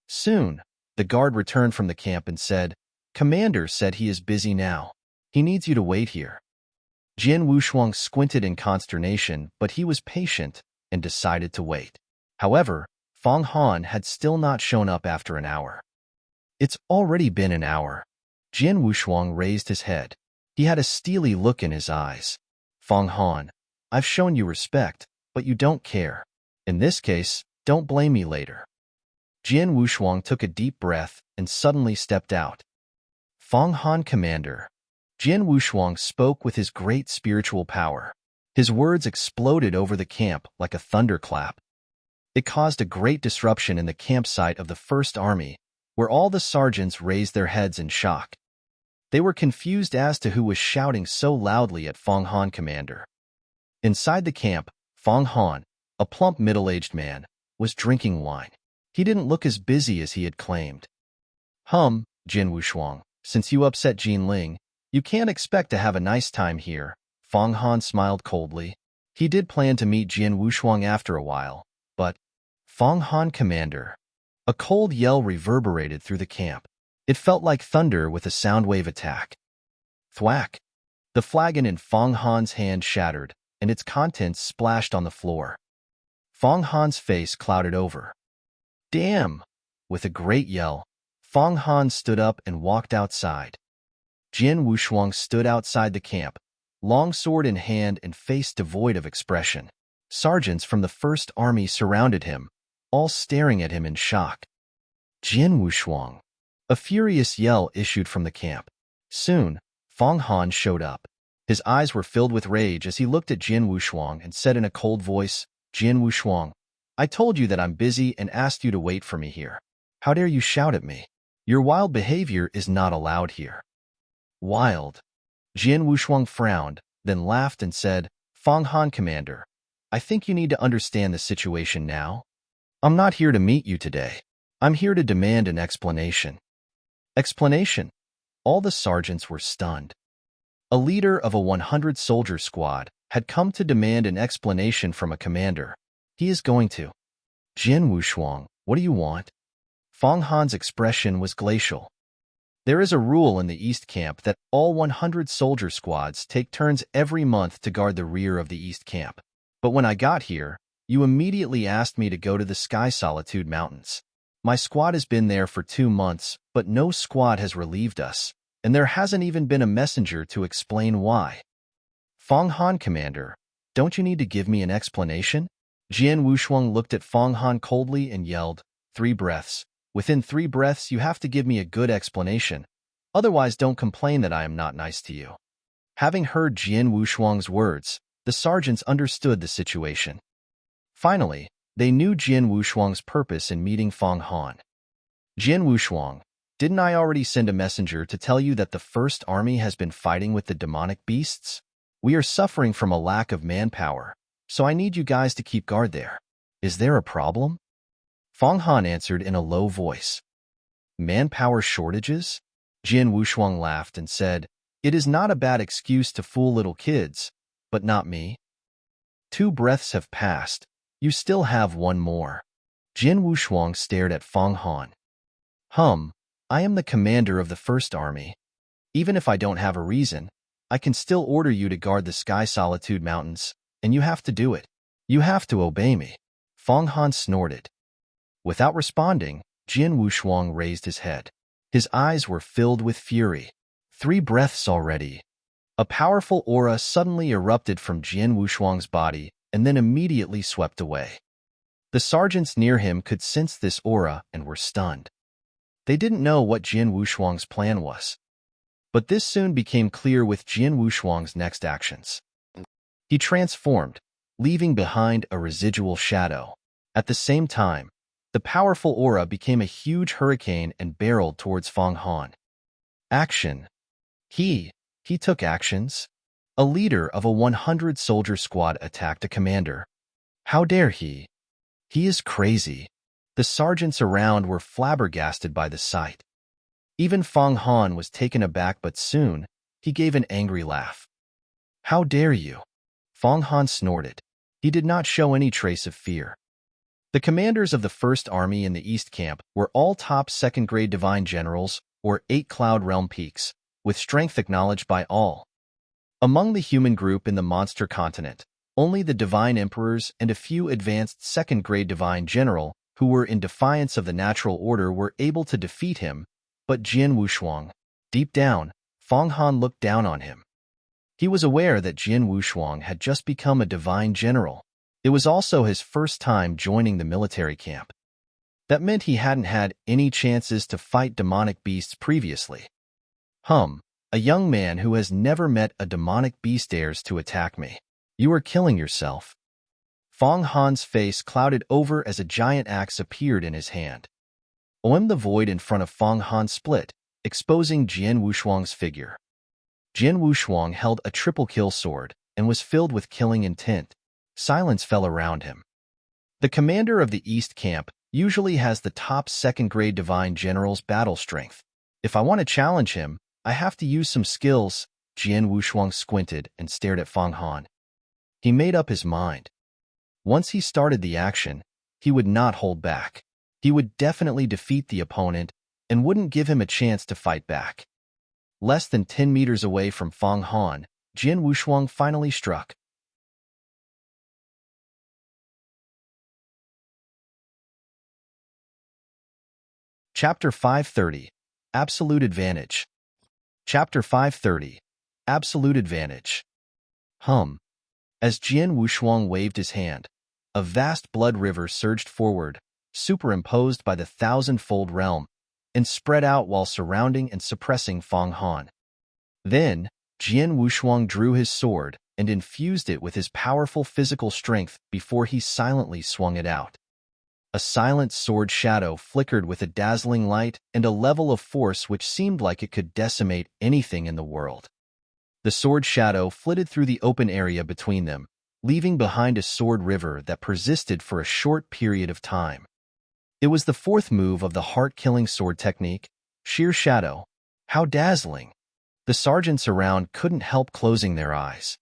Speaker 1: Soon, the guard returned from the camp and said, Commander said he is busy now. He needs you to wait here. Jin Wushuang squinted in consternation, but he was patient and decided to wait. However, Fong Han had still not shown up after an hour. It's already been an hour. Jin Wushuang raised his head. He had a steely look in his eyes. Fong Han, I've shown you respect, but you don't care. In this case, don't blame me later. Jin Wushuang took a deep breath and suddenly stepped out. Fong Han, Commander. Jin Wushuang spoke with his great spiritual power. His words exploded over the camp like a thunderclap. It caused a great disruption in the campsite of the 1st Army, where all the sergeants raised their heads in shock. They were confused as to who was shouting so loudly at Fong Han, Commander. Inside the camp, Fong Han, a plump middle-aged man, was drinking wine. He didn't look as busy as he had claimed. Jin Wushuang, since you upset Jin Ling, you can't expect to have a nice time here. Fong Han smiled coldly. He did plan to meet Jin Wushuang after a while, but Fong Han, Commander. A cold yell reverberated through the camp. It felt like thunder with a sound wave attack. Thwack! The flagon in Fong Han's hand shattered, and its contents splashed on the floor. Fong Han's face clouded over. Damn! With a great yell, Fong Han stood up and walked outside. Jin Wushuang stood outside the camp, long sword in hand and face devoid of expression. Sergeants from the 1st Army surrounded him, all staring at him in shock. Jin Wushuang. A furious yell issued from the camp. Soon, Fong Han showed up. His eyes were filled with rage as he looked at Jin Wushuang and said in a cold voice, Jian Wushuang, I told you that I'm busy and asked you to wait for me here. How dare you shout at me? Your wild behavior is not allowed here. Wild. Jian Wushuang frowned, then laughed and said, Fang Han, Commander, I think you need to understand the situation now. I'm not here to meet you today. I'm here to demand an explanation. Explanation? All the sergeants were stunned. A leader of a 100-soldier squad had come to demand an explanation from a commander. He is going to. Jian Wushuang, what do you want? Fang Han's expression was glacial. There is a rule in the East Camp that all 100-soldier squads take turns every month to guard the rear of the East Camp. But when I got here, you immediately asked me to go to the Sky Solitude Mountains. My squad has been there for 2 months, but no squad has relieved us, and there hasn't even been a messenger to explain why. Fang Han, Commander, don't you need to give me an explanation? Jian Wushuang looked at Fang Han coldly and yelled, 3 breaths. Within 3 breaths, you have to give me a good explanation. Otherwise, don't complain that I am not nice to you. Having heard Jian Wushuang's words, the sergeants understood the situation. Finally, they knew Jian Wushuang's purpose in meeting Fang Han. Jian Wushuang, didn't I already send a messenger to tell you that the First Army has been fighting with the demonic beasts? We are suffering from a lack of manpower, so I need you guys to keep guard there. Is there a problem? Fang Han answered in a low voice. Manpower shortages? Jian Wushuang laughed and said, It is not a bad excuse to fool little kids, but not me. 2 breaths have passed. You still have 1 more. Jian Wushuang stared at Fang Han. I am the commander of the First Army. Even if I don't have a reason, I can still order you to guard the Sky Solitude Mountains, and you have to do it. You have to obey me. Fang Han snorted. Without responding, Jian Wushuang raised his head. His eyes were filled with fury. 3 breaths already. A powerful aura suddenly erupted from Jian Wushuang's body and then immediately swept away. The sergeants near him could sense this aura and were stunned. They didn't know what Jian Wushuang's plan was. But this soon became clear with Jian Wushuang's next actions. He transformed, leaving behind a residual shadow. At the same time, the powerful aura became a huge hurricane and barreled towards Fang Han. Action. He took actions. A leader of a 100-soldier squad attacked a commander. How dare he? He is crazy. The sergeants around were flabbergasted by the sight. Even Fang Han was taken aback, but soon he gave an angry laugh. How dare you? Fang Han snorted. He did not show any trace of fear. The commanders of the First Army in the East Camp were all top 2nd-grade divine generals, or 8 Cloud Realm Peaks, with strength acknowledged by all. Among the human group in the Monster Continent, only the Divine Emperors and a few advanced 2nd-grade divine general who were in defiance of the natural order were able to defeat him, but Jian Wushuang. Deep down, Fang Han looked down on him. He was aware that Jian Wushuang had just become a divine general. It was also his first time joining the military camp. That meant he hadn't had any chances to fight demonic beasts previously. A young man who has never met a demonic beast dares to attack me. You are killing yourself. Fang Han's face clouded over as a giant axe appeared in his hand. The void in front of Fang Han split, exposing Jian Wushuang's figure. Jian Wushuang held a triple kill sword and was filled with killing intent. Silence fell around him. The commander of the East Camp usually has the top 2nd-grade divine general's battle strength. If I want to challenge him, I have to use some skills. Jian Wushuang squinted and stared at Fang Han. He made up his mind. Once he started the action, he would not hold back. He would definitely defeat the opponent and wouldn't give him a chance to fight back. Less than 10 meters away from Fang Han, Jian Wushuang finally struck. Chapter 530. Absolute Advantage. Chapter 530. Absolute Advantage. As Jian Wushuang waved his hand, a vast blood river surged forward, superimposed by the 1,000-fold realm, and spread out while surrounding and suppressing Fang Han. Then, Jian Wushuang drew his sword, and infused it with his powerful physical strength before he silently swung it out. A silent sword shadow flickered with a dazzling light and a level of force which seemed like it could decimate anything in the world. The sword shadow flitted through the open area between them, leaving behind a sword river that persisted for a short period of time. It was the fourth move of the heart-killing sword technique, sheer shadow. How dazzling! The sergeants around couldn't help closing their eyes.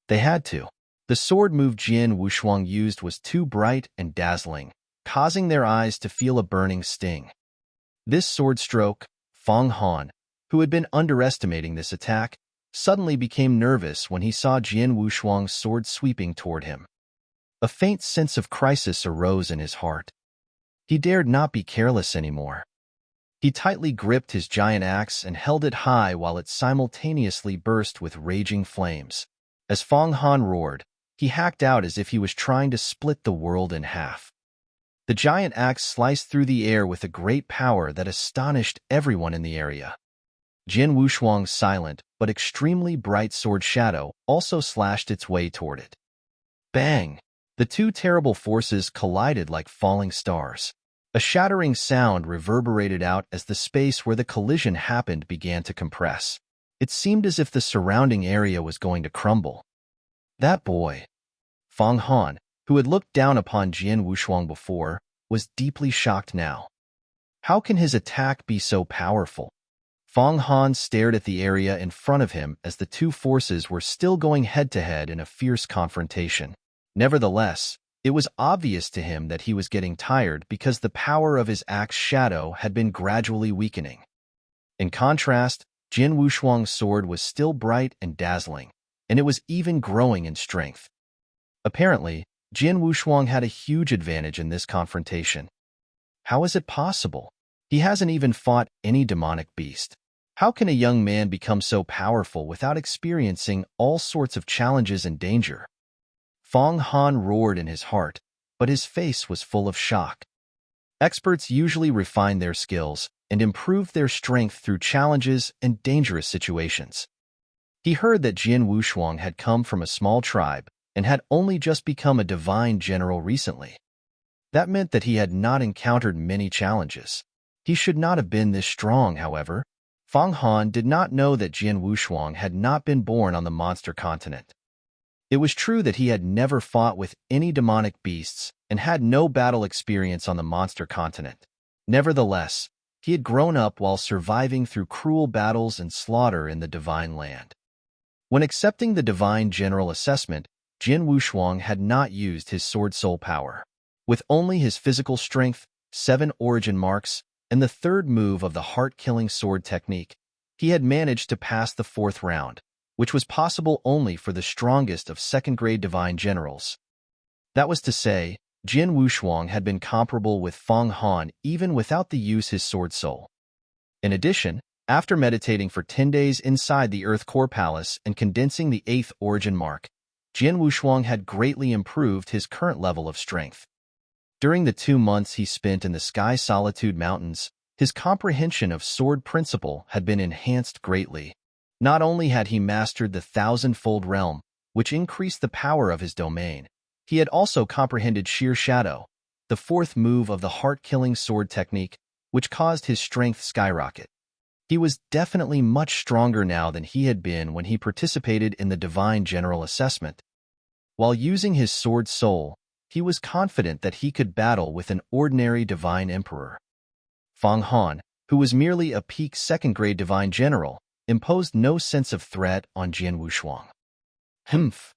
Speaker 1: They had to. The sword move Jian Wushuang used was too bright and dazzling, causing their eyes to feel a burning sting. This sword stroke, Fang Han, who had been underestimating this attack, suddenly became nervous when he saw Jian Wushuang's sword sweeping toward him. A faint sense of crisis arose in his heart. He dared not be careless anymore. He tightly gripped his giant axe and held it high while it simultaneously burst with raging flames. As Fang Han roared, he hacked out as if he was trying to split the world in half. The giant axe sliced through the air with a great power that astonished everyone in the area. Jian Wushuang's silent but extremely bright sword shadow also slashed its way toward it. Bang! The two terrible forces collided like falling stars. A shattering sound reverberated out as the space where the collision happened began to compress. It seemed as if the surrounding area was going to crumble. That boy, Fang Han, who had looked down upon Jian Wushuang before, was deeply shocked now. How can his attack be so powerful? Fang Han stared at the area in front of him as the two forces were still going head-to-head in a fierce confrontation. Nevertheless, it was obvious to him that he was getting tired because the power of his axe shadow had been gradually weakening. In contrast, Jian Wushuang's sword was still bright and dazzling, and it was even growing in strength. Apparently, Jian Wushuang had a huge advantage in this confrontation. How is it possible? He hasn't even fought any demonic beast. How can a young man become so powerful without experiencing all sorts of challenges and danger? Fang Han roared in his heart, but his face was full of shock. Experts usually refine their skills and improve their strength through challenges and dangerous situations. He heard that Jian Wushuang had come from a small tribe and had only just become a divine general recently. That meant that he had not encountered many challenges. He should not have been this strong, however. Fang Han did not know that Jian Wushuang had not been born on the monster continent. It was true that he had never fought with any demonic beasts and had no battle experience on the monster continent. Nevertheless, he had grown up while surviving through cruel battles and slaughter in the divine land. When accepting the divine general assessment, Jian Wushuang had not used his sword soul power. With only his physical strength, 7 origin marks, and the third move of the heart-killing sword technique, he had managed to pass the 4th round, which was possible only for the strongest of second-grade divine generals. That was to say, Jian Wushuang had been comparable with Fang Han even without the use his sword soul. In addition, after meditating for 10 days inside the Earth Core Palace and condensing the 8th origin mark, Jian Wushuang had greatly improved his current level of strength. During the 2 months he spent in the Sky Solitude Mountains, his comprehension of sword principle had been enhanced greatly. Not only had he mastered the 1,000-fold realm, which increased the power of his domain, he had also comprehended sheer shadow, the 4th move of the heart-killing sword technique, which caused his strength skyrocket. He was definitely much stronger now than he had been when he participated in the divine general assessment. While using his sword soul, he was confident that he could battle with an ordinary divine emperor. Fang Han, who was merely a peak second-grade divine general, imposed no sense of threat on Jian Wushuang. Humph!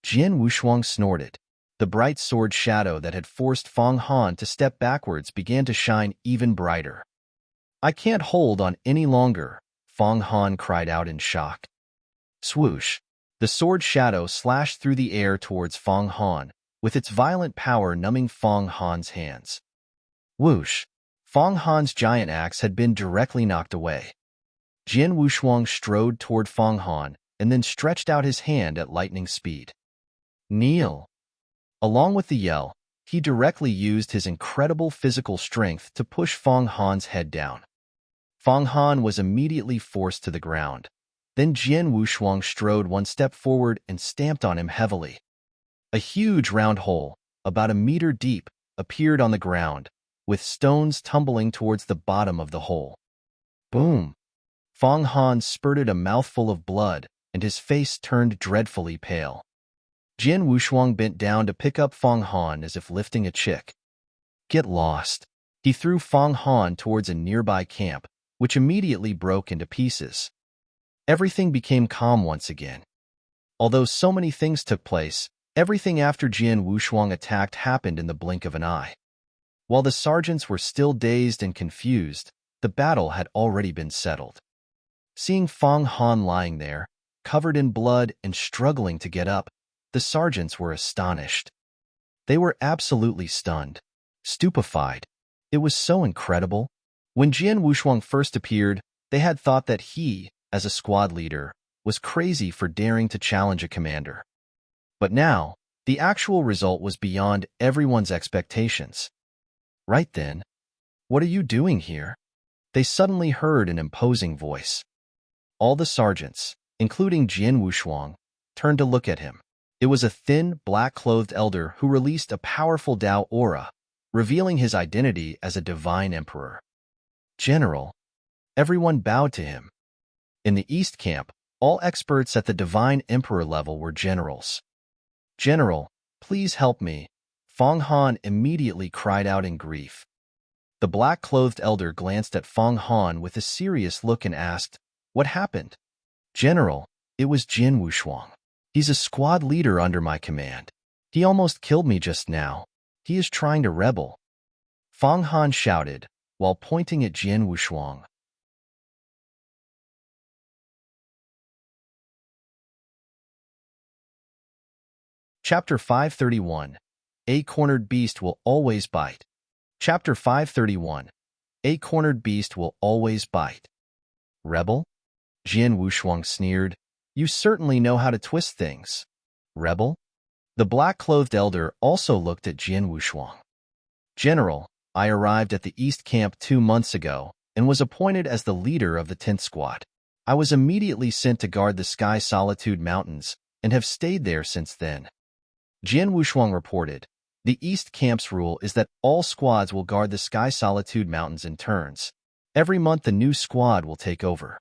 Speaker 1: Jian Wushuang snorted. The bright sword shadow that had forced Fang Han to step backwards began to shine even brighter. I can't hold on any longer, Fang Han cried out in shock. Swoosh! The sword shadow slashed through the air towards Fang Han, with its violent power numbing Fang Han's hands. Whoosh! Fang Han's giant axe had been directly knocked away. Jian Wushuang strode toward Fang Han and then stretched out his hand at lightning speed. Kneel! Along with the yell, he directly used his incredible physical strength to push Fang Han's head down. Fang Han was immediately forced to the ground. Then Jian Wushuang strode one step forward and stamped on him heavily. A huge round hole, about a meter deep, appeared on the ground, with stones tumbling towards the bottom of the hole. Boom! Fong Han spurted a mouthful of blood, and his face turned dreadfully pale. Jian Wushuang bent down to pick up Fong Han as if lifting a chick. Get lost. He threw Fong Han towards a nearby camp, which immediately broke into pieces. Everything became calm once again. Although so many things took place, everything after Jian Wushuang attacked happened in the blink of an eye. While the sergeants were still dazed and confused, the battle had already been settled. Seeing Fong Han lying there, covered in blood and struggling to get up, the sergeants were astonished. They were absolutely stunned, stupefied. It was so incredible. When Jian Wushuang first appeared, they had thought that he, as a squad leader, was crazy for daring to challenge a commander. But now, the actual result was beyond everyone's expectations. Right then, what are you doing here? They suddenly heard an imposing voice. All the sergeants, including Jian Wushuang, turned to look at him. It was a thin, black-clothed elder who released a powerful Dao aura, revealing his identity as a divine emperor. General. Everyone bowed to him. In the East Camp, all experts at the divine emperor level were generals. General, please help me. Fong Han immediately cried out in grief. The black-clothed elder glanced at Fong Han with a serious look and asked, "What happened?" "General, it was Jian Wushuang. He's a squad leader under my command. He almost killed me just now. He is trying to rebel," Fong Han shouted, while pointing at Jian Wushuang. Chapter 531. A cornered beast will always bite. Chapter 531. A cornered beast will always bite. Rebel? Jian Wushuang sneered. You certainly know how to twist things. Rebel? The black-clothed elder also looked at Jian Wushuang. General, I arrived at the East Camp 2 months ago and was appointed as the leader of the 10th Squad. I was immediately sent to guard the Sky Solitude Mountains and have stayed there since then. Jian Wushuang reported, the East Camp's rule is that all squads will guard the Sky Solitude Mountains in turns. Every month a new squad will take over.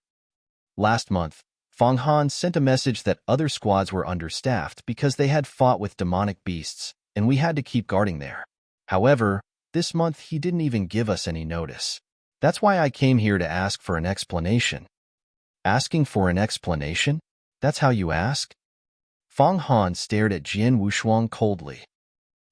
Speaker 1: Last month, Fong Han sent a message that other squads were understaffed because they had fought with demonic beasts, and we had to keep guarding there. However, this month he didn't even give us any notice. That's why I came here to ask for an explanation. Asking for an explanation? That's how you ask? Fong Han stared at Jian Wushuang coldly.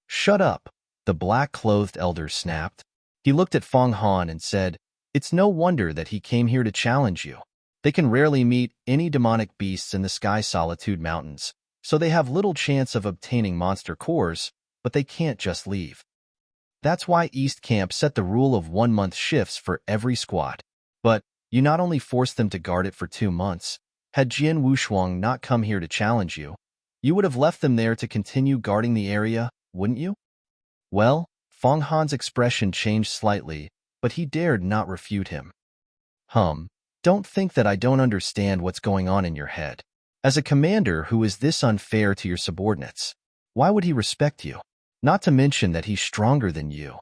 Speaker 1: Shut up, the black-clothed elder snapped. He looked at Fong Han and said, It's no wonder that he came here to challenge you. They can rarely meet any demonic beasts in the Sky Solitude Mountains, so they have little chance of obtaining monster cores, but they can't just leave. That's why East Camp set the rule of 1-month shifts for every squad. But you not only forced them to guard it for 2 months. Had Jian Wushuang not come here to challenge you, you would have left them there to continue guarding the area, wouldn't you? Well, Fong Han's expression changed slightly, but he dared not refute him. Don't think that I don't understand what's going on in your head. As a commander who is this unfair to your subordinates, why would he respect you? Not to mention that he's stronger than you.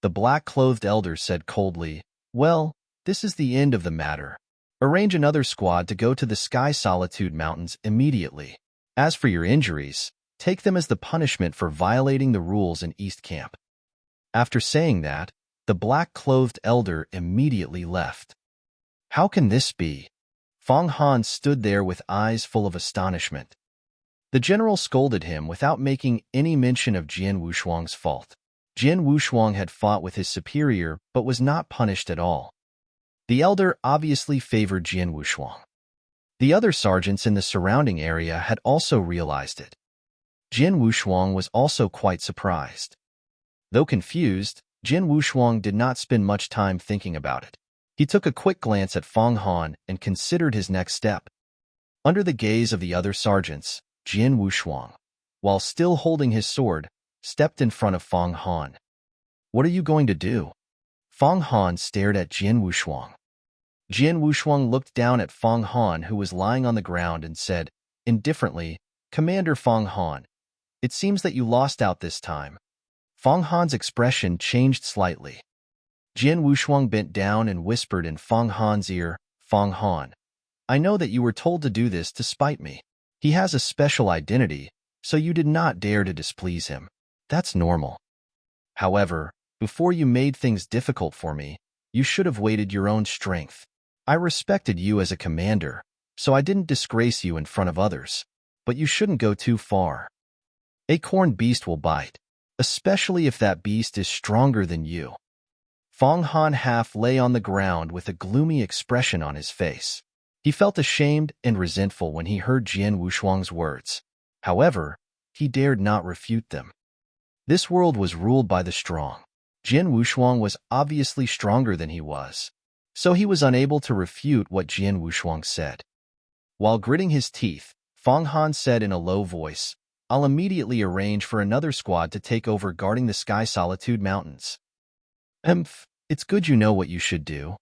Speaker 1: The black-clothed elder said coldly, Well, this is the end of the matter. Arrange another squad to go to the Sky Solitude Mountains immediately. As for your injuries, take them as the punishment for violating the rules in East Camp. After saying that, the black-clothed elder immediately left. How can this be? Fong Han stood there with eyes full of astonishment. The general scolded him without making any mention of Jian Wushuang's fault. Jian Wushuang had fought with his superior but was not punished at all. The elder obviously favored Jian Wushuang. The other sergeants in the surrounding area had also realized it. Jian Wushuang was also quite surprised. Though confused, Jian Wushuang did not spend much time thinking about it. He took a quick glance at Fong Han and considered his next step. Under the gaze of the other sergeants, Jian Wushuang, while still holding his sword, stepped in front of Fong Han. What are you going to do? Fong Han stared at Jian Wushuang. Jian Wushuang looked down at Feng Han, who was lying on the ground, and said, indifferently, Commander Feng Han, it seems that you lost out this time. Feng Han's expression changed slightly. Jian Wushuang bent down and whispered in Feng Han's ear, Feng Han, I know that you were told to do this to spite me. He has a special identity, so you did not dare to displease him. That's normal. However, before you made things difficult for me, you should have weighted your own strength. I respected you as a commander, so I didn't disgrace you in front of others. But you shouldn't go too far. A corned beast will bite, especially if that beast is stronger than you. Feng Han half lay on the ground with a gloomy expression on his face. He felt ashamed and resentful when he heard Jian Wushuang's words. However, he dared not refute them. This world was ruled by the strong. Jian Wushuang was obviously stronger than he was, so he was unable to refute what Jian Wushuang said. While gritting his teeth, Feng Han said in a low voice, I'll immediately arrange for another squad to take over guarding the Sky Solitude Mountains. It's good you know what you should do.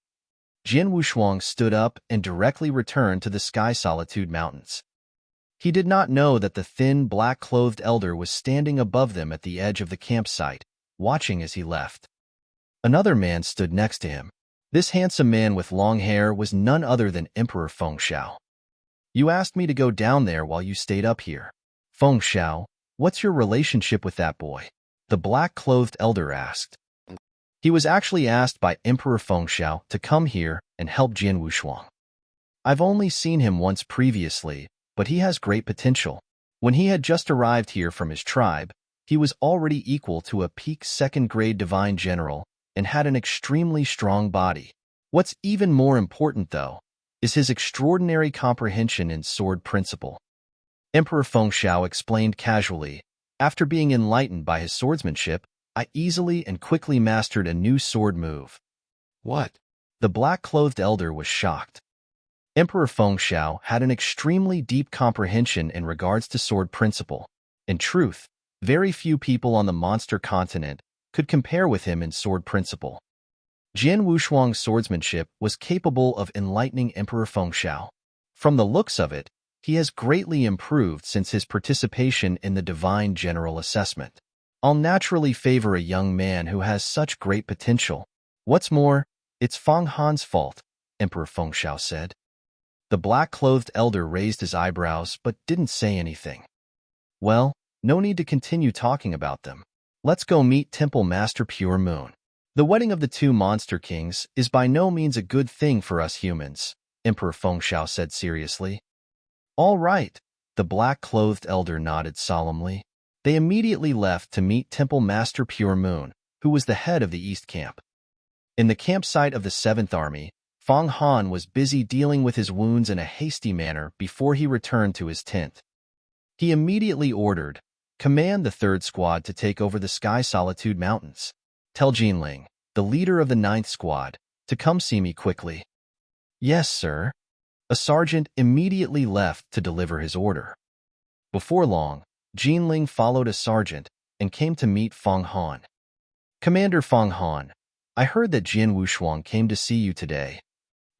Speaker 1: Jian Wushuang stood up and directly returned to the Sky Solitude Mountains. He did not know that the thin, black-clothed elder was standing above them at the edge of the campsite, watching as he left. Another man stood next to him. This handsome man with long hair was none other than Emperor Feng Xiao. You asked me to go down there while you stayed up here. Feng Xiao, what's your relationship with that boy? The black-clothed elder asked. He was actually asked by Emperor Feng Xiao to come here and help Jian Wushuang. I've only seen him once previously, but he has great potential. When he had just arrived here from his tribe, he was already equal to a peak second-grade divine general and had an extremely strong body. What's even more important, though, is his extraordinary comprehension in sword principle. Emperor Feng Xiao explained casually, after being enlightened by his swordsmanship, I easily and quickly mastered a new sword move. What? The black-clothed elder was shocked. Emperor Feng Xiao had an extremely deep comprehension in regards to sword principle. In truth, very few people on the monster continent could compare with him in sword principle. Jian Wushuang's swordsmanship was capable of enlightening Emperor Feng Xiao. From the looks of it, he has greatly improved since his participation in the Divine General Assessment. I'll naturally favor a young man who has such great potential. What's more, it's Feng Han's fault, Emperor Feng Xiao said. The black-clothed elder raised his eyebrows but didn't say anything. Well, no need to continue talking about them. Let's go meet Temple Master Pure Moon. The wedding of the two monster kings is by no means a good thing for us humans, Emperor Feng Xiao said seriously. All right, the black-clothed elder nodded solemnly. They immediately left to meet Temple Master Pure Moon, who was the head of the East Camp. In the campsite of the 7th Army, Feng Han was busy dealing with his wounds in a hasty manner before he returned to his tent. He immediately ordered, command the 3rd Squad to take over the Sky Solitude Mountains. Tell Jinling, the leader of the 9th Squad, to come see me quickly. Yes, sir. A sergeant immediately left to deliver his order. Before long, Jinling followed a sergeant and came to meet Feng Han. Commander Feng Han, I heard that Jian Wushuang came to see you today.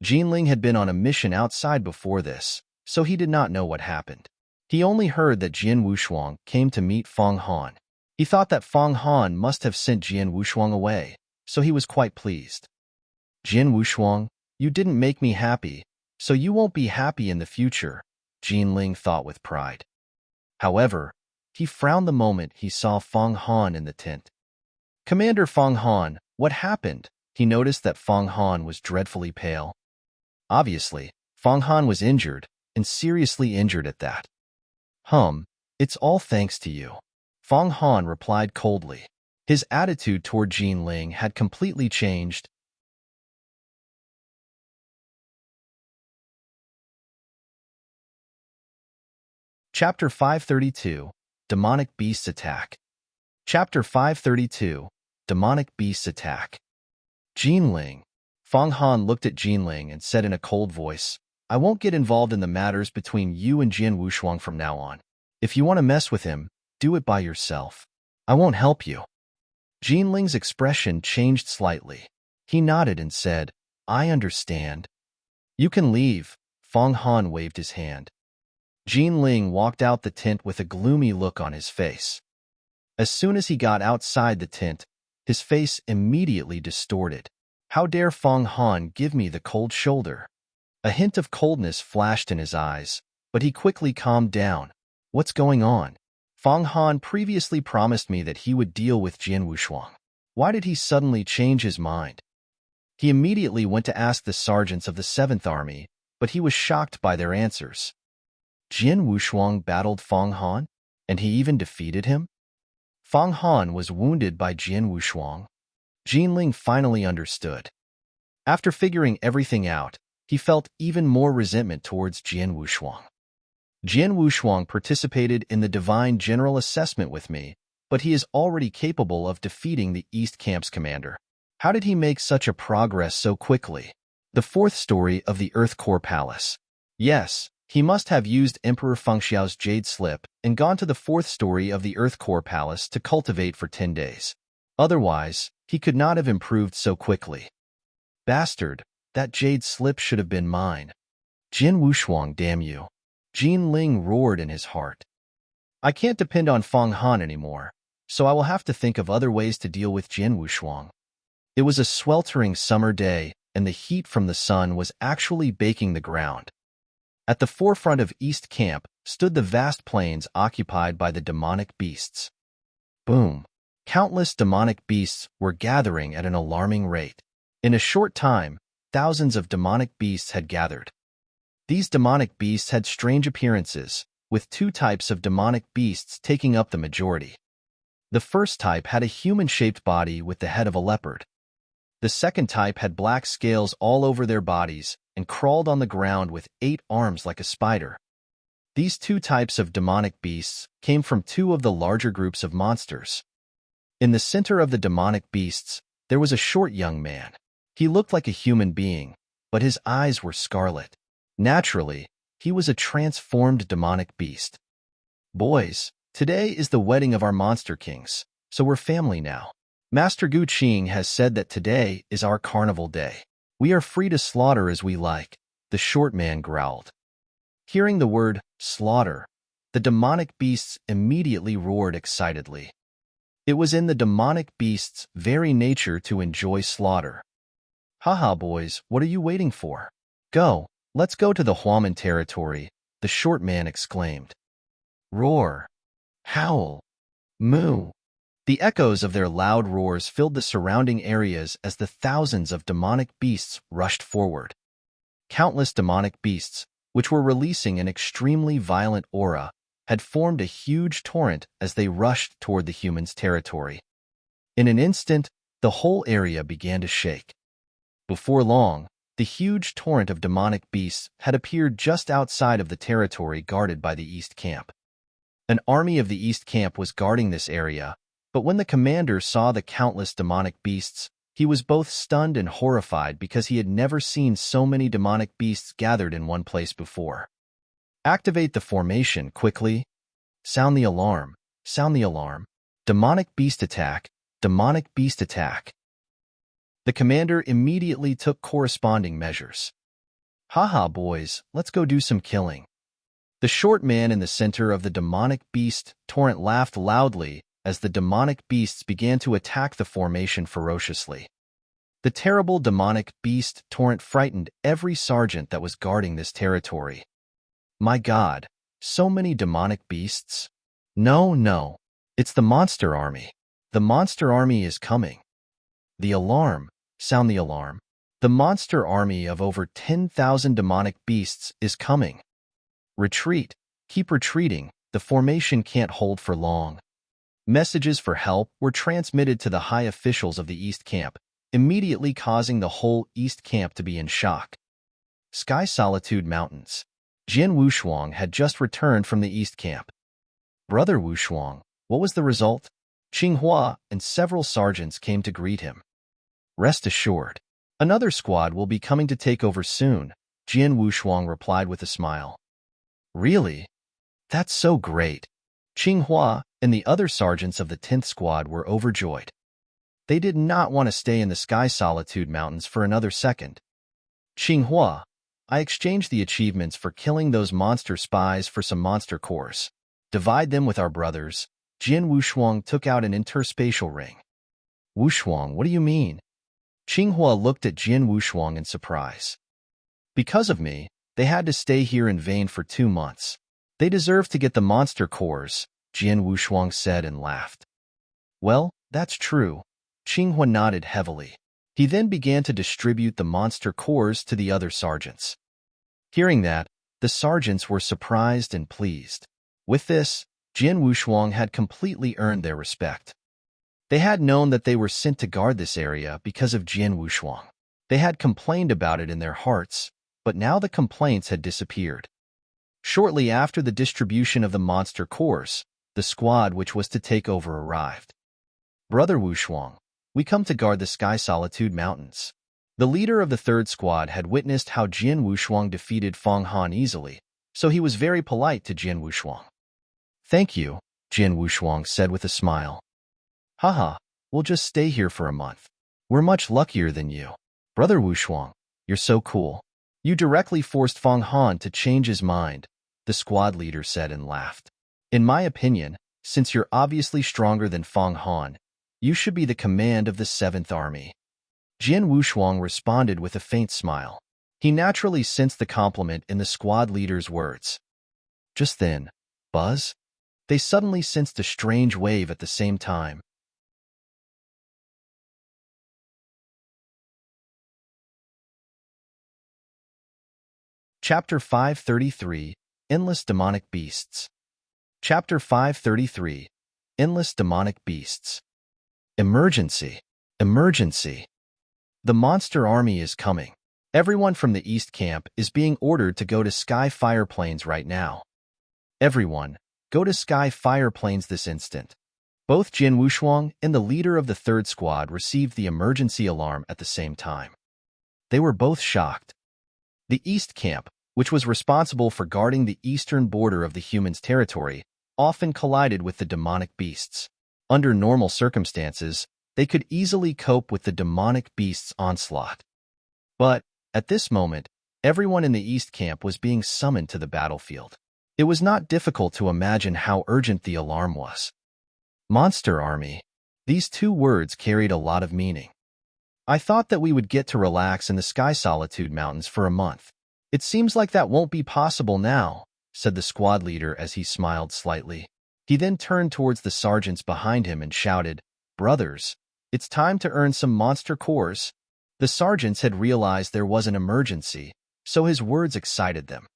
Speaker 1: Jinling had been on a mission outside before this, so he did not know what happened. He only heard that Jian Wushuang came to meet Feng Han. He thought that Feng Han must have sent Jian Wushuang away, so he was quite pleased. Jian Wushuang, you didn't make me happy, so you won't be happy in the future, Jinling thought with pride. However, he frowned the moment he saw Feng Han in the tent. Commander Feng Han, what happened? He noticed that Feng Han was dreadfully pale. Obviously, Feng Han was injured, and seriously injured at that. It's all thanks to you. Feng Han replied coldly. His attitude toward Jinling had completely changed. Chapter 532, Demonic Beasts Attack. Chapter 532, Demonic Beasts Attack. Jinling. Feng Han looked at Jinling and said in a cold voice, I won't get involved in the matters between you and Jian Wushuang from now on. If you want to mess with him, do it by yourself. I won't help you. Jinling's expression changed slightly. He nodded and said, I understand, You can leave, Fong Han waved his hand. Jin Ling walked out the tent with a gloomy look on his face. As soon as he got outside the tent, his face immediately distorted. How dare Fong Han give me the cold shoulder? A hint of coldness flashed in his eyes, but he quickly calmed down. What's going on? Fong Han previously promised me that he would deal with Jian Wushuang. Why did he suddenly change his mind? He immediately went to ask the sergeants of the 7th Army, but he was shocked by their answers. Jian Wushuang battled Fong Han, and he even defeated him? Fong Han was wounded by Jian Wushuang. Jin Ling finally understood. After figuring everything out, he felt even more resentment towards Jian Wushuang. Jian Wushuang participated in the Divine General Assessment with me, but he is already capable of defeating the East Camp's commander. How did he make such a progress so quickly? The 4th story of the Earth Core Palace. Yes, he must have used Emperor Fengxiao's Jade Slip and gone to the 4th story of the Earth Core Palace to cultivate for 10 days. Otherwise, he could not have improved so quickly. Bastard, that Jade Slip should have been mine. Jian Wushuang, damn you. Jin Ling roared in his heart. I can't depend on Fong Han anymore, so I will have to think of other ways to deal with Jian Wushuang. It was a sweltering summer day, and the heat from the sun was actually baking the ground. At the forefront of East Camp stood the vast plains occupied by the demonic beasts. Boom! Countless demonic beasts were gathering at an alarming rate. In a short time, thousands of demonic beasts had gathered. These demonic beasts had strange appearances, with 2 types of demonic beasts taking up the majority. The first type had a human-shaped body with the head of a leopard. The second type had black scales all over their bodies and crawled on the ground with 8 arms like a spider. These 2 types of demonic beasts came from 2 of the larger groups of monsters. In the center of the demonic beasts, there was a short young man. He looked like a human being, but his eyes were scarlet. Naturally, he was a transformed demonic beast. Boys, today is the wedding of our monster kings, so we're family now. Master Gu Qing has said that today is our carnival day. We are free to slaughter as we like, the short man growled. Hearing the word slaughter, the demonic beasts immediately roared excitedly. It was in the demonic beasts' very nature to enjoy slaughter. Haha, boys, what are you waiting for? Go, let's go to the Huaman territory, the short man exclaimed. Roar, howl, moo. The echoes of their loud roars filled the surrounding areas as the thousands of demonic beasts rushed forward. Countless demonic beasts, which were releasing an extremely violent aura, had formed a huge torrent as they rushed toward the humans' territory. In an instant, the whole area began to shake. Before long, the huge torrent of demonic beasts had appeared just outside of the territory guarded by the East Camp. An army of the East Camp was guarding this area, but when the commander saw the countless demonic beasts, he was both stunned and horrified because he had never seen so many demonic beasts gathered in one place before. Activate the formation quickly. Sound the alarm. Sound the alarm. Demonic beast attack. Demonic beast attack. The commander immediately took corresponding measures. Haha, boys, let's go do some killing. The short man in the center of the demonic beast torrent laughed loudly as the demonic beasts began to attack the formation ferociously. The terrible demonic beast torrent frightened every sergeant that was guarding this territory. My God, so many demonic beasts? No, it's the monster army. The monster army is coming. The alarm, sound the alarm. The monster army of over 10,000 demonic beasts is coming. Retreat, keep retreating, the formation can't hold for long. Messages for help were transmitted to the high officials of the East Camp, immediately causing the whole East Camp to be in shock. Sky Solitude Mountains. Jian Wushuang had just returned from the East Camp. Brother Wushuang, what was the result? Qinghua and several sergeants came to greet him. Rest assured, another squad will be coming to take over soon, Jian Wushuang replied with a smile. Really? That's so great. Qinghua and the other sergeants of the 10th Squad were overjoyed. They did not want to stay in the Sky Solitude Mountains for another second. Qinghua, I exchange the achievements for killing those monster spies for some monster cores. Divide them with our brothers. Jin Wushuang took out an interspatial ring. Wushuang, what do you mean? Qinghua looked at Jin Wushuang in surprise. Because of me, they had to stay here in vain for 2 months. They deserve to get the monster cores, Jin Wushuang said and laughed. Well, that's true. Qinghua nodded heavily. He then began to distribute the monster cores to the other sergeants. Hearing that, the sergeants were surprised and pleased. With this, Jin Wushuang had completely earned their respect. They had known that they were sent to guard this area because of Jin Wushuang. They had complained about it in their hearts, but now the complaints had disappeared. Shortly after the distribution of the monster cores, the squad which was to take over arrived. Brother Wushuang, we come to guard the Sky Solitude Mountains. The leader of the third squad had witnessed how Jin Wushuang defeated Feng Han easily, so he was very polite to Jin Wushuang. Thank you, Jin Wushuang said with a smile. Haha, we'll just stay here for a month. We're much luckier than you. Brother Wushuang, you're so cool. You directly forced Feng Han to change his mind, the squad leader said and laughed. In my opinion, since you're obviously stronger than Feng Han, you should be the command of the 7th Army. Jin Wushuang responded with a faint smile. He naturally sensed the compliment in the squad leader's words. Just then, Buzz? They suddenly sensed a strange wave at the same time. Chapter 533, Endless Demonic Beasts. Chapter 533, Endless Demonic Beasts. Emergency! Emergency! The monster army is coming. Everyone from the East Camp is being ordered to go to Sky Fire Plains right now. Everyone, go to Sky Fire Plains this instant. Both Jin Wushuang and the leader of the third squad received the emergency alarm at the same time. They were both shocked. The East Camp, which was responsible for guarding the eastern border of the humans' territory, often collided with the demonic beasts. Under normal circumstances, they could easily cope with the demonic beasts' onslaught. But, at this moment, everyone in the East Camp was being summoned to the battlefield. It was not difficult to imagine how urgent the alarm was. Monster Army. These 2 words carried a lot of meaning. I thought that we would get to relax in the Sky Solitude Mountains for a month. It seems like that won't be possible now, said the squad leader as he smiled slightly. He then turned towards the sergeants behind him and shouted, Brothers, it's time to earn some monster cores. The sergeants had realized there was an emergency, so his words excited them.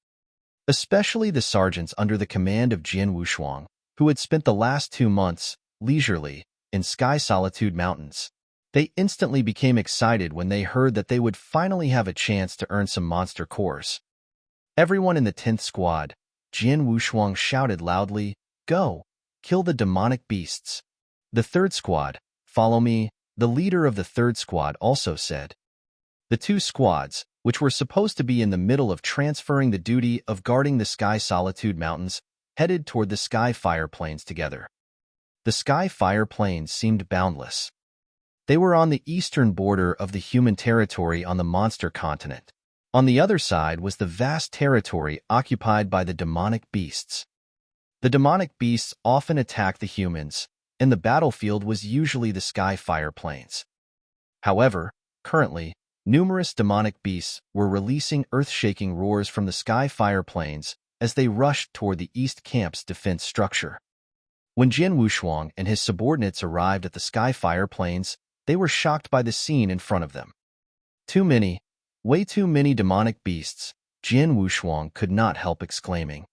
Speaker 1: Especially the sergeants under the command of Jin Wushuang, who had spent the last 2 months, leisurely, in Sky Solitude Mountains. They instantly became excited when they heard that they would finally have a chance to earn some monster cores. Everyone in the 10th squad, Jin Wushuang shouted loudly, Go! Kill the demonic beasts. The 3rd squad, Follow me, the leader of the 3rd squad also said. The 2 squads, which were supposed to be in the middle of transferring the duty of guarding the Sky Solitude Mountains, headed toward the Sky Fire Plains together. The Sky Fire Plains seemed boundless. They were on the eastern border of the human territory on the monster continent. On the other side was the vast territory occupied by the demonic beasts. The demonic beasts often attacked the humans, and the battlefield was usually the Sky Fire Plains. However, currently, numerous demonic beasts were releasing earth-shaking roars from the Sky Fire Plains as they rushed toward the East Camp's defense structure. When Jin Wushuang and his subordinates arrived at the Sky Fire Plains, they were shocked by the scene in front of them. Too many, way too many demonic beasts, Jin Wushuang could not help exclaiming.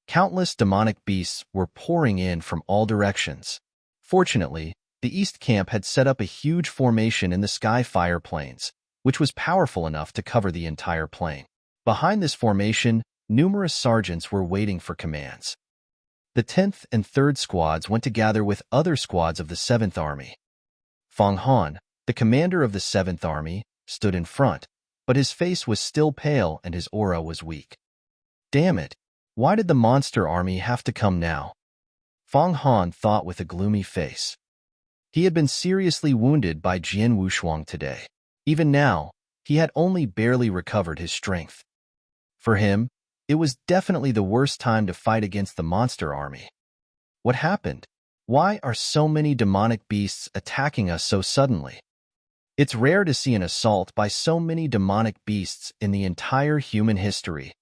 Speaker 1: Countless demonic beasts were pouring in from all directions. Fortunately, the East Camp had set up a huge formation in the Sky Fire Plains, which was powerful enough to cover the entire plain. Behind this formation, numerous sergeants were waiting for commands. The 10th and 3rd squads went to gather with other squads of the 7th Army. Feng Han, the commander of the 7th Army, stood in front, but his face was still pale and his aura was weak. Damn it! Why did the monster army have to come now? Feng Han thought with a gloomy face. He had been seriously wounded by Jin Wushuang today. Even now, he had only barely recovered his strength. For him, it was definitely the worst time to fight against the monster army. What happened? Why are so many demonic beasts attacking us so suddenly? It's rare to see an assault by so many demonic beasts in the entire human history.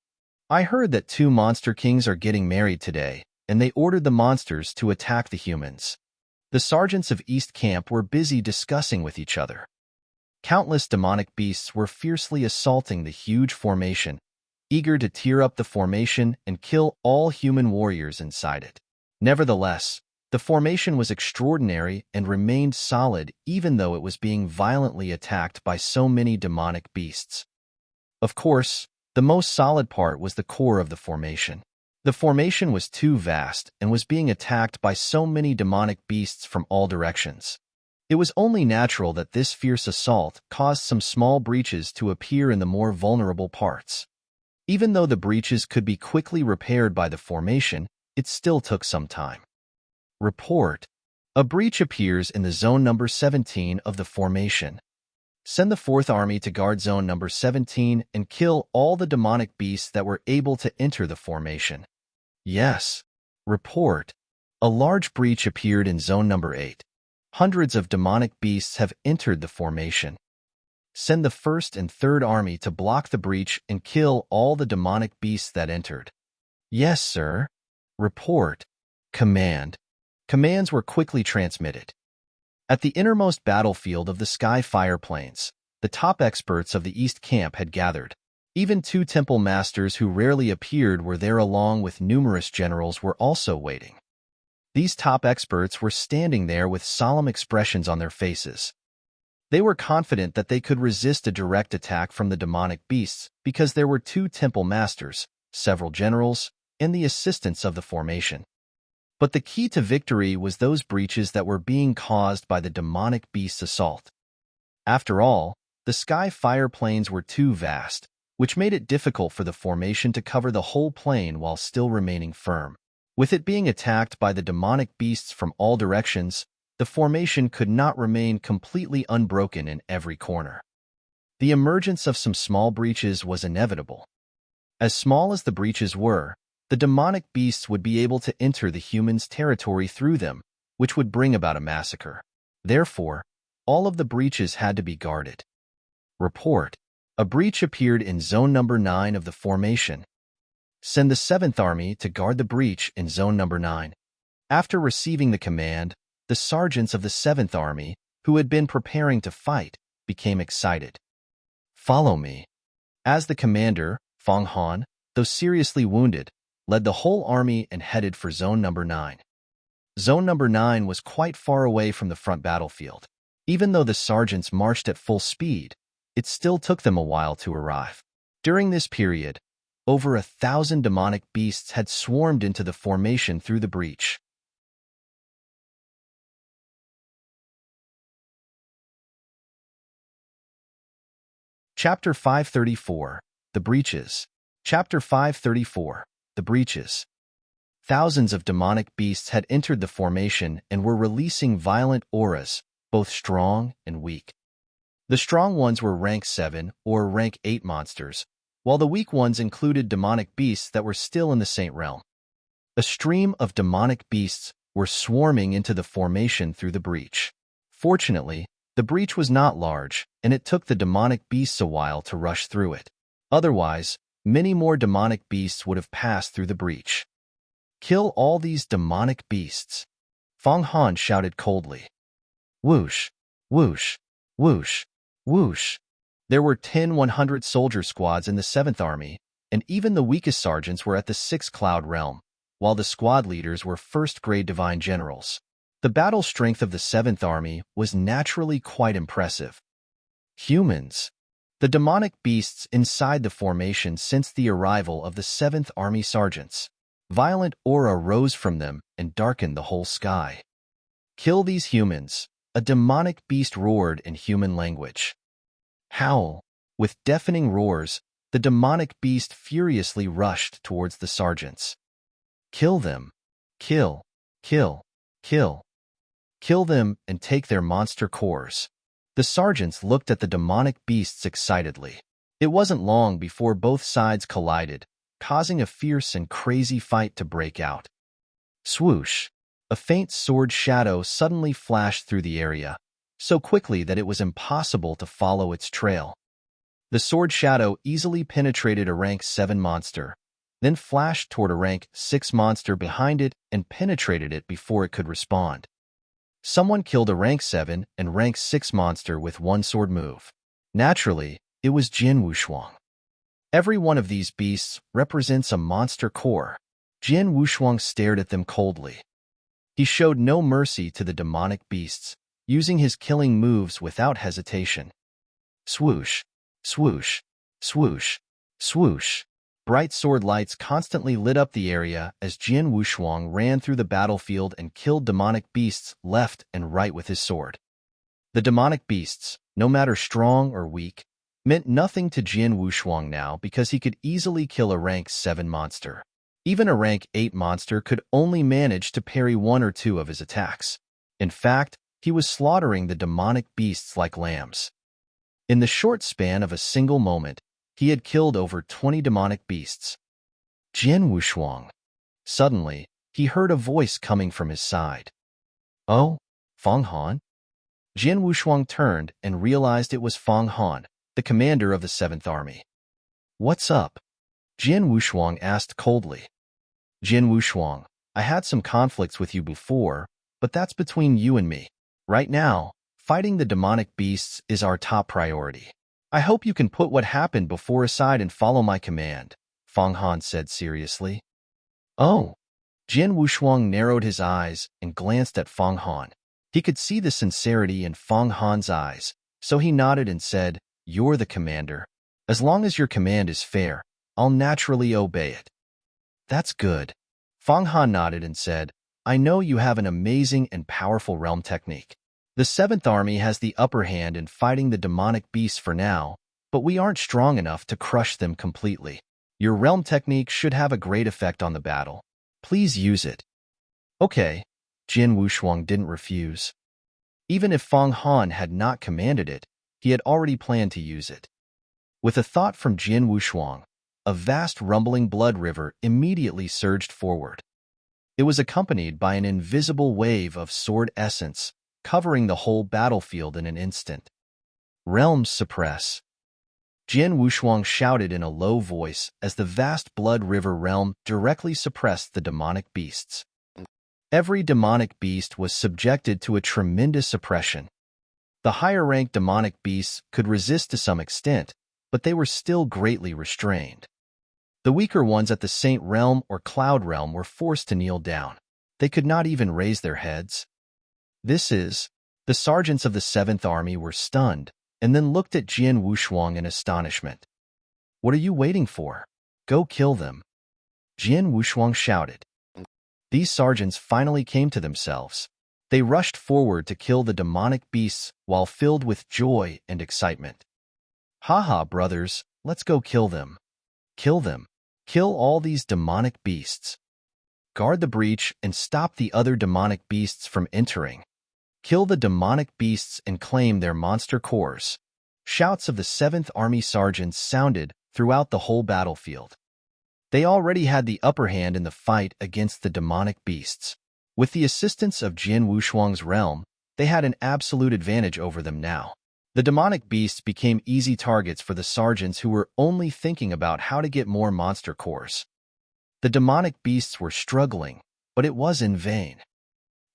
Speaker 1: I heard that 2 monster kings are getting married today, and they ordered the monsters to attack the humans. The sergeants of East Camp were busy discussing with each other. Countless demonic beasts were fiercely assaulting the huge formation, eager to tear up the formation and kill all human warriors inside it. Nevertheless, the formation was extraordinary and remained solid even though it was being violently attacked by so many demonic beasts. Of course, the most solid part was the core of the formation. The formation was too vast and was being attacked by so many demonic beasts from all directions. It was only natural that this fierce assault caused some small breaches to appear in the more vulnerable parts. Even though the breaches could be quickly repaired by the formation, it still took some time. Report. A breach appears in the zone number 17 of the formation. Send the 4th Army to guard zone number 17 and kill all the demonic beasts that were able to enter the formation. Yes. Report. A large breach appeared in zone number 8. Hundreds of demonic beasts have entered the formation. Send the 1st and 3rd Army to block the breach and kill all the demonic beasts that entered. Yes, sir. Report. Command. Commands were quickly transmitted. At the innermost battlefield of the Sky Fire Plains, the top experts of the East Camp had gathered. Even 2 temple masters who rarely appeared were there, along with numerous generals were also waiting. These top experts were standing there with solemn expressions on their faces. They were confident that they could resist a direct attack from the demonic beasts because there were 2 temple masters, several generals, and the assistants of the formation. But the key to victory was those breaches that were being caused by the demonic beast's assault. After all, the Sky Fire Plains were too vast, which made it difficult for the formation to cover the whole plain while still remaining firm. With it being attacked by the demonic beasts from all directions, the formation could not remain completely unbroken in every corner. The emergence of some small breaches was inevitable. As small as the breaches were, the demonic beasts would be able to enter the humans' territory through them, which would bring about a massacre. Therefore, all of the breaches had to be guarded. Report. A breach appeared in zone number 9 of the formation. Send the 7th Army to guard the breach in zone number 9. After receiving the command, the sergeants of the 7th Army, who had been preparing to fight, became excited. Follow me. As the commander, Fong Han, though seriously wounded, led the whole army and headed for zone number 9. Zone number 9 was quite far away from the front battlefield. Even though the sergeants marched at full speed, it still took them a while to arrive. During this period, over 1,000 demonic beasts had swarmed into the formation through the breach. Chapter 534. The Breaches. Chapter 534. The Breaches. Thousands of demonic beasts had entered the formation and were releasing violent auras, both strong and weak. The strong ones were rank 7 or rank 8 monsters, while the weak ones included demonic beasts that were still in the Saint Realm. A stream of demonic beasts were swarming into the formation through the breach. Fortunately, the breach was not large, and it took the demonic beasts a while to rush through it. Otherwise, many more demonic beasts would have passed through the breach. Kill all these demonic beasts. Fong Han shouted coldly. Whoosh, whoosh, whoosh, whoosh. There were 10 100 soldier squads in the 7th Army, and even the weakest sergeants were at the 6th Cloud Realm, while the squad leaders were first-grade divine generals. The battle strength of the 7th Army was naturally quite impressive. Humans. The demonic beasts inside the formation sensed the arrival of the 7th Army sergeants. Violent aura rose from them and darkened the whole sky. Kill these humans, a demonic beast roared in human language. Howl. With deafening roars, the demonic beast furiously rushed towards the sergeants. Kill them. Kill. Kill. Kill. Kill them and take their monster cores. The sergeants looked at the demonic beasts excitedly. It wasn't long before both sides collided, causing a fierce and crazy fight to break out. Swoosh! A faint sword shadow suddenly flashed through the area, so quickly that it was impossible to follow its trail. The sword shadow easily penetrated a rank 7 monster, then flashed toward a rank 6 monster behind it and penetrated it before it could respond. Someone killed a rank 7 and rank 6 monster with one sword move. Naturally, it was Jin Wushuang. Every one of these beasts represents a monster core. Jin Wushuang stared at them coldly. He showed no mercy to the demonic beasts, using his killing moves without hesitation. Swoosh, swoosh, swoosh, swoosh. Bright sword lights constantly lit up the area as Jin Wushuang ran through the battlefield and killed demonic beasts left and right with his sword. The demonic beasts, no matter strong or weak, meant nothing to Jin Wushuang now because he could easily kill a rank 7 monster. Even a rank 8 monster could only manage to parry 1 or 2 of his attacks. In fact, he was slaughtering the demonic beasts like lambs. In the short span of a single moment, he had killed over 20 demonic beasts. Jin Wushuang. Suddenly, he heard a voice coming from his side. Oh, Fang Han? Jin Wushuang turned and realized it was Fang Han, the commander of the 7th Army. What's up? Jin Wushuang asked coldly. Jin Wushuang, I had some conflicts with you before, but that's between you and me. Right now, fighting the demonic beasts is our top priority. I hope you can put what happened before aside and follow my command, Fang Han said seriously. Oh. Jin Wushuang narrowed his eyes and glanced at Fang Han. He could see the sincerity in Fang Han's eyes, so he nodded and said, You're the commander. As long as your command is fair, I'll naturally obey it. That's good. Fang Han nodded and said, I know you have an amazing and powerful realm technique. The 7th Army has the upper hand in fighting the demonic beasts for now, but we aren't strong enough to crush them completely. Your realm technique should have a great effect on the battle. Please use it. Okay. Jin Wushuang didn't refuse. Even if Fang Han had not commanded it, he had already planned to use it. With a thought from Jin Wushuang, a vast rumbling blood river immediately surged forward. It was accompanied by an invisible wave of sword essence, covering the whole battlefield in an instant. Realms suppress. Jin Wushuang shouted in a low voice as the vast blood river realm directly suppressed the demonic beasts. Every demonic beast was subjected to a tremendous suppression. The higher-ranked demonic beasts could resist to some extent, but they were still greatly restrained. The weaker ones at the Saint Realm or Cloud Realm were forced to kneel down. They could not even raise their heads. The sergeants of the 7th Army were stunned, and then looked at Jin Wushuang in astonishment. What are you waiting for? Go kill them. Jin Wushuang shouted. These sergeants finally came to themselves. They rushed forward to kill the demonic beasts while filled with joy and excitement. Haha, brothers, let's go kill them. Kill them. Kill all these demonic beasts. Guard the breach and stop the other demonic beasts from entering. Kill the demonic beasts and claim their monster cores. Shouts of the 7th Army sergeants sounded throughout the whole battlefield. They already had the upper hand in the fight against the demonic beasts. With the assistance of Jin Wushuang's realm, they had an absolute advantage over them now. The demonic beasts became easy targets for the sergeants who were only thinking about how to get more monster cores. The demonic beasts were struggling, but it was in vain.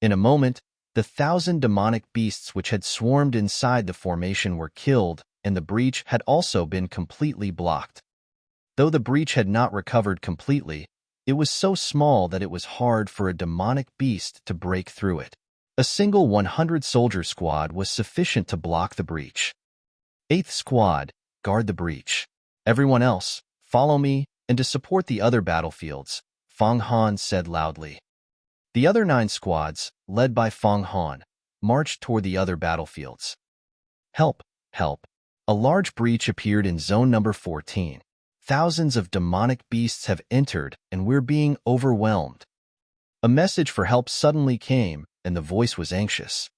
Speaker 1: In a moment, the 1,000 demonic beasts which had swarmed inside the formation were killed, and the breach had also been completely blocked. Though the breach had not recovered completely, it was so small that it was hard for a demonic beast to break through it. A single 100-soldier squad was sufficient to block the breach. 8th Squad, guard the breach. Everyone else, follow me, and to support the other battlefields, Fang Han said loudly. The other 9 squads, led by Fang Han, marched toward the other battlefields. Help, help. A large breach appeared in zone number 14. Thousands of demonic beasts have entered, and we're being overwhelmed. A message for help suddenly came, and the voice was anxious.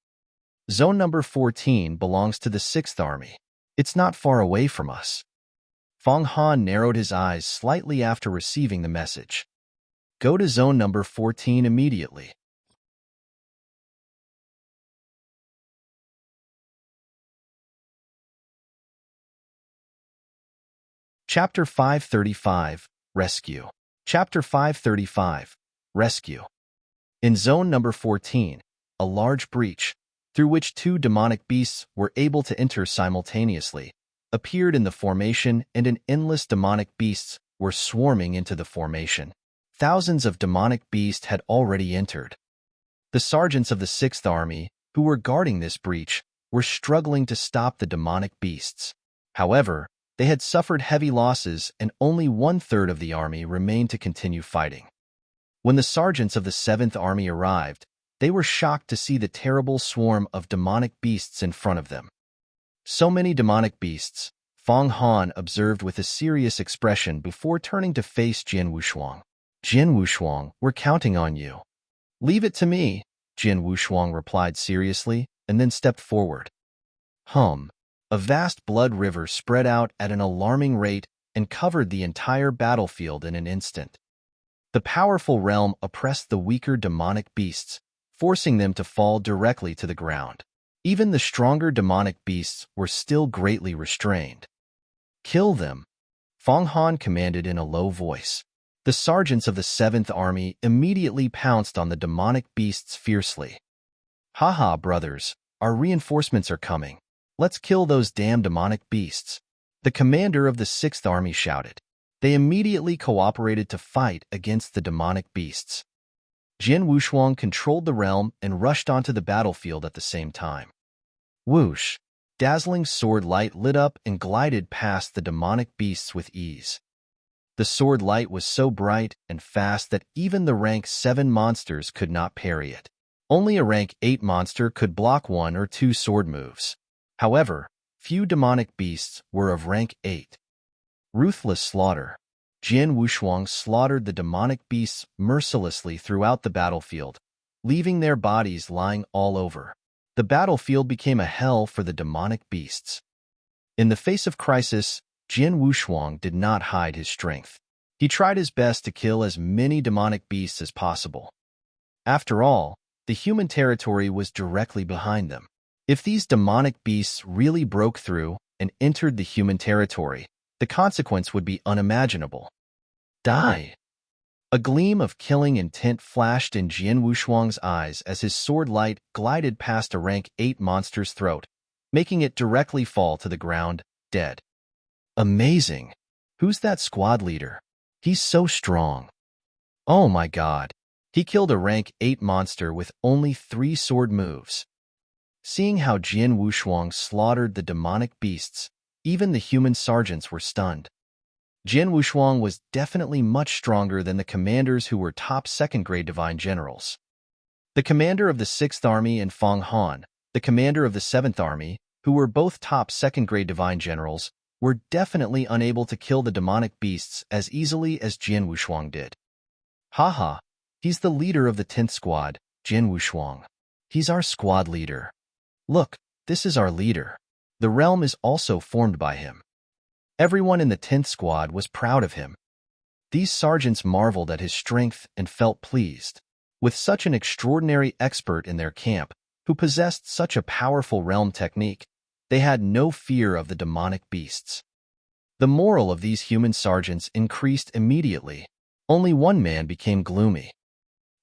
Speaker 1: Zone number 14 belongs to the 6th Army. It's not far away from us. Fong Han narrowed his eyes slightly after receiving the message. Go to zone number 14 immediately. Chapter 535, Rescue. Chapter 535, Rescue. In zone number 14, a large breach, through which two demonic beasts were able to enter simultaneously, appeared in the formation, and an endless demonic beasts were swarming into the formation. Thousands of demonic beasts had already entered. The sergeants of the Sixth Army, who were guarding this breach, were struggling to stop the demonic beasts. However, they had suffered heavy losses, and only 1/3 of the army remained to continue fighting. When the sergeants of the Seventh Army arrived, they were shocked to see the terrible swarm of demonic beasts in front of them. So many demonic beasts, Fong Han observed with a serious expression before turning to face Jian Wushuang. Jian Wushuang, we're counting on you. Leave it to me, Jian Wushuang replied seriously, and then stepped forward. A vast blood river spread out at an alarming rate and covered the entire battlefield in an instant. The powerful realm oppressed the weaker demonic beasts, forcing them to fall directly to the ground. Even the stronger demonic beasts were still greatly restrained. Kill them, Fong Han commanded in a low voice. The sergeants of the Seventh Army immediately pounced on the demonic beasts fiercely. Haha, brothers, our reinforcements are coming. Let's kill those damn demonic beasts, the commander of the Sixth Army shouted. They immediately cooperated to fight against the demonic beasts. Jian Wushuang controlled the realm and rushed onto the battlefield at the same time. Whoosh! Dazzling sword light lit up and glided past the demonic beasts with ease. The sword light was so bright and fast that even the rank 7 monsters could not parry it. Only a rank 8 monster could block 1 or 2 sword moves. However, few demonic beasts were of rank 8. Ruthless slaughter. Jian Wushuang slaughtered the demonic beasts mercilessly throughout the battlefield, leaving their bodies lying all over. The battlefield became a hell for the demonic beasts. In the face of crisis, Jian Wushuang did not hide his strength. He tried his best to kill as many demonic beasts as possible. After all, the human territory was directly behind them. If these demonic beasts really broke through and entered the human territory, the consequence would be unimaginable. Die! A gleam of killing intent flashed in Jian Wushuang's eyes as his sword light glided past a rank 8 monster's throat, making it directly fall to the ground, dead. Amazing! Who's that squad leader? He's so strong. Oh my god! He killed a rank 8 monster with only 3 sword moves. Seeing how Jian Wushuang slaughtered the demonic beasts, even the human sergeants were stunned. Jian Wushuang was definitely much stronger than the commanders who were top second-grade divine generals. The commander of the Sixth Army and Fong Han, the commander of the Seventh Army, who were both top second-grade divine generals, were definitely unable to kill the demonic beasts as easily as Jian Wushuang did. Haha, he's the leader of the 10th squad, Jian Wushuang. He's our squad leader. Look, this is our leader. The realm is also formed by him. Everyone in the 10th squad was proud of him. These sergeants marveled at his strength and felt pleased. With such an extraordinary expert in their camp, who possessed such a powerful realm technique, they had no fear of the demonic beasts. The morale of these human sergeants increased immediately. Only one man became gloomy.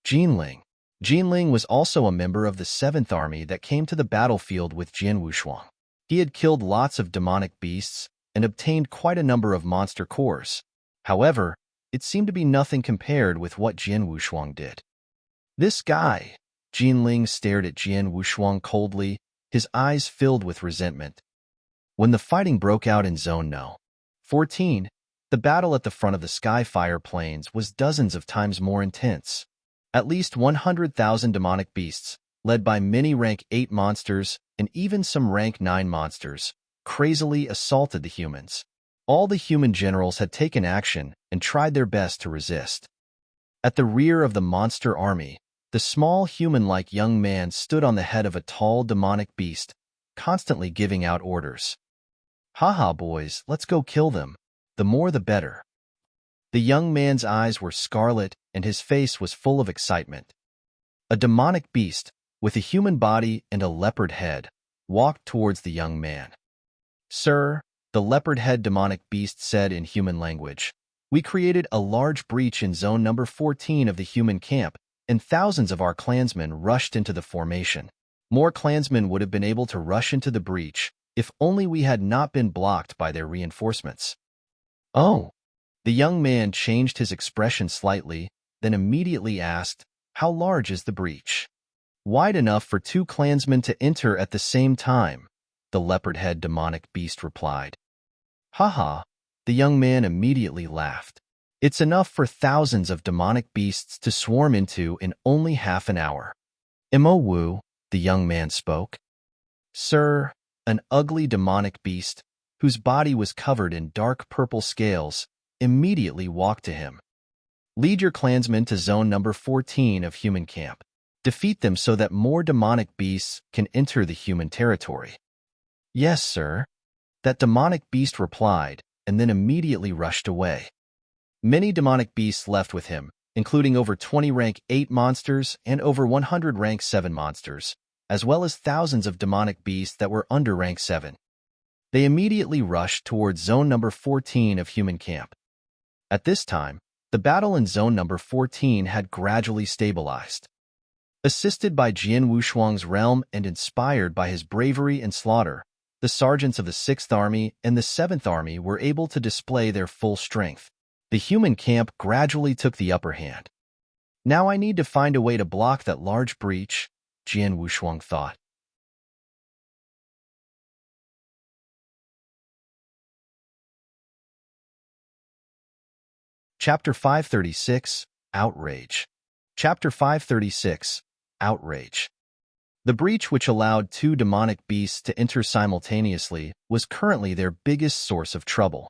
Speaker 1: Jinling. Jinling was also a member of the 7th Army that came to the battlefield with Jian Wushuang. He had killed lots of demonic beasts and obtained quite a number of monster cores. However, it seemed to be nothing compared with what Jian Wushuang did. This guy! Jinling stared at Jian Wushuang coldly, his eyes filled with resentment. When the fighting broke out in Zone No. 14, the battle at the front of the Skyfire Plains was dozens of times more intense. At least 100,000 demonic beasts, led by many rank 8 monsters and even some rank 9 monsters, crazily assaulted the humans. All the human generals had taken action and tried their best to resist. At the rear of the monster army, the small human-like young man stood on the head of a tall demonic beast, constantly giving out orders. Haha, boys, let's go kill them. the more the better. The young man's eyes were scarlet and his face was full of excitement. A demonic beast, with a human body and a leopard head, walked towards the young man. "Sir," the leopard-head demonic beast said in human language, "we created a large breach in zone number 14 of the human camp, and thousands of our clansmen rushed into the formation. More clansmen would have been able to rush into the breach if only we had not been blocked by their reinforcements." "Oh." The young man changed his expression slightly, then immediately asked, "How large is the breach?" "Wide enough for 2 clansmen to enter at the same time," the leopard-head demonic beast replied. "Ha!" The young man immediately laughed. "It's enough for thousands of demonic beasts to swarm into in only half an hour." "Imo-wu," the young man spoke. "Sir," an ugly demonic beast, whose body was covered in dark purple scales, immediately walked to him. "Lead your clansmen to zone number 14 of human camp. Defeat them so that more demonic beasts can enter the human territory." "Yes, sir," that demonic beast replied, and then immediately rushed away. Many demonic beasts left with him, including over 20 rank 8 monsters and over 100 rank 7 monsters, as well as thousands of demonic beasts that were under rank 7. They immediately rushed towards zone number 14 of human camp. At this time, the battle in zone number 14 had gradually stabilized. Assisted by Jian Wushuang's realm and inspired by his bravery and slaughter, the sergeants of the 6th Army and the 7th Army were able to display their full strength. The human camp gradually took the upper hand. "Now I need to find a way to block that large breach," Jian Wushuang thought. Chapter 536, Outrage. Chapter 536, Outrage. The breach, which allowed 2 demonic beasts to enter simultaneously, was currently their biggest source of trouble.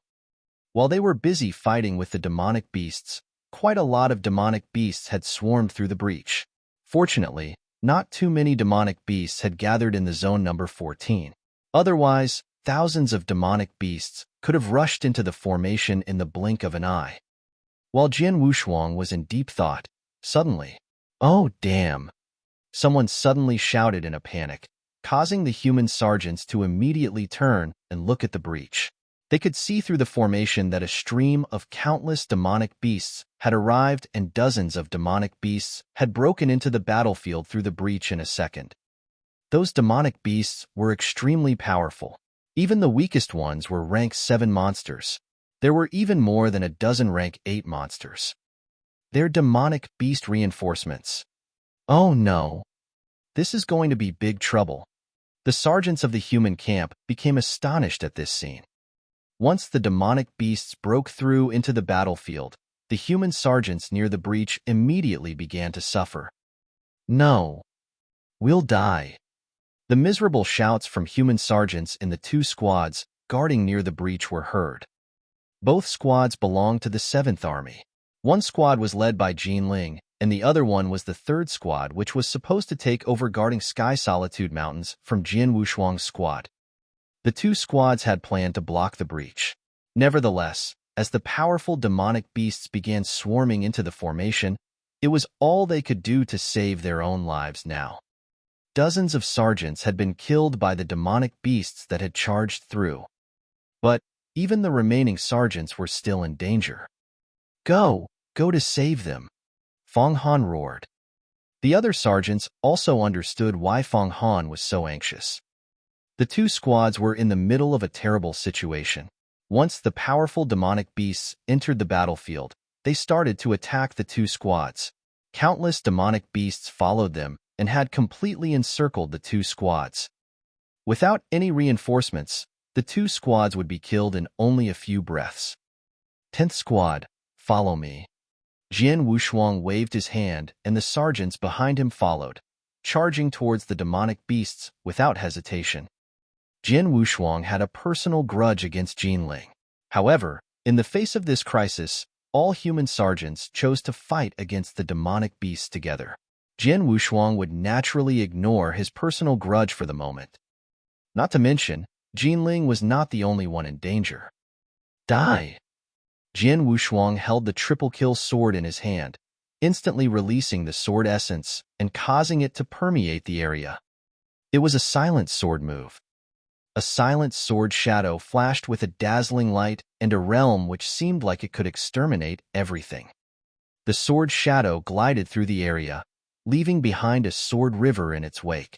Speaker 1: While they were busy fighting with the demonic beasts, quite a lot of demonic beasts had swarmed through the breach. Fortunately, not too many demonic beasts had gathered in the zone number 14. Otherwise, thousands of demonic beasts could have rushed into the formation in the blink of an eye. While Jian Wushuang was in deep thought, suddenly, "Oh, damn!" someone suddenly shouted in a panic, causing the human sergeants to immediately turn and look at the breach. They could see through the formation that a stream of countless demonic beasts had arrived and dozens of demonic beasts had broken into the battlefield through the breach in a second. Those demonic beasts were extremely powerful. Even the weakest ones were rank 7 monsters. There were even more than a dozen rank 8 monsters. They're demonic beast reinforcements. "Oh no. This is going to be big trouble." The sergeants of the human camp became astonished at this scene. Once the demonic beasts broke through into the battlefield, the human sergeants near the breach immediately began to suffer. "No. We'll die." The miserable shouts from human sergeants in the 2 squads guarding near the breach were heard. Both squads belonged to the 7th Army. One squad was led by Jin Ling, and the other one was the 3rd squad, which was supposed to take over guarding Sky Solitude Mountains from Jian Wushuang's squad. The 2 squads had planned to block the breach. Nevertheless, as the powerful demonic beasts began swarming into the formation, it was all they could do to save their own lives now. Dozens of sergeants had been killed by the demonic beasts that had charged through. But even the remaining sergeants were still in danger. Go to save them," Fong Han roared. The other sergeants also understood why Fong Han was so anxious. The 2 squads were in the middle of a terrible situation. Once the powerful demonic beasts entered the battlefield, they started to attack the 2 squads. Countless demonic beasts followed them and had completely encircled the 2 squads. Without any reinforcements, the 2 squads would be killed in only a few breaths. "10th squad, follow me." Jian Wushuang waved his hand, and the sergeants behind him followed, charging towards the demonic beasts without hesitation. Jian Wushuang had a personal grudge against Jin Ling. However, in the face of this crisis, all human sergeants chose to fight against the demonic beasts together. Jian Wushuang would naturally ignore his personal grudge for the moment. Not to mention, Jin Ling was not the only one in danger. "Die!" Jian Wushuang held the triple-kill sword in his hand, instantly releasing the sword essence and causing it to permeate the area. It was a silent sword move. A silent sword shadow flashed with a dazzling light and a realm which seemed like it could exterminate everything. The sword shadow glided through the area, leaving behind a sword river in its wake.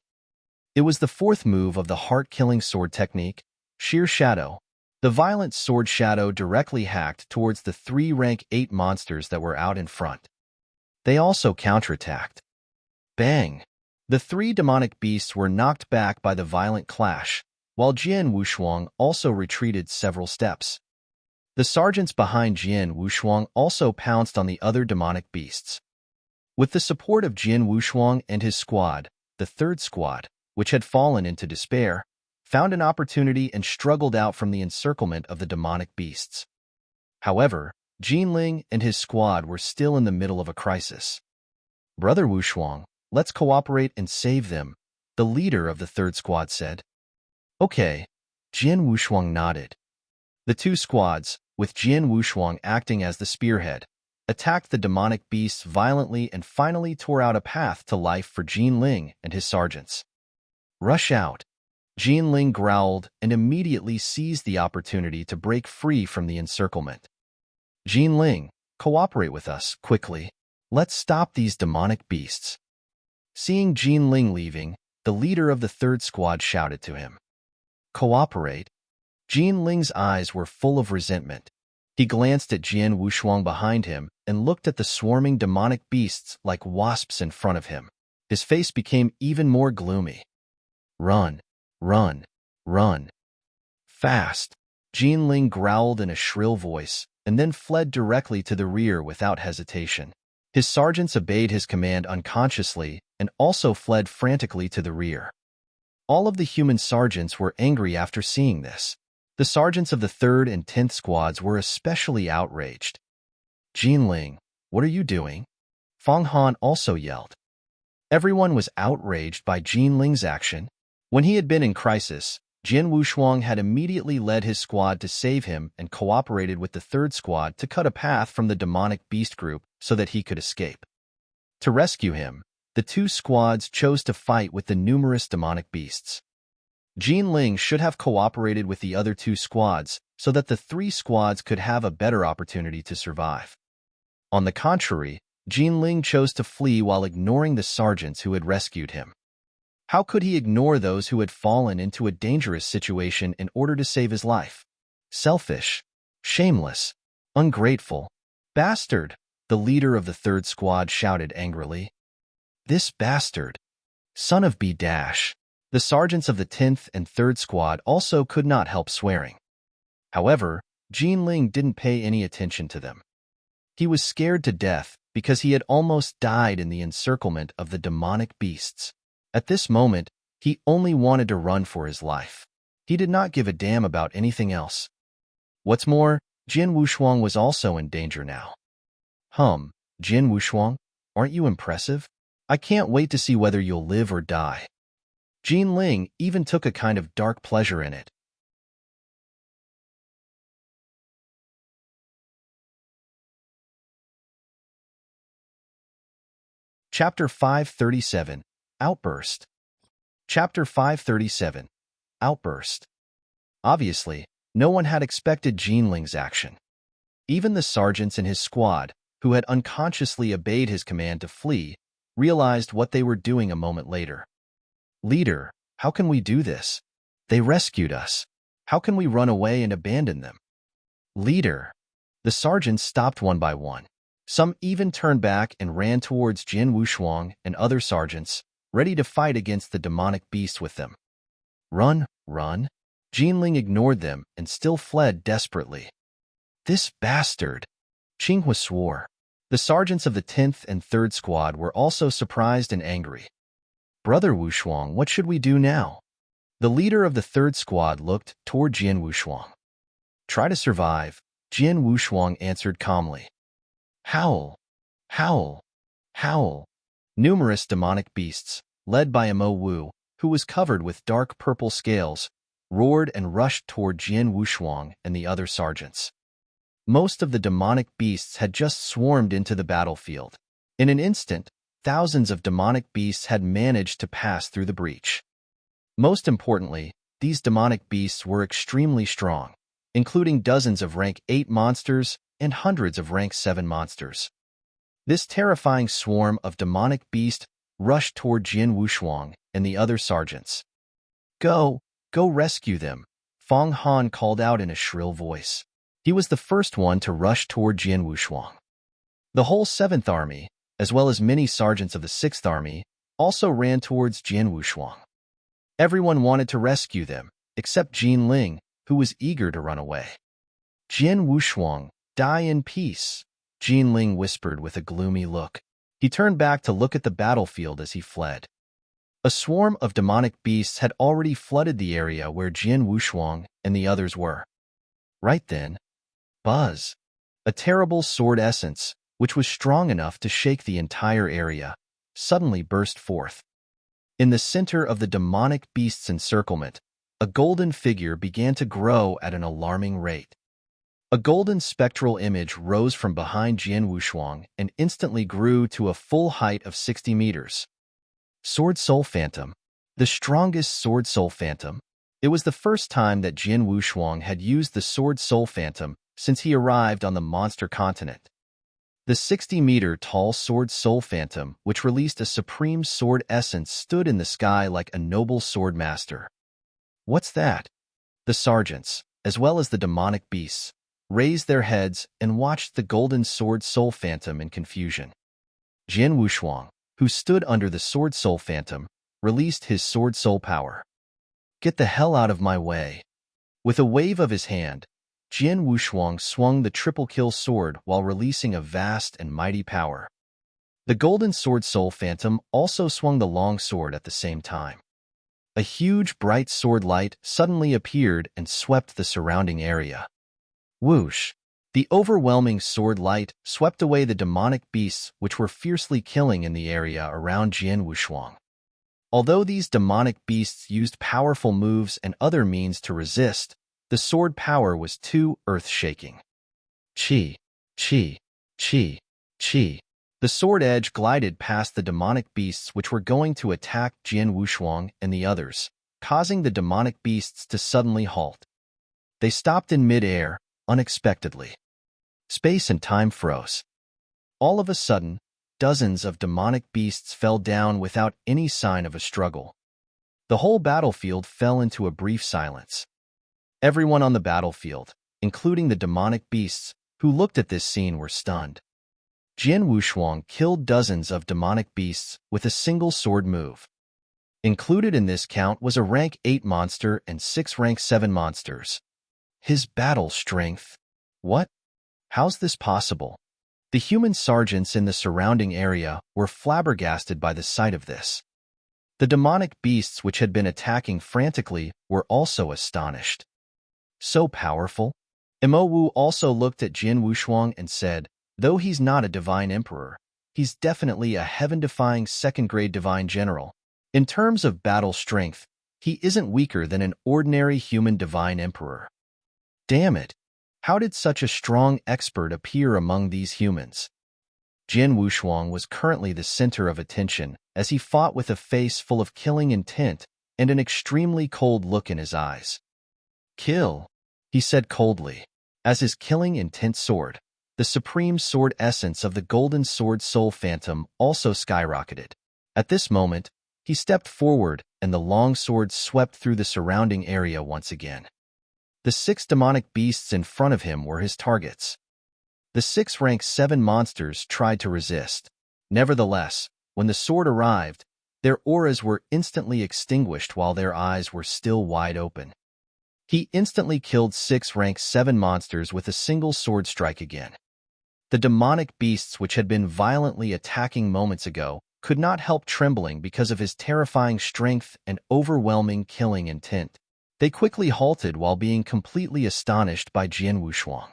Speaker 1: It was the fourth move of the heart-killing sword technique, Sheer Shadow. The violent sword shadow directly hacked towards the 3 rank 8 monsters that were out in front. They also counterattacked. Bang! The 3 demonic beasts were knocked back by the violent clash, while Jian Wushuang also retreated several steps. The sergeants behind Jian Wushuang also pounced on the other demonic beasts. With the support of Jian Wushuang and his squad, the third squad, which had fallen into despair, found an opportunity and struggled out from the encirclement of the demonic beasts. However, Jinling and his squad were still in the middle of a crisis. "Brother Wushuang, let's cooperate and save them," the leader of the third squad said. "Okay," Jian Wushuang nodded. The 2 squads, with Jian Wushuang acting as the spearhead, attacked the demonic beasts violently and finally tore out a path to life for Jinling and his sergeants. "Rush out!" Jinling growled and immediately seized the opportunity to break free from the encirclement. "Jinling, cooperate with us, quickly. Let's stop these demonic beasts." Seeing Jinling leaving, the leader of the third squad shouted to him. "Cooperate?" Jinling's eyes were full of resentment. He glanced at Jian Wushuang behind him and looked at the swarming demonic beasts like wasps in front of him. His face became even more gloomy. "Run, run, run. Fast!" Jinling growled in a shrill voice and then fled directly to the rear without hesitation. His sergeants obeyed his command unconsciously and also fled frantically to the rear. All of the human sergeants were angry after seeing this. The sergeants of the 3rd and 10th squads were especially outraged. "Jinling, what are you doing?" Fang Han also yelled. Everyone was outraged by Jinling's action. When he had been in crisis, Jian Wushuang had immediately led his squad to save him and cooperated with the 3rd squad to cut a path from the demonic beast group so that he could escape. To rescue him, the 2 squads chose to fight with the numerous demonic beasts. Jinling should have cooperated with the other 2 squads so that the 3 squads could have a better opportunity to survive. On the contrary, Jinling chose to flee while ignoring the sergeants who had rescued him. How could he ignore those who had fallen into a dangerous situation in order to save his life? Selfish, shameless, ungrateful, bastard, the leader of the 3rd squad shouted angrily. "This bastard! Son of B-." The sergeants of the 10th and 3rd squad also could not help swearing. However, Jinling didn't pay any attention to them. He was scared to death because he had almost died in the encirclement of the demonic beasts. At this moment, he only wanted to run for his life. He did not give a damn about anything else. What's more, Jian Wushuang was also in danger now. Jian Wushuang, aren't you impressive? I can't wait to see whether you'll live or die." Jinling even took a kind of dark pleasure in it. Chapter 537, Outburst. Chapter 537, Outburst. Obviously, no one had expected Jinling's action. Even the sergeants in his squad, who had unconsciously obeyed his command to flee, realized what they were doing a moment later. "Leader, how can we do this? They rescued us. How can we run away and abandon them?" "Leader." The sergeants stopped one by one. Some even turned back and ran towards Jian Wushuang and other sergeants, ready to fight against the demonic beast with them. "Run, run." Jinling ignored them and still fled desperately. "This bastard!" Qinghua swore. The sergeants of the 10th and 3rd squad were also surprised and angry. "Brother Wushuang, what should we do now?" The leader of the 3rd squad looked toward Jian Wushuang. "Try to survive," Jian Wushuang answered calmly. "Howl! Howl! Howl!" Numerous demonic beasts, led by Mo Wu, who was covered with dark purple scales, roared and rushed toward Jian Wushuang and the other sergeants. Most of the demonic beasts had just swarmed into the battlefield. In an instant, thousands of demonic beasts had managed to pass through the breach. Most importantly, these demonic beasts were extremely strong, including dozens of rank 8 monsters and hundreds of rank 7 monsters. This terrifying swarm of demonic beasts rushed toward Jian Wushuang and the other sergeants. Go rescue them, Fong Han called out in a shrill voice. He was the first one to rush toward Jian Wushuang. The whole 7th Army, as well as many sergeants of the 6th Army, also ran towards Jian Wushuang. Everyone wanted to rescue them, except Jin Ling, who was eager to run away. Jian Wushuang, die in peace, Jin Ling whispered with a gloomy look. He turned back to look at the battlefield as he fled. A swarm of demonic beasts had already flooded the area where Jian Wushuang and the others were. Right then, buzz! A terrible sword essence, which was strong enough to shake the entire area, suddenly burst forth. In the center of the demonic beast's encirclement, a golden figure began to grow at an alarming rate. A golden spectral image rose from behind Jian Wushuang and instantly grew to a full height of 60 meters. Sword Soul Phantom, the strongest Sword Soul Phantom. It was the first time that Jian Wushuang had used the Sword Soul Phantom since he arrived on the monster continent. The 60-meter-tall Sword Soul Phantom, which released a supreme sword essence, stood in the sky like a noble sword master. What's that? The sergeants, as well as the demonic beasts, raised their heads and watched the golden Sword Soul Phantom in confusion. Jian Wushuang, who stood under the Sword Soul Phantom, released his Sword Soul power. Get the hell out of my way. With a wave of his hand, Jian Wushuang swung the triple-kill sword while releasing a vast and mighty power. The golden Sword Soul Phantom also swung the long sword at the same time. A huge bright sword light suddenly appeared and swept the surrounding area. Whoosh! The overwhelming sword light swept away the demonic beasts which were fiercely killing in the area around Jian Wushuang. Although these demonic beasts used powerful moves and other means to resist, the sword power was too earth-shaking. Chi, chi, chi, chi. The sword edge glided past the demonic beasts which were going to attack Jian Wushuang and the others, causing the demonic beasts to suddenly halt. They stopped in mid-air, unexpectedly. Space and time froze. All of a sudden, dozens of demonic beasts fell down without any sign of a struggle. The whole battlefield fell into a brief silence. Everyone on the battlefield, including the demonic beasts, who looked at this scene were stunned. Jian Wushuang killed dozens of demonic beasts with a single sword move. Included in this count was a rank 8 monster and 6 rank 7 monsters. His battle strength. What? How's this possible? The human sergeants in the surrounding area were flabbergasted by the sight of this. The demonic beasts which had been attacking frantically were also astonished. So powerful? Mo Wu also looked at Jian Wushuang and said, though he's not a divine emperor, he's definitely a heaven-defying second-grade divine general. In terms of battle strength, he isn't weaker than an ordinary human divine emperor. Damn it! How did such a strong expert appear among these humans? Jian Wushuang was currently the center of attention as he fought with a face full of killing intent and an extremely cold look in his eyes. Kill, he said coldly, as his killing intent sword, the supreme sword essence of the golden Sword Soul Phantom, also skyrocketed. At this moment, he stepped forward and the long sword swept through the surrounding area once again. The 6 demonic beasts in front of him were his targets. The 6 rank 7 monsters tried to resist. Nevertheless, when the sword arrived, their auras were instantly extinguished while their eyes were still wide open. He instantly killed 6 rank 7 monsters with a single sword strike again. The demonic beasts which had been violently attacking moments ago could not help trembling because of his terrifying strength and overwhelming killing intent. They quickly halted while being completely astonished by Jian Wushuang.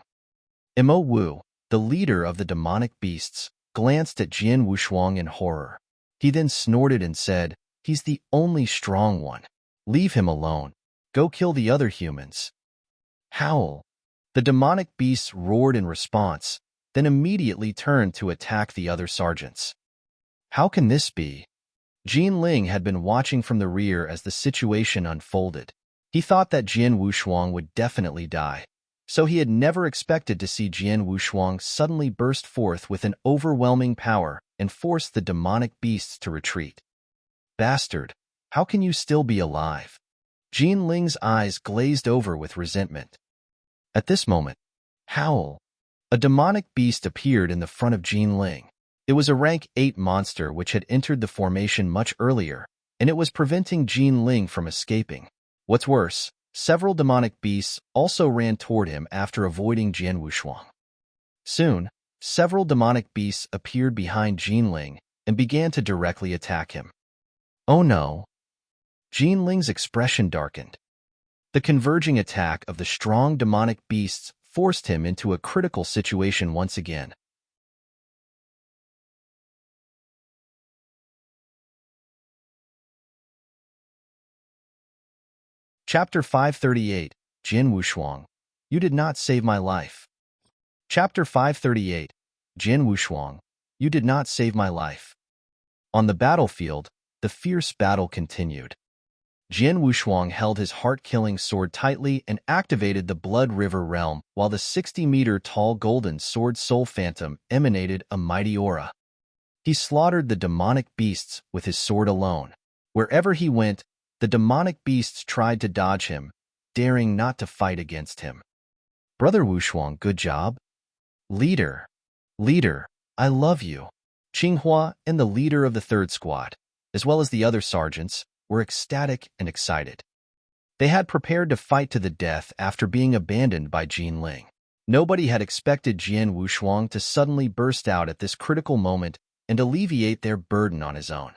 Speaker 1: Mo Wu, the leader of the demonic beasts, glanced at Jian Wushuang in horror. He then snorted and said, "He's the only strong one. Leave him alone. Go kill the other humans." Howl. The demonic beasts roared in response, then immediately turned to attack the other sergeants. How can this be? Jin Ling had been watching from the rear as the situation unfolded. He thought that Jian Wushuang would definitely die, so he had never expected to see Jian Wushuang suddenly burst forth with an overwhelming power and force the demonic beasts to retreat. Bastard, how can you still be alive? Jin Ling's eyes glazed over with resentment. At this moment, howl! A demonic beast appeared in the front of Jin Ling. It was a rank 8 monster which had entered the formation much earlier, and it was preventing Jin Ling from escaping. What's worse, several demonic beasts also ran toward him after avoiding Jian Wushuang. Soon, several demonic beasts appeared behind Jin Ling and began to directly attack him. Oh no! Jin Ling's expression darkened. The converging attack of the strong demonic beasts forced him into a critical situation once again. Chapter 538, Jian Wushuang, you did not save my life. Chapter 538, Jian Wushuang, you did not save my life. On the battlefield, the fierce battle continued. Jian Wushuang held his heart-killing sword tightly and activated the Blood River realm, while the 60-meter-tall golden sword Soul Phantom emanated a mighty aura. He slaughtered the demonic beasts with his sword alone. Wherever he went, the demonic beasts tried to dodge him, daring not to fight against him. Brother Wushuang, good job. Leader, I love you. Qinghua and the leader of the 3rd squad, as well as the other sergeants, were ecstatic and excited. They had prepared to fight to the death after being abandoned by Jin Ling. Nobody had expected Jian Wushuang to suddenly burst out at this critical moment and alleviate their burden on his own.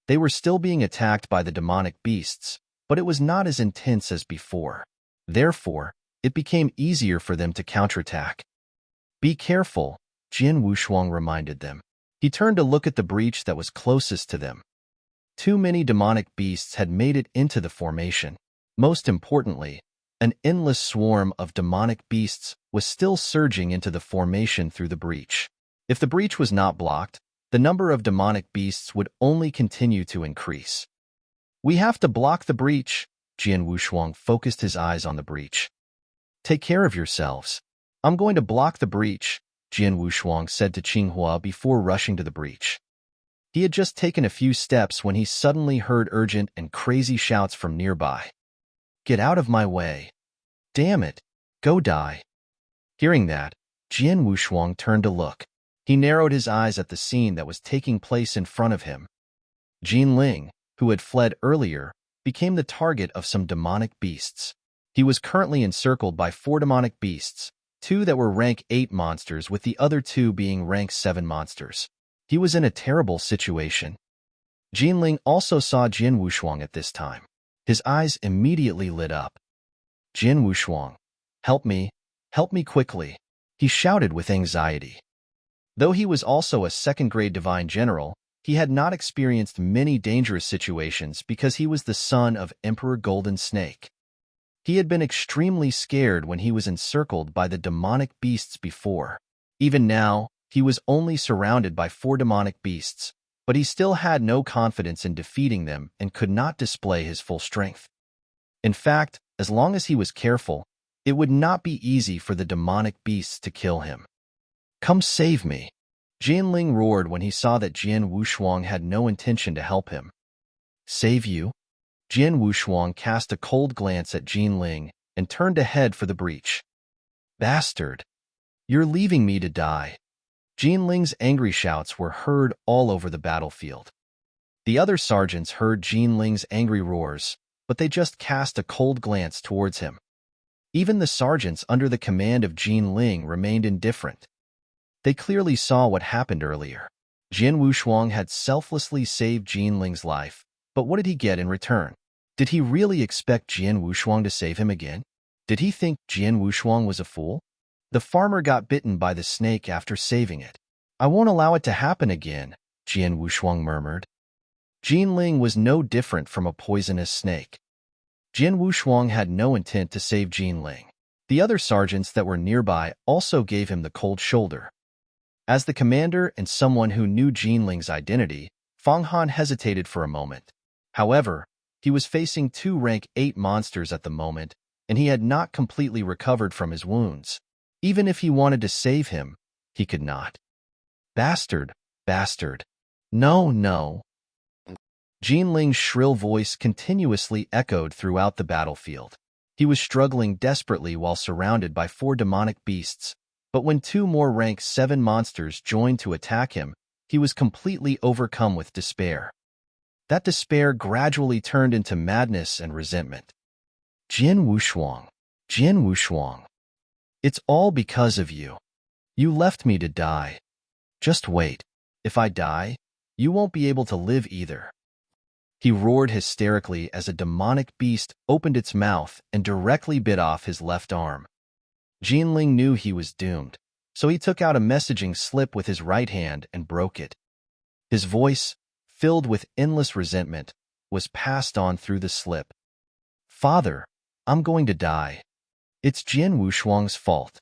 Speaker 1: They were still being attacked by the demonic beasts, but it was not as intense as before. Therefore, it became easier for them to counterattack. Be careful, Jian Wushuang reminded them. He turned to look at the breach that was closest to them. Too many demonic beasts had made it into the formation. Most importantly, an endless swarm of demonic beasts was still surging into the formation through the breach. If the breach was not blocked, the number of demonic beasts would only continue to increase. We have to block the breach. Jian Wushuang focused his eyes on the breach. Take care of yourselves. I'm going to block the breach, Jian Wushuang said to Qinghua before rushing to the breach. He had just taken a few steps when he suddenly heard urgent and crazy shouts from nearby. Get out of my way. Damn it. Go die. Hearing that, Jian Wushuang turned to look. He narrowed his eyes at the scene that was taking place in front of him. Jin Ling, who had fled earlier, became the target of some demonic beasts. He was currently encircled by 4 demonic beasts, 2 that were rank 8 monsters with the other 2 being rank 7 monsters. He was in a terrible situation. Jin Ling also saw Jian Wushuang at this time. His eyes immediately lit up. Jian Wushuang, help me quickly, he shouted with anxiety. Though he was also a 2nd-grade divine general, he had not experienced many dangerous situations because he was the son of Emperor Golden Snake. He had been extremely scared when he was encircled by the demonic beasts before. Even now, he was only surrounded by 4 demonic beasts, but he still had no confidence in defeating them and could not display his full strength. In fact, as long as he was careful, it would not be easy for the demonic beasts to kill him. Come save me, Jian Ling roared when he saw that Jian Wushuang had no intention to help him. Save you? Jian Wushuang cast a cold glance at Jin Ling and turned to head for the breach. Bastard! You're leaving me to die. Jin Ling's angry shouts were heard all over the battlefield. The other sergeants heard Jin Ling's angry roars, but they just cast a cold glance towards him. Even the sergeants under the command of Jin Ling remained indifferent. They clearly saw what happened earlier. Jian Wushuang had selflessly saved Jin Ling's life, but what did he get in return? Did he really expect Jian Wushuang to save him again? Did he think Jian Wushuang was a fool? The farmer got bitten by the snake after saving it. I won't allow it to happen again, Jian Wushuang murmured. Jin Ling was no different from a poisonous snake. Jian Wushuang had no intent to save Jin Ling. The other sergeants that were nearby also gave him the cold shoulder. As the commander and someone who knew Jinling's identity, Fang Han hesitated for a moment. However, he was facing two rank 8 monsters at the moment, and he had not completely recovered from his wounds. Even if he wanted to save him, he could not. Bastard, bastard. No, no. Jinling's shrill voice continuously echoed throughout the battlefield. He was struggling desperately while surrounded by 4 demonic beasts, but when 2 more rank 7 monsters joined to attack him, he was completely overcome with despair. That despair gradually turned into madness and resentment. Jin Wushuang, Jin Wushuang. It's all because of you. You left me to die. Just wait. If I die, you won't be able to live either. He roared hysterically as a demonic beast opened its mouth and directly bit off his left arm. Jinling knew he was doomed, so he took out a messaging slip with his right hand and broke it. His voice, filled with endless resentment, was passed on through the slip. Father, I'm going to die. It's Jin Wushuang's fault.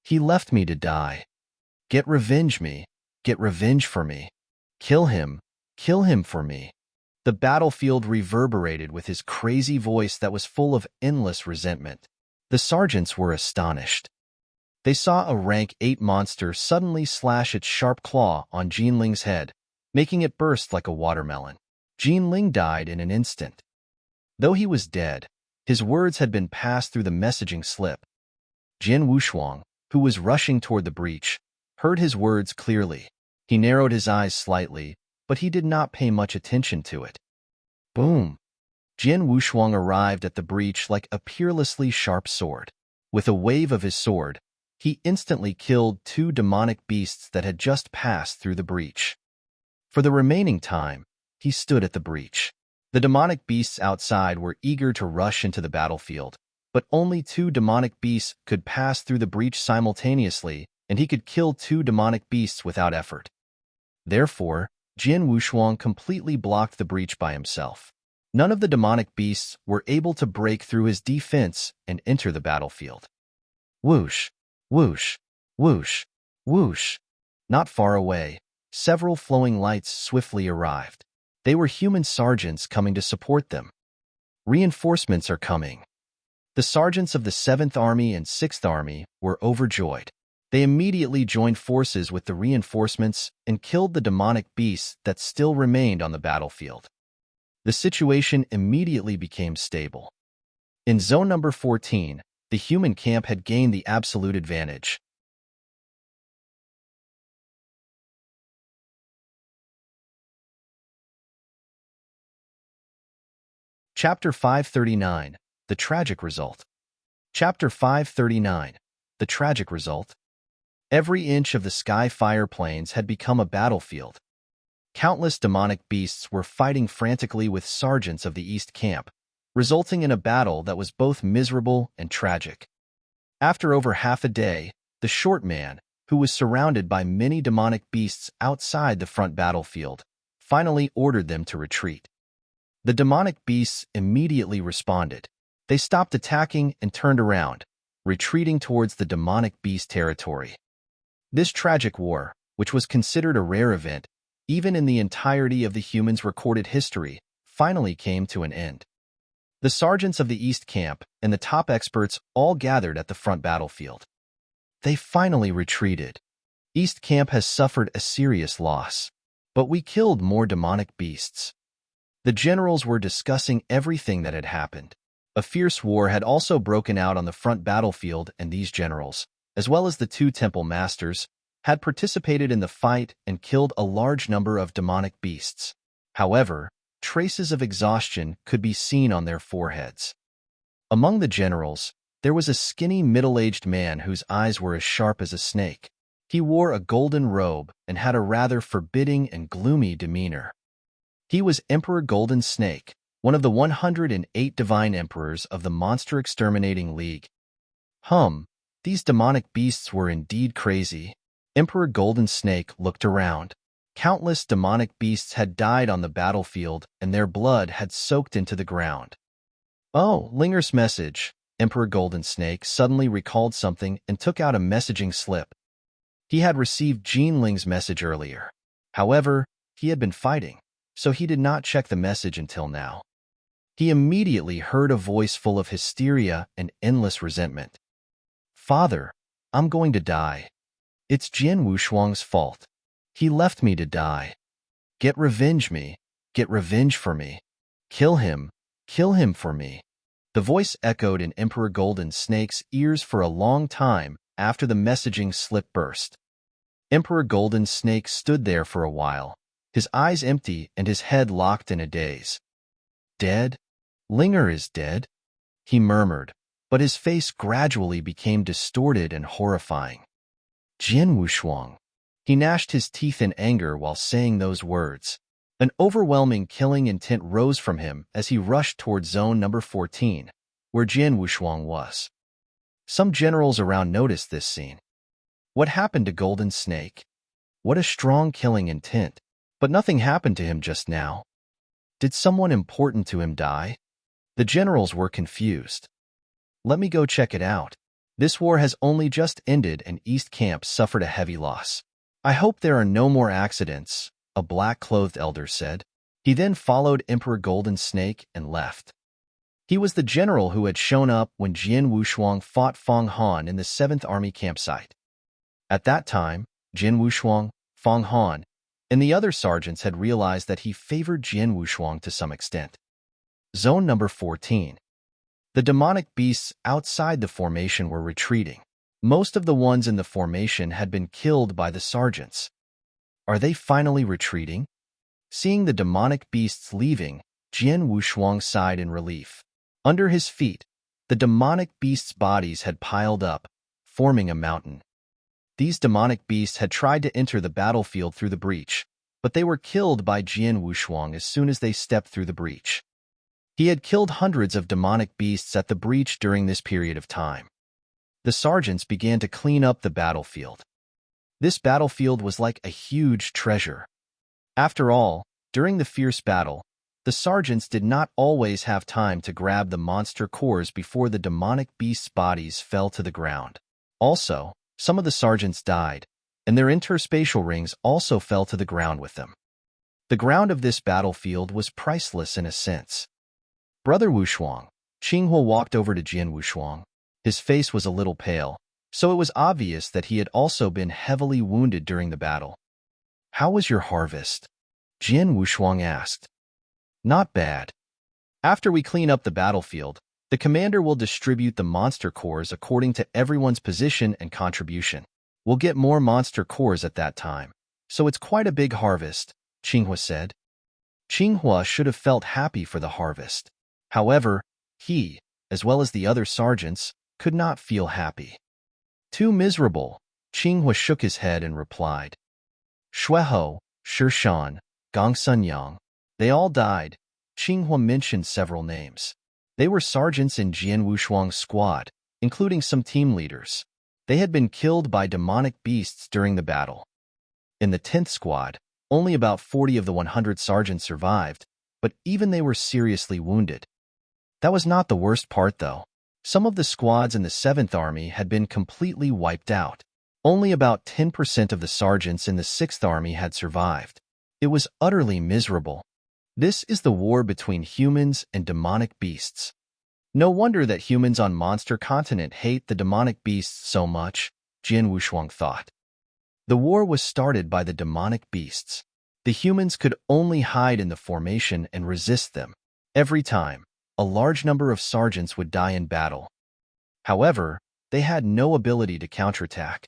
Speaker 1: He left me to die. Get revenge me. Get revenge for me. Kill him for me. The battlefield reverberated with his crazy voice that was full of endless resentment. The sergeants were astonished. They saw a rank 8 monster suddenly slash its sharp claw on Jinling's head, making it burst like a watermelon. Jinling died in an instant. Though he was dead, his words had been passed through the messaging slip. Jin Wushuang, who was rushing toward the breach, heard his words clearly. He narrowed his eyes slightly, but he did not pay much attention to it. Boom! Jin Wushuang arrived at the breach like a peerlessly sharp sword. With a wave of his sword, he instantly killed 2 demonic beasts that had just passed through the breach. For the remaining time, he stood at the breach. The demonic beasts outside were eager to rush into the battlefield, but only 2 demonic beasts could pass through the breach simultaneously, and he could kill 2 demonic beasts without effort. Therefore, Jin Wushuang completely blocked the breach by himself. None of the demonic beasts were able to break through his defense and enter the battlefield. Whoosh, whoosh, whoosh, whoosh. Not far away, several flowing lights swiftly arrived. They were human sergeants coming to support them. Reinforcements are coming. The sergeants of the 7th Army and 6th Army were overjoyed. They immediately joined forces with the reinforcements and killed the demonic beasts that still remained on the battlefield. The situation immediately became stable. In Zone Number 14, the human camp had gained the absolute advantage. Chapter 539, The Tragic Result. Chapter 539, The Tragic Result. Every inch of the Sky Fire Plains had become a battlefield. Countless demonic beasts were fighting frantically with sergeants of the East Camp, resulting in a battle that was both miserable and tragic. After over half a day, the short man, who was surrounded by many demonic beasts outside the front battlefield, finally ordered them to retreat. The demonic beasts immediately responded. They stopped attacking and turned around, retreating towards the demonic beast territory. This tragic war, which was considered a rare event, even in the entirety of the humans' recorded history, finally came to an end. The sergeants of the East Camp and the top experts all gathered at the front battlefield. They finally retreated. East Camp has suffered a serious loss, but we killed more demonic beasts. The generals were discussing everything that had happened. A fierce war had also broken out on the front battlefield, and these generals, as well as the 2 temple masters, had participated in the fight and killed a large number of demonic beasts. However, traces of exhaustion could be seen on their foreheads. Among the generals, there was a skinny middle-aged man whose eyes were as sharp as a snake. He wore a golden robe and had a rather forbidding and gloomy demeanor. He was Emperor Golden Snake, one of the 108 divine emperors of the Monster Exterminating League. These demonic beasts were indeed crazy. Emperor Golden Snake looked around. Countless demonic beasts had died on the battlefield, and their blood had soaked into the ground. Oh, Linger's message. Emperor Golden Snake suddenly recalled something and took out a messaging slip. He had received Jin Ling's message earlier. However, he had been fighting, so he did not check the message until now. He immediately heard a voice full of hysteria and endless resentment. "Father, I'm going to die. It's Jian Wushuang's fault. He left me to die. Get revenge me. Get revenge for me. Kill him for me." The voice echoed in Emperor Golden Snake's ears for a long time after the messaging slip burst. Emperor Golden Snake stood there for a while, his eyes empty and his head locked in a daze. "Dead? Linger is dead," he murmured, but his face gradually became distorted and horrifying. "Jian Wushuang." He gnashed his teeth in anger while saying those words. An overwhelming killing intent rose from him as he rushed toward zone number 14, where Jian Wushuang was. Some generals around noticed this scene. What happened to Golden Snake? What a strong killing intent. But nothing happened to him just now. Did someone important to him die? The generals were confused. "Let me go check it out. This war has only just ended and East Camp suffered a heavy loss. I hope there are no more accidents," a black-clothed elder said. He then followed Emperor Golden Snake and left. He was the general who had shown up when Jian Wushuang fought Fong Han in the 7th Army campsite. At that time, Jian Wushuang, Fong Han, and the other sergeants had realized that he favored Jian Wushuang to some extent. Zone number 14. The demonic beasts outside the formation were retreating. Most of the ones in the formation had been killed by the sergeants. Are they finally retreating? Seeing the demonic beasts leaving, Jian Wushuang sighed in relief. Under his feet, the demonic beasts' bodies had piled up, forming a mountain. These demonic beasts had tried to enter the battlefield through the breach, but they were killed by Jian Wushuang as soon as they stepped through the breach. He had killed hundreds of demonic beasts at the breach during this period of time. The sergeants began to clean up the battlefield. This battlefield was like a huge treasure. After all, during the fierce battle, the sergeants did not always have time to grab the monster cores before the demonic beasts' bodies fell to the ground. Also, some of the sergeants died, and their interspatial rings also fell to the ground with them. The ground of this battlefield was priceless in a sense. "Brother Wushuang," Qinghua walked over to Jian Wushuang. His face was a little pale, so it was obvious that he had also been heavily wounded during the battle. "How was your harvest?" Jian Wushuang asked. "Not bad. After we clean up the battlefield, the commander will distribute the monster cores according to everyone's position and contribution. We'll get more monster cores at that time, so it's quite a big harvest," Qinghua said. Qinghua should have felt happy for the harvest. However, he, as well as the other sergeants, could not feel happy. "Too miserable," Qinghua shook his head and replied. "Shueho, Shishan, Gong Sunyang, they all died." Qinghua mentioned several names. They were sergeants in Jian Wushuang's squad, including some team leaders. They had been killed by demonic beasts during the battle. In the 10th squad, only about 40 of the 100 sergeants survived, but even they were seriously wounded. That was not the worst part, though. Some of the squads in the 7th Army had been completely wiped out. Only about 10% of the sergeants in the 6th Army had survived. It was utterly miserable. This is the war between humans and demonic beasts. No wonder that humans on Monster Continent hate the demonic beasts so much, Jian Wushuang thought. The war was started by the demonic beasts. The humans could only hide in the formation and resist them. Every time, a large number of sergeants would die in battle. However, they had no ability to counterattack.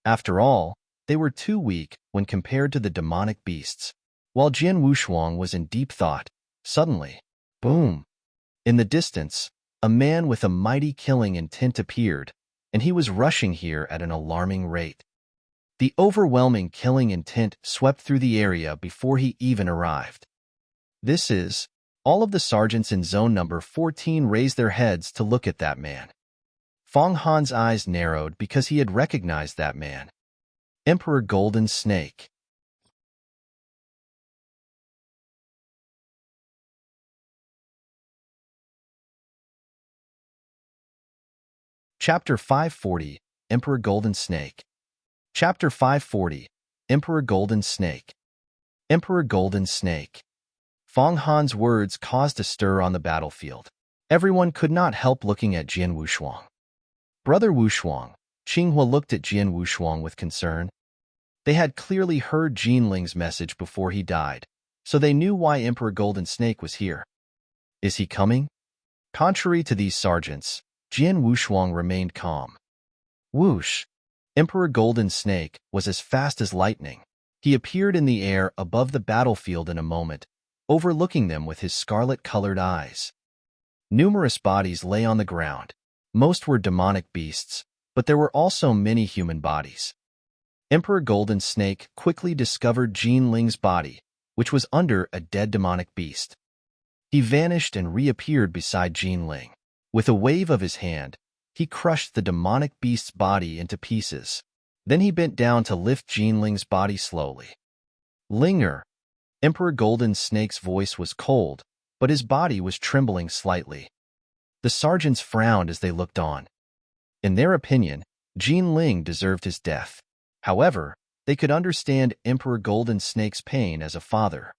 Speaker 1: After all, they were too weak when compared to the demonic beasts. While Jian Wushuang was in deep thought, suddenly, boom! In the distance, a man with a mighty killing intent appeared, and he was rushing here at an alarming rate. The overwhelming killing intent swept through the area before he even arrived. All of the sergeants in zone number 14 raised their heads to look at that man. Fong Han's eyes narrowed because he had recognized that man. Emperor Golden Snake. Chapter 540, Emperor Golden Snake. Chapter 540, Emperor Golden Snake. Emperor Golden Snake. Fong Han's words caused a stir on the battlefield. Everyone could not help looking at Jian Wushuang. Brother Wushuang, Qinghua looked at Jian Wushuang with concern. They had clearly heard Jin Ling's message before he died, so they knew why Emperor Golden Snake was here. Is he coming? Contrary to these sergeants, Jian Wushuang remained calm. Whoosh! Emperor Golden Snake was as fast as lightning. He appeared in the air above the battlefield in a moment, overlooking them with his scarlet-colored eyes. Numerous bodies lay on the ground. Most were demonic beasts, but there were also many human bodies. Emperor Golden Snake quickly discovered Jin Ling's body, which was under a dead demonic beast. He vanished and reappeared beside Jin Ling. With a wave of his hand, he crushed the demonic beast's body into pieces. Then he bent down to lift Jin Ling's body slowly. Linger! Emperor Golden Snake's voice was cold, but his body was trembling slightly. The sergeants frowned as they looked on. In their opinion, Jin Ling deserved his death. However, they could understand Emperor Golden Snake's pain as a father.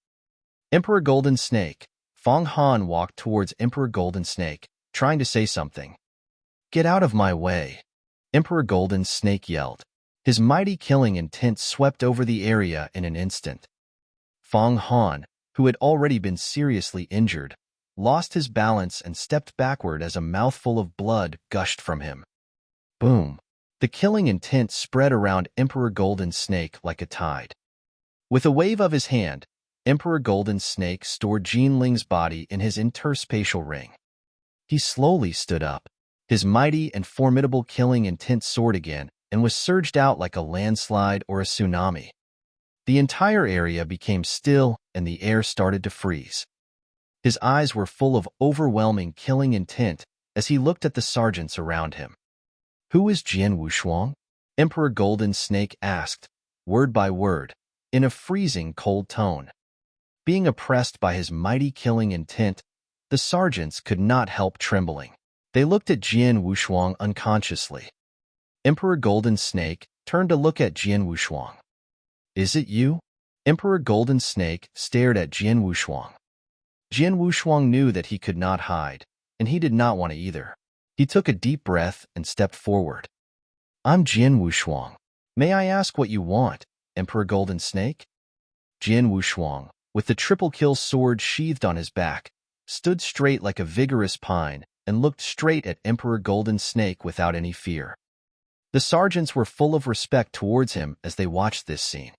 Speaker 1: Emperor Golden Snake. Fong Han walked towards Emperor Golden Snake, trying to say something. Get out of my way! Emperor Golden Snake yelled. His mighty killing intent swept over the area in an instant. Fong Han, who had already been seriously injured, lost his balance and stepped backward as a mouthful of blood gushed from him. Boom! The killing intent spread around Emperor Golden Snake like a tide. With a wave of his hand, Emperor Golden Snake stored Jin Ling's body in his interspatial ring. He slowly stood up. His mighty and formidable killing intent soared again and was surged out like a landslide or a tsunami. The entire area became still and the air started to freeze. His eyes were full of overwhelming killing intent as he looked at the sergeants around him. Who is Jian Wushuang? Emperor Golden Snake asked, word by word, in a freezing cold tone. Being oppressed by his mighty killing intent, the sergeants could not help trembling. They looked at Jian Wushuang unconsciously. Emperor Golden Snake turned to look at Jian Wushuang. Is it you? Emperor Golden Snake stared at Jian Wushuang. Jian Wushuang knew that he could not hide, and he did not want to either. He took a deep breath and stepped forward. I'm Jian Wushuang. May I ask what you want, Emperor Golden Snake? Jian Wushuang, with the triple kill sword sheathed on his back, stood straight like a vigorous pine and looked straight at Emperor Golden Snake without any fear. The sergeants were full of respect towards him as they watched this scene.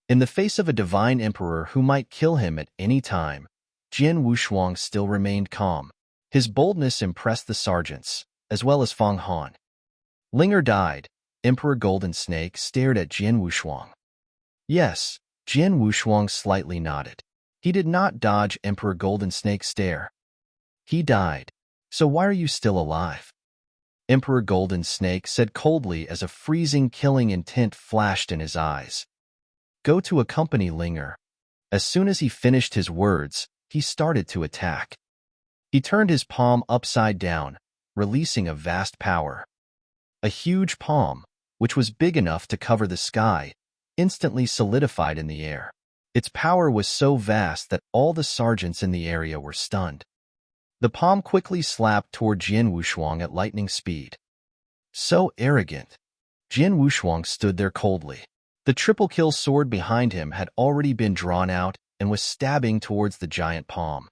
Speaker 1: In the face of a divine emperor who might kill him at any time, Jian Wushuang still remained calm. His boldness impressed the sergeants, as well as Fong Han. Linger died. Emperor Golden Snake stared at Jian Wushuang. Yes, Jian Wushuang slightly nodded. He did not dodge Emperor Golden Snake's stare. He died. So why are you still alive? Emperor Golden Snake said coldly as a freezing killing intent flashed in his eyes. Go to accompany Linger. As soon as he finished his words, he started to attack. He turned his palm upside down, releasing a vast power. A huge palm, which was big enough to cover the sky, instantly solidified in the air. Its power was so vast that all the sergeants in the area were stunned. The palm quickly slapped toward Jian Wushuang at lightning speed. So arrogant. Jian Wushuang stood there coldly. The triple kill sword behind him had already been drawn out and was stabbing towards the giant palm.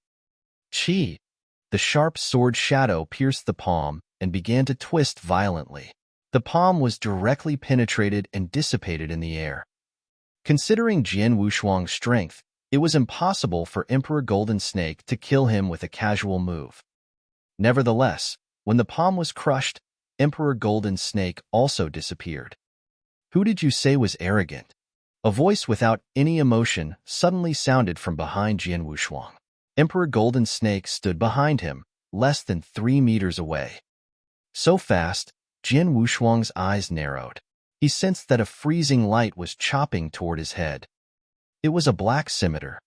Speaker 1: Chi! The sharp sword shadow pierced the palm and began to twist violently. The palm was directly penetrated and dissipated in the air. Considering Jian Wushuang's strength, it was impossible for Emperor Golden Snake to kill him with a casual move. Nevertheless, when the palm was crushed, Emperor Golden Snake also disappeared. Who did you say was arrogant? A voice without any emotion suddenly sounded from behind Jian Wushuang. Emperor Golden Snake stood behind him, less than 3 meters away. So fast, Jian Wushuang's eyes narrowed. He sensed that a freezing light was chopping toward his head. It was a black scimitar.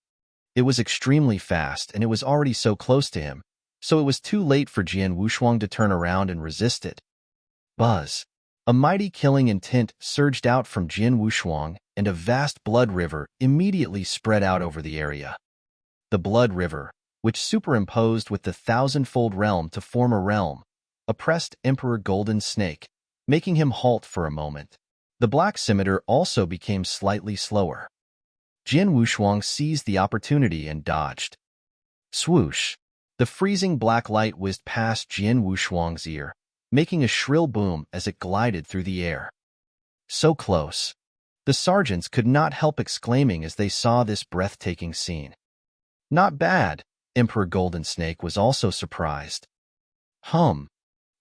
Speaker 1: It was extremely fast, and it was already so close to him, so it was too late for Jian Wushuang to turn around and resist it. Buzz. A mighty killing intent surged out from Jin Wushuang, and a vast blood river immediately spread out over the area. The blood river, which superimposed with the thousand-fold realm to form a realm, oppressed Emperor Golden Snake, making him halt for a moment. The black scimitar also became slightly slower. Jin Wushuang seized the opportunity and dodged. Swoosh! The freezing black light whizzed past Jin Wushuang's ear, making a shrill boom as it glided through the air. So close! The sergeants could not help exclaiming as they saw this breathtaking scene. Not bad! Emperor Golden Snake was also surprised. Hum!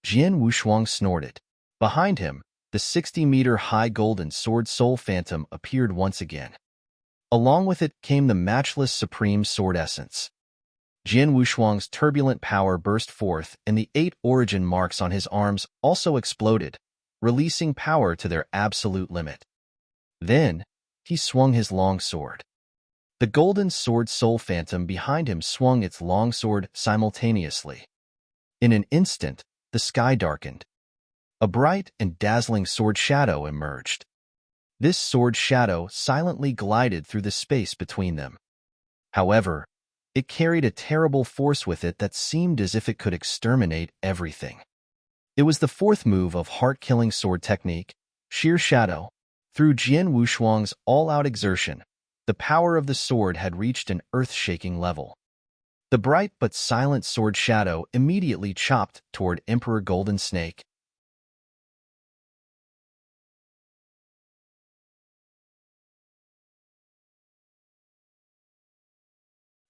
Speaker 1: Jin Wushuang snorted. Behind him, the 60-meter-high golden sword Soul Phantom appeared once again. Along with it came the matchless supreme sword essence. Jin Wushuang's turbulent power burst forth, and the 8 origin marks on his arms also exploded, releasing power to their absolute limit. Then, he swung his long sword. The golden sword Soul Phantom behind him swung its long sword simultaneously. In an instant, the sky darkened. A bright and dazzling sword shadow emerged. This sword shadow silently glided through the space between them. However, it carried a terrible force with it that seemed as if it could exterminate everything. It was the 4th move of heart-killing sword technique, Sheer Shadow. Through Jin Wushuang's all-out exertion, the power of the sword had reached an earth-shaking level. The bright but silent sword shadow immediately chopped toward Emperor Golden Snake.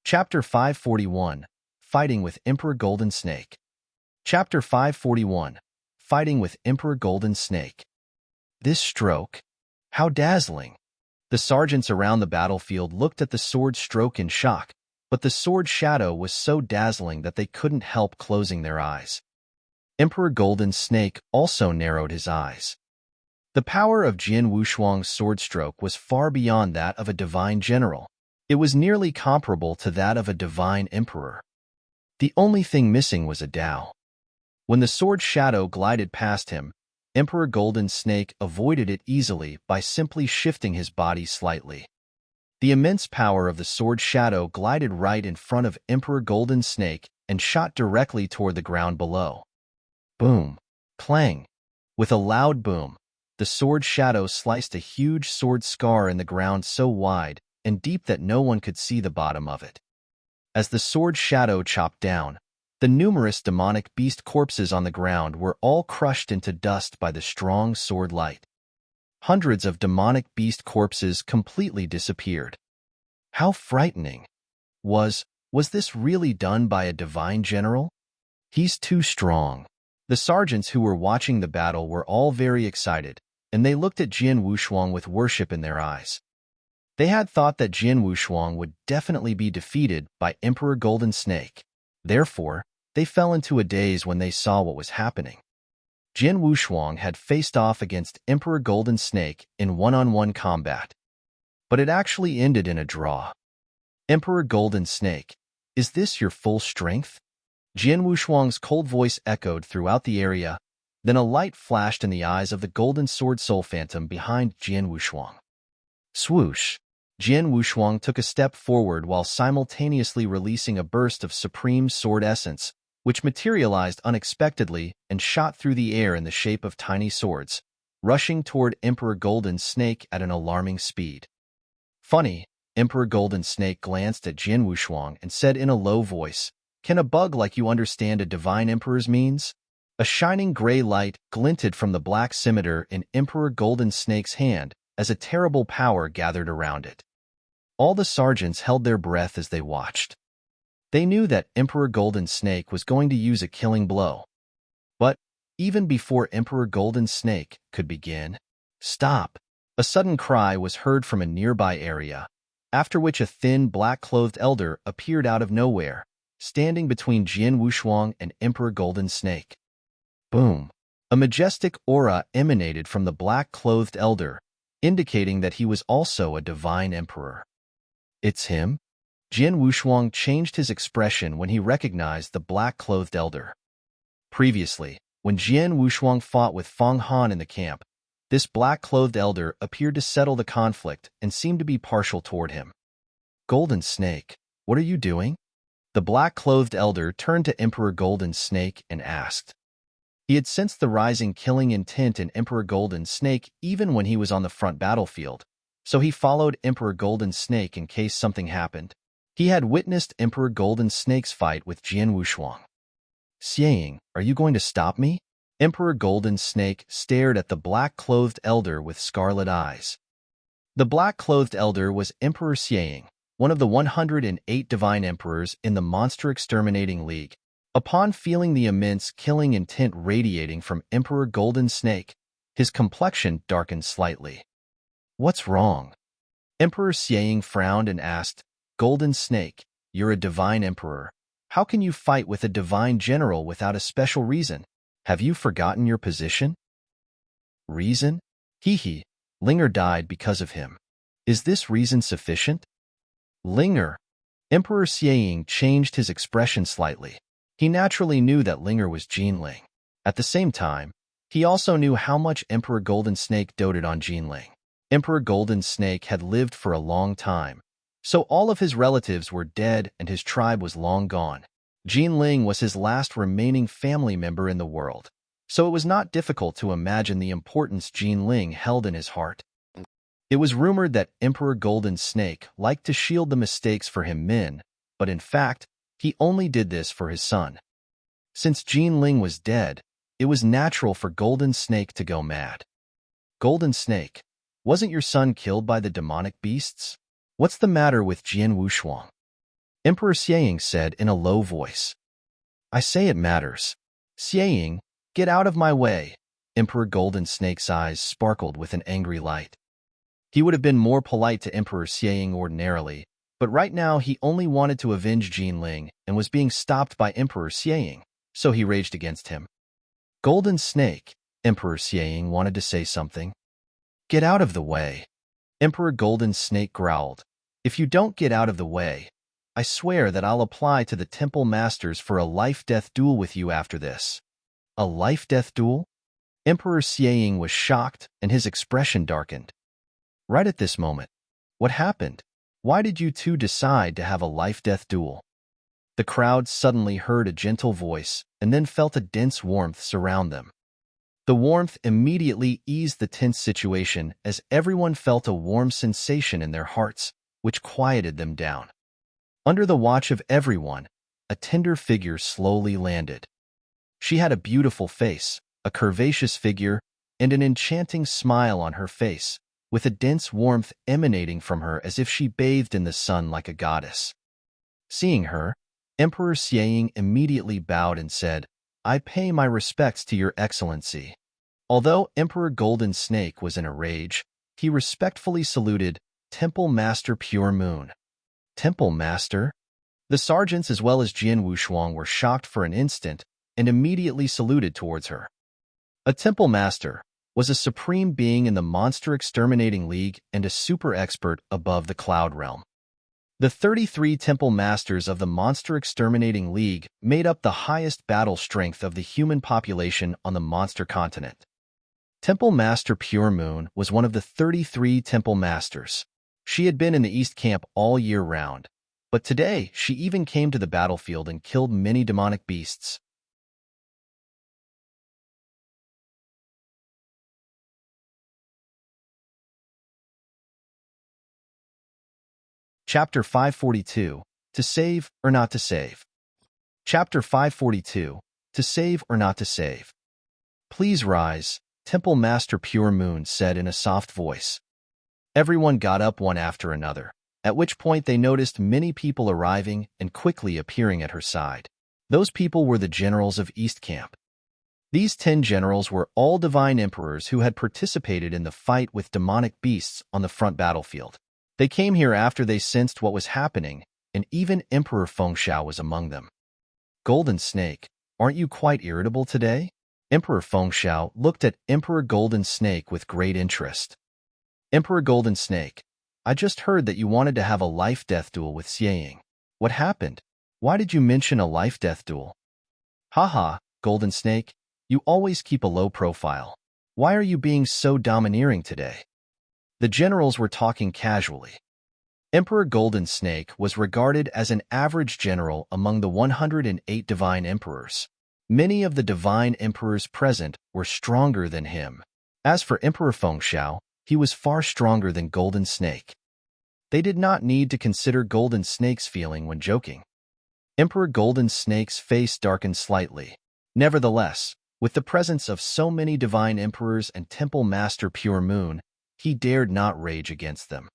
Speaker 1: Chapter 541, Fighting with Emperor Golden Snake. Chapter 541, Fighting with Emperor Golden Snake. This stroke? How dazzling! The sergeants around the battlefield looked at the sword stroke in shock, but the sword shadow was so dazzling that they couldn't help closing their eyes. Emperor Golden Snake also narrowed his eyes. The power of Jin Wushuang's sword stroke was far beyond that of a divine general. It was nearly comparable to that of a divine emperor. The only thing missing was a Dao. When the sword shadow glided past him, Emperor Golden Snake avoided it easily by simply shifting his body slightly. The immense power of the sword shadow glided right in front of Emperor Golden Snake and shot directly toward the ground below. Boom! Clang! With a loud boom, the sword shadow sliced a huge sword scar in the ground so wide and deep that no one could see the bottom of it. As the sword shadow chopped down, the numerous demonic beast corpses on the ground were all crushed into dust by the strong sword light. Hundreds of demonic beast corpses completely disappeared. How frightening! Was this really done by a divine general? He's too strong. The sergeants who were watching the battle were all very excited, and they looked at Jin Wushuang with worship in their eyes. They had thought that Jin Wushuang would definitely be defeated by Emperor Golden Snake. Therefore, they fell into a daze when they saw what was happening. Jin Wushuang had faced off against Emperor Golden Snake in one-on-one combat. But it actually ended in a draw. Emperor Golden Snake, is this your full strength? Jin Wushuang's cold voice echoed throughout the area, then a light flashed in the eyes of the golden sword Soul Phantom behind Jin Wushuang. Swoosh! Jin Wushuang took a step forward while simultaneously releasing a burst of supreme sword essence, which materialized unexpectedly and shot through the air in the shape of tiny swords, rushing toward Emperor Golden Snake at an alarming speed. Funny, Emperor Golden Snake glanced at Jin Wushuang and said in a low voice, "Can a bug like you understand a divine emperor's means?" A shining gray light glinted from the black scimitar in Emperor Golden Snake's hand as a terrible power gathered around it. All the sergeants held their breath as they watched. They knew that Emperor Golden Snake was going to use a killing blow. But, even before Emperor Golden Snake could begin, "Stop!" A sudden cry was heard from a nearby area, after which a thin, black-clothed elder appeared out of nowhere, standing between Jin Wushuang and Emperor Golden Snake. Boom! A majestic aura emanated from the black-clothed elder, indicating that he was also a divine emperor. It's him? Jin Wushuang changed his expression when he recognized the black-clothed elder. Previously, When Jian Wushuang fought with Feng Han in the camp, this black-clothed elder appeared to settle the conflict and seemed to be partial toward him. Golden Snake, what are you doing? The black-clothed elder turned to Emperor Golden Snake and asked. He had sensed the rising killing intent in Emperor Golden Snake even when he was on the front battlefield, so he followed Emperor Golden Snake in case something happened. He had witnessed Emperor Golden Snake's fight with Jian Wushuang. Xieying, are you going to stop me? Emperor Golden Snake stared at the black-clothed elder with scarlet eyes. The black-clothed elder was Emperor Xieying, one of the 108 divine emperors in the Monster Exterminating League. Upon feeling the immense killing intent radiating from Emperor Golden Snake, his complexion darkened slightly. What's wrong? Emperor Xieying frowned and asked, Golden Snake, you're a divine emperor. How can you fight with a divine general without a special reason? Have you forgotten your position? Reason? Hee. Linger died because of him. Is this reason sufficient? Linger. Emperor Xieying changed his expression slightly. He naturally knew that Linger was Jinling. At the same time, he also knew how much Emperor Golden Snake doted on Jinling. Emperor Golden Snake had lived for a long time, so all of his relatives were dead and his tribe was long gone. Jinling was his last remaining family member in the world, so it was not difficult to imagine the importance Jinling held in his heart. It was rumored that Emperor Golden Snake liked to shield the mistakes for him men, but in fact, he only did this for his son. Since Jinling was dead, it was natural for Golden Snake to go mad. Golden Snake, wasn't your son killed by the demonic beasts? What's the matter with Jian Wushuang? Emperor Xieying said in a low voice. I say it matters. Xieying, get out of my way. Emperor Golden Snake's eyes sparkled with an angry light. He would have been more polite to Emperor Xieying ordinarily, but right now he only wanted to avenge Jinling and was being stopped by Emperor Xieying, so he raged against him. Golden Snake, Emperor Xieying wanted to say something. Get out of the way. Emperor Golden Snake growled. If you don't get out of the way, I swear that I'll apply to the Temple Masters for a life-death duel with you after this. A life-death duel? Emperor Xieying was shocked and his expression darkened. Right at this moment, what happened? Why did you two decide to have a life-death duel? The crowd suddenly heard a gentle voice and then felt a dense warmth surround them. The warmth immediately eased the tense situation as everyone felt a warm sensation in their hearts, which quieted them down. Under the watch of everyone, a tender figure slowly landed. She had a beautiful face, a curvaceous figure, and an enchanting smile on her face, with a dense warmth emanating from her as if she bathed in the sun like a goddess. Seeing her, Emperor Xieying immediately bowed and said, I pay my respects to your excellency. Although Emperor Golden Snake was in a rage, he respectfully saluted Temple Master Pure Moon. Temple Master? The sergeants as well as Jian Wushuang were shocked for an instant and immediately saluted towards her. A Temple Master was a supreme being in the Monster Exterminating League and a super expert above the Cloud Realm. The 33 Temple Masters of the Monster Exterminating League made up the highest battle strength of the human population on the Monster Continent. Temple Master Pure Moon was one of the 33 Temple Masters. She had been in the East Camp all year round, but today she even came to the battlefield and killed many demonic beasts. Chapter 542, To Save or Not to Save. Chapter 542, To Save or Not to Save. Please rise, Temple Master Pure Moon said in a soft voice. Everyone got up one after another, at which point they noticed many people arriving and quickly appearing at her side. Those people were the generals of East Camp. These 10 generals were all divine emperors who had participated in the fight with demonic beasts on the front battlefield. They came here after they sensed what was happening, and even Emperor Fengxiao was among them. Golden Snake, aren't you quite irritable today? Emperor Fengxiao looked at Emperor Golden Snake with great interest. Emperor Golden Snake, I just heard that you wanted to have a life-death duel with Xieying. What happened? Why did you mention a life-death duel? Haha, Golden Snake, You always keep a low profile. Why are you being so domineering today? The generals were talking casually. Emperor Golden Snake was regarded as an average general among the 108 divine emperors. Many of the divine emperors present were stronger than him. As for Emperor Fengxiao, he was far stronger than Golden Snake. They did not need to consider Golden Snake's feeling when joking. Emperor Golden Snake's face darkened slightly. Nevertheless, with the presence of so many divine emperors and Temple Master Pure Moon, he dared not rage against them.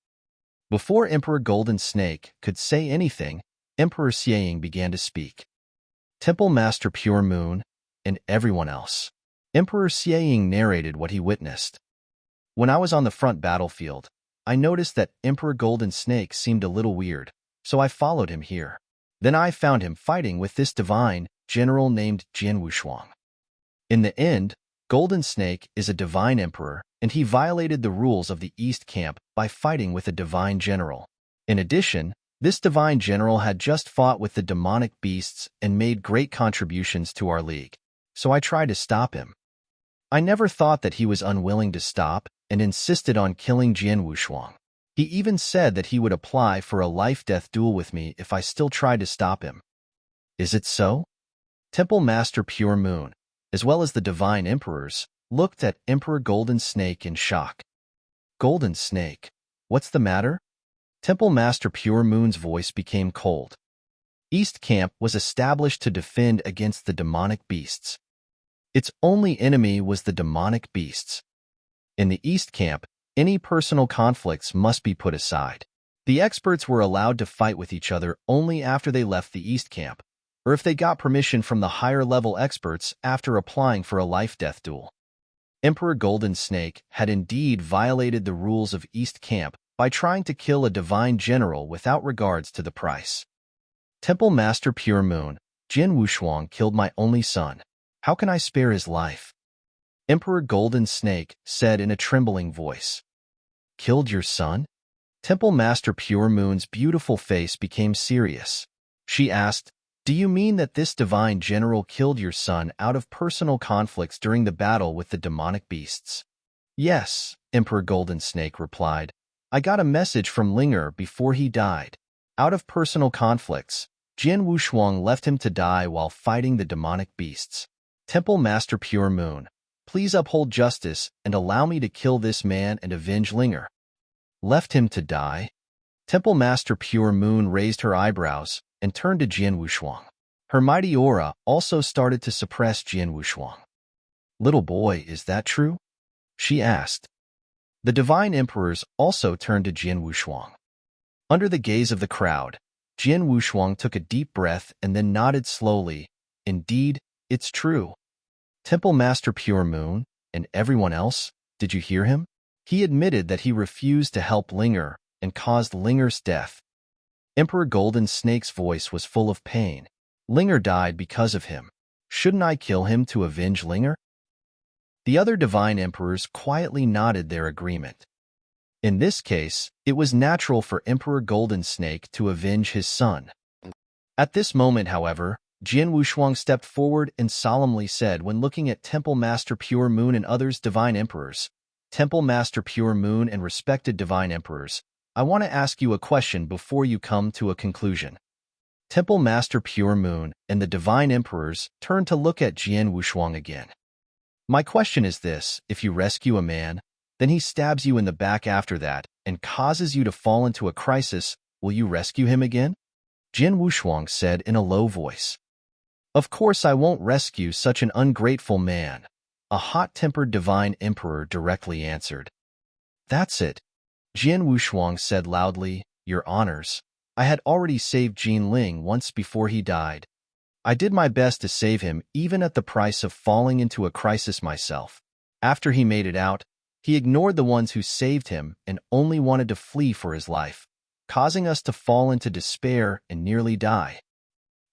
Speaker 1: Before Emperor Golden Snake could say anything, Emperor Xieying began to speak. Temple Master Pure Moon, and everyone else. Emperor Xieying narrated what he witnessed. When I was on the front battlefield, I noticed that Emperor Golden Snake seemed a little weird, so I followed him here. Then I found him fighting with this divine general named Jian Wushuang. In the end, Golden Snake is a divine emperor, and he violated the rules of the East Camp by fighting with a divine general. In addition, this divine general had just fought with the demonic beasts and made great contributions to our league, so I tried to stop him. I never thought that he was unwilling to stop and insisted on killing Jian Wushuang. He even said that he would apply for a life-death duel with me if I still tried to stop him. Is it so? Temple Master Pure Moon, as well as the divine emperors, looked at Emperor Golden Snake in shock. Golden Snake, what's the matter? Temple Master Pure Moon's voice became cold. East Camp was established to defend against the demonic beasts. Its only enemy was the demonic beasts. In the East Camp, any personal conflicts must be put aside. The experts were allowed to fight with each other only after they left the East Camp, or if they got permission from the higher-level experts after applying for a life-death duel. Emperor Golden Snake had indeed violated the rules of East Camp by trying to kill a divine general without regards to the price. Temple Master Pure Moon, Jian Wushuang killed my only son. How can I spare his life? Emperor Golden Snake said in a trembling voice. Killed your son? Temple Master Pure Moon's beautiful face became serious. She asked, Do you mean that this divine general killed your son out of personal conflicts during the battle with the demonic beasts? Yes, Emperor Golden Snake replied. I got a message from Linger before he died. Out of personal conflicts, Jian Wushuang left him to die while fighting the demonic beasts. Temple Master Pure Moon, please uphold justice and allow me to kill this man and avenge Linger. Left him to die? Temple Master Pure Moon raised her eyebrows and turned to Jian Wushuang. Her mighty aura also started to suppress Jian Wushuang. Little boy, is that true? She asked. The divine emperors also turned to Jian Wushuang. Under the gaze of the crowd, Jian Wushuang took a deep breath and then nodded slowly. Indeed, it's true. Temple Master Pure Moon, and everyone else, did you hear him? He admitted that he refused to help Linger and caused Linger's death. Emperor Golden Snake's voice was full of pain. Linger died because of him. Shouldn't I kill him to avenge Linger? The other divine emperors quietly nodded their agreement. In this case, it was natural for Emperor Golden Snake to avenge his son. At this moment, however, Jian Wushuang stepped forward and solemnly said when looking at Temple Master Pure Moon and others divine emperors, Temple Master Pure Moon and respected divine emperors, I want to ask you a question before you come to a conclusion. Temple Master Pure Moon and the divine emperors turned to look at Jian Wushuang again. My question is this, if you rescue a man, then he stabs you in the back after that and causes you to fall into a crisis, will you rescue him again? Jian Wushuang said in a low voice. Of course I won't rescue such an ungrateful man, a hot-tempered divine emperor directly answered. That's it. Jian Wushuang said loudly, Your honors, I had already saved Jin Ling once before he died. I did my best to save him even at the price of falling into a crisis myself. After he made it out, he ignored the ones who saved him and only wanted to flee for his life, causing us to fall into despair and nearly die.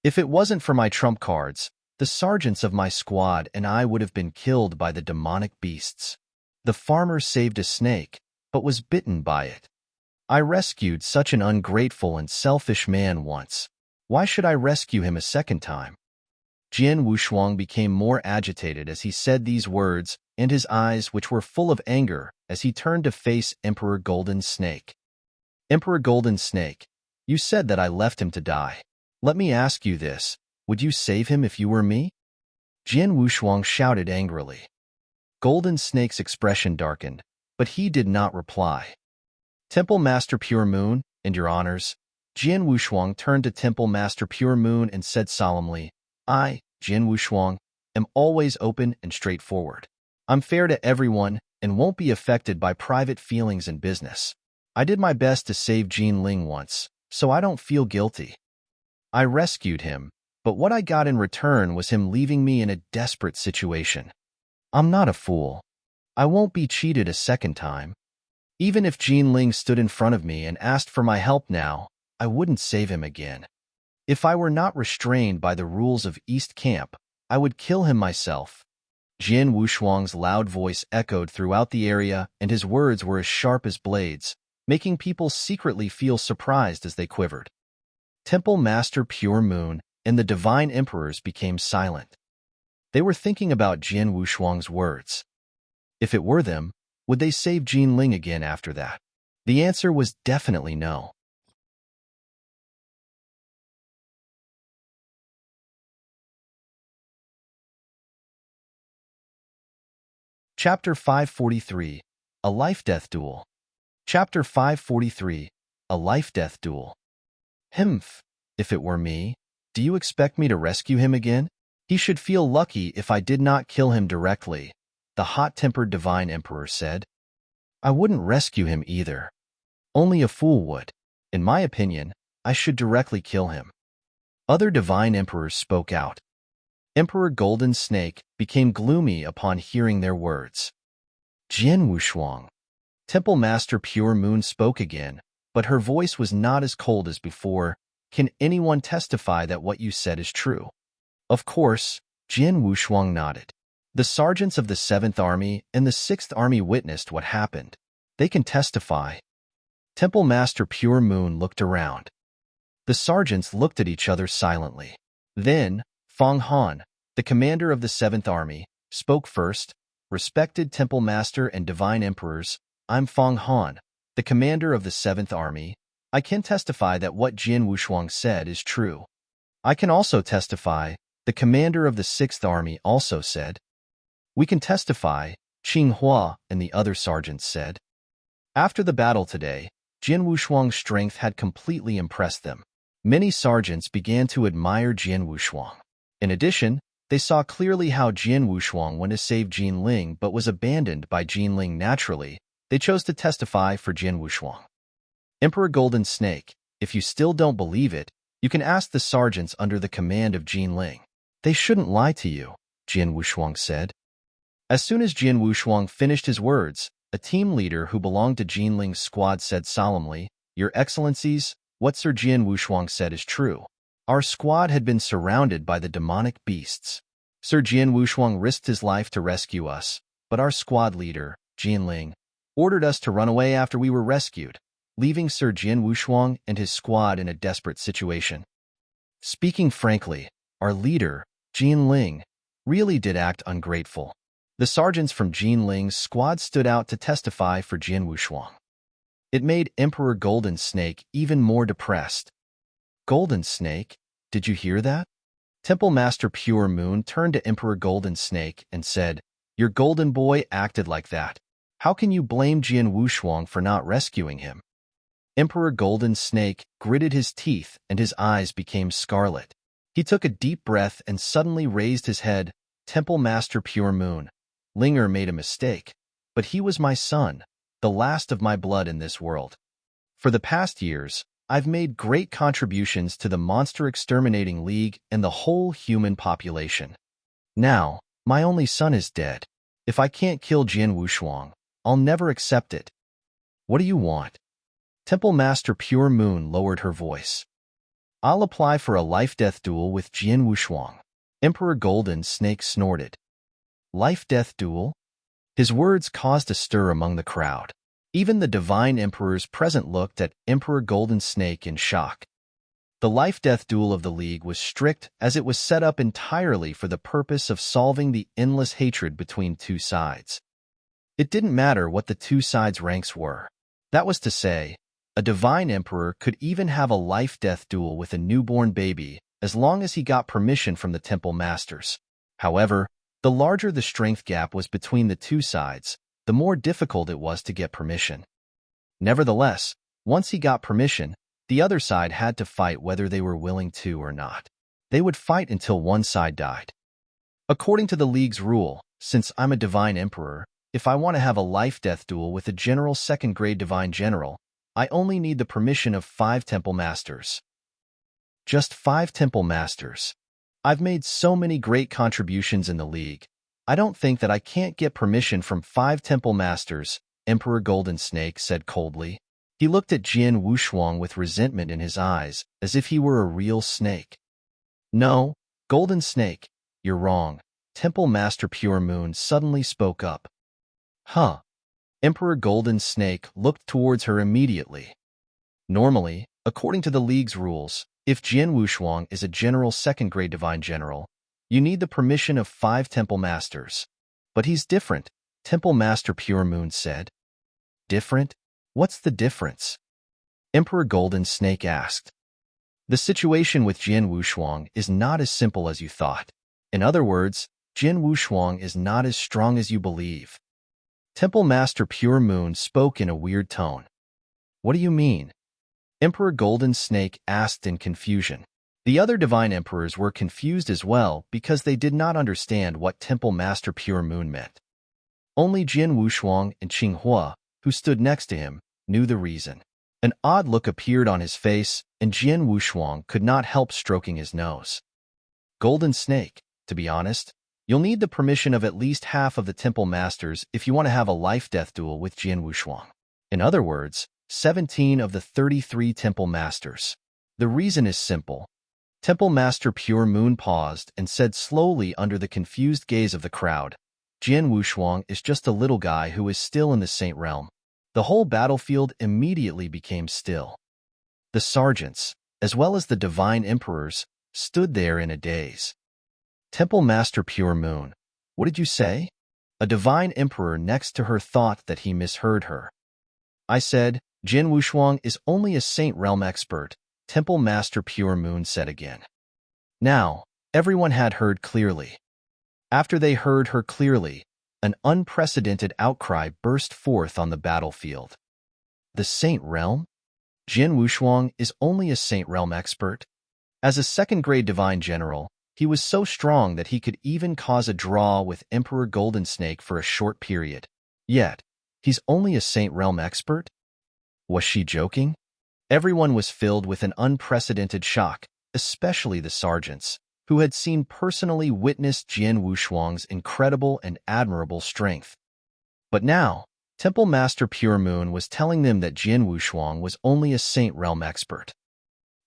Speaker 1: If it wasn't for my trump cards, the sergeants of my squad and I would have been killed by the demonic beasts. The farmer saved a snake, but was bitten by it. I rescued such an ungrateful and selfish man once. Why should I rescue him a second time? Jian Wushuang became more agitated as he said these words, and his eyes, which were full of anger, as he turned to face Emperor Golden Snake. Emperor Golden Snake, you said that I left him to die. Let me ask you this, would you save him if you were me? Jian Wushuang shouted angrily. Golden Snake's expression darkened, but he did not reply. Temple Master Pure Moon, and your honors, Jian Wushuang turned to Temple Master Pure Moon and said solemnly, I, Jian Wushuang, am always open and straightforward. I'm fair to everyone and won't be affected by private feelings in business. I did my best to save Jin Ling once, so I don't feel guilty. I rescued him, but what I got in return was him leaving me in a desperate situation. I'm not a fool. I won't be cheated a second time. Even if Jin Ling stood in front of me and asked for my help now, I wouldn't save him again. If I were not restrained by the rules of East Camp, I would kill him myself. Jian Wushuang's loud voice echoed throughout the area, and his words were as sharp as blades, making people secretly feel surprised as they quivered. Temple Master Pure Moon and the Divine Emperors became silent. They were thinking about Jian Wushuang's words. If it were them, would they save Jin Ling again after that? The answer was definitely no. Chapter 543, A Life-Death Duel. Chapter 543, A Life-Death Duel. Himph, if it were me, do you expect me to rescue him again? He should feel lucky if I did not kill him directly, the hot-tempered Divine Emperor said. I wouldn't rescue him either. Only a fool would. In my opinion, I should directly kill him. Other Divine Emperors spoke out. Emperor Golden Snake became gloomy upon hearing their words. Jian Wushuang. Temple Master Pure Moon spoke again, but her voice was not as cold as before. Can anyone testify that what you said is true? Of course, Jian Wushuang nodded. The sergeants of the 7th Army and the 6th Army witnessed what happened. They can testify. Temple Master Pure Moon looked around. The sergeants looked at each other silently. Then, Feng Han, the commander of the 7th Army, spoke first. Respected Temple Master and Divine Emperors, I'm Feng Han, the commander of the 7th Army. I can testify that what Jian Wushuang said is true. I can also testify, the commander of the 6th Army also said. We can testify, Qing Hua and the other sergeants said. After the battle today, Jian Wushuang's strength had completely impressed them. Many sergeants began to admire Jian Wushuang. In addition, they saw clearly how Jian Wushuang went to save Jin Ling but was abandoned by Jin Ling naturally. They chose to testify for Jian Wushuang. Emperor Golden Snake, if you still don't believe it, you can ask the sergeants under the command of Jin Ling. They shouldn't lie to you, Jian Wushuang said. As soon as Jian Wushuang finished his words, a team leader who belonged to Jin Ling's squad said solemnly, Your Excellencies, what Sir Jian Wushuang said is true. Our squad had been surrounded by the demonic beasts. Sir Jian Wushuang risked his life to rescue us, but our squad leader, Jin Ling, ordered us to run away after we were rescued, leaving Sir Jian Wushuang and his squad in a desperate situation. Speaking frankly, our leader, Jin Ling, really did act ungrateful. The sergeants from Jin Ling's squad stood out to testify for Jian Wushuang. It made Emperor Golden Snake even more depressed. Golden Snake, did you hear that? Temple Master Pure Moon turned to Emperor Golden Snake and said, Your golden boy acted like that. How can you blame Jian Wushuang for not rescuing him? Emperor Golden Snake gritted his teeth and his eyes became scarlet. He took a deep breath and suddenly raised his head. Temple Master Pure Moon, Linger made a mistake, but he was my son, the last of my blood in this world. For the past years, I've made great contributions to the Monster Exterminating League and the whole human population. Now, my only son is dead. If I can't kill Jian Wushuang, I'll never accept it. What do you want? Temple Master Pure Moon lowered her voice. I'll apply for a life-death duel with Jian Wushuang. Emperor Golden Snake snorted. Life-death duel? His words caused a stir among the crowd. Even the Divine Emperors present looked at Emperor Golden Snake in shock. The life-death duel of the League was strict as it was set up entirely for the purpose of solving the endless hatred between two sides. It didn't matter what the two sides' ranks were. That was to say, a divine emperor could even have a life-death duel with a newborn baby as long as he got permission from the temple masters. However, the larger the strength gap was between the two sides, the more difficult it was to get permission. Nevertheless, once he got permission, the other side had to fight whether they were willing to or not. They would fight until one side died. According to the League's rule, since I'm a divine emperor, if I want to have a life-death duel with a general second-grade divine general, I only need the permission of 5 temple masters. Just 5 temple masters. I've made so many great contributions in the League. I don't think that I can't get permission from 5 temple masters, Emperor Golden Snake said coldly. He looked at Jian Wushuang with resentment in his eyes, as if he were a real snake. No, Golden Snake, you're wrong. Temple Master Pure Moon suddenly spoke up. Huh. Emperor Golden Snake looked towards her immediately. Normally, according to the League's rules, if Jian Wushuang is a general second-grade divine general, you need the permission of 5 temple masters. But he's different, Temple Master Pure Moon said. Different? What's the difference? Emperor Golden Snake asked. The situation with Jian Wushuang is not as simple as you thought. In other words, Jian Wushuang is not as strong as you believe. Temple Master Pure Moon spoke in a weird tone. What do you mean? Emperor Golden Snake asked in confusion. The other divine emperors were confused as well because they did not understand what Temple Master Pure Moon meant. Only Jian Wushuang and Qinghua, who stood next to him, knew the reason. An odd look appeared on his face, and Jian Wushuang could not help stroking his nose. Golden Snake, to be honest, you'll need the permission of at least half of the temple masters if you want to have a life-death duel with Jian Wushuang. In other words, 17 of the 33 temple masters. The reason is simple. Temple Master Pure Moon paused and said slowly under the confused gaze of the crowd, Jian Wushuang is just a little guy who is still in the Saint Realm. The whole battlefield immediately became still. The sergeants, as well as the divine emperors, stood there in a daze. Temple Master Pure Moon, what did you say? A divine emperor next to her thought that he misheard her. I said, Jian Wushuang is only a Saint Realm expert, Temple Master Pure Moon said again. Now, everyone had heard clearly. After they heard her clearly, an unprecedented outcry burst forth on the battlefield. The Saint Realm? Jian Wushuang is only a Saint Realm expert. As a second-grade divine general, he was so strong that he could even cause a draw with Emperor Golden Snake for a short period. Yet, he's only a Saint Realm expert? Was she joking? Everyone was filled with an unprecedented shock, especially the sergeants, who had seen personally witnessed Jian Wushuang's incredible and admirable strength. But now, Temple Master Pure Moon was telling them that Jian Wushuang was only a Saint Realm expert.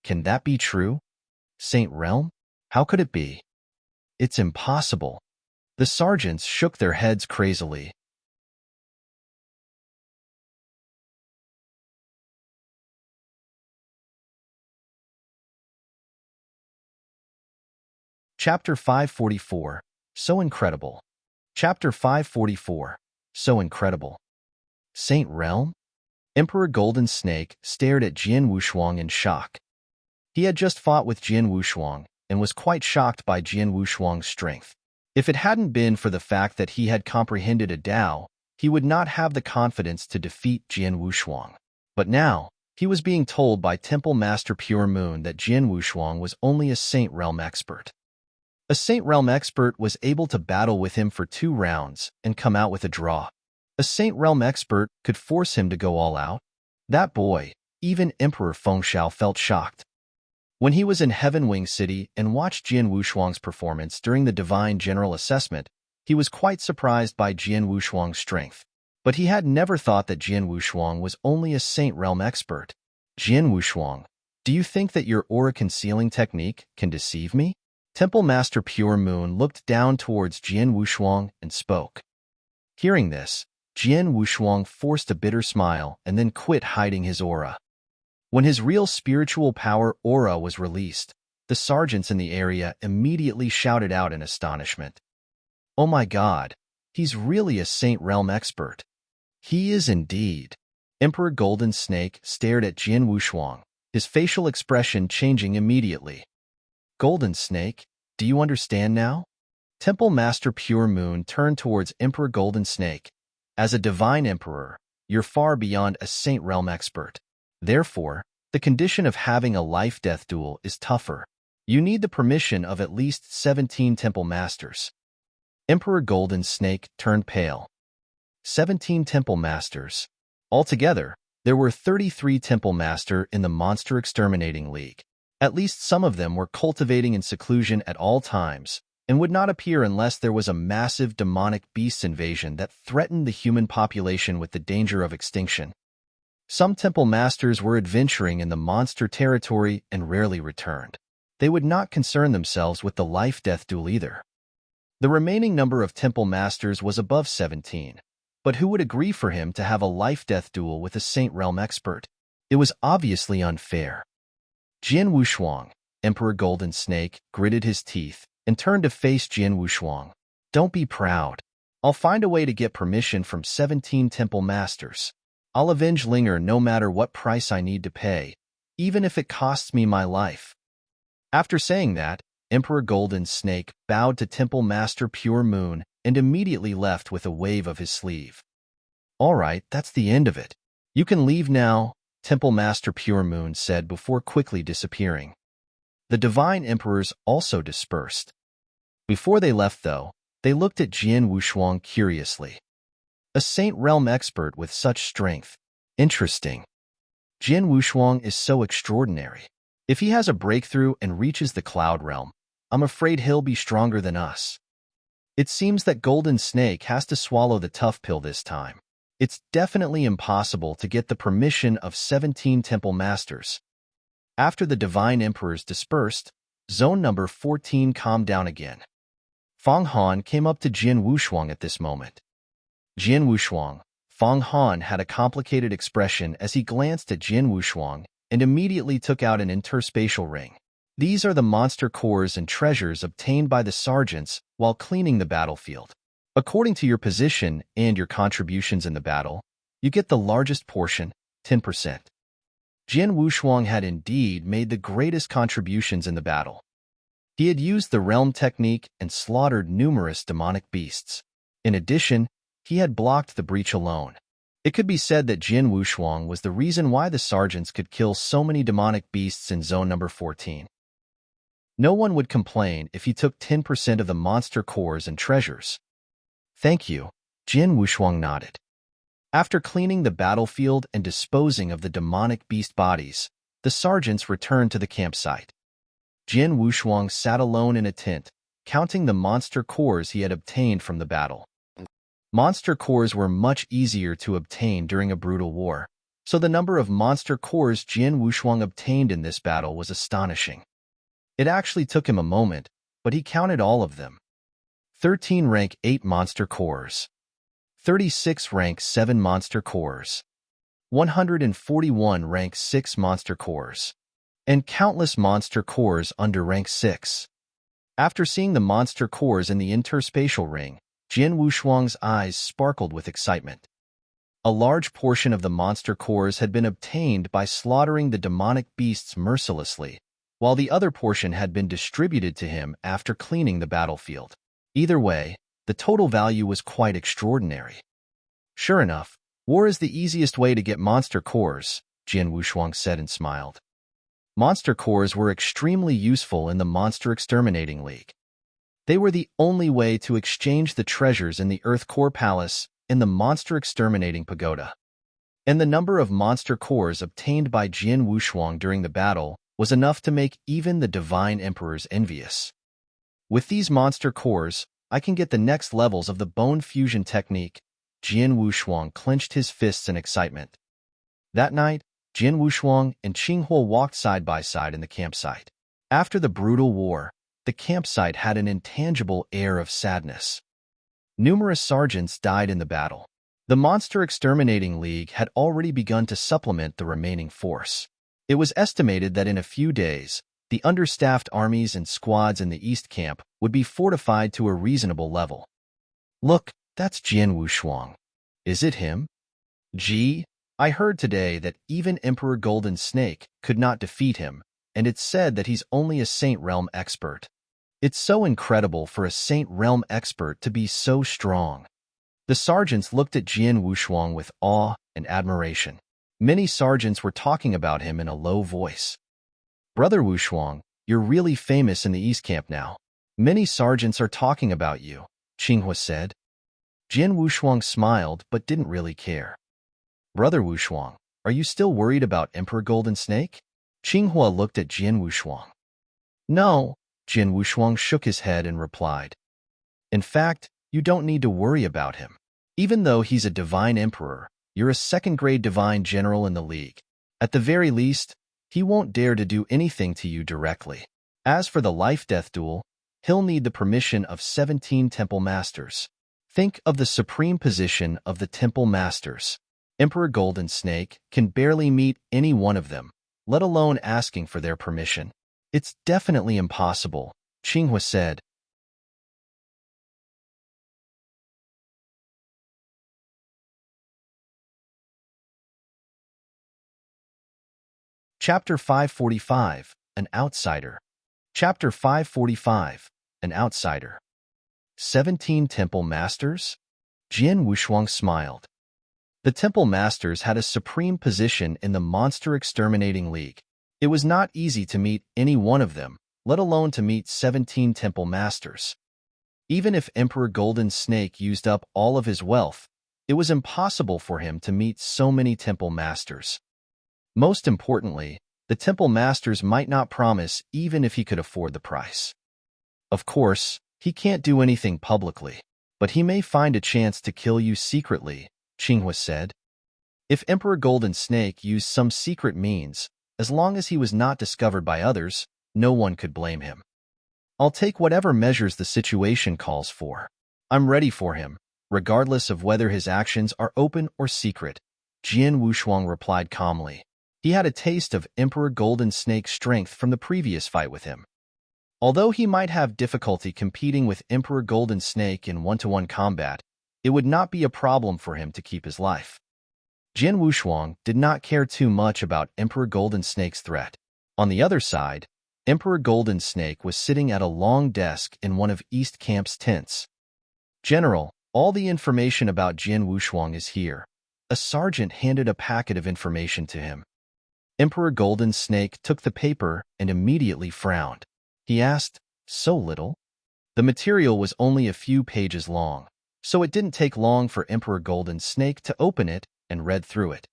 Speaker 1: Can that be true? Saint Realm? How could it be? It's impossible. The sergeants shook their heads crazily. Chapter 544, So Incredible. Chapter 544, So Incredible. Saint Realm? Emperor Golden Snake stared at Jian Wushuang in shock. He had just fought with Jian Wushuang and was quite shocked by Jian Wushuang's strength. If it hadn't been for the fact that he had comprehended a Tao, he would not have the confidence to defeat Jian Wushuang. But now, he was being told by Temple Master Pure Moon that Jian Wushuang was only a Saint Realm expert. A Saint Realm expert was able to battle with him for 2 rounds and come out with a draw. A Saint Realm expert could force him to go all out. That boy, even Emperor Fengxiao felt shocked. When he was in Heaven Wing City and watched Jian Wushuang's performance during the Divine General Assessment, he was quite surprised by Jian Wushuang's strength. But he had never thought that Jian Wushuang was only a Saint Realm expert. Jian Wushuang, do you think that your aura concealing technique can deceive me? Temple Master Pure Moon looked down towards Jian Wushuang and spoke. Hearing this, Jian Wushuang forced a bitter smile and then quit hiding his aura. When his real spiritual power aura was released, the sergeants in the area immediately shouted out in astonishment. "Oh my God, he's really a Saint Realm expert." "He is indeed." Emperor Golden Snake stared at Jian Wushuang, his facial expression changing immediately. "Golden Snake, do you understand now?" Temple Master Pure Moon turned towards Emperor Golden Snake. "As a divine emperor, you're far beyond a Saint Realm expert. Therefore, the condition of having a life-death duel is tougher. You need the permission of at least 17 Temple Masters." Emperor Golden Snake turned pale. 17 Temple Masters. Altogether, there were 33 Temple Master in the Monster Exterminating League. At least some of them were cultivating in seclusion at all times, and would not appear unless there was a massive demonic beast invasion that threatened the human population with the danger of extinction. Some Temple Masters were adventuring in the monster territory and rarely returned. They would not concern themselves with the life-death duel either. The remaining number of Temple Masters was above 17, but who would agree for him to have a life-death duel with a Saint Realm expert? It was obviously unfair. Jian Wushuang, Emperor Golden Snake, gritted his teeth and turned to face Jian Wushuang. "Don't be proud. I'll find a way to get permission from 17 Temple Masters. I'll avenge Linger no matter what price I need to pay, even if it costs me my life." After saying that, Emperor Golden Snake bowed to Temple Master Pure Moon and immediately left with a wave of his sleeve. "All right, that's the end of it. You can leave now," Temple Master Pure Moon said before quickly disappearing. The Divine Emperors also dispersed. Before they left, though, they looked at Jian Wushuang curiously. A Saint Realm expert with such strength. Interesting. Jian Wushuang is so extraordinary. If he has a breakthrough and reaches the Cloud Realm, I'm afraid he'll be stronger than us. It seems that Golden Snake has to swallow the tough pill this time. It's definitely impossible to get the permission of 17 Temple Masters. After the Divine Emperors dispersed, Zone number 14 calmed down again. Fang Han came up to Jian Wushuang at this moment. Jian Wushuang, Fang Han had a complicated expression as he glanced at Jian Wushuang and immediately took out an interspatial ring. "These are the monster cores and treasures obtained by the sergeants while cleaning the battlefield. According to your position and your contributions in the battle, you get the largest portion, 10%. Jian Wushuang had indeed made the greatest contributions in the battle. He had used the realm technique and slaughtered numerous demonic beasts. In addition, he had blocked the breach alone. It could be said that Jian Wushuang was the reason why the sergeants could kill so many demonic beasts in Zone number 14. No one would complain if he took 10% of the monster cores and treasures. "Thank you," Jian Wushuang nodded. After cleaning the battlefield and disposing of the demonic beast bodies, the sergeants returned to the campsite. Jian Wushuang sat alone in a tent, counting the monster cores he had obtained from the battle. Monster cores were much easier to obtain during a brutal war, so the number of monster cores Jian Wushuang obtained in this battle was astonishing. It actually took him a moment, but he counted all of them. 13 rank 8 monster cores. 36 rank 7 monster cores. 141 rank 6 monster cores. And countless monster cores under rank 6. After seeing the monster cores in the interspatial ring, Jian Wushuang's eyes sparkled with excitement. A large portion of the monster cores had been obtained by slaughtering the demonic beasts mercilessly, while the other portion had been distributed to him after cleaning the battlefield. Either way, the total value was quite extraordinary. Sure enough, war is the easiest way to get monster cores, Jian Wushuang said and smiled. Monster cores were extremely useful in the Monster Exterminating League. They were the only way to exchange the treasures in the Earth Core Palace and the Monster Exterminating Pagoda. And the number of monster cores obtained by Jian Wushuang during the battle was enough to make even the Divine Emperors envious. With these monster cores, I can get the next levels of the bone fusion technique. Jian Wushuang clenched his fists in excitement. That night, Jian Wushuang and Qinghuo walked side by side in the campsite. After the brutal war, the campsite had an intangible air of sadness. Numerous sergeants died in the battle. The Monster Exterminating League had already begun to supplement the remaining force. It was estimated that in a few days, the understaffed armies and squads in the East Camp would be fortified to a reasonable level. Look, that's Jian Wushuang. Is it him? Gee, I heard today that even Emperor Golden Snake could not defeat him, and it's said that he's only a Saint Realm expert. It's so incredible for a Saint Realm expert to be so strong. The sergeants looked at Jian Wushuang with awe and admiration. Many sergeants were talking about him in a low voice. Brother Wushuang, you're really famous in the East Camp now. Many sergeants are talking about you, Qinghua said. Jian Wushuang smiled but didn't really care. Brother Wushuang, are you still worried about Emperor Golden Snake? Qinghua looked at Jian Wushuang. No, Jian Wushuang shook his head and replied. In fact, you don't need to worry about him. Even though he's a divine emperor, you're a second-grade divine general in the league. At the very least, he won't dare to do anything to you directly. As for the life-death duel, he'll need the permission of 17 temple masters. Think of the supreme position of the temple masters. Emperor Golden Snake can barely meet any one of them, let alone asking for their permission. It's definitely impossible, Qinghua said. Chapter 545, An Outsider. Chapter 545, An Outsider. 17 Temple Masters? Jian Wushuang smiled. The Temple Masters had a supreme position in the Monster Exterminating League. It was not easy to meet any one of them, let alone to meet 17 Temple Masters. Even if Emperor Golden Snake used up all of his wealth, it was impossible for him to meet so many Temple Masters. Most importantly, the Temple Masters might not promise even if he could afford the price. Of course, he can't do anything publicly, but he may find a chance to kill you secretly, Qinghua said. If Emperor Golden Snake used some secret means, as long as he was not discovered by others, no one could blame him. I'll take whatever measures the situation calls for. I'm ready for him, regardless of whether his actions are open or secret, Jian Wushuang replied calmly. He had a taste of Emperor Golden Snake's strength from the previous fight with him. Although he might have difficulty competing with Emperor Golden Snake in one-to-one combat, it would not be a problem for him to keep his life. Jian Wushuang did not care too much about Emperor Golden Snake's threat. On the other side, Emperor Golden Snake was sitting at a long desk in one of East Camp's tents. General, all the information about Jian Wushuang is here. A sergeant handed a packet of information to him. Emperor Golden Snake took the paper and immediately frowned. He asked, "So little?" The material was only a few pages long, so it didn't take long for Emperor Golden Snake to open it and read through it.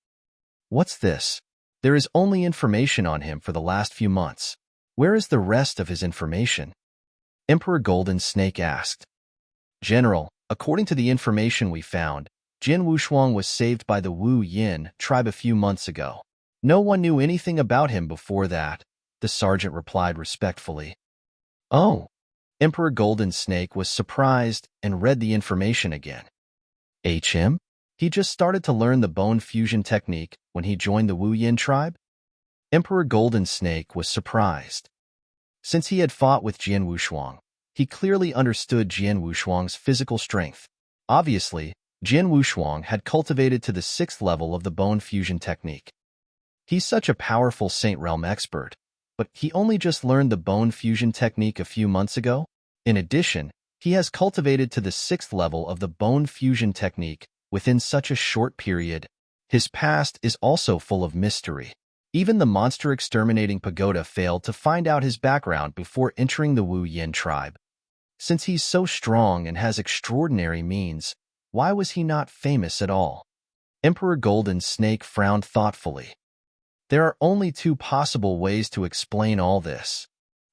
Speaker 1: What's this? There is only information on him for the last few months. Where is the rest of his information? Emperor Golden Snake asked. General, according to the information we found, Jian Wushuang was saved by the Wu Yin tribe a few months ago. No one knew anything about him before that, the sergeant replied respectfully. Oh. Emperor Golden Snake was surprised and read the information again. HM? He just started to learn the bone fusion technique when he joined the Wu Yin tribe? Emperor Golden Snake was surprised. Since he had fought with Jian Wushuang, he clearly understood Jian Wushuang's physical strength. Obviously, Jian Wushuang had cultivated to the 6th level of the bone fusion technique. He's such a powerful Saint Realm expert, but he only just learned the bone fusion technique a few months ago. In addition, he has cultivated to the 6th level of the bone fusion technique within such a short period. His past is also full of mystery. Even the monster exterminating pagoda failed to find out his background before entering the Wu Yin tribe. Since he's so strong and has extraordinary means, why was he not famous at all? Emperor Golden Snake frowned thoughtfully. There are only two possible ways to explain all this.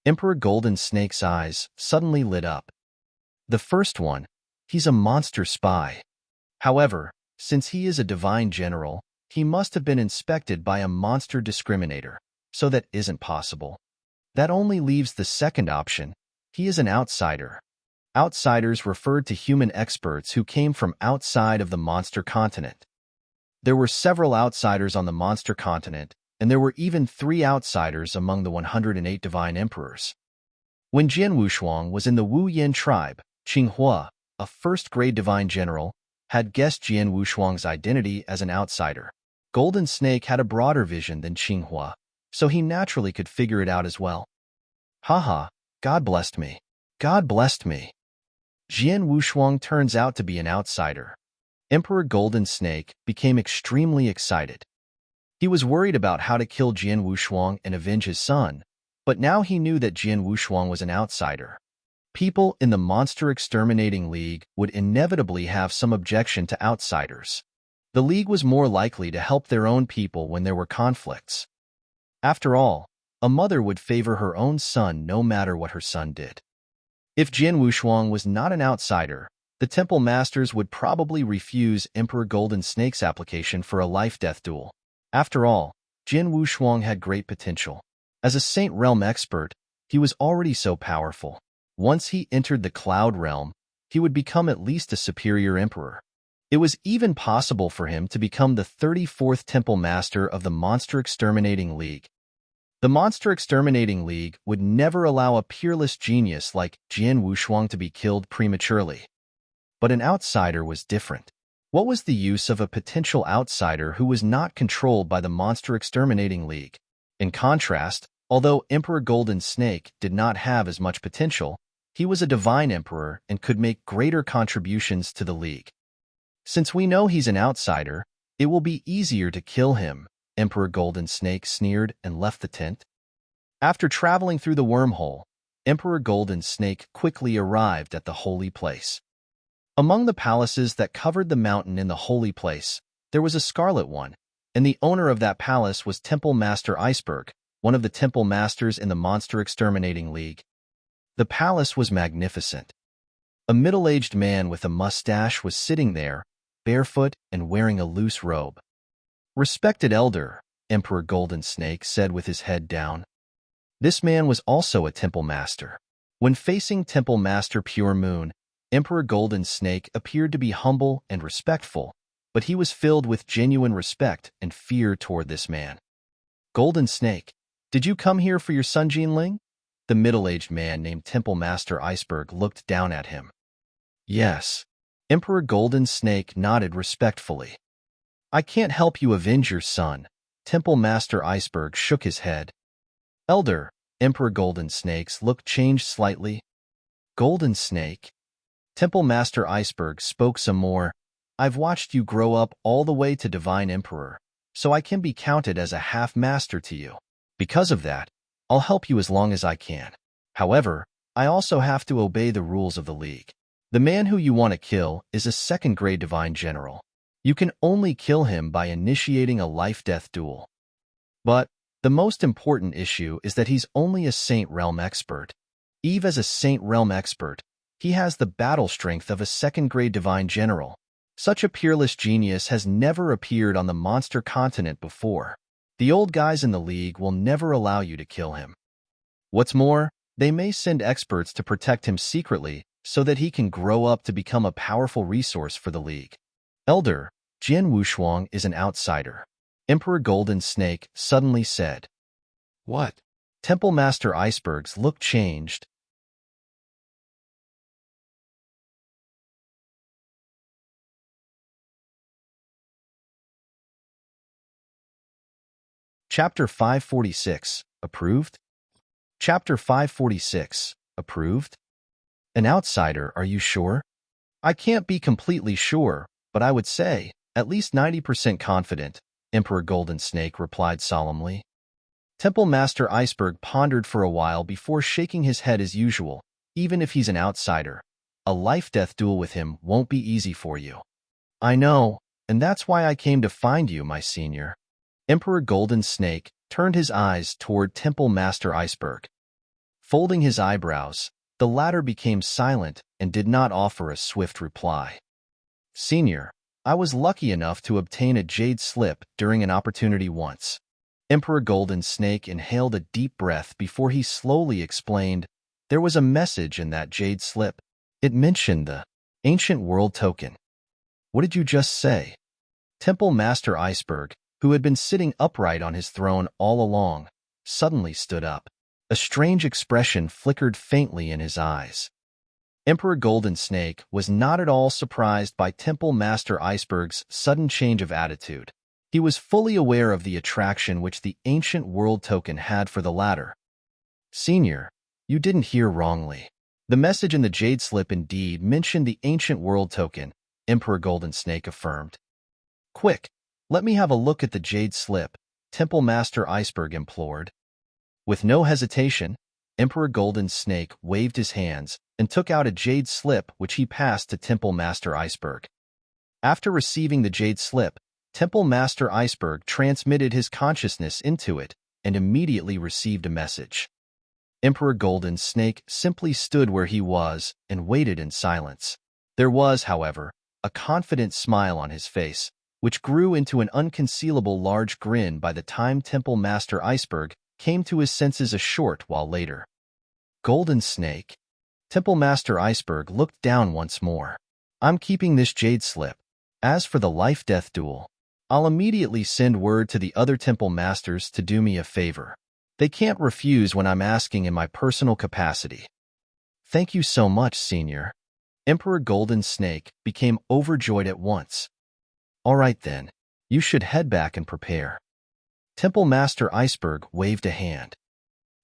Speaker 1: Emperor Golden Snake's eyes suddenly lit up. The first one, he's a monster spy. However, since he is a divine general, he must have been inspected by a monster discriminator, so that isn't possible. That only leaves the second option. He is an outsider. Outsiders referred to human experts who came from outside of the monster continent. There were several outsiders on the monster continent, and there were even 3 outsiders among the 108 divine emperors. When Jian Wushuang was in the Wu Yin tribe, Qinghua, a first-grade divine general, had guessed Jian Wushuang's identity as an outsider. Golden Snake had a broader vision than Qinghua, so he naturally could figure it out as well. Haha, God blessed me. God blessed me. Jian Wushuang turns out to be an outsider. Emperor Golden Snake became extremely excited. He was worried about how to kill Jian Wushuang and avenge his son, but now he knew that Jian Wushuang was an outsider. People in the Monster Exterminating League would inevitably have some objection to outsiders. The League was more likely to help their own people when there were conflicts. After all, a mother would favor her own son no matter what her son did. If Jian Wushuang was not an outsider, the Temple Masters would probably refuse Emperor Golden Snake's application for a life-death duel. After all, Jian Wushuang had great potential. As a Saint Realm expert, he was already so powerful. Once he entered the Cloud Realm, he would become at least a superior emperor. It was even possible for him to become the 34th Temple Master of the Monster Exterminating League. The Monster Exterminating League would never allow a peerless genius like Jian Wushuang to be killed prematurely. But an outsider was different. What was the use of a potential outsider who was not controlled by the Monster Exterminating League? In contrast, although Emperor Golden Snake did not have as much potential, he was a divine emperor and could make greater contributions to the League. Since we know he's an outsider, it will be easier to kill him, Emperor Golden Snake sneered and left the tent. After traveling through the wormhole, Emperor Golden Snake quickly arrived at the holy place. Among the palaces that covered the mountain in the holy place, there was a scarlet one, and the owner of that palace was Temple Master Iceberg, one of the Temple Masters in the Monster Exterminating League. The palace was magnificent. A middle-aged man with a mustache was sitting there, barefoot and wearing a loose robe. "Respected elder," Emperor Golden Snake said with his head down. This man was also a Temple Master. When facing Temple Master Pure Moon, Emperor Golden Snake appeared to be humble and respectful, but he was filled with genuine respect and fear toward this man. "Golden Snake, did you come here for your son Jinling?" The middle-aged man named Temple Master Iceberg looked down at him. "Yes." Emperor Golden Snake nodded respectfully. "I can't help you avenge your son." Temple Master Iceberg shook his head. "Elder," Emperor Golden Snake's look changed slightly. "Golden Snake?" Temple Master Iceberg spoke some more. "I've watched you grow up all the way to Divine Emperor, so I can be counted as a half-master to you. Because of that, I'll help you as long as I can. However, I also have to obey the rules of the League. The man who you want to kill is a second-grade Divine General. You can only kill him by initiating a life-death duel. But the most important issue is that he's only a Saint Realm expert. Eve as a Saint Realm expert, he has the battle strength of a second-grade Divine General. Such a peerless genius has never appeared on the monster continent before. The old guys in the League will never allow you to kill him. What's more, they may send experts to protect him secretly so that he can grow up to become a powerful resource for the League. Elder, Jian Wushuang is an outsider," Emperor Golden Snake suddenly said. "What?" Temple Master Iceberg's look changed. Chapter 546, Approved? Chapter 546, Approved? "An outsider, are you sure?" "I can't be completely sure, but I would say, at least 90% confident," Emperor Golden Snake replied solemnly. Temple Master Iceberg pondered for a while before shaking his head as usual. "Even if he's an outsider, a life-death duel with him won't be easy for you." "I know, and that's why I came to find you, my senior." Emperor Golden Snake turned his eyes toward Temple Master Iceberg. Folding his eyebrows, the latter became silent and did not offer a swift reply. "Senior, I was lucky enough to obtain a jade slip during an opportunity once." Emperor Golden Snake inhaled a deep breath before he slowly explained, "There was a message in that jade slip. It mentioned the ancient world token." "What did you just say?" Temple Master Iceberg, who had been sitting upright on his throne all along, suddenly stood up. A strange expression flickered faintly in his eyes. Emperor Golden Snake was not at all surprised by Temple Master Iceberg's sudden change of attitude. He was fully aware of the attraction which the ancient world token had for the latter. "Senior, you didn't hear wrongly. The message in the Jade Slip indeed mentioned the ancient world token," Emperor Golden Snake affirmed. "Quick, let me have a look at the Jade Slip," Temple Master Iceberg implored. With no hesitation, Emperor Golden Snake waved his hands and took out a jade slip which he passed to Temple Master Iceberg. After receiving the jade slip, Temple Master Iceberg transmitted his consciousness into it and immediately received a message. Emperor Golden Snake simply stood where he was and waited in silence. There was, however, a confident smile on his face, which grew into an unconcealable large grin by the time Temple Master Iceberg came to his senses a short while later. "Golden Snake." Temple Master Iceberg looked down once more. "I'm keeping this jade slip. As for the life-death duel, I'll immediately send word to the other Temple Masters to do me a favor. They can't refuse when I'm asking in my personal capacity." "Thank you so much, Senior." Emperor Golden Snake became overjoyed at once. "All right then, you should head back and prepare." Temple Master Iceberg waved a hand.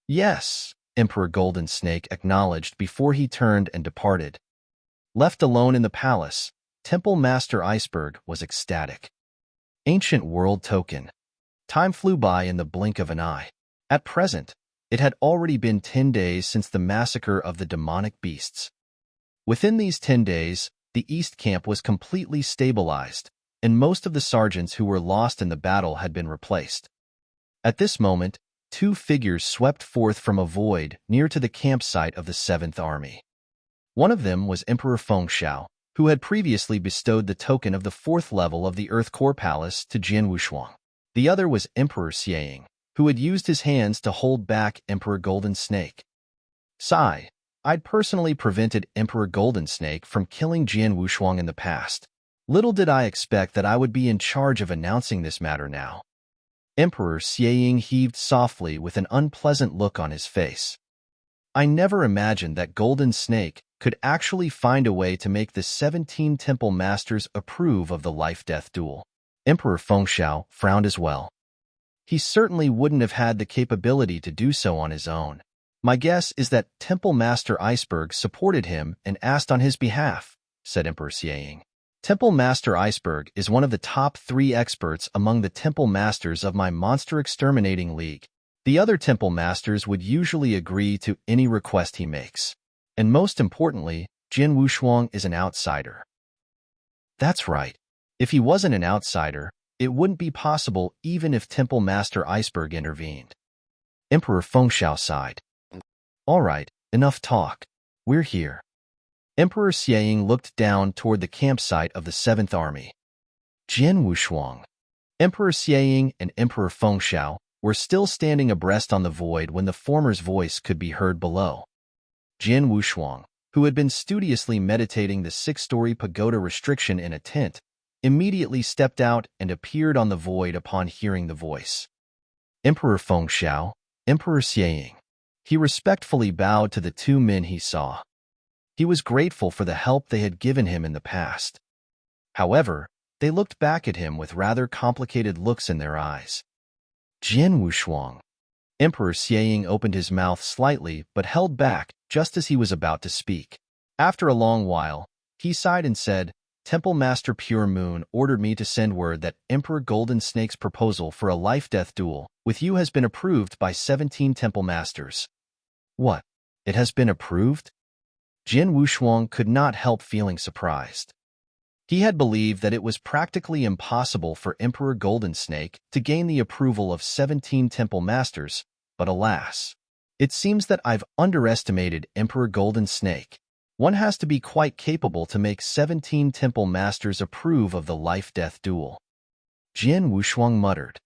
Speaker 1: "Yes," Emperor Golden Snake acknowledged before he turned and departed. Left alone in the palace, Temple Master Iceberg was ecstatic. Ancient World Token. Time flew by in the blink of an eye. At present, it had already been 10 days since the massacre of the demonic beasts. Within these 10 days, the East Camp was completely stabilized, and most of the sergeants who were lost in the battle had been replaced. At this moment, 2 figures swept forth from a void near to the campsite of the 7th Army. One of them was Emperor Fengxiao, who had previously bestowed the token of the 4th level of the Earth Core Palace to Jian Wushuang. The other was Emperor Xieying, who had used his hands to hold back Emperor Golden Snake. "Sigh, I'd personally prevented Emperor Golden Snake from killing Jian Wushuang in the past. Little did I expect that I would be in charge of announcing this matter now." Emperor Xieying heaved softly with an unpleasant look on his face. "I never imagined that Golden Snake could actually find a way to make the 17 Temple Masters approve of the life-death duel." Emperor Fengxiao frowned as well. "He certainly wouldn't have had the capability to do so on his own. My guess is that Temple Master Iceberg supported him and asked on his behalf," said Emperor Xieying. "Temple Master Iceberg is one of the top 3 experts among the Temple Masters of my Monster Exterminating League. The other Temple Masters would usually agree to any request he makes. And most importantly, Jian Wushuang is an outsider." "That's right. If he wasn't an outsider, it wouldn't be possible even if Temple Master Iceberg intervened." Emperor Fengxiao sighed. "All right, enough talk. We're here." Emperor Xieying looked down toward the campsite of the 7th Army. Jian Wushuang. Emperor Xieying and Emperor Fengxiao were still standing abreast on the void when the former's voice could be heard below. Jian Wushuang, who had been studiously meditating the 6-story pagoda restriction in a tent, immediately stepped out and appeared on the void upon hearing the voice. Emperor Fengxiao, Emperor Xieying. He respectfully bowed to the 2 men he saw. He was grateful for the help they had given him in the past. However, they looked back at him with rather complicated looks in their eyes. Jian Wushuang. Emperor Xieying opened his mouth slightly but held back just as he was about to speak. After a long while, he sighed and said, "Temple Master Pure Moon ordered me to send word that Emperor Golden Snake's proposal for a life-death duel with you has been approved by 17 Temple Masters." "What? It has been approved?" Jian Wushuang could not help feeling surprised. He had believed that it was practically impossible for Emperor Golden Snake to gain the approval of 17 Temple Masters, but alas. It seems that I've underestimated Emperor Golden Snake. One has to be quite capable to make 17 Temple Masters approve of the life-death duel. Jian Wushuang muttered.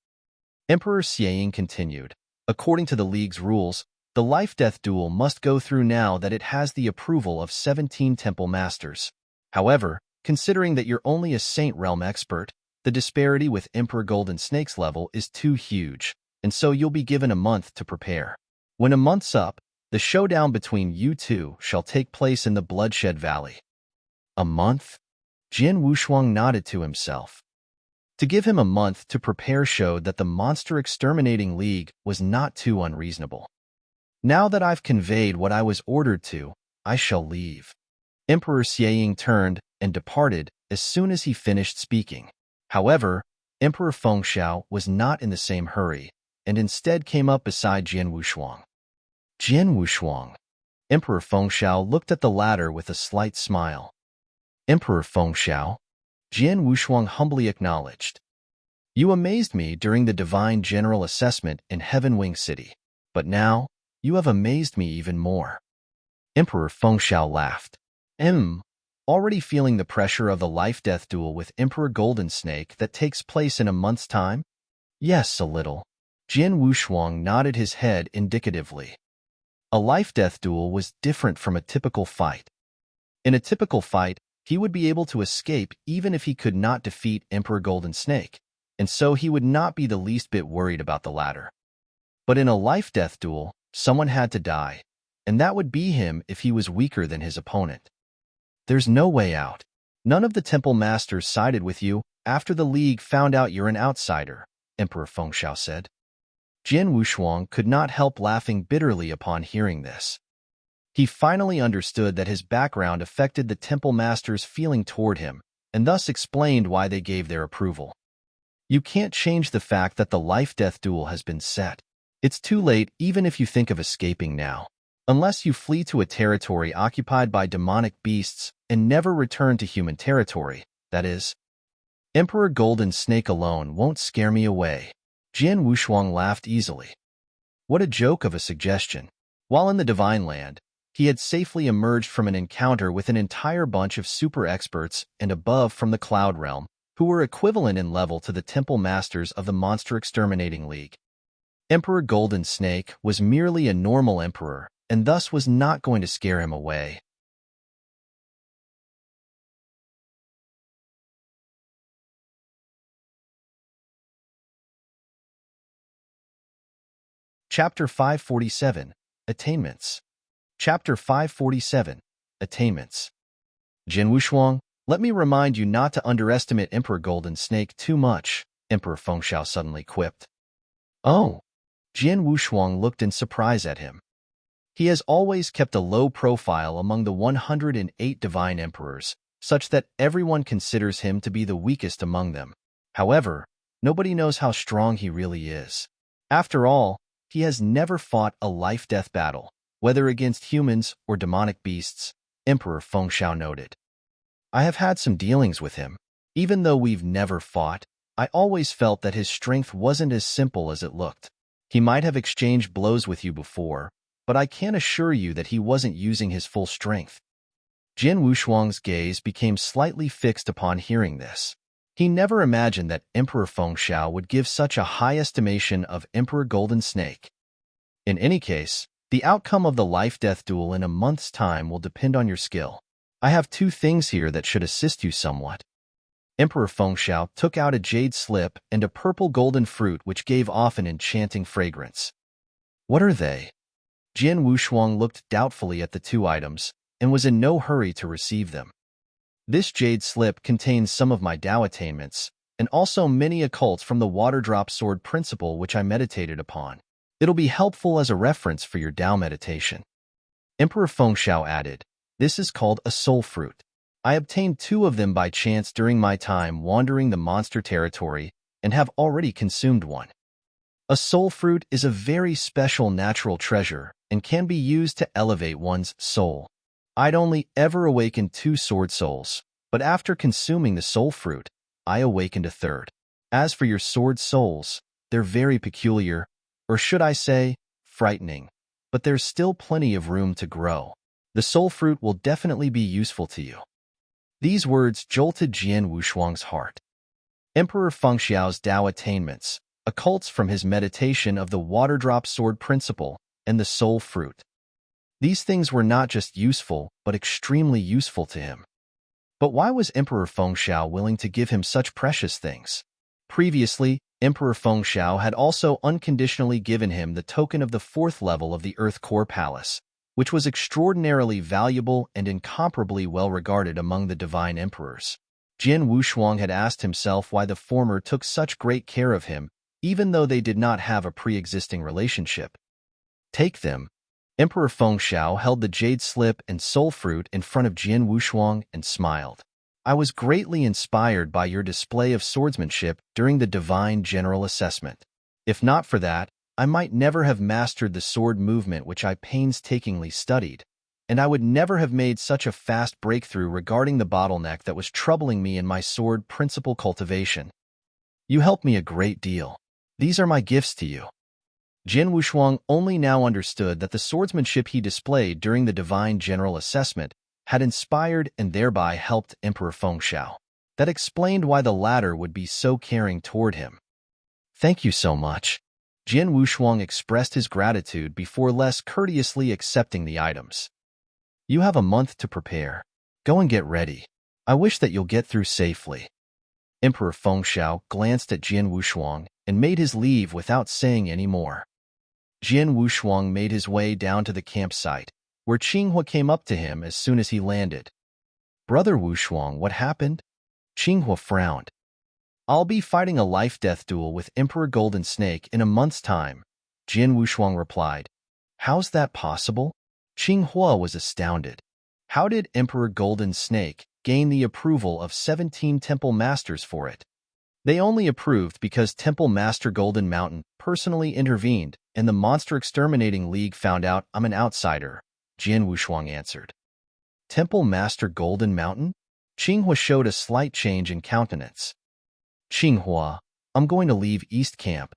Speaker 1: Emperor Xieying continued, "According to the League's rules, the life-death duel must go through now that it has the approval of 17 Temple Masters. However, considering that you're only a Saint Realm expert, The disparity with Emperor Golden Snake's level is too huge, and so you'll be given a month to prepare. When a month's up, the showdown between you two shall take place in the Bloodshed Valley. A month? Jian Wushuang nodded to himself. To give him a month to prepare showed that the Monster Exterminating League was not too unreasonable. Now that I've conveyed what I was ordered to, I shall leave. Emperor Xieying turned and departed as soon as he finished speaking. However, Emperor Fengxiao was not in the same hurry, and instead came up beside Jian Wushuang. Jian Wushuang. Emperor Fengxiao looked at the latter with a slight smile. Emperor Fengxiao? Jian Wushuang humbly acknowledged. You amazed me during the Divine General Assessment in Heavenwing City, but now, you have amazed me even more. Emperor Fengxiao laughed. Already feeling the pressure of the life-death duel with Emperor Golden Snake that takes place in a month's time? Yes, a little. Jian Wushuang nodded his head indicatively. A life-death duel was different from a typical fight. In a typical fight, he would be able to escape even if he could not defeat Emperor Golden Snake, and so he would not be the least bit worried about the latter. But in a life-death duel, someone had to die, and that would be him if he was weaker than his opponent. There's no way out. None of the temple masters sided with you after the League found out you're an outsider, Emperor Fengxiao said. Jian Wushuang could not help laughing bitterly upon hearing this. He finally understood that his background affected the temple masters' feeling toward him, and thus explained why they gave their approval. You can't change the fact that the life-death duel has been set. It's too late even if you think of escaping now. Unless you flee to a territory occupied by demonic beasts and never return to human territory, that is. Emperor Golden Snake alone won't scare me away. Jian Wushuang laughed easily. What a joke of a suggestion. While in the Divine Land, he had safely emerged from an encounter with an entire bunch of super experts and above from the Cloud Realm, who were equivalent in level to the Temple Masters of the Monster Exterminating League. Emperor Golden Snake was merely a normal emperor, and thus was not going to scare him away. Chapter 547, Attainments. Chapter 547, Attainments. Jian Wushuang, let me remind you not to underestimate Emperor Golden Snake too much, Emperor Fengxiao suddenly quipped. Oh. Jian Wushuang looked in surprise at him. He has always kept a low profile among the 108 divine emperors, such that everyone considers him to be the weakest among them. However, nobody knows how strong he really is. After all, he has never fought a life-death battle, whether against humans or demonic beasts, Emperor Fengxiao noted. I have had some dealings with him. Even though we've never fought, I always felt that his strength wasn't as simple as it looked. He might have exchanged blows with you before, but I can assure you that he wasn't using his full strength. Jian Wushuang's gaze became slightly fixed upon hearing this. He never imagined that Emperor Fengxiao would give such a high estimation of Emperor Golden Snake. In any case, the outcome of the life-death duel in a month's time will depend on your skill. I have 2 things here that should assist you somewhat. Emperor Fengxiao took out a jade slip and a purple golden fruit which gave off an enchanting fragrance. What are they? Jian Wushuang looked doubtfully at the 2 items and was in no hurry to receive them. This jade slip contains some of my Dao attainments, and also many occults from the water-drop sword principle which I meditated upon. It'll be helpful as a reference for your Dao meditation. Emperor Fengxiao added, this is called a soul fruit. I obtained 2 of them by chance during my time wandering the monster territory and have already consumed one. A soul fruit is a very special natural treasure and can be used to elevate one's soul. I'd only ever awakened 2 sword souls, but after consuming the soul fruit, I awakened a 3rd. As for your sword souls, they're very peculiar, or should I say, frightening, but there's still plenty of room to grow. The soul fruit will definitely be useful to you. These words jolted Jian Wushuang's heart. Emperor Fengxiao's Dao attainments, occults from his meditation of the water-drop sword principle and the soul fruit. These things were not just useful, but extremely useful to him. But why was Emperor Fengxiao willing to give him such precious things? Previously, Emperor Fengxiao had also unconditionally given him the token of the 4th level of the Earth Core Palace, which was extraordinarily valuable and incomparably well regarded among the divine emperors. Jin Wushuang had asked himself why the former took such great care of him, even though they did not have a pre-existing relationship. Take them. Emperor Fengxiao held the jade slip and soul fruit in front of Jin Wushuang and smiled. I was greatly inspired by your display of swordsmanship during the divine general assessment. If not for that, I might never have mastered the sword movement which I painstakingly studied, and I would never have made such a fast breakthrough regarding the bottleneck that was troubling me in my sword principle cultivation. You helped me a great deal. These are my gifts to you. Jin Wushuang only now understood that the swordsmanship he displayed during the divine general assessment had inspired and thereby helped Emperor Fengxiao. That explained why the latter would be so caring toward him. Thank you so much. Jin Wushuang expressed his gratitude before less courteously accepting the items. You have a month to prepare. Go and get ready. I wish that you'll get through safely. Emperor Fengxiao glanced at Jin Wushuang and made his leave without saying any more. Jin Wushuang made his way down to the campsite, where Qinghua came up to him as soon as he landed. Brother Wushuang, what happened? Qinghua frowned. I'll be fighting a life-death duel with Emperor Golden Snake in a month's time, Jin Wushuang replied. How's that possible? Qinghua was astounded. How did Emperor Golden Snake gain the approval of 17 temple masters for it? They only approved because Temple Master Golden Mountain personally intervened and the Monster Exterminating League found out I'm an outsider, Jin Wushuang answered. Temple Master Golden Mountain? Qinghua showed a slight change in countenance. Qinghua, I'm going to leave East Camp.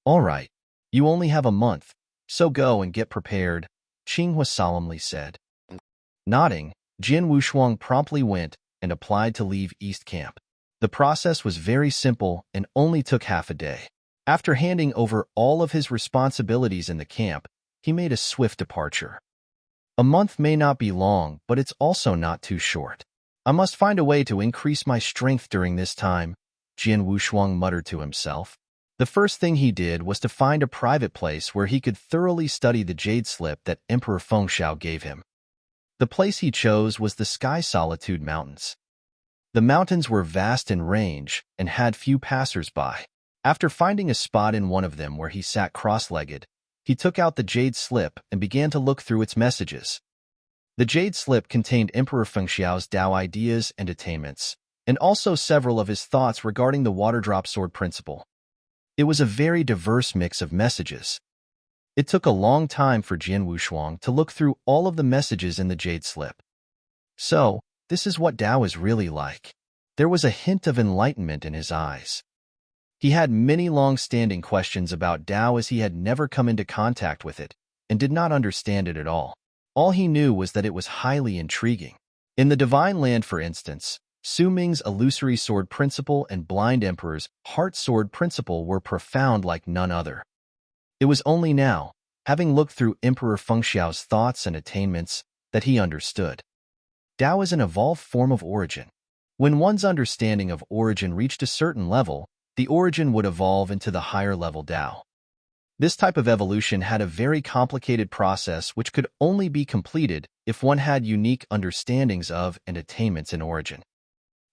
Speaker 1: All right, you only have a month, so go and get prepared, Qinghua solemnly said. Nodding, Jin Wushuang promptly went and applied to leave East Camp. The process was very simple and only took half a day. After handing over all of his responsibilities in the camp, he made a swift departure. A month may not be long, but it's also not too short. I must find a way to increase my strength during this time, Jin Wushuang muttered to himself. The first thing he did was to find a private place where he could thoroughly study the jade slip that Emperor Fengxiao gave him. The place he chose was the Sky Solitude Mountains. The mountains were vast in range and had few passers-by. After finding a spot in one of them where he sat cross-legged, he took out the jade slip and began to look through its messages. The jade slip contained Emperor Fengxiao's Tao ideas and attainments, and also several of his thoughts regarding the water drop sword principle. It was a very diverse mix of messages. It took a long time for Jin Wushuang to look through all of the messages in the jade slip. So, this is what Tao is really like. There was a hint of enlightenment in his eyes. He had many long-standing questions about Tao as he had never come into contact with it and did not understand it at all. All he knew was that it was highly intriguing. In the Divine Land, for instance, Su Ming's illusory sword principle and Blind Emperor's heart sword principle were profound like none other. It was only now, having looked through Emperor Fengxiao's thoughts and attainments, that he understood. Tao is an evolved form of origin. When one's understanding of origin reached a certain level, the origin would evolve into the higher level Tao. This type of evolution had a very complicated process which could only be completed if one had unique understandings of and attainments in origin.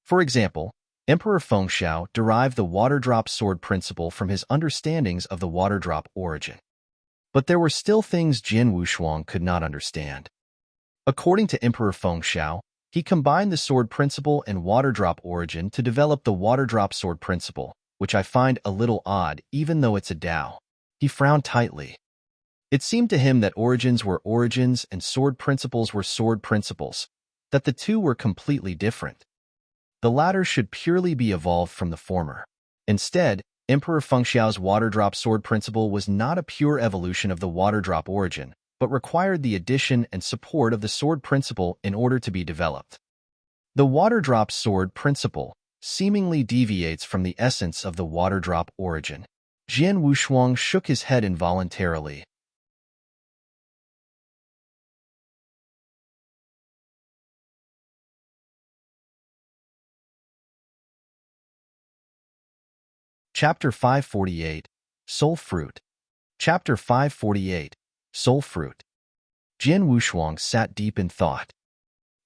Speaker 1: For example, Emperor Fengxiao derived the water drop sword principle from his understandings of the water drop origin. But there were still things Jin Wushuang could not understand. According to Emperor Fengxiao, he combined the sword principle and water drop origin to develop the water drop sword principle, which I find a little odd even though it's a Tao. He frowned tightly. It seemed to him that origins were origins and sword principles were sword principles, that the two were completely different. The latter should purely be evolved from the former. Instead, Emperor Fengxiao's water drop sword principle was not a pure evolution of the water drop origin, but required the addition and support of the sword principle in order to be developed. The water drop sword principle seemingly deviates from the essence of the water drop origin. Jin Wushuang shook his head involuntarily. Chapter 548, Soul Fruit. Chapter 548, Soul Fruit. Jian Wushuang sat deep in thought.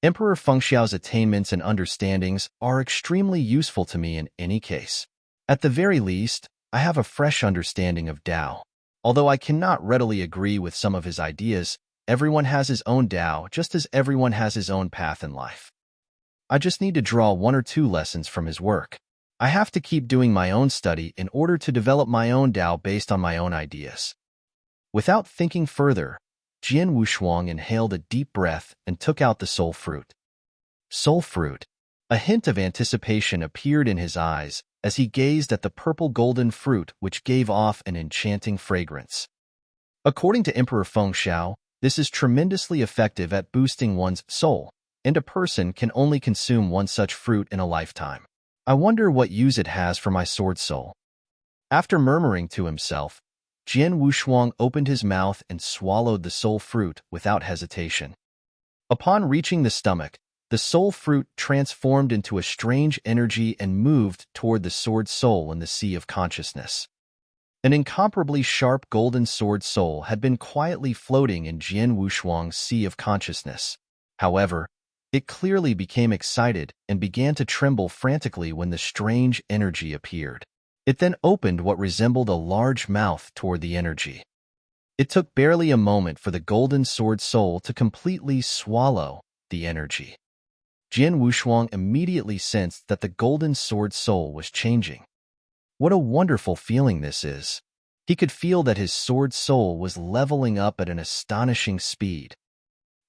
Speaker 1: Emperor Fengxiao's attainments and understandings are extremely useful to me in any case. At the very least, I have a fresh understanding of Tao. Although I cannot readily agree with some of his ideas, everyone has his own Tao, just as everyone has his own path in life. I just need to draw 1 or 2 lessons from his work. I have to keep doing my own study in order to develop my own Tao based on my own ideas. Without thinking further, Jian Wushuang inhaled a deep breath and took out the soul fruit. Soul fruit. A hint of anticipation appeared in his eyes as he gazed at the purple-golden fruit which gave off an enchanting fragrance. According to Emperor Fengxiao, this is tremendously effective at boosting one's soul, and a person can only consume one such fruit in a lifetime. I wonder what use it has for my sword soul. After murmuring to himself, Jian Wushuang opened his mouth and swallowed the soul fruit without hesitation. Upon reaching the stomach, the soul fruit transformed into a strange energy and moved toward the sword soul in the sea of consciousness. An incomparably sharp golden sword soul had been quietly floating in Jian Wushuang's sea of consciousness. However, it clearly became excited and began to tremble frantically when the strange energy appeared. It then opened what resembled a large mouth toward the energy. It took barely a moment for the golden sword soul to completely swallow the energy. Jian Wushuang immediately sensed that the golden sword soul was changing. What a wonderful feeling this is! He could feel that his sword soul was leveling up at an astonishing speed.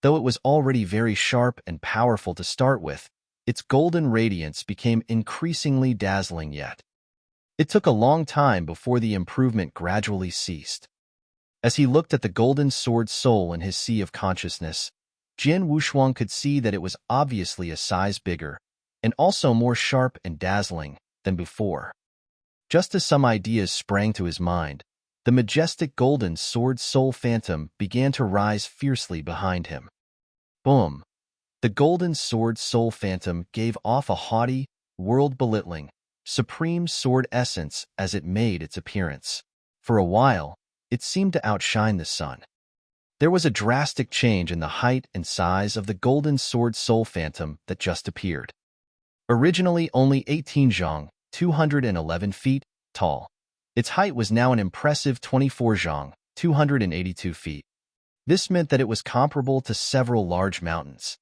Speaker 1: Though it was already very sharp and powerful to start with, its golden radiance became increasingly dazzling yet. It took a long time before the improvement gradually ceased. As he looked at the golden sword soul in his sea of consciousness, Jian Wushuang could see that it was obviously a size bigger, and also more sharp and dazzling than before. Just as some ideas sprang to his mind, the majestic golden sword soul phantom began to rise fiercely behind him. Boom! The golden sword soul phantom gave off a haughty, world-belittling, supreme sword essence as it made its appearance. For a while, it seemed to outshine the sun. There was a drastic change in the height and size of the golden sword soul phantom that just appeared. Originally only 18 zhang, 211 feet, tall, its height was now an impressive 24 zhang, 282 feet. This meant that it was comparable to several large mountains.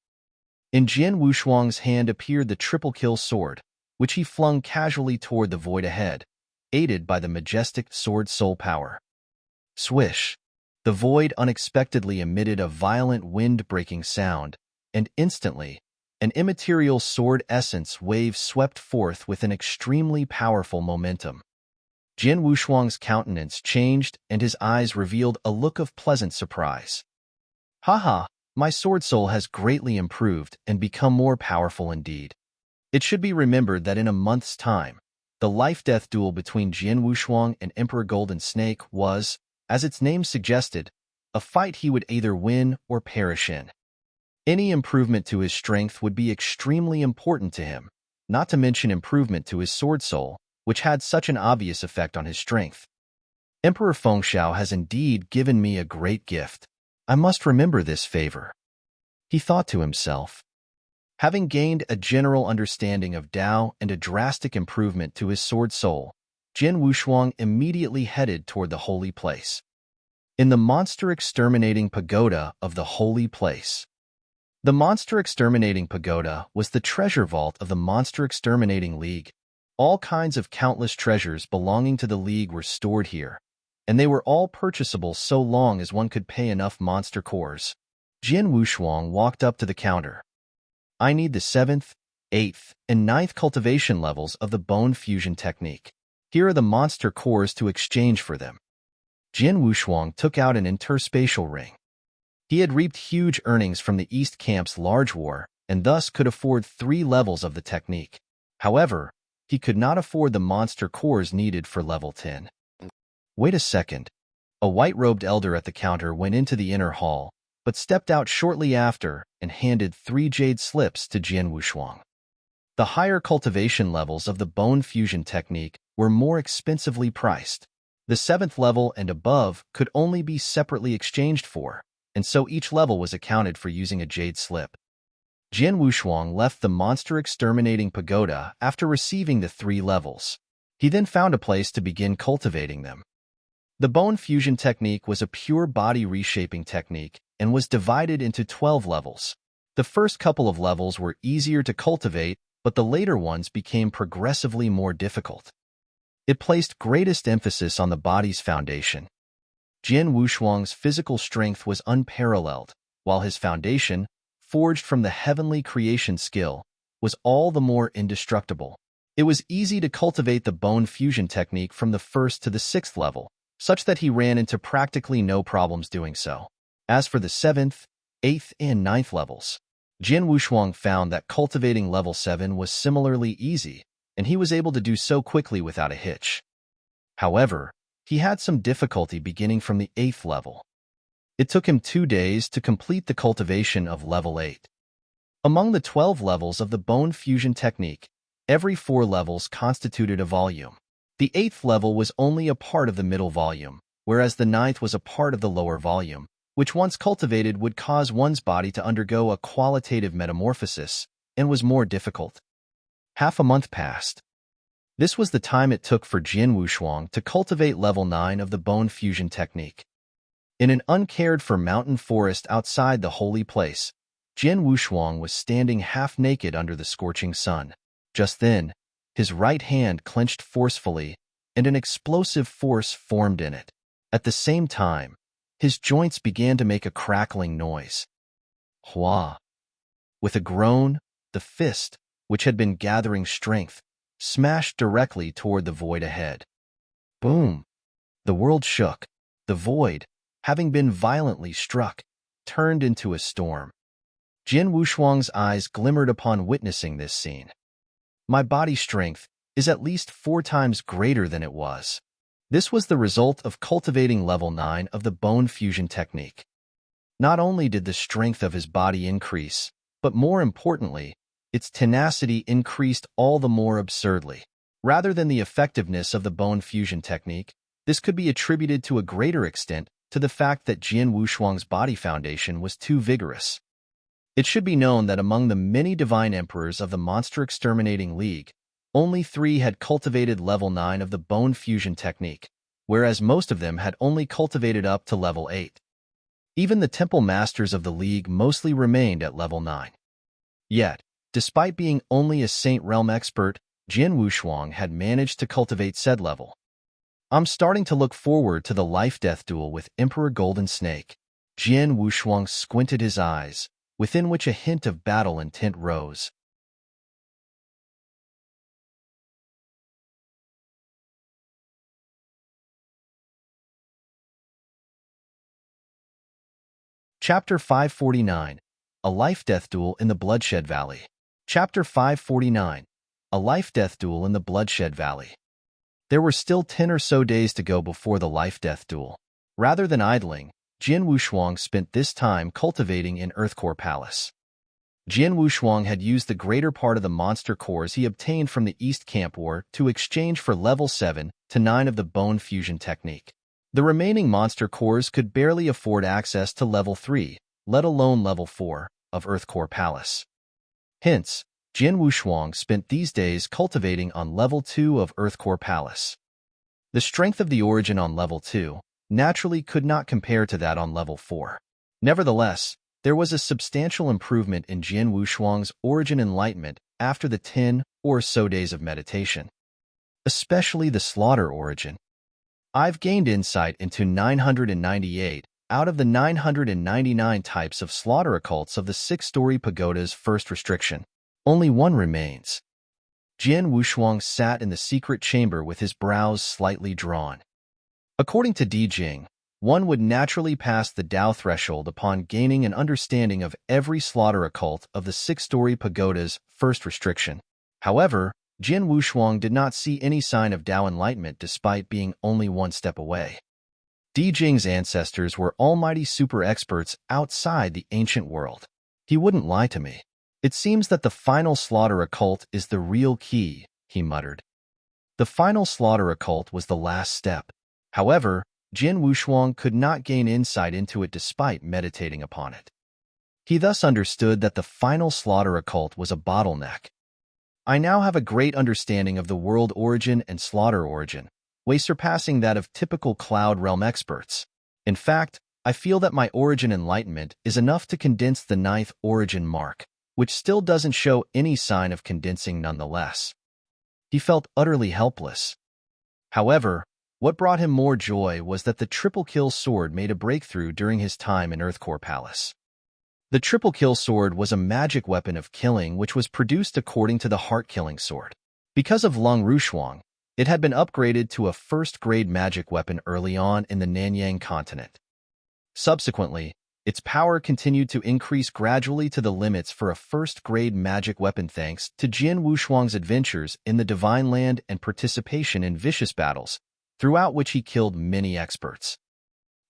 Speaker 1: In Jian Wushuang's hand appeared the triple kill sword, which he flung casually toward the void ahead, aided by the majestic sword soul power. Swish! The void unexpectedly emitted a violent wind-breaking sound, and instantly, an immaterial sword essence wave swept forth with an extremely powerful momentum. Jian Wushuang's countenance changed and his eyes revealed a look of pleasant surprise. Haha, my sword soul has greatly improved and become more powerful indeed. It should be remembered that in a month's time, the life-death duel between Jian Wushuang and Emperor Golden Snake was, as its name suggested, a fight he would either win or perish in. Any improvement to his strength would be extremely important to him, not to mention improvement to his sword soul, which had such an obvious effect on his strength. Emperor Fengxiao has indeed given me a great gift. I must remember this favor, he thought to himself. Having gained a general understanding of Tao and a drastic improvement to his sword soul, Jian Wushuang immediately headed toward the holy place. In the monster exterminating pagoda of the holy place. The monster exterminating pagoda was the treasure vault of the Monster Exterminating League. All kinds of countless treasures belonging to the League were stored here, and they were all purchasable so long as one could pay enough monster cores. Jian Wushuang walked up to the counter. I need the 7th, 8th, and 9th cultivation levels of the bone fusion technique. Here are the monster cores to exchange for them. Jian Wushuang took out an interspatial ring. He had reaped huge earnings from the East Camp's large war, and thus could afford 3 levels of the technique. However, he could not afford the monster cores needed for level 10. Wait a second. A white-robed elder at the counter went into the inner hall, but stepped out shortly after and handed 3 jade slips to Jian Wushuang. The higher cultivation levels of the bone fusion technique were more expensively priced. The 7th level and above could only be separately exchanged for, and so each level was accounted for using a jade slip. Jian Wushuang left the monster-exterminating pagoda after receiving the 3 levels. He then found a place to begin cultivating them. The bone fusion technique was a pure body reshaping technique and was divided into 12 levels. The first couple of levels were easier to cultivate, but the later ones became progressively more difficult. It placed greatest emphasis on the body's foundation. Jian Wushuang's physical strength was unparalleled, while his foundation, forged from the heavenly creation skill, was all the more indestructible. It was easy to cultivate the bone fusion technique from the 1st to the 6th level, such that he ran into practically no problems doing so. As for the 7th, 8th, and 9th levels, Jian Wushuang found that cultivating level 7 was similarly easy, and he was able to do so quickly without a hitch. However, he had some difficulty beginning from the 8th level. It took him 2 days to complete the cultivation of level 8. Among the 12 levels of the bone fusion technique, every 4 levels constituted a volume. The 8th level was only a part of the middle volume, whereas the 9th was a part of the lower volume, which once cultivated would cause one's body to undergo a qualitative metamorphosis and was more difficult. Half a month passed. This was the time it took for Jian Wushuang to cultivate level 9 of the bone fusion technique. In an uncared-for mountain forest outside the holy place, Jian Wushuang was standing half-naked under the scorching sun. Just then, his right hand clenched forcefully, and an explosive force formed in it. At the same time, his joints began to make a crackling noise. Hua! With a groan, the fist, which had been gathering strength, smashed directly toward the void ahead. Boom! The world shook. The void, having been violently struck, turned into a storm. Jian Wushuang's eyes glimmered upon witnessing this scene. My body strength is at least 4 times greater than it was. This was the result of cultivating level 9 of the bone fusion technique. Not only did the strength of his body increase, but more importantly, its tenacity increased all the more absurdly. Rather than the effectiveness of the bone fusion technique, this could be attributed to a greater extent to the fact that Jian Wushuang's body foundation was too vigorous. It should be known that among the many divine emperors of the Monster Exterminating League, only 3 had cultivated level 9 of the bone fusion technique, whereas most of them had only cultivated up to level 8. Even the temple masters of the league mostly remained at level 9. Yet, despite being only a Saint Realm expert, Jian Wushuang had managed to cultivate said level. I'm starting to look forward to the life-death duel with Emperor Golden Snake. Jian Wushuang squinted his eyes, within which a hint of battle intent rose. Chapter 549, A Life-Death Duel in the Bloodshed Valley. Chapter 549, A Life-Death Duel in the Bloodshed Valley. There were still 10 or so days to go before the life-death duel. Rather than idling, Jian Wushuang spent this time cultivating in Earthcore Palace. Jian Wushuang had used the greater part of the monster cores he obtained from the East Camp War to exchange for level 7 to 9 of the bone fusion technique. The remaining monster cores could barely afford access to level 3, let alone level 4, of Earthcore Palace. Hence, Jian Wushuang spent these days cultivating on level 2 of Earthcore Palace. The strength of the origin on level 2 naturally could not compare to that on level 4. Nevertheless, there was a substantial improvement in Jian Wushuang's origin enlightenment after the 10 or so days of meditation. Especially the slaughter origin. I've gained insight into 998 out of the 999 types of slaughter occults of the 6-story pagoda's first restriction. Only one remains. Jian Wushuang sat in the secret chamber with his brows slightly drawn. According to Di Jing, one would naturally pass the Dao threshold upon gaining an understanding of every slaughter occult of the 6-story pagoda's first restriction. However, Jian Wushuang did not see any sign of Dao enlightenment despite being only one step away. Di Jing's ancestors were almighty super experts outside the ancient world. He wouldn't lie to me. It seems that the final slaughter occult is the real key, he muttered. The final slaughter occult was the last step. However, Jin Wushuang could not gain insight into it despite meditating upon it. He thus understood that the final slaughter occult was a bottleneck. I now have a great understanding of the world origin and slaughter origin, way surpassing that of typical Cloud Realm experts. In fact, I feel that my origin enlightenment is enough to condense the 9th origin mark, which still doesn't show any sign of condensing nonetheless. He felt utterly helpless. However, what brought him more joy was that the triple kill sword made a breakthrough during his time in Earthcore Palace. The triple kill sword was a magic weapon of killing which was produced according to the heart-killing sword. Because of Lung Rushuang, it had been upgraded to a first-grade magic weapon early on in the Nanyang continent. Subsequently, its power continued to increase gradually to the limits for a first-grade magic weapon thanks to Jin Wushuang's adventures in the Divine Land and participation in vicious battles, throughout which he killed many experts.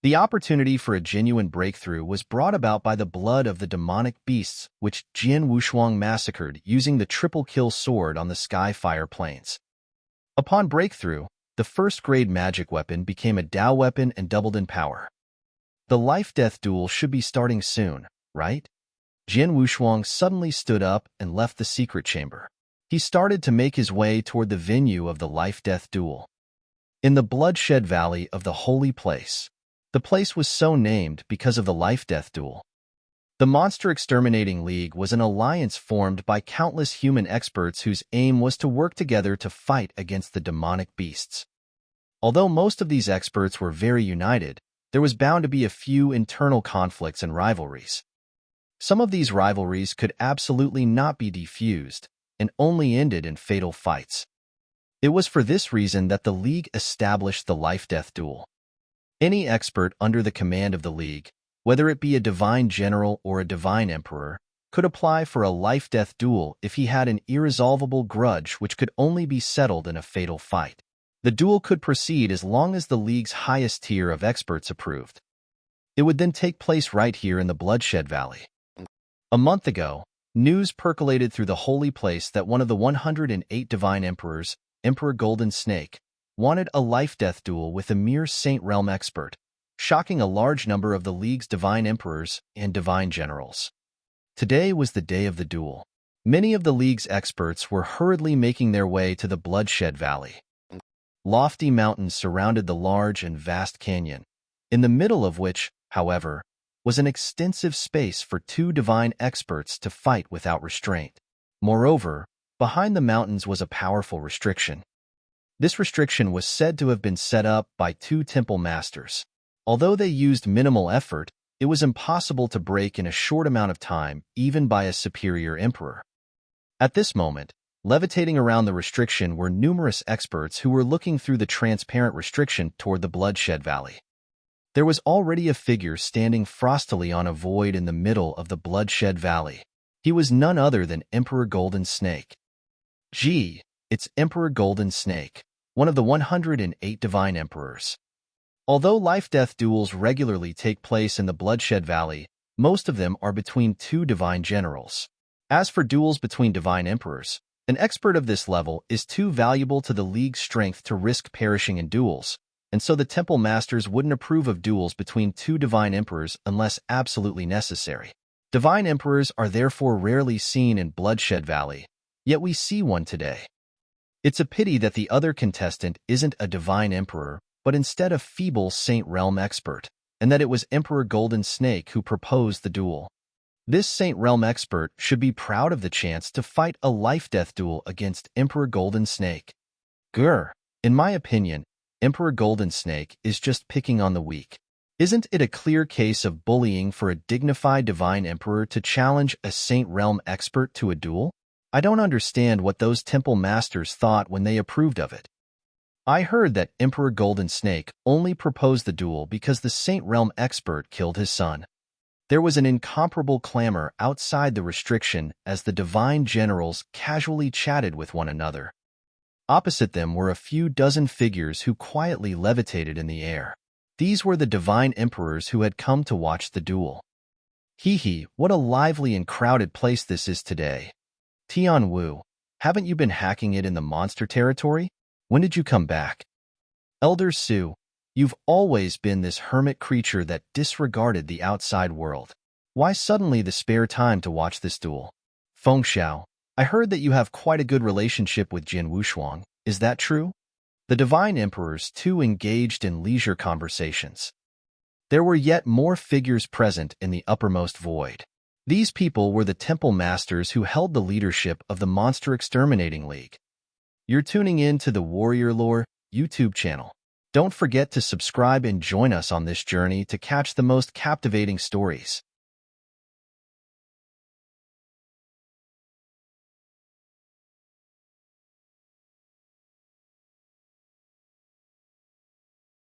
Speaker 1: The opportunity for a genuine breakthrough was brought about by the blood of the demonic beasts which Jin Wushuang massacred using the triple kill sword on the Skyfire Plains. Upon breakthrough, the first-grade magic weapon became a Dao weapon and doubled in power. The life-death duel should be starting soon, right? Jin Wushuang suddenly stood up and left the secret chamber. He started to make his way toward the venue of the life-death duel. In the Bloodshed Valley of the Holy Place. The place was so named because of the life-death duel. The Monster Exterminating League was an alliance formed by countless human experts whose aim was to work together to fight against the demonic beasts. Although most of these experts were very united, there was bound to be a few internal conflicts and rivalries. Some of these rivalries could absolutely not be defused and only ended in fatal fights. It was for this reason that the League established the life-death duel. Any expert under the command of the League, whether it be a divine general or a divine emperor, could apply for a life-death duel if he had an irresolvable grudge which could only be settled in a fatal fight. The duel could proceed as long as the League's highest tier of experts approved. It would then take place right here in the Bloodshed Valley. A month ago, news percolated through the holy place that one of the 108 divine emperors, Emperor Golden Snake, wanted a life-death duel with a mere Saint Realm expert, shocking a large number of the League's divine emperors and divine generals. Today was the day of the duel. Many of the League's experts were hurriedly making their way to the Bloodshed Valley. Lofty mountains surrounded the large and vast canyon, in the middle of which, however, was an extensive space for two divine experts to fight without restraint. Moreover, behind the mountains was a powerful restriction. This restriction was said to have been set up by two temple masters. Although they used minimal effort, it was impossible to break in a short amount of time, even by a superior emperor. At this moment, levitating around the restriction were numerous experts who were looking through the transparent restriction toward the Bloodshed Valley. There was already a figure standing frostily on a void in the middle of the Bloodshed Valley. He was none other than Emperor Golden Snake. Gee, it's Emperor Golden Snake, one of the 108 divine emperors. Although life-death duels regularly take place in the Bloodshed Valley, most of them are between two divine generals. As for duels between divine emperors, an expert of this level is too valuable to the League's strength to risk perishing in duels, and so the temple masters wouldn't approve of duels between two divine emperors unless absolutely necessary. Divine emperors are therefore rarely seen in Bloodshed Valley, yet we see one today. It's a pity that the other contestant isn't a divine emperor, but instead a feeble Saint Realm expert, and that it was Emperor Golden Snake who proposed the duel. This Saint Realm expert should be proud of the chance to fight a life-death duel against Emperor Golden Snake. Grr, in my opinion, Emperor Golden Snake is just picking on the weak. Isn't it a clear case of bullying for a dignified divine emperor to challenge a Saint Realm expert to a duel? I don't understand what those temple masters thought when they approved of it. I heard that Emperor Golden Snake only proposed the duel because the Saint Realm expert killed his son. There was an incomparable clamor outside the restriction as the divine generals casually chatted with one another. Opposite them were a few dozen figures who quietly levitated in the air. These were the divine emperors who had come to watch the duel. Hee, what a lively and crowded place this is today. Tian Wu, haven't you been hacking it in the monster territory? When did you come back? Elder Su, you've always been this hermit creature that disregarded the outside world. Why suddenly the spare time to watch this duel? Feng Xiao, I heard that you have quite a good relationship with Jin Wushuang. Is that true? The Divine Emperors too engaged in leisure conversations. There were yet more figures present in the uppermost void. These people were the temple masters who held the leadership of the Monster Exterminating League. You're tuning in to the Warrior Lore YouTube channel. Don't forget to subscribe and join us on this journey to catch the most captivating stories.